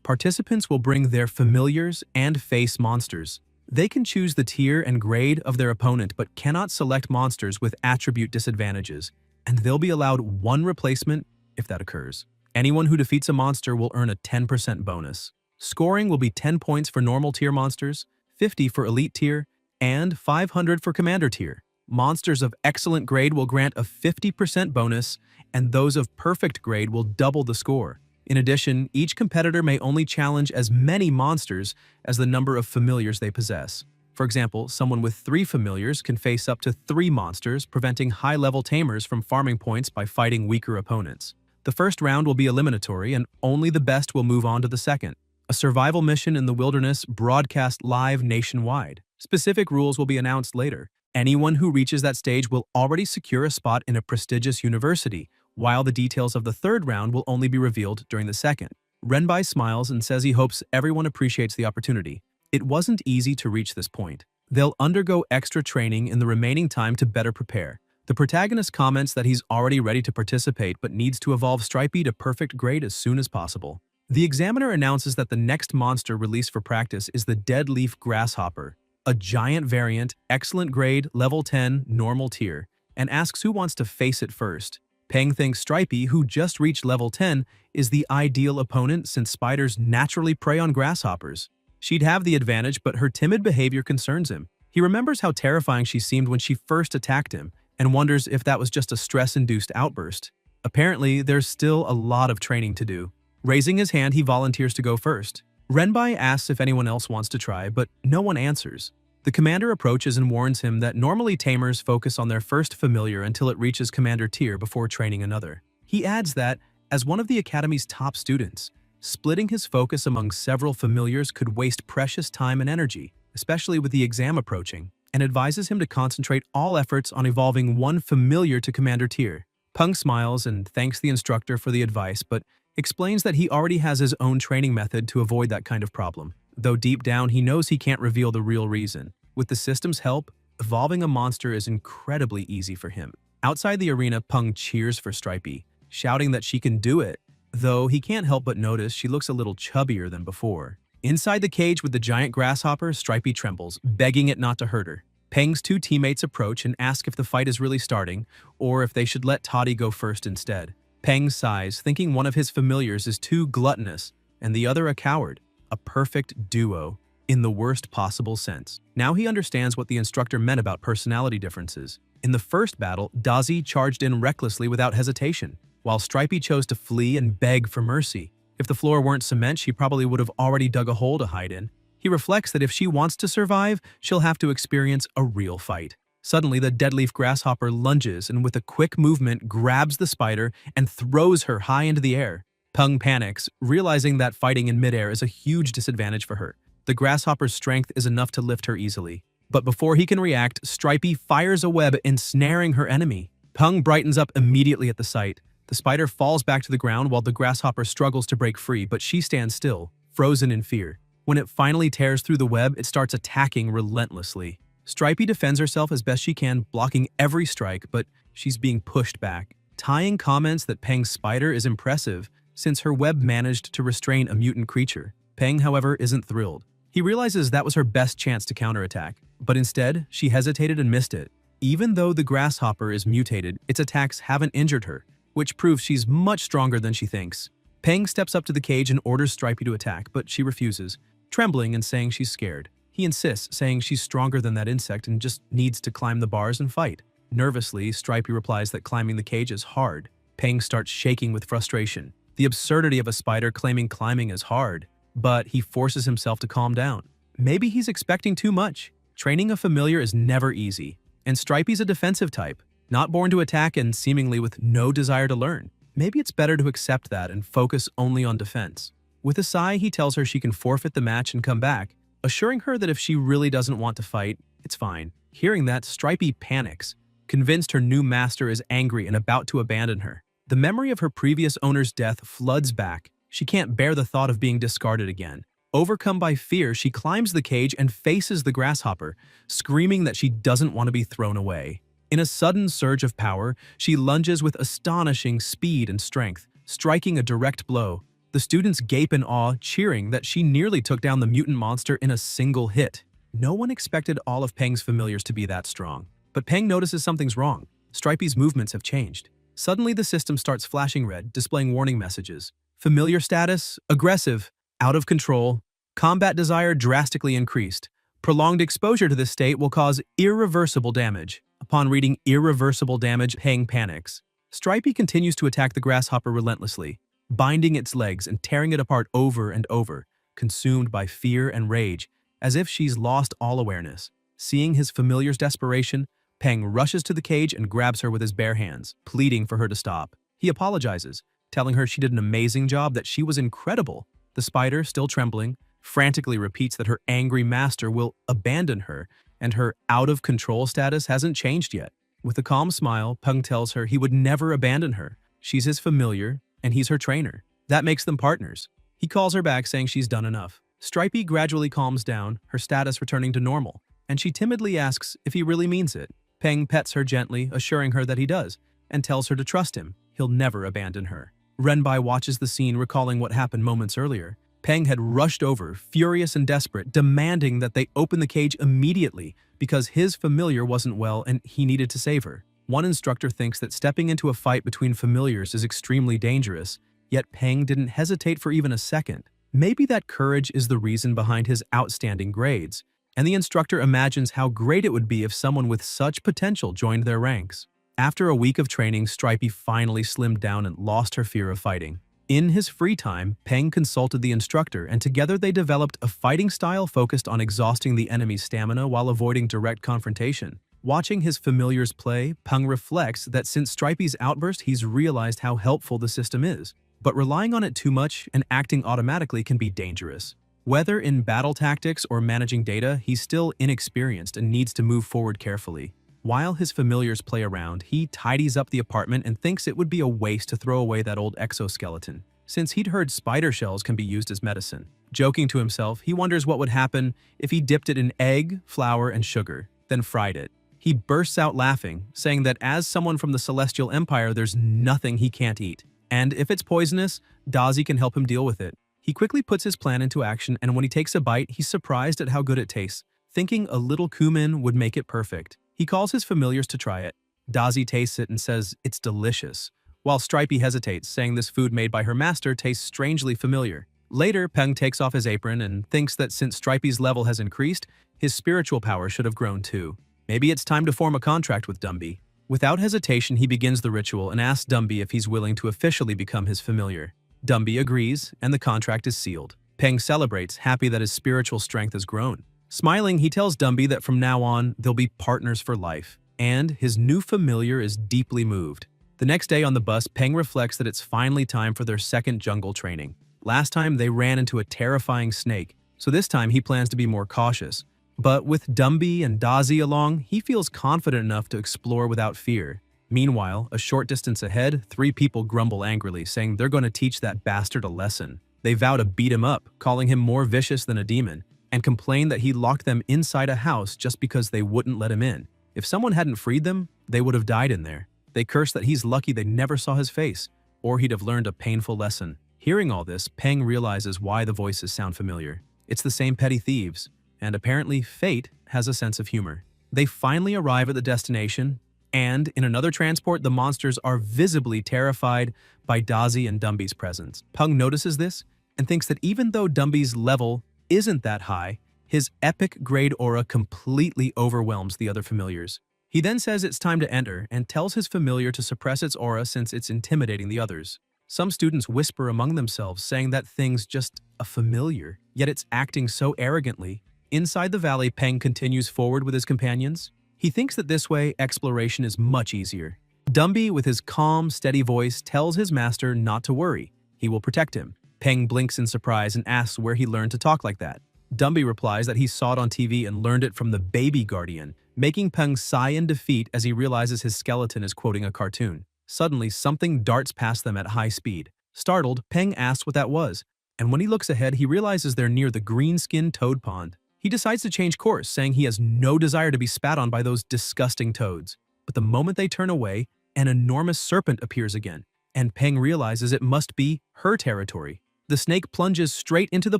Participants will bring their familiars and face monsters. They can choose the tier and grade of their opponent but cannot select monsters with attribute disadvantages, and they'll be allowed 1 replacement if that occurs. Anyone who defeats a monster will earn a 10% bonus. Scoring will be 10 points for normal tier monsters, 50 for elite tier, and 500 for commander tier. Monsters of excellent grade will grant a 50% bonus, and those of perfect grade will double the score. In addition, each competitor may only challenge as many monsters as the number of familiars they possess. For example, someone with 3 familiars can face up to 3 monsters, preventing high-level tamers from farming points by fighting weaker opponents. The first round will be eliminatory, and only the best will move on to the second. A survival mission in the wilderness broadcast live nationwide. Specific rules will be announced later. Anyone who reaches that stage will already secure a spot in a prestigious university, while the details of the third round will only be revealed during the second. Renbai smiles and says he hopes everyone appreciates the opportunity. It wasn't easy to reach this point. They'll undergo extra training in the remaining time to better prepare. The protagonist comments that he's already ready to participate but needs to evolve Stripey to perfect grade as soon as possible. The examiner announces that the next monster released for practice is the Dead Leaf Grasshopper, a giant variant, excellent grade, level 10, normal tier, and asks who wants to face it first. Peng thinks Stripey, who just reached level 10, is the ideal opponent since spiders naturally prey on grasshoppers. She'd have the advantage, but her timid behavior concerns him. He remembers how terrifying she seemed when she first attacked him, and wonders if that was just a stress-induced outburst. Apparently, there's still a lot of training to do. Raising his hand, he volunteers to go first. Renbai asks if anyone else wants to try, but no one answers. The commander approaches and warns him that normally tamers focus on their first familiar until it reaches commander tier before training another. He adds that, as one of the academy's top students, splitting his focus among several familiars could waste precious time and energy, especially with the exam approaching, and advises him to concentrate all efforts on evolving 1 familiar to commander tier. Peng smiles and thanks the instructor for the advice, but explains that he already has his own training method to avoid that kind of problem, though deep down he knows he can't reveal the real reason. With the system's help, evolving a monster is incredibly easy for him. Outside the arena, Peng cheers for Stripey, shouting that she can do it, though he can't help but notice she looks a little chubbier than before. Inside the cage with the giant grasshopper, Stripey trembles, begging it not to hurt her. Peng's two teammates approach and ask if the fight is really starting, or if they should let Toddy go first instead. Peng sighs, thinking one of his familiars is too gluttonous and the other a coward. A perfect duo, in the worst possible sense. Now he understands what the instructor meant about personality differences. In the first battle, Dazi charged in recklessly without hesitation, while Stripey chose to flee and beg for mercy. If the floor weren't cement, she probably would have already dug a hole to hide in. He reflects that if she wants to survive, she'll have to experience a real fight. Suddenly, the deadleaf grasshopper lunges and with a quick movement grabs the spider and throws her high into the air. Peng panics, realizing that fighting in midair is a huge disadvantage for her. The grasshopper's strength is enough to lift her easily. But before he can react, Stripey fires a web, ensnaring her enemy. Peng brightens up immediately at the sight. The spider falls back to the ground while the grasshopper struggles to break free, but she stands still, frozen in fear. When it finally tears through the web, it starts attacking relentlessly. Stripey defends herself as best she can, blocking every strike, but she's being pushed back. Tying comments that Peng's spider is impressive, since her web managed to restrain a mutant creature. Peng, however, isn't thrilled. He realizes that was her best chance to counterattack, but instead, she hesitated and missed it. Even though the grasshopper is mutated, its attacks haven't injured her, which proves she's much stronger than she thinks. Peng steps up to the cage and orders Stripey to attack, but she refuses, trembling and saying she's scared. He insists, saying she's stronger than that insect and just needs to climb the bars and fight. Nervously, Stripey replies that climbing the cage is hard. Peng starts shaking with frustration. The absurdity of a spider claiming climbing is hard, but he forces himself to calm down. Maybe he's expecting too much. Training a familiar is never easy, and Stripey's a defensive type, not born to attack and seemingly with no desire to learn. Maybe it's better to accept that and focus only on defense. With a sigh, he tells her she can forfeit the match and come back, assuring her that if she really doesn't want to fight, it's fine. Hearing that, Stripey panics, convinced her new master is angry and about to abandon her. The memory of her previous owner's death floods back. She can't bear the thought of being discarded again. Overcome by fear, she climbs the cage and faces the grasshopper, screaming that she doesn't want to be thrown away. In a sudden surge of power, she lunges with astonishing speed and strength, striking a direct blow. The students gape in awe, cheering that she nearly took down the mutant monster in a single hit. No one expected all of Peng's familiars to be that strong. But Peng notices something's wrong. Stripey's movements have changed. Suddenly, the system starts flashing red, displaying warning messages. Familiar status, aggressive, out of control, combat desire drastically increased. Prolonged exposure to this state will cause irreversible damage. Upon reading irreversible damage, Peng panics. Stripey continues to attack the grasshopper relentlessly, binding its legs and tearing it apart over and over, consumed by fear and rage, as if she's lost all awareness. Seeing his familiar's desperation, Peng rushes to the cage and grabs her with his bare hands, pleading for her to stop. He apologizes, telling her she did an amazing job, that she was incredible. The spider, still trembling, frantically repeats that her angry master will abandon her, and her out-of-control status hasn't changed yet. With a calm smile, Peng tells her he would never abandon her. She's his familiar, and he's her trainer. That makes them partners. He calls her back, saying she's done enough. Stripey gradually calms down, her status returning to normal, and she timidly asks if he really means it. Peng pets her gently, assuring her that he does, and tells her to trust him. He'll never abandon her. Renbai watches the scene, recalling what happened moments earlier. Peng had rushed over, furious and desperate, demanding that they open the cage immediately because his familiar wasn't well and he needed to save her. One instructor thinks that stepping into a fight between familiars is extremely dangerous, yet Peng didn't hesitate for even a second. Maybe that courage is the reason behind his outstanding grades, and the instructor imagines how great it would be if someone with such potential joined their ranks. After a week of training, Stripey finally slimmed down and lost her fear of fighting. In his free time, Peng consulted the instructor, and together they developed a fighting style focused on exhausting the enemy's stamina while avoiding direct confrontation. Watching his familiars play, Peng reflects that since Stripey's outburst, he's realized how helpful the system is. But relying on it too much and acting automatically can be dangerous. Whether in battle tactics or managing data, he's still inexperienced and needs to move forward carefully. While his familiars play around, he tidies up the apartment and thinks it would be a waste to throw away that old exoskeleton. since he'd heard spider shells can be used as medicine. Joking to himself, he wonders what would happen if he dipped it in egg, flour, and sugar, then fried it. He bursts out laughing, saying that as someone from the Celestial Empire, there's nothing he can't eat. And if it's poisonous, Dazi can help him deal with it. He quickly puts his plan into action, and when he takes a bite, he's surprised at how good it tastes, thinking a little cumin would make it perfect. He calls his familiars to try it. Dazi tastes it and says it's delicious, while Stripey hesitates, saying this food made by her master tastes strangely familiar. Later, Peng takes off his apron and thinks that since Stripey's level has increased, his spiritual power should have grown too. Maybe it's time to form a contract with Dumby. Without hesitation, he begins the ritual and asks Dumby if he's willing to officially become his familiar. Dumby agrees, and the contract is sealed. Peng celebrates, happy that his spiritual strength has grown. Smiling, he tells Dumby that from now on, they'll be partners for life, and his new familiar is deeply moved. The next day on the bus, Peng reflects that it's finally time for their second jungle training. Last time, they ran into a terrifying snake, so this time he plans to be more cautious. But with Dumby and Dazi along, he feels confident enough to explore without fear. Meanwhile, a short distance ahead, 3 people grumble angrily, saying they're going to teach that bastard a lesson. They vow to beat him up, calling him more vicious than a demon, and complain that he locked them inside a house just because they wouldn't let him in. If someone hadn't freed them, they would have died in there. They curse that he's lucky they never saw his face, or he'd have learned a painful lesson. Hearing all this, Peng realizes why the voices sound familiar. It's the same petty thieves, and apparently fate has a sense of humor. They finally arrive at the destination, and in another transport, the monsters are visibly terrified by Dazi and Dumby's presence. Peng notices this and thinks that even though Dumby's level isn't that high, his epic grade aura completely overwhelms the other familiars. He then says it's time to enter and tells his familiar to suppress its aura since it's intimidating the others. Some students whisper among themselves, saying that thing's just a familiar, yet it's acting so arrogantly. Inside the valley, Peng continues forward with his companions. He thinks that this way, exploration is much easier. Dumby, with his calm, steady voice, tells his master not to worry. He will protect him. Peng blinks in surprise and asks where he learned to talk like that. Dumby replies that he saw it on TV and learned it from the baby guardian, making Peng sigh in defeat as he realizes his skeleton is quoting a cartoon. Suddenly, something darts past them at high speed. Startled, Peng asks what that was, and when he looks ahead, he realizes they're near the green-skinned toad pond. He decides to change course, saying he has no desire to be spat on by those disgusting toads. But the moment they turn away, an enormous serpent appears again, and Peng realizes it must be her territory. The snake plunges straight into the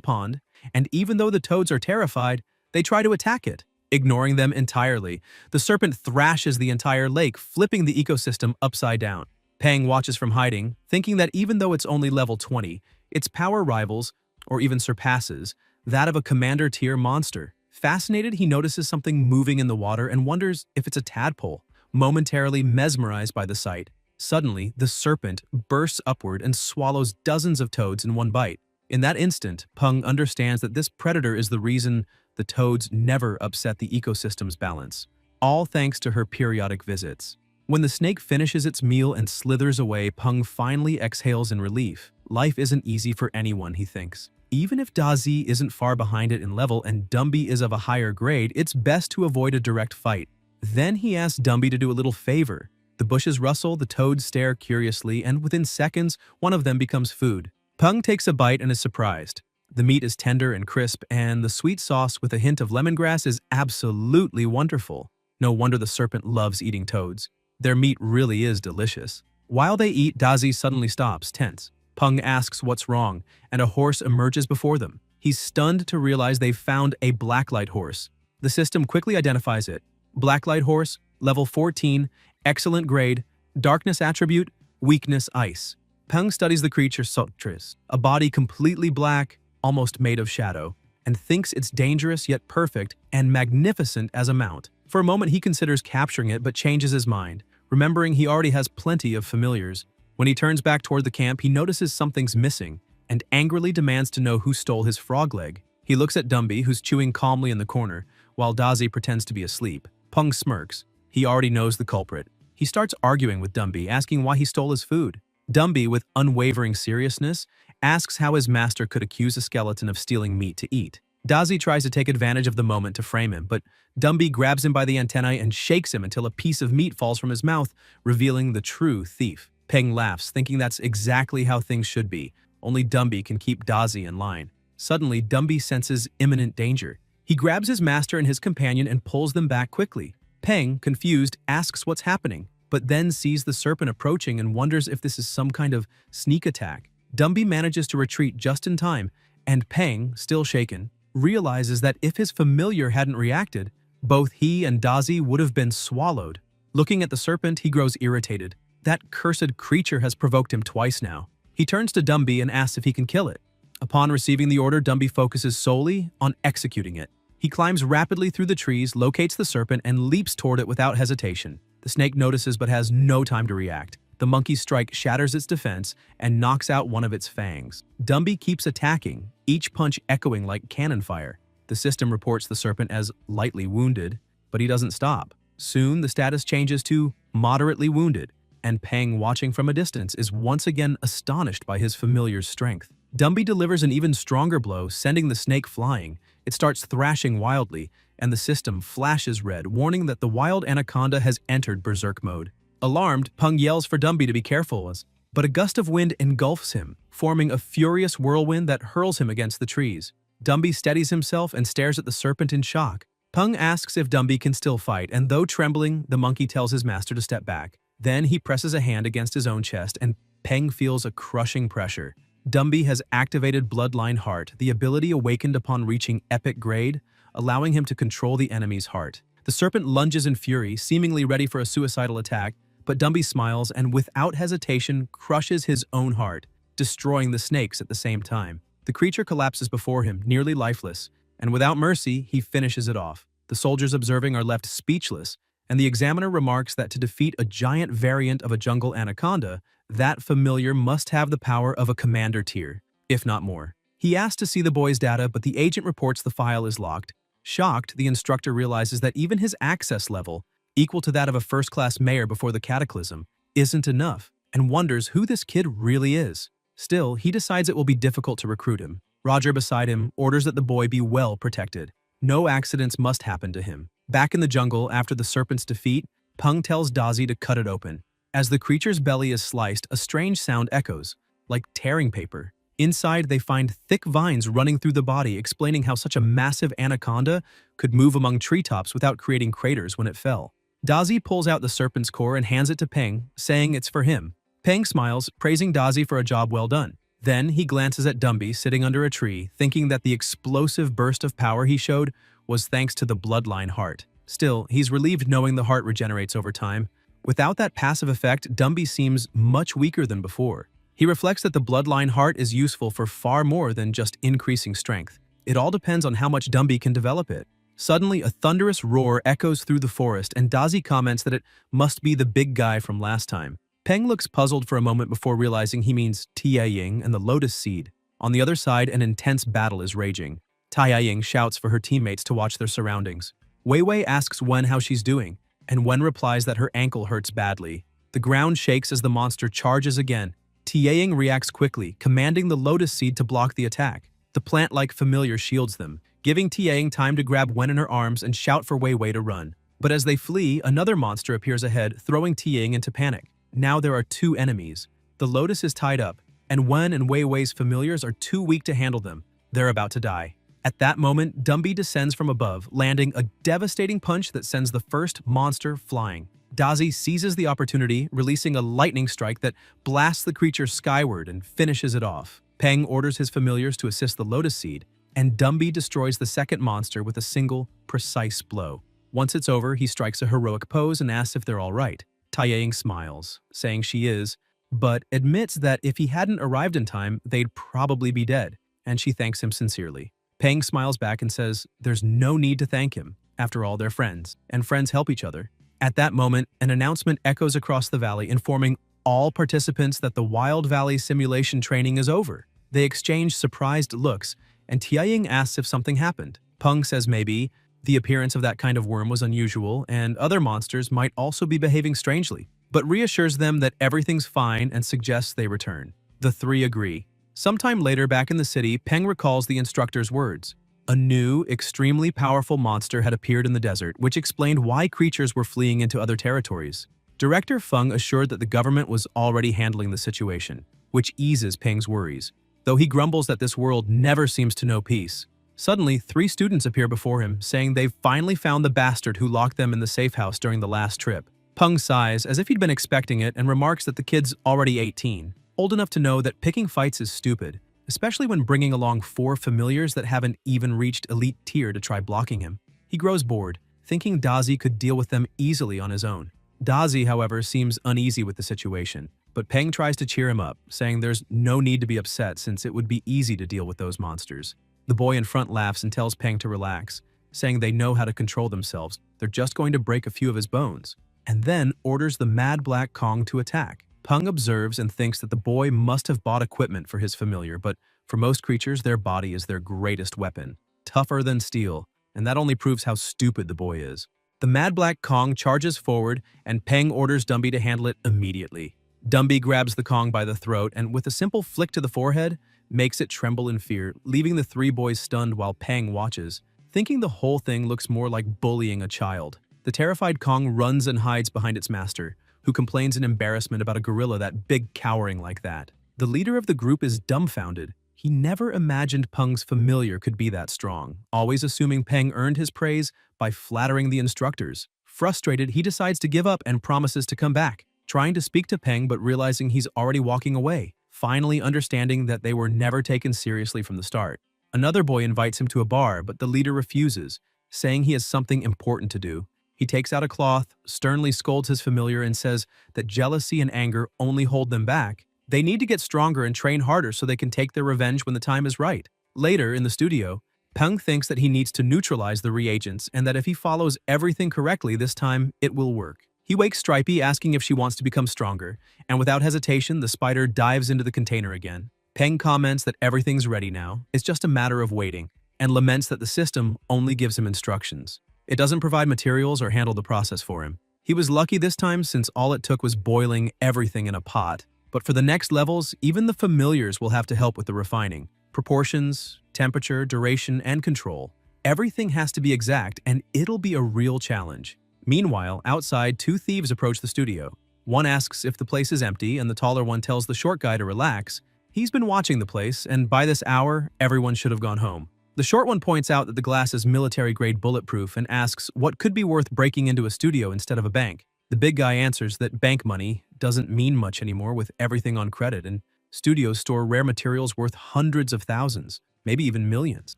pond, and even though the toads are terrified, they try to attack it. Ignoring them entirely, the serpent thrashes the entire lake, flipping the ecosystem upside down. Peng watches from hiding, thinking that even though it's only level 20, its power rivals, or even surpasses, that of a commander-tier monster. Fascinated, he notices something moving in the water and wonders if it's a tadpole, momentarily mesmerized by the sight. Suddenly, the serpent bursts upward and swallows dozens of toads in one bite. In that instant, Peng understands that this predator is the reason the toads never upset the ecosystem's balance, all thanks to her periodic visits. When the snake finishes its meal and slithers away, Peng finally exhales in relief. Life isn't easy for anyone, he thinks. Even if Dazi isn't far behind it in level and Dumby is of a higher grade, it's best to avoid a direct fight. Then he asks Dumby to do a little favor. The bushes rustle, the toads stare curiously, and within seconds, one of them becomes food. Peng takes a bite and is surprised. The meat is tender and crisp, and the sweet sauce with a hint of lemongrass is absolutely wonderful. No wonder the serpent loves eating toads. Their meat really is delicious. While they eat, Dazi suddenly stops, tense. Peng asks what's wrong, and a horse emerges before them. He's stunned to realize they've found a blacklight horse. The system quickly identifies it. Blacklight horse, level 14, excellent grade, darkness attribute, weakness ice. Peng studies the creature Sotris, a body completely black, almost made of shadow, and thinks it's dangerous yet perfect and magnificent as a mount. For a moment he considers capturing it but changes his mind, remembering he already has plenty of familiars. When he turns back toward the camp, he notices something's missing and angrily demands to know who stole his frog leg. He looks at Dumby, who's chewing calmly in the corner, while Dazi pretends to be asleep. Peng smirks. He already knows the culprit. He starts arguing with Dumby, asking why he stole his food. Dumby, with unwavering seriousness, asks how his master could accuse a skeleton of stealing meat to eat. Dazi tries to take advantage of the moment to frame him, but Dumby grabs him by the antennae and shakes him until a piece of meat falls from his mouth, revealing the true thief. Peng laughs, thinking that's exactly how things should be. Only Dumby can keep Dazi in line. Suddenly, Dumby senses imminent danger. He grabs his master and his companion and pulls them back quickly. Peng, confused, asks what's happening, but then sees the serpent approaching and wonders if this is some kind of sneak attack. Dumby manages to retreat just in time, and Peng, still shaken, realizes that if his familiar hadn't reacted, both he and Dazi would have been swallowed. Looking at the serpent, he grows irritated. That cursed creature has provoked him twice now. He turns to Dumby and asks if he can kill it. Upon receiving the order, Dumby focuses solely on executing it. He climbs rapidly through the trees, locates the serpent, and leaps toward it without hesitation. The snake notices but has no time to react. The monkey's strike shatters its defense and knocks out one of its fangs. Dumby keeps attacking, each punch echoing like cannon fire. The system reports the serpent as lightly wounded, but he doesn't stop. Soon, the status changes to moderately wounded, and Peng, watching from a distance, is once again astonished by his familiar's strength. Dumby delivers an even stronger blow, sending the snake flying. It starts thrashing wildly, and the system flashes red, warning that the wild anaconda has entered berserk mode. Alarmed, Peng yells for Dumby to be careful, but a gust of wind engulfs him, forming a furious whirlwind that hurls him against the trees. Dumby steadies himself and stares at the serpent in shock. Peng asks if Dumby can still fight, and though trembling, the monkey tells his master to step back. Then he presses a hand against his own chest, and Peng feels a crushing pressure. Dumby has activated Bloodline Heart, the ability awakened upon reaching epic grade, allowing him to control the enemy's heart. The serpent lunges in fury, seemingly ready for a suicidal attack, but Dumby smiles and without hesitation crushes his own heart, destroying the snakes at the same time. The creature collapses before him, nearly lifeless, and without mercy, he finishes it off. The soldiers observing are left speechless, and the examiner remarks that to defeat a giant variant of a jungle anaconda, that familiar must have the power of a commander tier, if not more. He asks to see the boy's data, but the agent reports the file is locked. Shocked, the instructor realizes that even his access level, equal to that of a first-class mayor before the cataclysm, isn't enough, and wonders who this kid really is. Still, he decides it will be difficult to recruit him. Roger beside him orders that the boy be well protected. No accidents must happen to him. Back in the jungle, after the serpent's defeat, Peng tells Dazi to cut it open. As the creature's belly is sliced, a strange sound echoes, like tearing paper. Inside, they find thick vines running through the body, explaining how such a massive anaconda could move among treetops without creating craters when it fell. Dazi pulls out the serpent's core and hands it to Peng, saying it's for him. Peng smiles, praising Dazi for a job well done. Then he glances at Dumby sitting under a tree, thinking that the explosive burst of power he showed was thanks to the Bloodline Heart. Still, he's relieved knowing the heart regenerates over time. Without that passive effect, Dumby seems much weaker than before. He reflects that the Bloodline Heart is useful for far more than just increasing strength. It all depends on how much Dumby can develop it. Suddenly, a thunderous roar echoes through the forest, and Dazi comments that it must be the big guy from last time. Peng looks puzzled for a moment before realizing he means Tianying and the Lotus Seed. On the other side, an intense battle is raging. Tianying shouts for her teammates to watch their surroundings. Wei Wei asks Wen how she's doing, and Wen replies that her ankle hurts badly. The ground shakes as the monster charges again. Tianying reacts quickly, commanding the Lotus Seed to block the attack. The plant-like familiar shields them, giving Tianying time to grab Wen in her arms and shout for Wei Wei to run. But as they flee, another monster appears ahead, throwing Tianying into panic. Now there are two enemies. The Lotus is tied up, and Wen and Wei Wei's familiars are too weak to handle them. They're about to die. At that moment, Dumby descends from above, landing a devastating punch that sends the first monster flying. Dazi seizes the opportunity, releasing a lightning strike that blasts the creature skyward and finishes it off. Peng orders his familiars to assist the Lotus Seed, and Dumby destroys the second monster with a single, precise blow. Once it's over, he strikes a heroic pose and asks if they're all right. Tianying smiles, saying she is, but admits that if he hadn't arrived in time, they'd probably be dead, and she thanks him sincerely. Peng smiles back and says there's no need to thank him. After all, they're friends, and friends help each other. At that moment, an announcement echoes across the valley, informing all participants that the Wild Valley simulation training is over. They exchange surprised looks, and Tianying asks if something happened. Peng says maybe the appearance of that kind of worm was unusual, and other monsters might also be behaving strangely, but reassures them that everything's fine and suggests they return. The three agree. Sometime later, back in the city, Peng recalls the instructor's words. A new, extremely powerful monster had appeared in the desert, which explained why creatures were fleeing into other territories. Director Feng assured that the government was already handling the situation, which eases Peng's worries. though he grumbles that this world never seems to know peace. Suddenly, 3 students appear before him, saying they've finally found the bastard who locked them in the safe house during the last trip. Peng sighs as if he'd been expecting it and remarks that the kid's already 18, old enough to know that picking fights is stupid, especially when bringing along 4 familiars that haven't even reached elite tier to try blocking him. He grows bored, thinking Dazi could deal with them easily on his own. Dazi, however, seems uneasy with the situation, but Peng tries to cheer him up, saying there's no need to be upset since it would be easy to deal with those monsters. The boy in front laughs and tells Peng to relax, saying they know how to control themselves, they're just going to break a few of his bones, and then orders the Mad Black Kong to attack. Peng observes and thinks that the boy must have bought equipment for his familiar, but for most creatures, their body is their greatest weapon, tougher than steel, and that only proves how stupid the boy is. The Mad Black Kong charges forward, and Peng orders Dumby to handle it immediately. Dumby grabs the Kong by the throat and, with a simple flick to the forehead, makes it tremble in fear, leaving the 3 boys stunned while Peng watches, thinking the whole thing looks more like bullying a child. The terrified Kong runs and hides behind its master, who complains in embarrassment about a gorilla that big cowering like that. The leader of the group is dumbfounded. He never imagined Peng's familiar could be that strong, always assuming Peng earned his praise by flattering the instructors. Frustrated, he decides to give up and promises to come back, trying to speak to Peng but realizing he's already walking away, finally understanding that they were never taken seriously from the start. Another boy invites him to a bar, but the leader refuses, saying he has something important to do. He takes out a cloth, sternly scolds his familiar, and says that jealousy and anger only hold them back. They need to get stronger and train harder so they can take their revenge when the time is right. Later, in the studio, Peng thinks that he needs to neutralize the reagents and that if he follows everything correctly this time, it will work. He wakes Stripey asking if she wants to become stronger, and without hesitation, the spider dives into the container again. Peng comments that everything's ready now, it's just a matter of waiting, and laments that the system only gives him instructions. It doesn't provide materials or handle the process for him. He was lucky this time since all it took was boiling everything in a pot. But for the next levels, even the familiars will have to help with the refining. Proportions, temperature, duration, and control. Everything has to be exact, and it'll be a real challenge. Meanwhile, outside, 2 thieves approach the studio. One asks if the place is empty, and the taller one tells the short guy to relax. He's been watching the place, and by this hour, everyone should have gone home. The short one points out that the glass is military-grade bulletproof and asks what could be worth breaking into a studio instead of a bank. The big guy answers that bank money doesn't mean much anymore with everything on credit, and studios store rare materials worth hundreds of thousands, maybe even millions.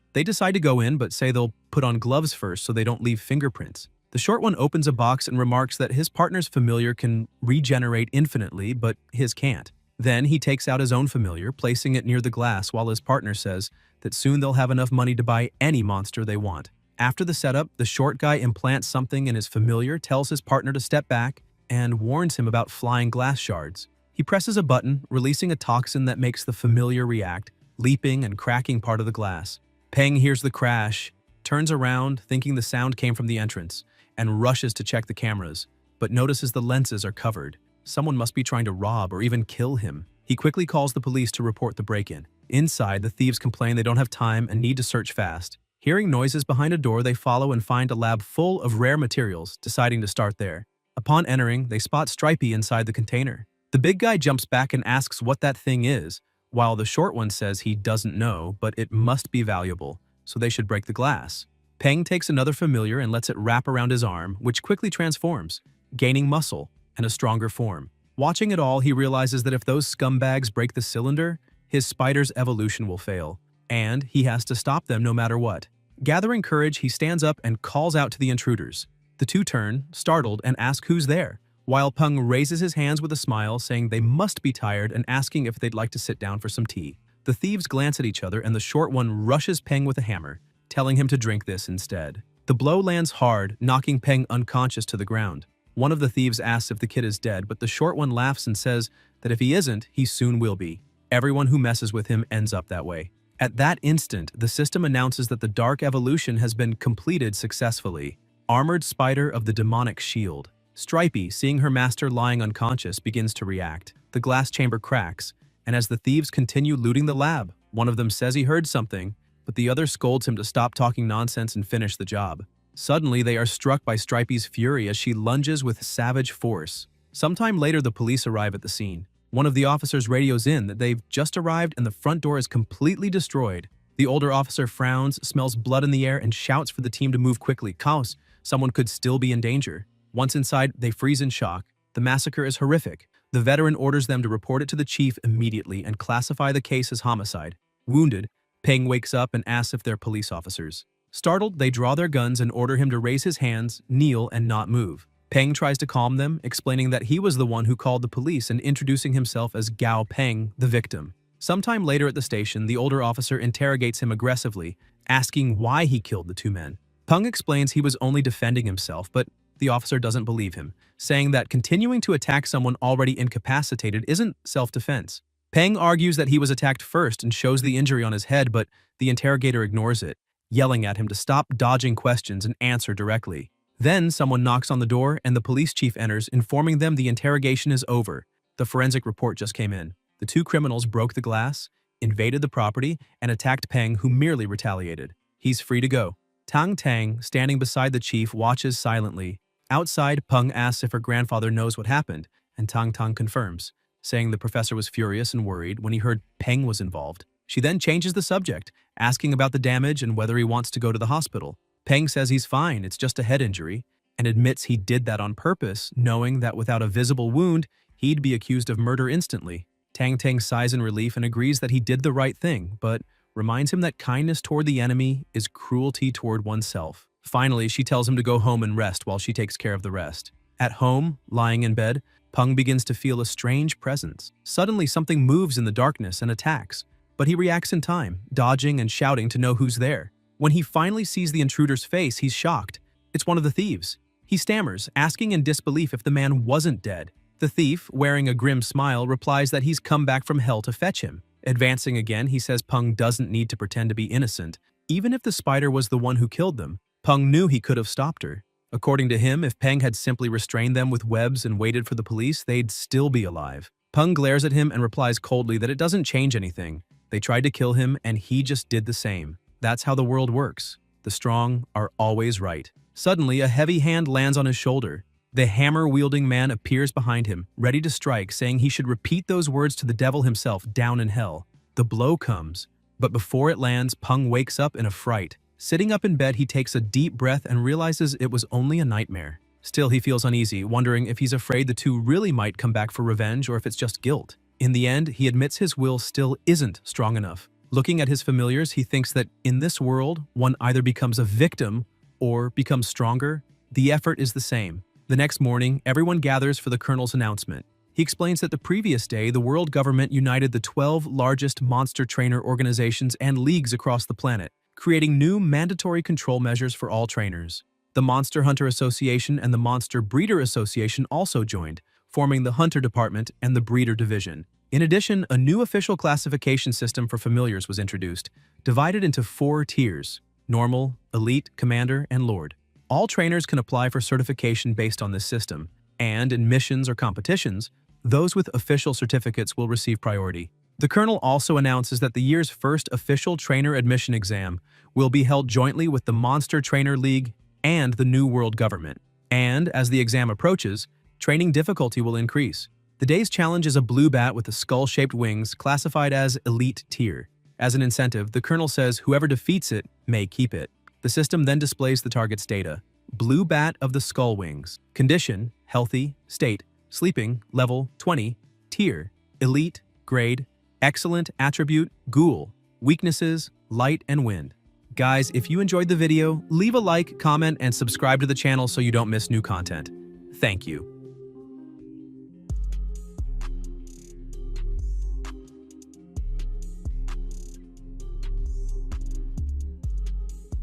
They decide to go in but say they'll put on gloves first so they don't leave fingerprints. The short one opens a box and remarks that his partner's familiar can regenerate infinitely, but his can't. Then he takes out his own familiar, placing it near the glass while his partner says that soon they'll have enough money to buy any monster they want. After the setup, the short guy implants something in his familiar, tells his partner to step back, and warns him about flying glass shards. He presses a button, releasing a toxin that makes the familiar react, leaping and cracking part of the glass. Peng hears the crash, turns around, thinking the sound came from the entrance, and rushes to check the cameras, but notices the lenses are covered. Someone must be trying to rob or even kill him. He quickly calls the police to report the break-in. Inside, the thieves complain they don't have time and need to search fast. Hearing noises behind a door, they follow and find a lab full of rare materials, deciding to start there. Upon entering, they spot Stripey inside the container. The big guy jumps back and asks what that thing is, while the short one says he doesn't know, but it must be valuable, so they should break the glass. Peng takes another familiar and lets it wrap around his arm, which quickly transforms, gaining muscle and a stronger form. Watching it all, he realizes that if those scumbags break the cylinder, his spider's evolution will fail, and he has to stop them no matter what. Gathering courage, he stands up and calls out to the intruders. The 2 turn, startled, and ask who's there, while Peng raises his hands with a smile, saying they must be tired and asking if they'd like to sit down for some tea. The thieves glance at each other, and the short one rushes Peng with a hammer, telling him to drink this instead. The blow lands hard, knocking Peng unconscious to the ground. One of the thieves asks if the kid is dead, but the short one laughs and says that if he isn't, he soon will be. Everyone who messes with him ends up that way. At that instant, the system announces that the dark evolution has been completed successfully. Armored Spider of the Demonic Shield. Stripey, seeing her master lying unconscious, begins to react. The glass chamber cracks, and as the thieves continue looting the lab, one of them says he heard something, but the other scolds him to stop talking nonsense and finish the job. Suddenly, they are struck by Stripey's fury as she lunges with savage force. Sometime later, the police arrive at the scene. One of the officers radios in that they've just arrived and the front door is completely destroyed. The older officer frowns, smells blood in the air, and shouts for the team to move quickly. Chaos, someone could still be in danger. Once inside, they freeze in shock. The massacre is horrific. The veteran orders them to report it to the chief immediately and classify the case as homicide. Wounded, Peng wakes up and asks if they're police officers. Startled, they draw their guns and order him to raise his hands, kneel, and not move. Peng tries to calm them, explaining that he was the one who called the police and introducing himself as Gao Peng, the victim. Sometime later at the station, the older officer interrogates him aggressively, asking why he killed the two men. Peng explains he was only defending himself, but the officer doesn't believe him, saying that continuing to attack someone already incapacitated isn't self-defense. Peng argues that he was attacked first and shows the injury on his head, but the interrogator ignores it, yelling at him to stop dodging questions and answer directly. Then someone knocks on the door and the police chief enters, informing them the interrogation is over. The forensic report just came in. The two criminals broke the glass, invaded the property, and attacked Peng, who merely retaliated. He's free to go. Tang Tang, standing beside the chief, watches silently. Outside, Peng asks if her grandfather knows what happened, and Tang Tang confirms, saying the professor was furious and worried when he heard Peng was involved. She then changes the subject, asking about the damage and whether he wants to go to the hospital. Peng says he's fine, it's just a head injury, and admits he did that on purpose, knowing that without a visible wound, he'd be accused of murder instantly. Tang Tang sighs in relief and agrees that he did the right thing, but reminds him that kindness toward the enemy is cruelty toward oneself. Finally, she tells him to go home and rest while she takes care of the rest. At home, lying in bed, Peng begins to feel a strange presence. Suddenly, something moves in the darkness and attacks, but he reacts in time, dodging and shouting to know who's there. When he finally sees the intruder's face, he's shocked. It's one of the thieves. He stammers, asking in disbelief if the man wasn't dead. The thief, wearing a grim smile, replies that he's come back from hell to fetch him. Advancing again, he says Peng doesn't need to pretend to be innocent. Even if the spider was the one who killed them, Peng knew he could have stopped her. According to him, if Peng had simply restrained them with webs and waited for the police, they'd still be alive. Peng glares at him and replies coldly that it doesn't change anything. They tried to kill him, and he just did the same. That's how the world works. The strong are always right. Suddenly, a heavy hand lands on his shoulder. The hammer-wielding man appears behind him, ready to strike, saying he should repeat those words to the devil himself down in hell. The blow comes, but before it lands, Peng wakes up in a fright. Sitting up in bed, he takes a deep breath and realizes it was only a nightmare. Still, he feels uneasy, wondering if he's afraid the two really might come back for revenge or if it's just guilt. In the end, he admits his will still isn't strong enough. Looking at his familiars, he thinks that in this world, one either becomes a victim or becomes stronger. The effort is the same. The next morning, everyone gathers for the colonel's announcement. He explains that the previous day, the world government united the 12 largest monster trainer organizations and leagues across the planet, creating new mandatory control measures for all trainers. The Monster Hunter Association and the Monster Breeder Association also joined, forming the Hunter Department and the Breeder Division. In addition, a new official classification system for familiars was introduced, divided into 4 tiers: Normal, Elite, Commander, and Lord. All trainers can apply for certification based on this system, and in missions or competitions, those with official certificates will receive priority. The colonel also announces that the year's first official trainer admission exam will be held jointly with the Monster Trainer League and the New World Government. And as the exam approaches, training difficulty will increase. The day's challenge is a blue bat with the skull-shaped wings, classified as Elite Tier. As an incentive, the colonel says whoever defeats it may keep it. The system then displays the target's data. Blue bat of the skull wings. Condition: healthy, state, sleeping, level 20, tier, elite, grade, excellent, attribute, ghoul, weaknesses, light and wind. Guys, if you enjoyed the video, leave a like, comment, and subscribe to the channel so you don't miss new content. Thank you.